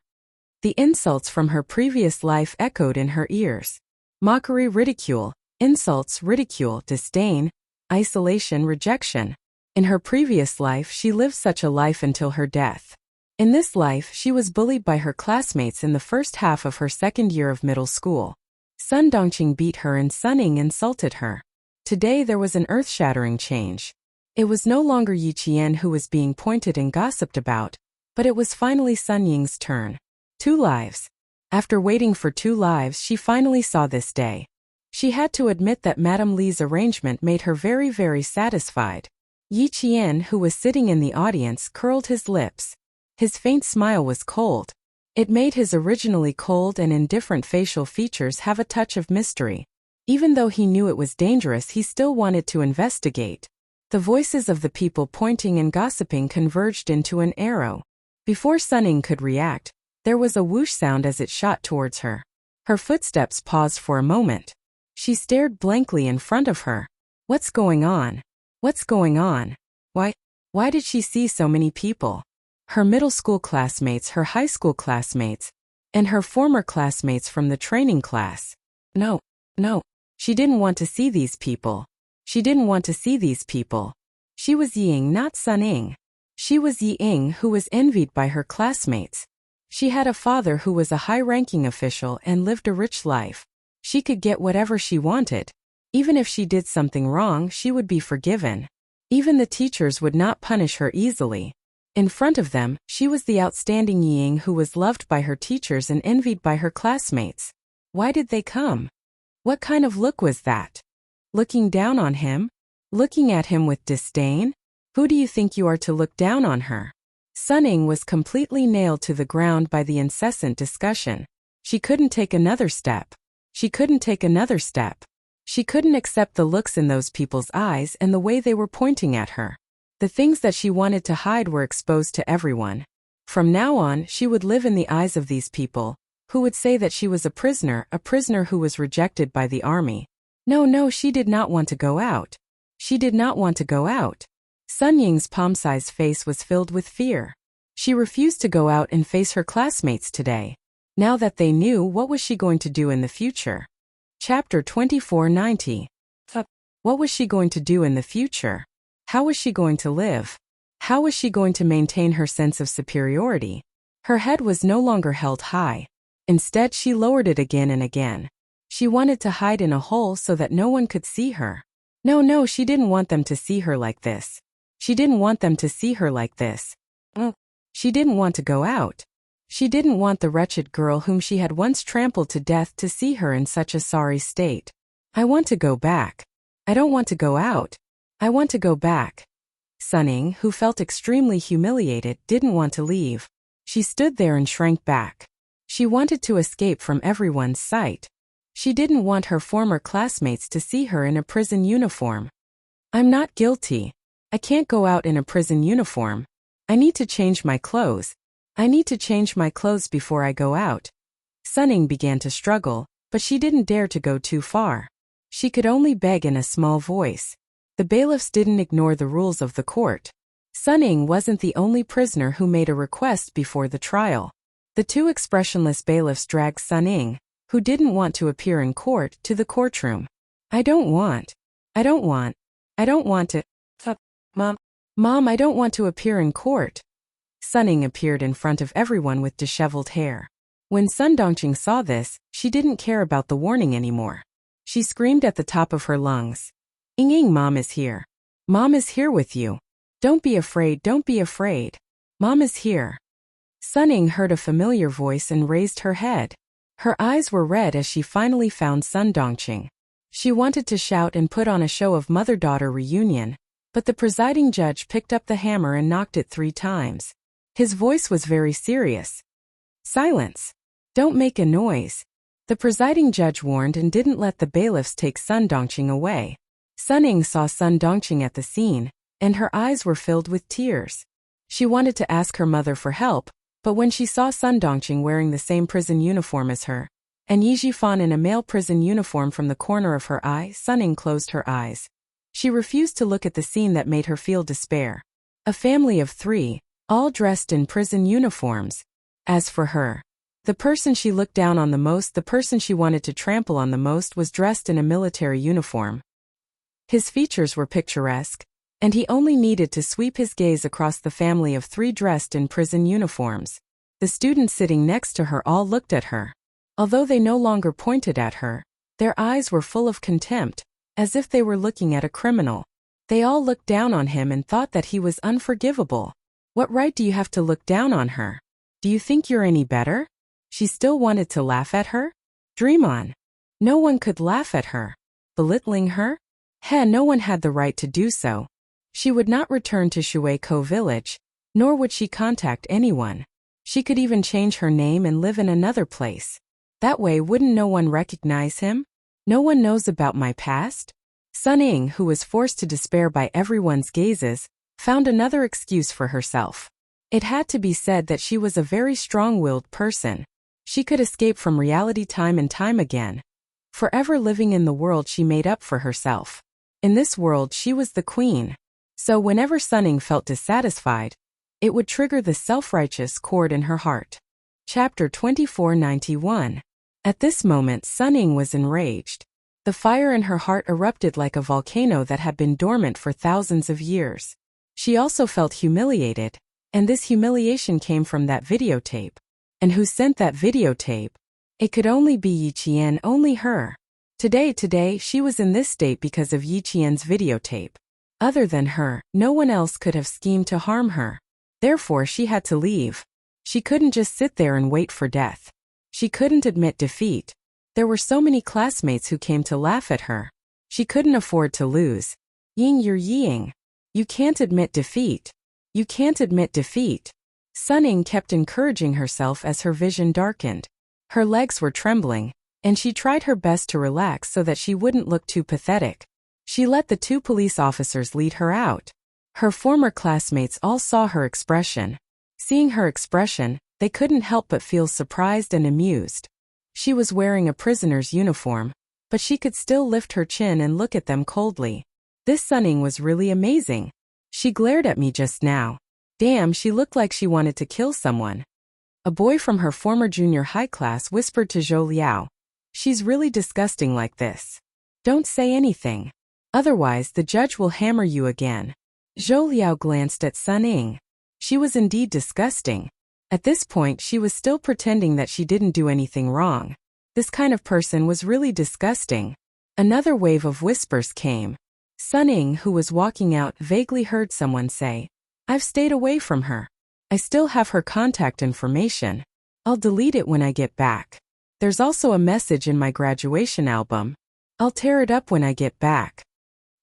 The insults from her previous life echoed in her ears. Mockery, ridicule, insults, ridicule, disdain, isolation, rejection. In her previous life, she lived such a life until her death. In this life, she was bullied by her classmates in the first half of her second year of middle school. Sun Dongqing beat her and Sun Ying insulted her. Today there was an earth-shattering change. It was no longer Yi Qian who was being pointed and gossiped about, but it was finally Sun Ying's turn. 2 lives. After waiting for 2 lives, she finally saw this day. She had to admit that Madame Li's arrangement made her very, very satisfied. Yi Qian, who was sitting in the audience, curled his lips. His faint smile was cold. It made his originally cold and indifferent facial features have a touch of mystery. Even though he knew it was dangerous, he still wanted to investigate. The voices of the people pointing and gossiping converged into an arrow. Before Sun Ying could react, there was a whoosh sound as it shot towards her. Her footsteps paused for a moment. She stared blankly in front of her. What's going on? What's going on? Why did she see so many people? Her middle school classmates, her high school classmates, and her former classmates from the training class. No. She didn't want to see these people. She didn't want to see these people. She was Ying, not Sun Ying. She was Ying, who was envied by her classmates. She had a father who was a high-ranking official and lived a rich life. She could get whatever she wanted. Even if she did something wrong, she would be forgiven. Even the teachers would not punish her easily. In front of them, she was the outstanding Ying who was loved by her teachers and envied by her classmates. Why did they come? What kind of look was that? Looking down on him? Looking at him with disdain? Who do you think you are to look down on her? Sun Ying was completely nailed to the ground by the incessant discussion. She couldn't take another step. She couldn't take another step. She couldn't accept the looks in those people's eyes and the way they were pointing at her. The things that she wanted to hide were exposed to everyone. From now on, she would live in the eyes of these people, who would say that she was a prisoner who was rejected by the army. No, she did not want to go out. She did not want to go out. Sun Ying's palm-sized face was filled with fear. She refused to go out and face her classmates today. Now that they knew, what was she going to do in the future? Chapter 2490. What was she going to do in the future? How was she going to live? How was she going to maintain her sense of superiority? Her head was no longer held high. Instead, she lowered it again and again. She wanted to hide in a hole so that no one could see her. No, she didn't want them to see her like this. She didn't want them to see her like this. She didn't want to go out. She didn't want the wretched girl whom she had once trampled to death to see her in such a sorry state. I want to go back. I don't want to go out. I want to go back. Sun Ying, who felt extremely humiliated, didn't want to leave. She stood there and shrank back. She wanted to escape from everyone's sight. She didn't want her former classmates to see her in a prison uniform. I'm not guilty. I can't go out in a prison uniform. I need to change my clothes. I need to change my clothes before I go out. Sun Ying began to struggle, but she didn't dare to go too far. She could only beg in a small voice. The bailiffs didn't ignore the rules of the court. Sun Ying wasn't the only prisoner who made a request before the trial. The two expressionless bailiffs dragged Sun Ying, who didn't want to appear in court, to the courtroom. I don't want to. Mom, I don't want to appear in court. Sun Ying appeared in front of everyone with disheveled hair. When Sun Dongqing saw this, she didn't care about the warning anymore. She screamed at the top of her lungs. Ying, Mom is here. Mom is here with you. Don't be afraid, don't be afraid. Mom is here. Sun Ying heard a familiar voice and raised her head. Her eyes were red as she finally found Sun Dongqing. She wanted to shout and put on a show of mother-daughter reunion, but the presiding judge picked up the hammer and knocked it 3 times. His voice was very serious. Silence. Don't make a noise. The presiding judge warned and didn't let the bailiffs take Sun Dongqing away. Sun Ying saw Sun Dongqing at the scene, and her eyes were filled with tears. She wanted to ask her mother for help, but when she saw Sun Dongqing wearing the same prison uniform as her, and Yi Jifan in a male prison uniform from the corner of her eye, Sun Ying closed her eyes. She refused to look at the scene that made her feel despair. A family of 3, all dressed in prison uniforms. As for her, the person she looked down on the most, the person she wanted to trample on the most, was dressed in a military uniform. His features were picturesque, and he only needed to sweep his gaze across the family of 3 dressed in prison uniforms. The students sitting next to her all looked at her. Although they no longer pointed at her, their eyes were full of contempt, as if they were looking at a criminal. They all looked down on him and thought that he was unforgivable. What right do you have to look down on her? Do you think you're any better? She still wanted to laugh at her? Dream on. No one could laugh at her. Belittling her? No one had the right to do so. She would not return to Shueiko village, nor would she contact anyone. She could even change her name and live in another place. That way, wouldn't no one recognize him? No one knows about my past? Sun Ying, who was forced to despair by everyone's gazes, found another excuse for herself. It had to be said that she was a very strong-willed person. She could escape from reality time and time again. Forever living in the world she made up for herself. In this world she was the queen. So whenever Sun Ying felt dissatisfied, it would trigger the self-righteous chord in her heart. Chapter 2491. At this moment Sun Ying was enraged. The fire in her heart erupted like a volcano that had been dormant for thousands of years. She also felt humiliated, and this humiliation came from that videotape. And who sent that videotape? It could only be Yi Qian, only her. Today, she was in this state because of Yi Qian's videotape. Other than her, no one else could have schemed to harm her. Therefore, she had to leave. She couldn't just sit there and wait for death. She couldn't admit defeat. There were so many classmates who came to laugh at her. She couldn't afford to lose. Ying, you're ying. You can't admit defeat. You can't admit defeat. Sun Ying kept encouraging herself as her vision darkened. Her legs were trembling, and she tried her best to relax so that she wouldn't look too pathetic. She let the 2 police officers lead her out. Her former classmates all saw her expression. Seeing her expression, they couldn't help but feel surprised and amused. She was wearing a prisoner's uniform, but she could still lift her chin and look at them coldly. This Sun Ying was really amazing. She glared at me just now. Damn, she looked like she wanted to kill someone. A boy from her former junior high class whispered to Zhou Liao. She's really disgusting like this. Don't say anything. Otherwise the judge will hammer you again. Zhou Liao glanced at Sun Ying. She was indeed disgusting. At this point she was still pretending that she didn't do anything wrong. This kind of person was really disgusting. Another wave of whispers came. Sun Ying, who was walking out, vaguely heard someone say, I've stayed away from her. I still have her contact information. I'll delete it when I get back. There's also a message in my graduation album. I'll tear it up when I get back.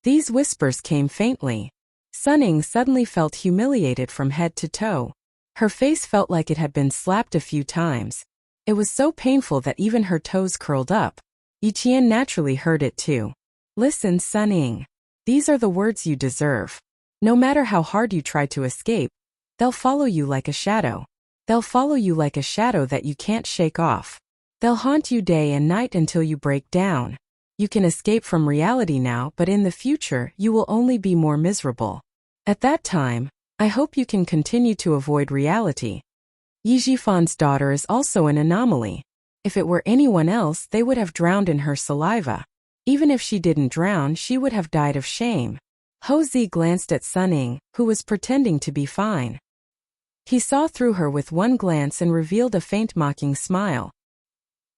These whispers came faintly. Sun Ying suddenly felt humiliated from head to toe. Her face felt like it had been slapped a few times. It was so painful that even her toes curled up. Yi Qian naturally heard it too. Listen, Sun Ying. These are the words you deserve. No matter how hard you try to escape, they'll follow you like a shadow. They'll follow you like a shadow that you can't shake off. They'll haunt you day and night until you break down. You can escape from reality now, but in the future you will only be more miserable. At that time, I hope you can continue to avoid reality. Yi Jifan's daughter is also an anomaly. If it were anyone else, they would have drowned in her saliva. Even if she didn't drown, she would have died of shame. Ho Zi glanced at Sun Ying, who was pretending to be fine. He saw through her with one glance and revealed a faint mocking smile.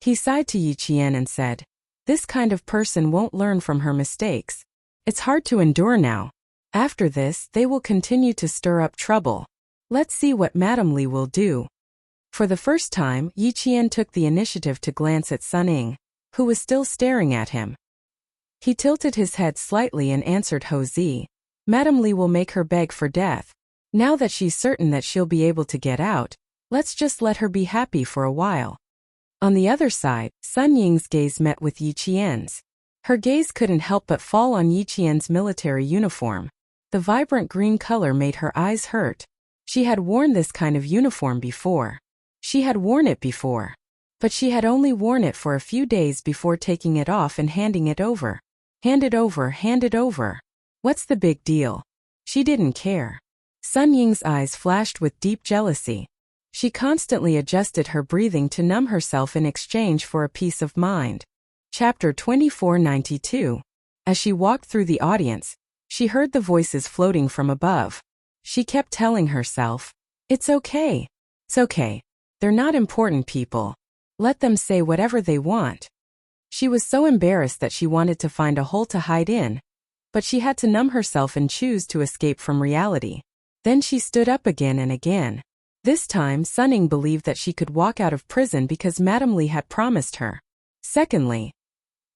He sighed to Yi Qian and said, This kind of person won't learn from her mistakes. It's hard to endure now. After this, they will continue to stir up trouble. Let's see what Madame Li will do. For the first time, Yi Qian took the initiative to glance at Sun Ying, who was still staring at him. He tilted his head slightly and answered Ho Zi. Madame Li will make her beg for death. Now that she's certain that she'll be able to get out, let's just let her be happy for a while. On the other side, Sun Ying's gaze met with Yi Qian's. Her gaze couldn't help but fall on Yi Qian's military uniform. The vibrant green color made her eyes hurt. She had worn this kind of uniform before. She had worn it before. But she had only worn it for a few days before taking it off and handing it over. Hand it over, hand it over. What's the big deal? She didn't care. Sun Ying's eyes flashed with deep jealousy. She constantly adjusted her breathing to numb herself in exchange for a peace of mind. Chapter 2492. As she walked through the audience, she heard the voices floating from above. She kept telling herself, It's okay. It's okay. They're not important people. Let them say whatever they want. She was so embarrassed that she wanted to find a hole to hide in, but she had to numb herself and choose to escape from reality. Then she stood up again and again. This time, Sun Ying believed that she could walk out of prison because Madame Li had promised her. Secondly,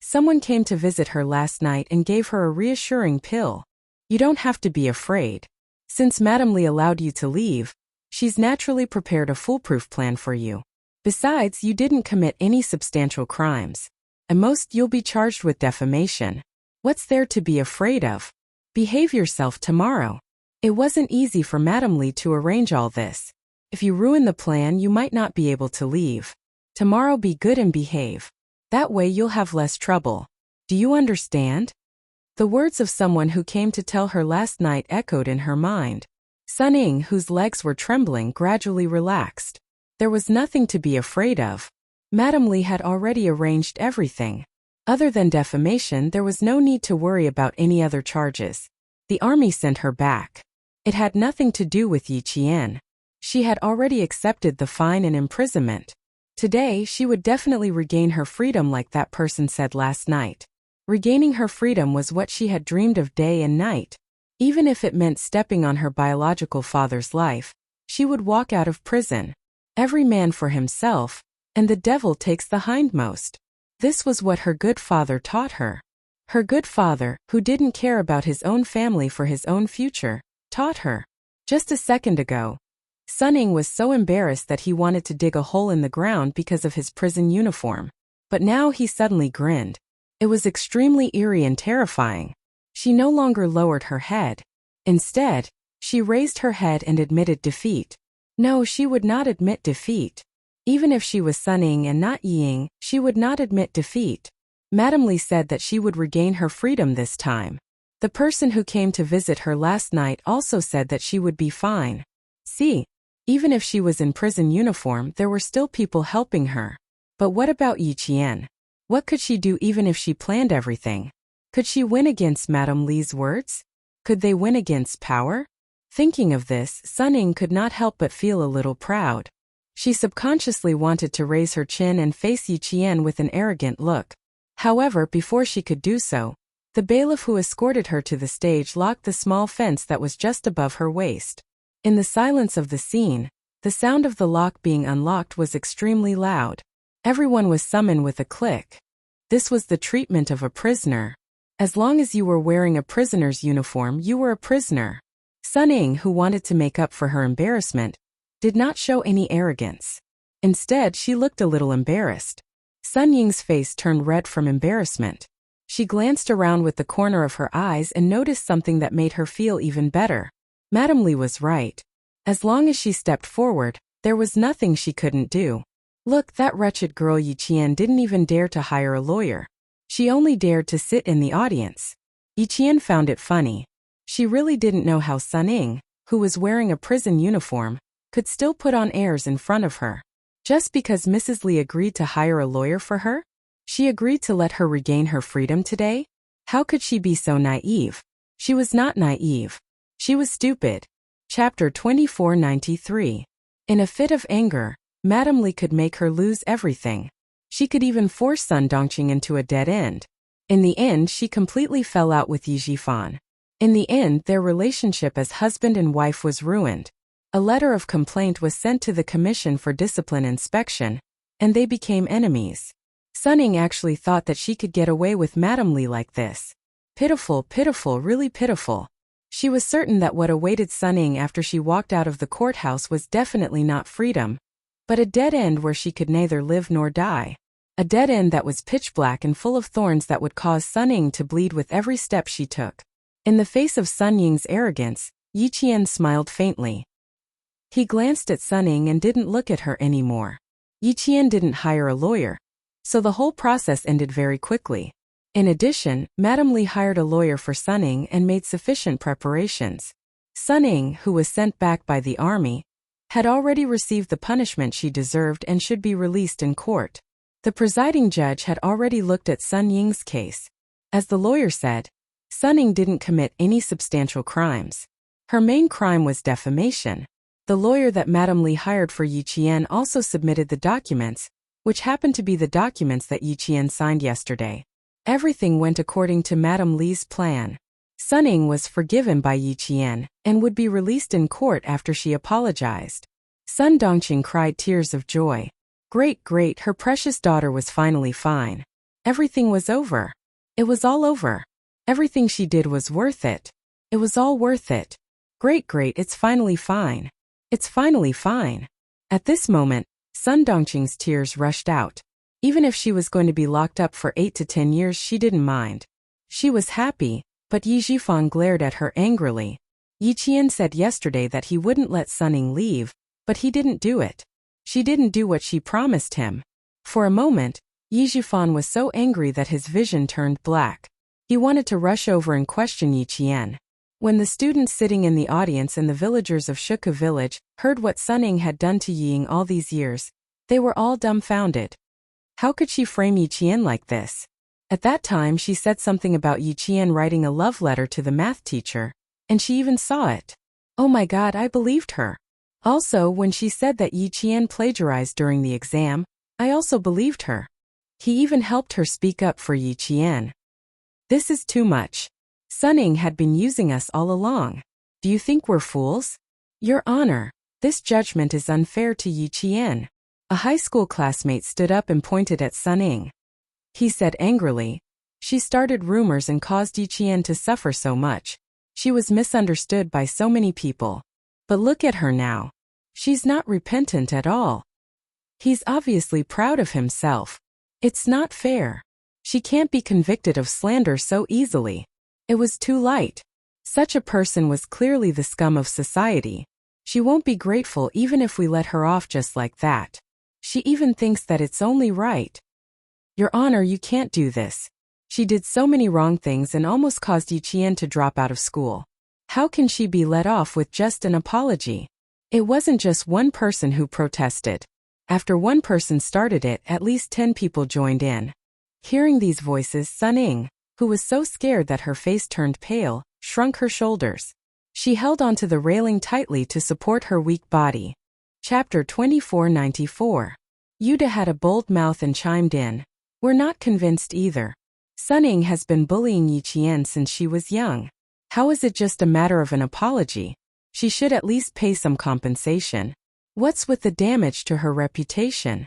someone came to visit her last night and gave her a reassuring pill. You don't have to be afraid. Since Madame Li allowed you to leave, she's naturally prepared a foolproof plan for you. Besides, you didn't commit any substantial crimes. At most, you'll be charged with defamation. What's there to be afraid of? Behave yourself tomorrow. It wasn't easy for Madame Li to arrange all this. If you ruin the plan, you might not be able to leave. Tomorrow be good and behave. That way you'll have less trouble. Do you understand? The words of someone who came to tell her last night echoed in her mind. Sun Ying, whose legs were trembling, gradually relaxed. There was nothing to be afraid of. Madame Li had already arranged everything. Other than defamation, there was no need to worry about any other charges. The army sent her back. It had nothing to do with Yi Qian. She had already accepted the fine and imprisonment. Today, she would definitely regain her freedom like that person said last night. Regaining her freedom was what she had dreamed of day and night. Even if it meant stepping on her biological father's life, she would walk out of prison. Every man for himself, and the devil takes the hindmost. This was what her good father taught her. Her good father, who didn't care about his own family for his own future, taught her. Just a second ago, Sun Ying was so embarrassed that he wanted to dig a hole in the ground because of his prison uniform. But now he suddenly grinned. It was extremely eerie and terrifying. She no longer lowered her head. Instead, she raised her head and admitted defeat. No, she would not admit defeat. Even if she was Sun Ying and not Yi Ying, she would not admit defeat. Madame Li said that she would regain her freedom this time. The person who came to visit her last night also said that she would be fine. See, even if she was in prison uniform, there were still people helping her. But what about Yi Qian? What could she do even if she planned everything? Could she win against Madame Li's words? Could they win against power? Thinking of this, Sun Ying could not help but feel a little proud. She subconsciously wanted to raise her chin and face Yi Qian with an arrogant look. However, before she could do so, the bailiff who escorted her to the stage locked the small fence that was just above her waist. In the silence of the scene, the sound of the lock being unlocked was extremely loud. Everyone was summoned with a click. This was the treatment of a prisoner. As long as you were wearing a prisoner's uniform, you were a prisoner. Sun Ying, who wanted to make up for her embarrassment, did not show any arrogance. Instead, she looked a little embarrassed. Sun Ying's face turned red from embarrassment. She glanced around with the corner of her eyes and noticed something that made her feel even better. Madame Li was right. As long as she stepped forward, there was nothing she couldn't do. Look, that wretched girl Yi Qian didn't even dare to hire a lawyer. She only dared to sit in the audience. Yi Qian found it funny. She really didn't know how Sun Ying, who was wearing a prison uniform, could still put on airs in front of her. Just because Mrs. Li agreed to hire a lawyer for her? She agreed to let her regain her freedom today? How could she be so naive? She was not naive. She was stupid. Chapter 2493. In a fit of anger, Madame Li could make her lose everything. She could even force Sun Dongqing into a dead end. In the end, she completely fell out with Yi Jifan. In the end, their relationship as husband and wife was ruined. A letter of complaint was sent to the Commission for Discipline Inspection, and they became enemies. Sun Ying actually thought that she could get away with Madame Li like this. Pitiful, pitiful, really pitiful. She was certain that what awaited Sun Ying after she walked out of the courthouse was definitely not freedom, but a dead end where she could neither live nor die. A dead end that was pitch black and full of thorns that would cause Sun Ying to bleed with every step she took. In the face of Sun Ying's arrogance, Yi Qian smiled faintly. He glanced at Sun Ying and didn't look at her anymore. Yi Qian didn't hire a lawyer, so the whole process ended very quickly. In addition, Madame Li hired a lawyer for Sun Ying and made sufficient preparations. Sun Ying, who was sent back by the army, had already received the punishment she deserved and should be released in court. The presiding judge had already looked at Sun Ying's case. As the lawyer said, Sun Ying didn't commit any substantial crimes. Her main crime was defamation. The lawyer that Madame Li hired for Yi Qian also submitted the documents, which happened to be the documents that Yi Qian signed yesterday. Everything went according to Madame Li's plan. Sun Ying was forgiven by Yi Qian and would be released in court after she apologized. Sun Dongqing cried tears of joy. Great, her precious daughter was finally fine. Everything was over. It was all over. Everything she did was worth it. It was all worth it. Great, it's finally fine. It's finally fine. At this moment, Sun Dongqing's tears rushed out. Even if she was going to be locked up for 8 to 10 years, she didn't mind. She was happy, but Yi Jifan glared at her angrily. Yi Qian said yesterday that he wouldn't let Sun Ying leave, but he didn't do it. She didn't do what she promised him. For a moment, Yi Jifan was so angry that his vision turned black. He wanted to rush over and question Yi Qian. When the students sitting in the audience and the villagers of Shuke village heard what Sun Ying had done to Yi Ying all these years, they were all dumbfounded. How could she frame Yi Qian like this? At that time she said something about Yi Qian writing a love letter to the math teacher, and she even saw it. Oh my God, I believed her. Also, when she said that Yi Qian plagiarized during the exam, I also believed her. He even helped her speak up for Yi Qian. This is too much. Sun Ying had been using us all along. Do you think we're fools? Your Honor, this judgment is unfair to Yi Qian. A high school classmate stood up and pointed at Sun Ying. He said angrily, she started rumors and caused Yi Qian to suffer so much. She was misunderstood by so many people. But look at her now. She's not repentant at all. He's obviously proud of himself. It's not fair. She can't be convicted of slander so easily. It was too light. Such a person was clearly the scum of society. She won't be grateful even if we let her off just like that. She even thinks that it's only right. Your Honor, you can't do this. She did so many wrong things and almost caused Yi Qian to drop out of school. How can she be let off with just an apology? It wasn't just one person who protested. After one person started it, at least 10 people joined in. Hearing these voices, Sun Ying, who was so scared that her face turned pale, shrunk her shoulders. She held onto the railing tightly to support her weak body. Chapter 2494. Yuda had a bold mouth and chimed in. We're not convinced either. Sun Ying has been bullying Yi Qian since she was young. How is it just a matter of an apology? She should at least pay some compensation. What's with the damage to her reputation?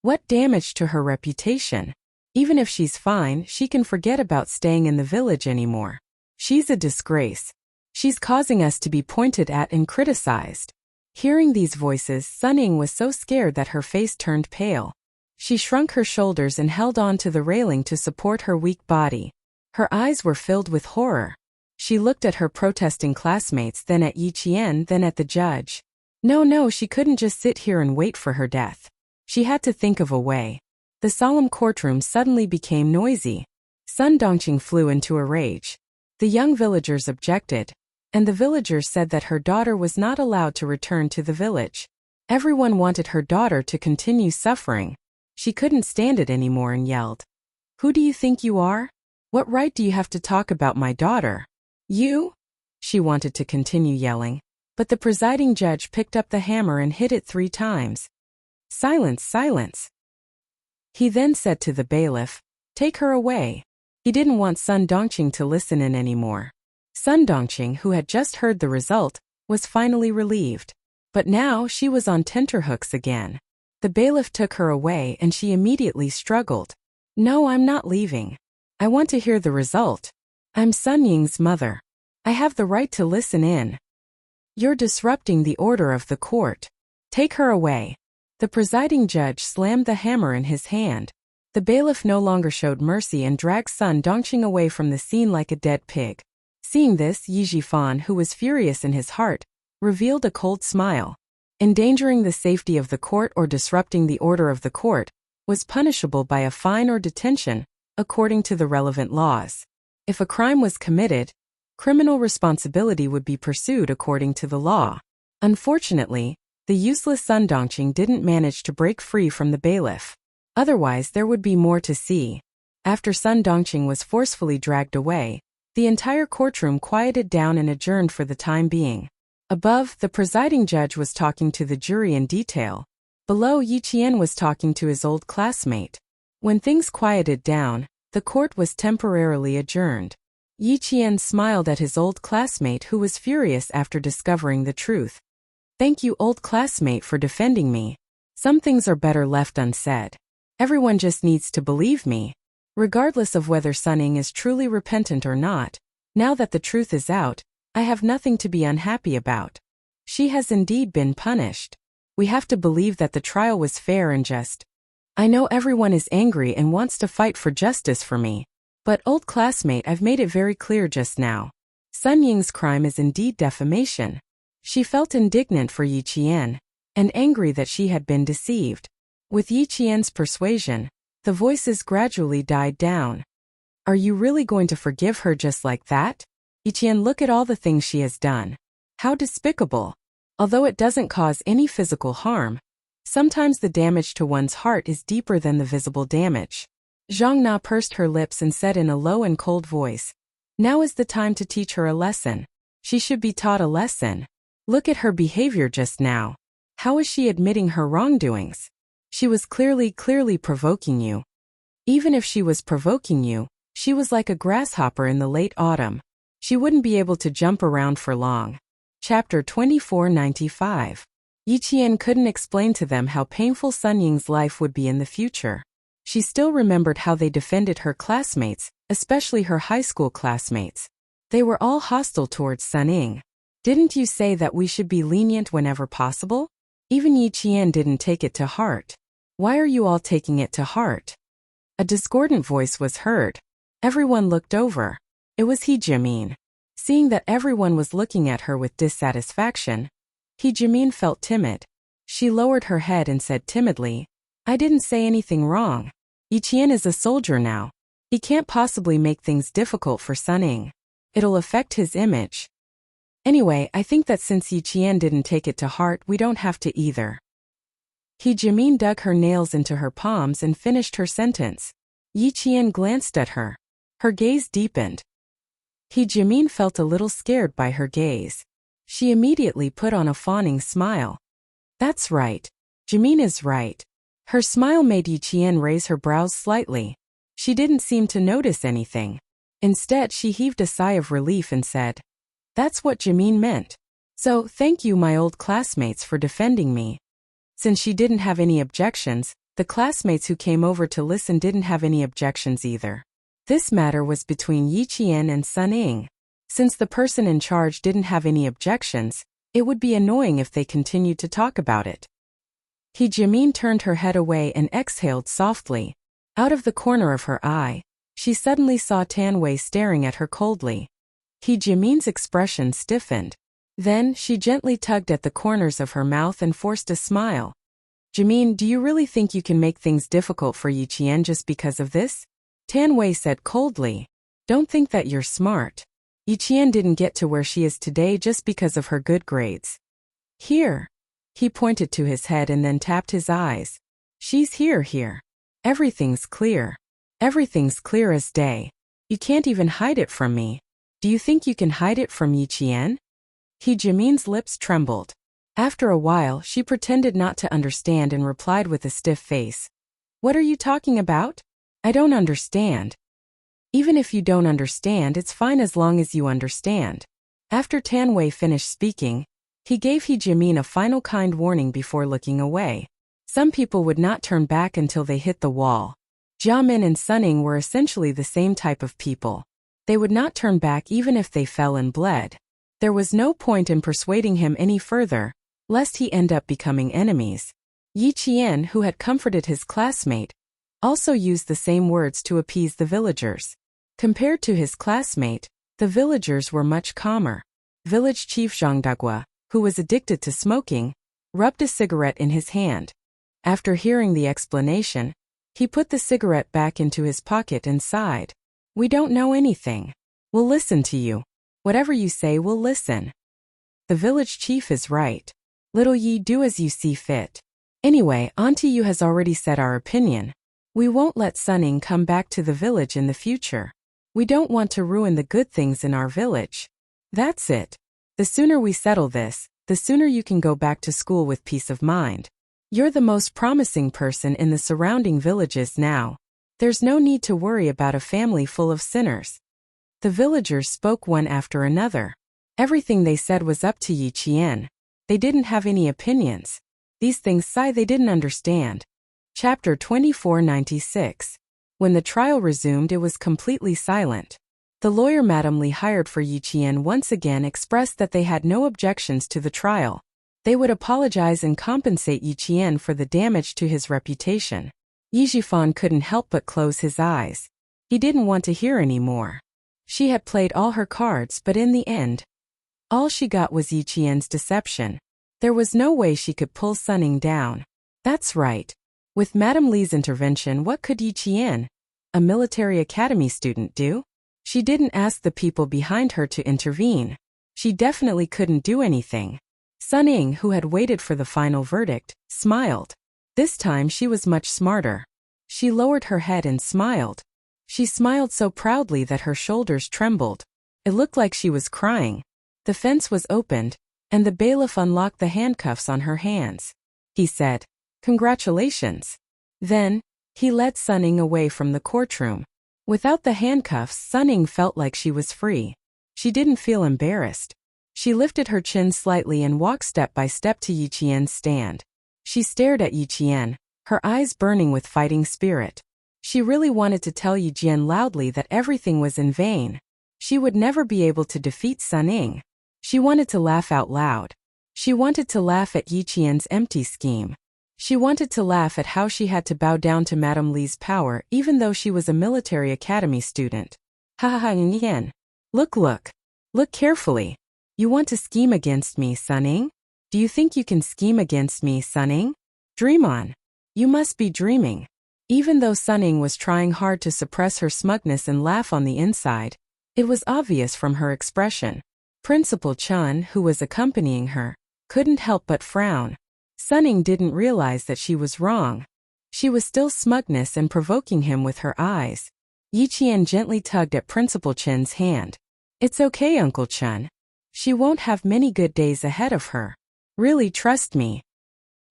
What damage to her reputation? Even if she's fine, she can forget about staying in the village anymore. She's a disgrace. She's causing us to be pointed at and criticized. Hearing these voices, Sun Ying was so scared that her face turned pale. She shrunk her shoulders and held on to the railing to support her weak body. Her eyes were filled with horror. She looked at her protesting classmates, then at Yi Qian, then at the judge. No, she couldn't just sit here and wait for her death. She had to think of a way. The solemn courtroom suddenly became noisy. Sun Dongqing flew into a rage. The young villagers objected, and the villagers said that her daughter was not allowed to return to the village. Everyone wanted her daughter to continue suffering. She couldn't stand it anymore and yelled, "Who do you think you are? What right do you have to talk about my daughter? You?" She wanted to continue yelling, but the presiding judge picked up the hammer and hit it 3 times. Silence, silence. He then said to the bailiff, "Take her away." He didn't want Sun Dongqing to listen in anymore. Sun Dongqing, who had just heard the result, was finally relieved. But now she was on tenterhooks again. The bailiff took her away and she immediately struggled. "No, I'm not leaving. I want to hear the result. I'm Sun Ying's mother. I have the right to listen in." "You're disrupting the order of the court. Take her away." The presiding judge slammed the hammer in his hand. The bailiff no longer showed mercy and dragged Sun Dongqing away from the scene like a dead pig. Seeing this, Yi Jifan, who was furious in his heart, revealed a cold smile. Endangering the safety of the court or disrupting the order of the court was punishable by a fine or detention, according to the relevant laws. If a crime was committed, criminal responsibility would be pursued according to the law. Unfortunately, the useless Sun Dongqing didn't manage to break free from the bailiff. Otherwise, there would be more to see. After Sun Dongqing was forcefully dragged away, the entire courtroom quieted down and adjourned for the time being. Above, the presiding judge was talking to the jury in detail. Below, Yi Qian was talking to his old classmate. When things quieted down, the court was temporarily adjourned. Yi Qian smiled at his old classmate, who was furious after discovering the truth. "Thank you, old classmate, for defending me. Some things are better left unsaid. Everyone just needs to believe me. Regardless of whether Sun Ying is truly repentant or not, now that the truth is out, I have nothing to be unhappy about. She has indeed been punished. We have to believe that the trial was fair and just. I know everyone is angry and wants to fight for justice for me. But old classmate, I've made it very clear just now. Sun Ying's crime is indeed defamation." She felt indignant for Yi Qian, and angry that she had been deceived. With Yi Qian's persuasion, the voices gradually died down. "Are you really going to forgive her just like that? Yi Qian, look at all the things she has done. How despicable. Although it doesn't cause any physical harm, sometimes the damage to one's heart is deeper than the visible damage. Zhang Na pursed her lips and said in a low and cold voice, "Now is the time to teach her a lesson. She should be taught a lesson. Look at her behavior just now. How is she admitting her wrongdoings? She was clearly provoking you. Even if she was provoking you, she was like a grasshopper in the late autumn. She wouldn't be able to jump around for long." Chapter 2495. Yi Qian couldn't explain to them how painful Sun Ying's life would be in the future. She still remembered how they defended her classmates, especially her high school classmates. They were all hostile towards Sun Ying. "Didn't you say that we should be lenient whenever possible?" Even Yi Qian didn't take it to heart. "Why are you all taking it to heart?" A discordant voice was heard. Everyone looked over. It was He Jimin. Seeing that everyone was looking at her with dissatisfaction, He Jimin felt timid. She lowered her head and said timidly, "I didn't say anything wrong. Yi Qian is a soldier now. He can't possibly make things difficult for Sun Ying. It'll affect his image. Anyway, I think that since Yi Qian didn't take it to heart, we don't have to either." He Jimin dug her nails into her palms and finished her sentence. Yi Qian glanced at her. Her gaze deepened. He Jimin felt a little scared by her gaze. She immediately put on a fawning smile. "That's right. Jimin is right." Her smile made Yi Qian raise her brows slightly. She didn't seem to notice anything. Instead, she heaved a sigh of relief and said, "That's what Jimin meant. So, thank you my old classmates for defending me." Since she didn't have any objections, the classmates who came over to listen didn't have any objections either. This matter was between Yi Qian and Sun Ying. Since the person in charge didn't have any objections, it would be annoying if they continued to talk about it. He Jimin turned her head away and exhaled softly. Out of the corner of her eye, she suddenly saw Tan Wei staring at her coldly. He Jimin's expression stiffened. Then, she gently tugged at the corners of her mouth and forced a smile. "Jimin, do you really think you can make things difficult for Yi Qian just because of this?" Tan Wei said coldly. "Don't think that you're smart. Yi Qian didn't get to where she is today just because of her good grades. Here." He pointed to his head and then tapped his eyes. "She's here. Everything's clear. Everything's clear as day. You can't even hide it from me. Do you think you can hide it from Yi Qian?" He Jimin's lips trembled. After a while, she pretended not to understand and replied with a stiff face. "What are you talking about? I don't understand." "Even if you don't understand, it's fine as long as you understand." After Tan Wei finished speaking, he gave He Jimin a final kind warning before looking away. Some people would not turn back until they hit the wall. Jia Min and Sun Ying were essentially the same type of people. They would not turn back even if they fell and bled. There was no point in persuading him any further, lest he end up becoming enemies. Yi Qian, who had comforted his classmate, also used the same words to appease the villagers. Compared to his classmate, the villagers were much calmer. Village chief Zhang Dagua, who was addicted to smoking, rubbed a cigarette in his hand. After hearing the explanation, he put the cigarette back into his pocket and sighed. "We don't know anything. We'll listen to you. Whatever you say, we'll listen." The village chief is right. "Little Yi, do as you see fit. Anyway, Auntie Yu has already said our opinion. We won't let Sun Ying come back to the village in the future. We don't want to ruin the good things in our village. That's it. The sooner we settle this, the sooner you can go back to school with peace of mind. You're the most promising person in the surrounding villages now. There's no need to worry about a family full of sinners." The villagers spoke one after another. Everything they said was up to Yi Qian. They didn't have any opinions. These things they didn't understand. Chapter 2496. When the trial resumed, it was completely silent. The lawyer Madame Li hired for Yi Qian once again expressed that they had no objections to the trial. They would apologize and compensate Yi Qian for the damage to his reputation. Yi Jifan couldn't help but close his eyes. He didn't want to hear any more. She had played all her cards, but in the end, all she got was Yi Qian's deception. There was no way she could pull Sun Ying down. That's right. With Madame Li's intervention, what could Yi Qian, a military academy student, do? She didn't ask the people behind her to intervene. She definitely couldn't do anything. Sun Ying, who had waited for the final verdict, smiled. This time she was much smarter. She lowered her head and smiled. She smiled so proudly that her shoulders trembled. It looked like she was crying. The fence was opened, and the bailiff unlocked the handcuffs on her hands. He said, "Congratulations." Then, he led Sunning away from the courtroom. Without the handcuffs, Sunning felt like she was free. She didn't feel embarrassed. She lifted her chin slightly and walked step by step to Yiqian's stand. She stared at Yiqian, her eyes burning with fighting spirit. She really wanted to tell Yiqian loudly that everything was in vain. She would never be able to defeat Sunning. She wanted to laugh out loud. She wanted to laugh at Yiqian's empty scheme. She wanted to laugh at how she had to bow down to Madame Li's power even though she was a military academy student. Ha ha ha, Yiqian. Look. Look carefully. You want to scheme against me, Sunning? Do you think you can scheme against me, Sunning? Dream on. You must be dreaming. Even though Sunning was trying hard to suppress her smugness and laugh on the inside, it was obvious from her expression. Principal Chun, who was accompanying her, couldn't help but frown. Sunning didn't realize that she was wrong. She was still smugness and provoking him with her eyes. Yiqian gently tugged at Principal Chun's hand. It's okay, Uncle Chun. She won't have many good days ahead of her. Really trust me.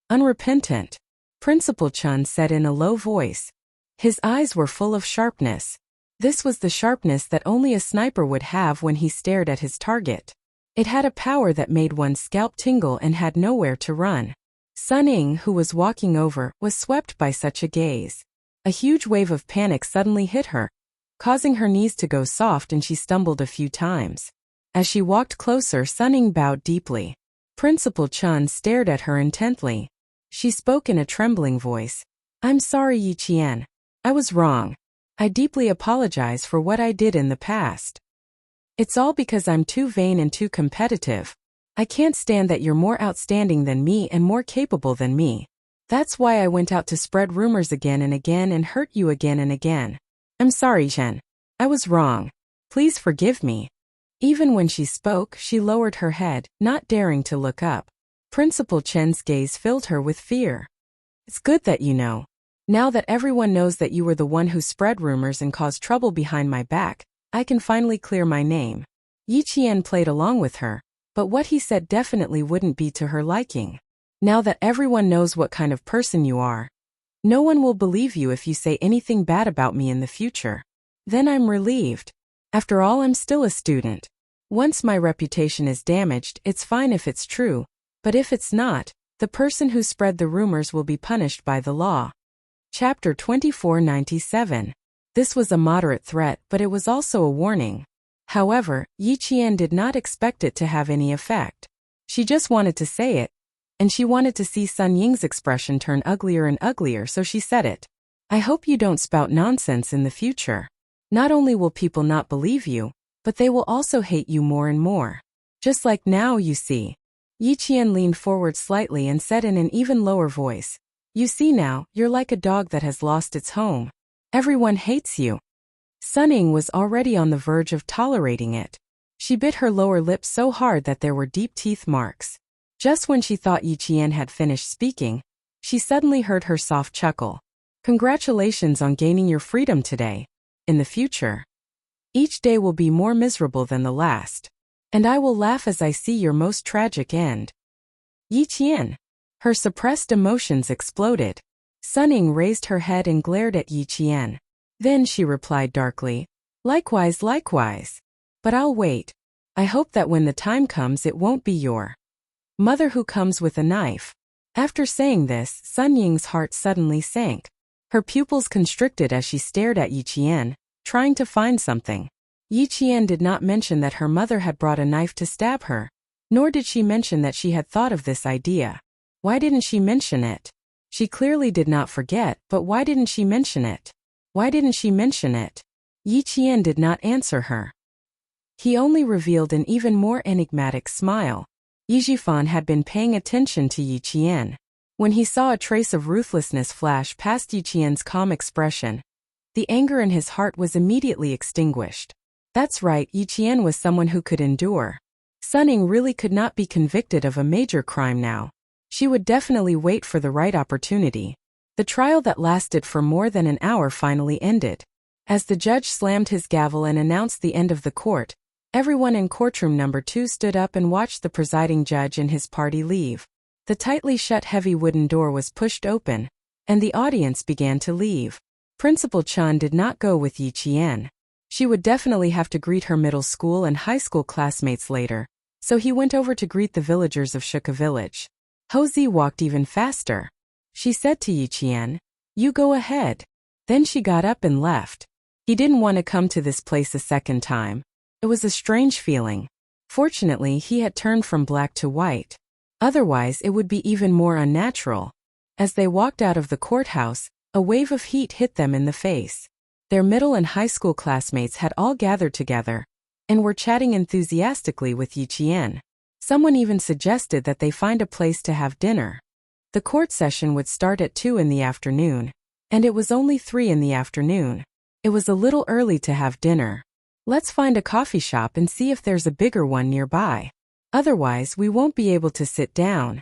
Unrepentant, Principal Chun said in a low voice. His eyes were full of sharpness. This was the sharpness that only a sniper would have when he stared at his target. It had a power that made one's scalp tingle and had nowhere to run. Sunning, who was walking over, was swept by such a gaze. A huge wave of panic suddenly hit her, causing her knees to go soft and she stumbled a few times. As she walked closer, Sunning bowed deeply. Principal Chun stared at her intently. She spoke in a trembling voice. I'm sorry, Yiqian. I was wrong. I deeply apologize for what I did in the past. It's all because I'm too vain and too competitive. I can't stand that you're more outstanding than me and more capable than me. That's why I went out to spread rumors again and again and hurt you again and again. I'm sorry, Chen. I was wrong. Please forgive me. Even when she spoke, she lowered her head, not daring to look up. Principal Chen's gaze filled her with fear. It's good that you know. Now that everyone knows that you were the one who spread rumors and caused trouble behind my back, I can finally clear my name. Yiqian played along with her, but what he said definitely wouldn't be to her liking. Now that everyone knows what kind of person you are, no one will believe you if you say anything bad about me in the future. Then I'm relieved. After all, I'm still a student. Once my reputation is damaged, it's fine if it's true, but if it's not, the person who spread the rumors will be punished by the law. Chapter 2497. This was a moderate threat, but it was also a warning. However, Yiqian did not expect it to have any effect. She just wanted to say it, and she wanted to see Sun Ying's expression turn uglier and uglier, so she said it. I hope you don't spout nonsense in the future. Not only will people not believe you, but they will also hate you more and more. Just like now, you see. Yiqian leaned forward slightly and said in an even lower voice, You see now, you're like a dog that has lost its home. Everyone hates you. Sunning was already on the verge of tolerating it. She bit her lower lip so hard that there were deep teeth marks. Just when she thought Yiqian had finished speaking, she suddenly heard her soft chuckle. Congratulations on gaining your freedom today. In the future, each day will be more miserable than the last. And I will laugh as I see your most tragic end. Yiqian. Her suppressed emotions exploded. Sunning raised her head and glared at Yiqian. Then she replied darkly, Likewise. But I'll wait. I hope that when the time comes it won't be your mother who comes with a knife. After saying this, Sun Ying's heart suddenly sank. Her pupils constricted as she stared at Yiqian, trying to find something. Yiqian did not mention that her mother had brought a knife to stab her, nor did she mention that she had thought of this idea. Why didn't she mention it? She clearly did not forget, but why didn't she mention it? Why didn't she mention it? Yiqian did not answer her. He only revealed an even more enigmatic smile. Yijifan had been paying attention to Yiqian. When he saw a trace of ruthlessness flash past Yiqian's calm expression, the anger in his heart was immediately extinguished. That's right, Yiqian was someone who could endure. Sunning really could not be convicted of a major crime now. She would definitely wait for the right opportunity. The trial that lasted for more than an hour finally ended. As the judge slammed his gavel and announced the end of the court, everyone in courtroom number 2 stood up and watched the presiding judge and his party leave. The tightly shut heavy wooden door was pushed open, and the audience began to leave. Principal Chun did not go with Yi Qian. She would definitely have to greet her middle school and high school classmates later, so he went over to greet the villagers of Shuka village. Ho Zi walked even faster. She said to Yi Qian, "You go ahead." Then she got up and left. He didn't want to come to this place a second time. It was a strange feeling. Fortunately, he had turned from black to white. Otherwise, it would be even more unnatural. As they walked out of the courthouse, a wave of heat hit them in the face. Their middle and high school classmates had all gathered together and were chatting enthusiastically with Yi Qian. Someone even suggested that they find a place to have dinner. The court session would start at 2 in the afternoon, and it was only 3 in the afternoon. It was a little early to have dinner. "Let's find a coffee shop and see if there's a bigger one nearby. Otherwise, we won't be able to sit down."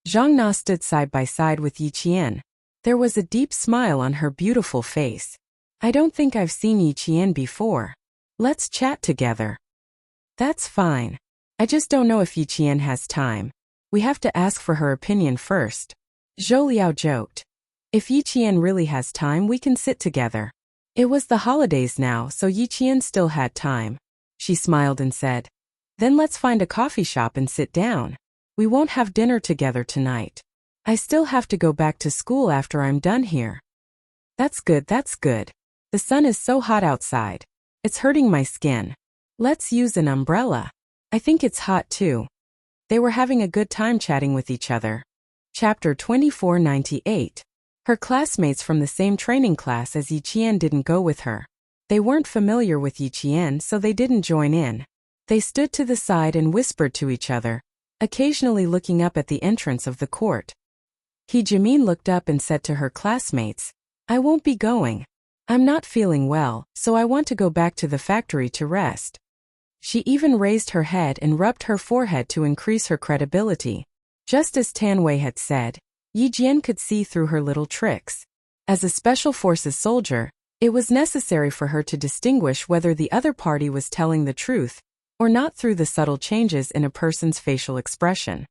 Zhang Na stood side by side with Yi Qian. There was a deep smile on her beautiful face. "I don't think I've seen Yi Qian before. Let's chat together." "That's fine. I just don't know if Yi Qian has time. We have to ask for her opinion first." Zhou Liao joked. "If Yi Qian really has time, we can sit together." It was the holidays now, so Yi Qian still had time. She smiled and said, "Then let's find a coffee shop and sit down. We won't have dinner together tonight. I still have to go back to school after I'm done here." That's good, that's good. The sun is so hot outside. It's hurting my skin. Let's use an umbrella. I think it's hot too." They were having a good time chatting with each other. Chapter 2498. Her classmates from the same training class as Yi Qian didn't go with her. They weren't familiar with Yi Qian, so they didn't join in. They stood to the side and whispered to each other, occasionally looking up at the entrance of the court. He Jimin looked up and said to her classmates, "I won't be going. I'm not feeling well, so I want to go back to the factory to rest." She even raised her head and rubbed her forehead to increase her credibility. Just as Tan Wei had said, Yi Jian could see through her little tricks. As a special forces soldier, it was necessary for her to distinguish whether the other party was telling the truth or not through the subtle changes in a person's facial expression.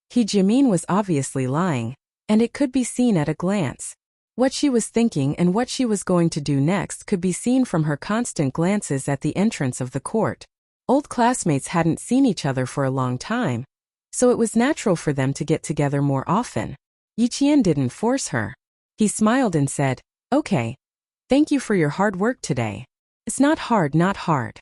He Jimin was obviously lying, and it could be seen at a glance. What she was thinking and what she was going to do next could be seen from her constant glances at the entrance of the court. Old classmates hadn't seen each other for a long time, so it was natural for them to get together more often. Yi Qian didn't force her. He smiled and said, "Okay. Thank you for your hard work today. It's not hard, not hard."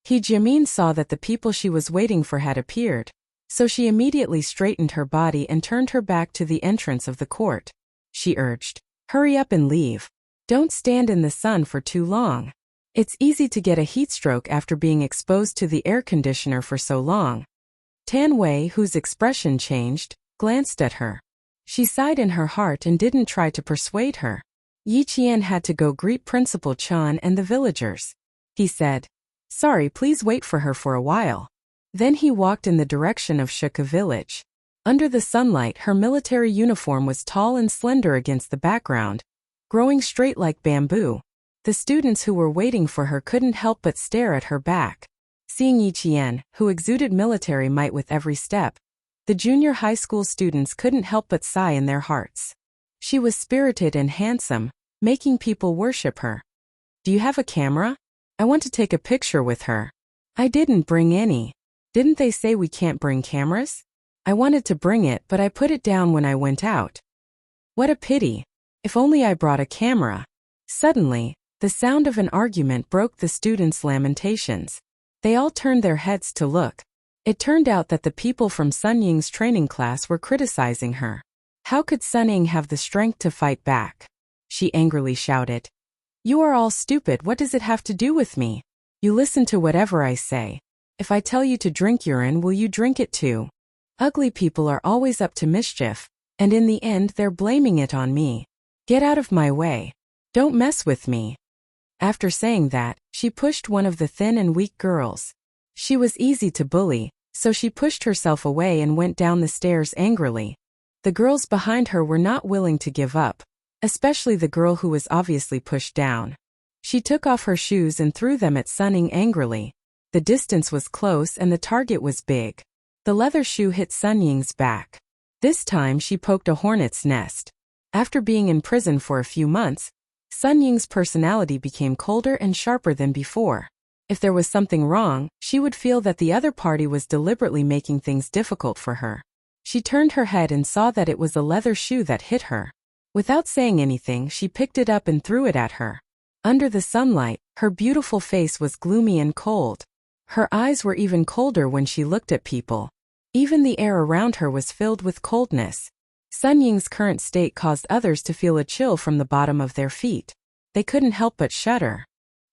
He Jimin saw that the people she was waiting for had appeared, so she immediately straightened her body and turned her back to the entrance of the court. She urged, "Hurry up and leave. Don't stand in the sun for too long. It's easy to get a heat stroke after being exposed to the air conditioner for so long." Tan Wei, whose expression changed, glanced at her. She sighed in her heart and didn't try to persuade her. Yi Qian had to go greet Principal Chan and the villagers. He said, "Sorry, please wait for her for a while." Then he walked in the direction of Shuka village. Under the sunlight, her military uniform was tall and slender against the background, growing straight like bamboo. The students who were waiting for her couldn't help but stare at her back. Seeing Yi Qian, who exuded military might with every step, the junior high school students couldn't help but sigh in their hearts. She was spirited and handsome, making people worship her. "Do you have a camera? I want to take a picture with her." "I didn't bring any." "Didn't they say we can't bring cameras?" "I wanted to bring it, but I put it down when I went out." "What a pity. If only I brought a camera." Suddenly, the sound of an argument broke the students' lamentations. They all turned their heads to look. It turned out that the people from Sun Ying's training class were criticizing her. How could Sun Ying have the strength to fight back? She angrily shouted. "You are all stupid. What does it have to do with me? You listen to whatever I say. If I tell you to drink urine, will you drink it too? Ugly people are always up to mischief, and in the end they're blaming it on me. Get out of my way. Don't mess with me." After saying that, she pushed one of the thin and weak girls. She was easy to bully, so she pushed herself away and went down the stairs angrily. The girls behind her were not willing to give up, especially the girl who was obviously pushed down. She took off her shoes and threw them at Sunning angrily. The distance was close and the target was big. The leather shoe hit Sun Ying's back. This time she poked a hornet's nest. After being in prison for a few months, Sun Ying's personality became colder and sharper than before. If there was something wrong, she would feel that the other party was deliberately making things difficult for her. She turned her head and saw that it was a leather shoe that hit her. Without saying anything, she picked it up and threw it at her. Under the sunlight, her beautiful face was gloomy and cold. Her eyes were even colder when she looked at people. Even the air around her was filled with coldness. Sun Ying's current state caused others to feel a chill from the bottom of their feet. They couldn't help but shudder.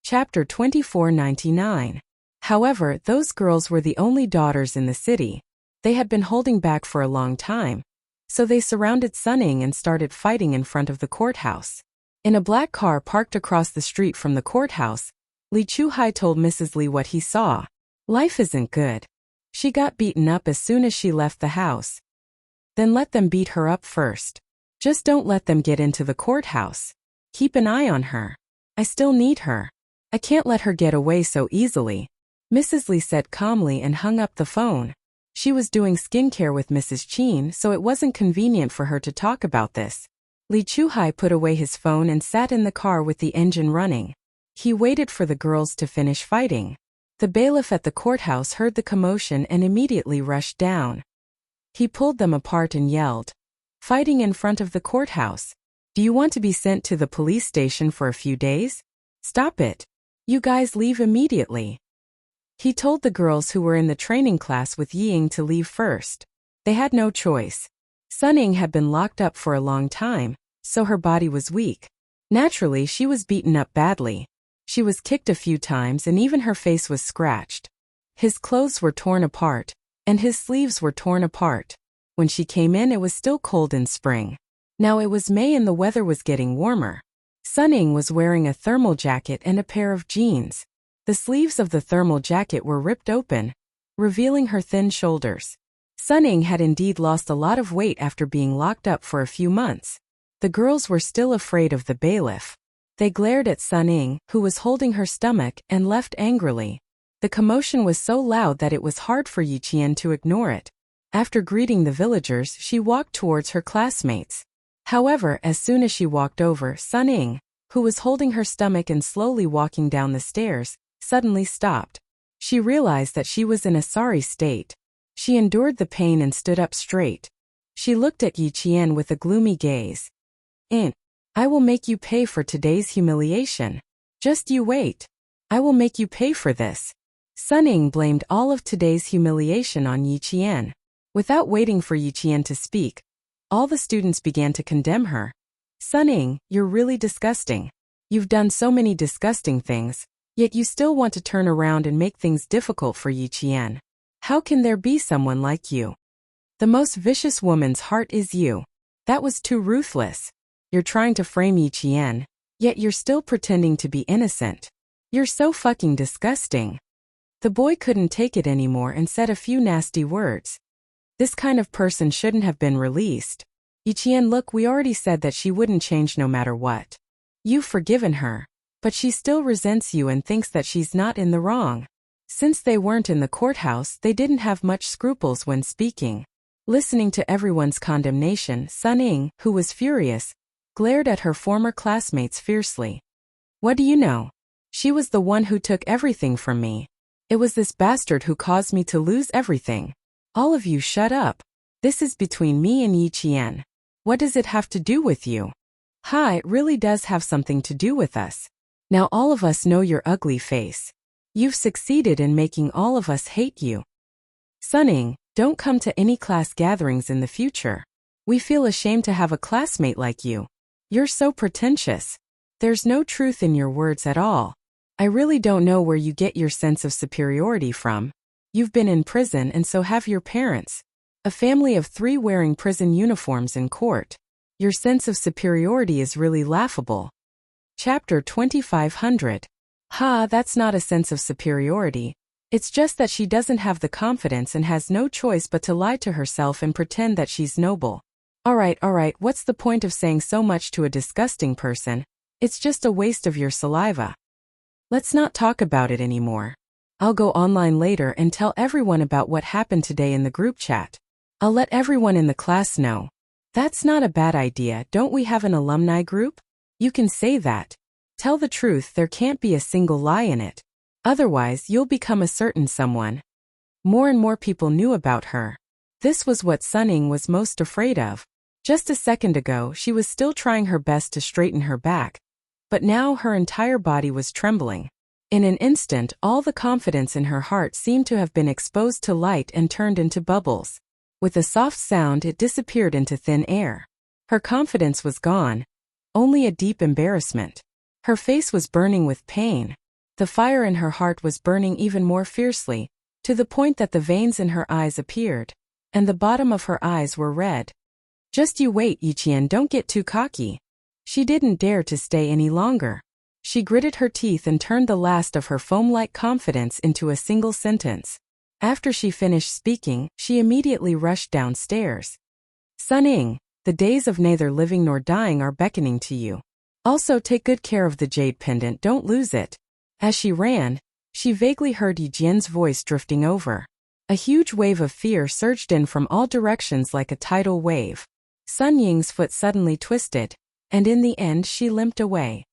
Chapter 2499. However, those girls were the only daughters in the city. They had been holding back for a long time. So they surrounded Sun Ying and started fighting in front of the courthouse. In a black car parked across the street from the courthouse, Li Chuhai told Mrs. Li what he saw. Life isn't good. She got beaten up as soon as she left the house. Then let them beat her up first. Just don't let them get into the courthouse. Keep an eye on her. I still need her. I can't let her get away so easily. Mrs. Li said calmly and hung up the phone. She was doing skincare with Mrs. Qin, so it wasn't convenient for her to talk about this. Li Chuhai put away his phone and sat in the car with the engine running. He waited for the girls to finish fighting. The bailiff at the courthouse heard the commotion and immediately rushed down. He pulled them apart and yelled, "Fighting in front of the courthouse. Do you want to be sent to the police station for a few days? Stop it. You guys leave immediately." He told the girls who were in the training class with Ying to leave first. They had no choice. Sun Ying had been locked up for a long time, so her body was weak. Naturally, she was beaten up badly. She was kicked a few times and even her face was scratched. His clothes were torn apart, and his sleeves were torn apart. When she came in, it was still cold in spring. Now it was May and the weather was getting warmer. Sun Ying was wearing a thermal jacket and a pair of jeans. The sleeves of the thermal jacket were ripped open, revealing her thin shoulders. Sun Ying had indeed lost a lot of weight after being locked up for a few months. The girls were still afraid of the bailiff. They glared at Sun Ying, who was holding her stomach, and left angrily. The commotion was so loud that it was hard for Yi Qian to ignore it. After greeting the villagers, she walked towards her classmates. However, as soon as she walked over, Sun Ying, who was holding her stomach and slowly walking down the stairs, suddenly stopped. She realized that she was in a sorry state. She endured the pain and stood up straight. She looked at Yi Qian with a gloomy gaze. I will make you pay for today's humiliation. Just you wait. I will make you pay for this." Sun Ying blamed all of today's humiliation on Yi Qian. Without waiting for Yi Qian to speak, all the students began to condemn her. "Sun Ying, you're really disgusting. You've done so many disgusting things, yet you still want to turn around and make things difficult for Yi Qian. How can there be someone like you? The most vicious woman's heart is you. That was too ruthless. You're trying to frame Yi Qian, yet you're still pretending to be innocent. You're so fucking disgusting." The boy couldn't take it anymore and said a few nasty words. This kind of person shouldn't have been released. "Yi Qian, look, we already said that she wouldn't change no matter what. You've forgiven her, but she still resents you and thinks that she's not in the wrong." Since they weren't in the courthouse, they didn't have much scruples when speaking. Listening to everyone's condemnation, Sun Ying, who was furious, glared at her former classmates fiercely. "What do you know? She was the one who took everything from me. It was this bastard who caused me to lose everything. All of you shut up. This is between me and Yi Qian. What does it have to do with you?" "Ha, it really does have something to do with us. Now all of us know your ugly face. You've succeeded in making all of us hate you. Sun Ying, don't come to any class gatherings in the future. We feel ashamed to have a classmate like you. You're so pretentious. There's no truth in your words at all. I really don't know where you get your sense of superiority from. You've been in prison and so have your parents. A family of 3 wearing prison uniforms in court. Your sense of superiority is really laughable." Chapter 2500. Ha, that's not a sense of superiority. It's just that she doesn't have the confidence and has no choice but to lie to herself and pretend that she's noble. Alright, what's the point of saying so much to a disgusting person? It's just a waste of your saliva. Let's not talk about it anymore. I'll go online later and tell everyone about what happened today in the group chat. I'll let everyone in the class know. That's not a bad idea. Don't we have an alumni group? You can say that. Tell the truth, there can't be a single lie in it. Otherwise, you'll become a certain someone. More and more people knew about her. This was what Suning was most afraid of. Just a second ago, she was still trying her best to straighten her back, but now her entire body was trembling. In an instant, all the confidence in her heart seemed to have been exposed to light and turned into bubbles. With a soft sound, it disappeared into thin air. Her confidence was gone. Only a deep embarrassment. Her face was burning with pain. The fire in her heart was burning even more fiercely, to the point that the veins in her eyes appeared, and the bottom of her eyes were red. Just you wait, Yiqian, don't get too cocky. She didn't dare to stay any longer. She gritted her teeth and turned the last of her foam-like confidence into a single sentence. After she finished speaking, she immediately rushed downstairs. Suning, the days of neither living nor dying are beckoning to you. Also take good care of the jade pendant, don't lose it. As she ran, she vaguely heard Yiqian's voice drifting over. A huge wave of fear surged in from all directions like a tidal wave. Sun Ying's foot suddenly twisted, and in the end she limped away.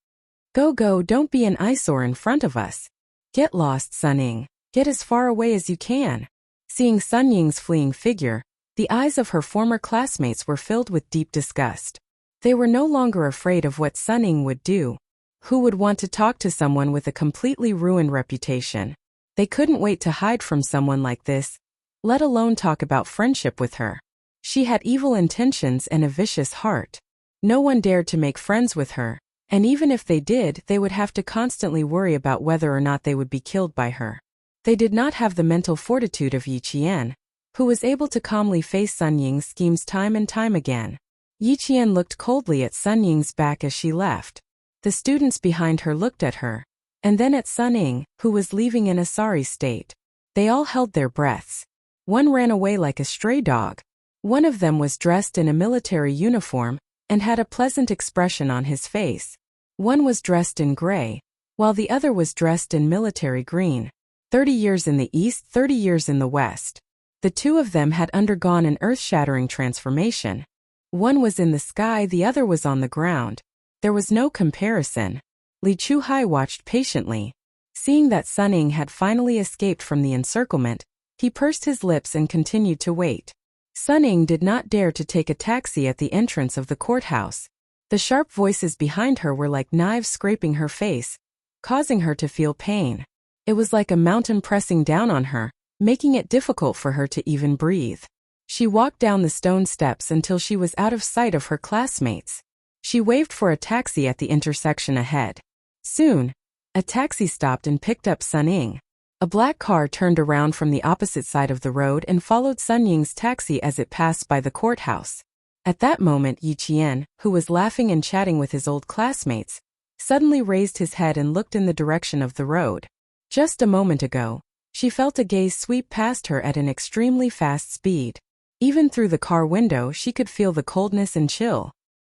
Go, don't be an eyesore in front of us. Get lost, Suning. Get as far away as you can. Seeing Sun Ying's fleeing figure, the eyes of her former classmates were filled with deep disgust. They were no longer afraid of what Suning would do. Who would want to talk to someone with a completely ruined reputation? They couldn't wait to hide from someone like this, let alone talk about friendship with her. She had evil intentions and a vicious heart. No one dared to make friends with her, and even if they did, they would have to constantly worry about whether or not they would be killed by her. They did not have the mental fortitude of Yiqian, who was able to calmly face Sun Ying's schemes time and time again. Yiqian looked coldly at Sun Ying's back as she left. The students behind her looked at her, and then at Suning, who was leaving in a sorry state. They all held their breaths. One ran away like a stray dog. One of them was dressed in a military uniform and had a pleasant expression on his face. One was dressed in gray, while the other was dressed in military green. 30 years in the east, 30 years in the west. The two of them had undergone an earth-shattering transformation. One was in the sky, the other was on the ground. There was no comparison. Li Chuhai watched patiently. Seeing that Suning had finally escaped from the encirclement, he pursed his lips and continued to wait. Suning did not dare to take a taxi at the entrance of the courthouse. The sharp voices behind her were like knives scraping her face, causing her to feel pain. It was like a mountain pressing down on her, making it difficult for her to even breathe. She walked down the stone steps until she was out of sight of her classmates. She waved for a taxi at the intersection ahead. Soon, a taxi stopped and picked up Suning. A black car turned around from the opposite side of the road and followed Sun Ying's taxi as it passed by the courthouse. At that moment, Yiqian, who was laughing and chatting with his old classmates, suddenly raised his head and looked in the direction of the road. Just a moment ago, she felt a gaze sweep past her at an extremely fast speed. Even through the car window, she could feel the coldness and chill.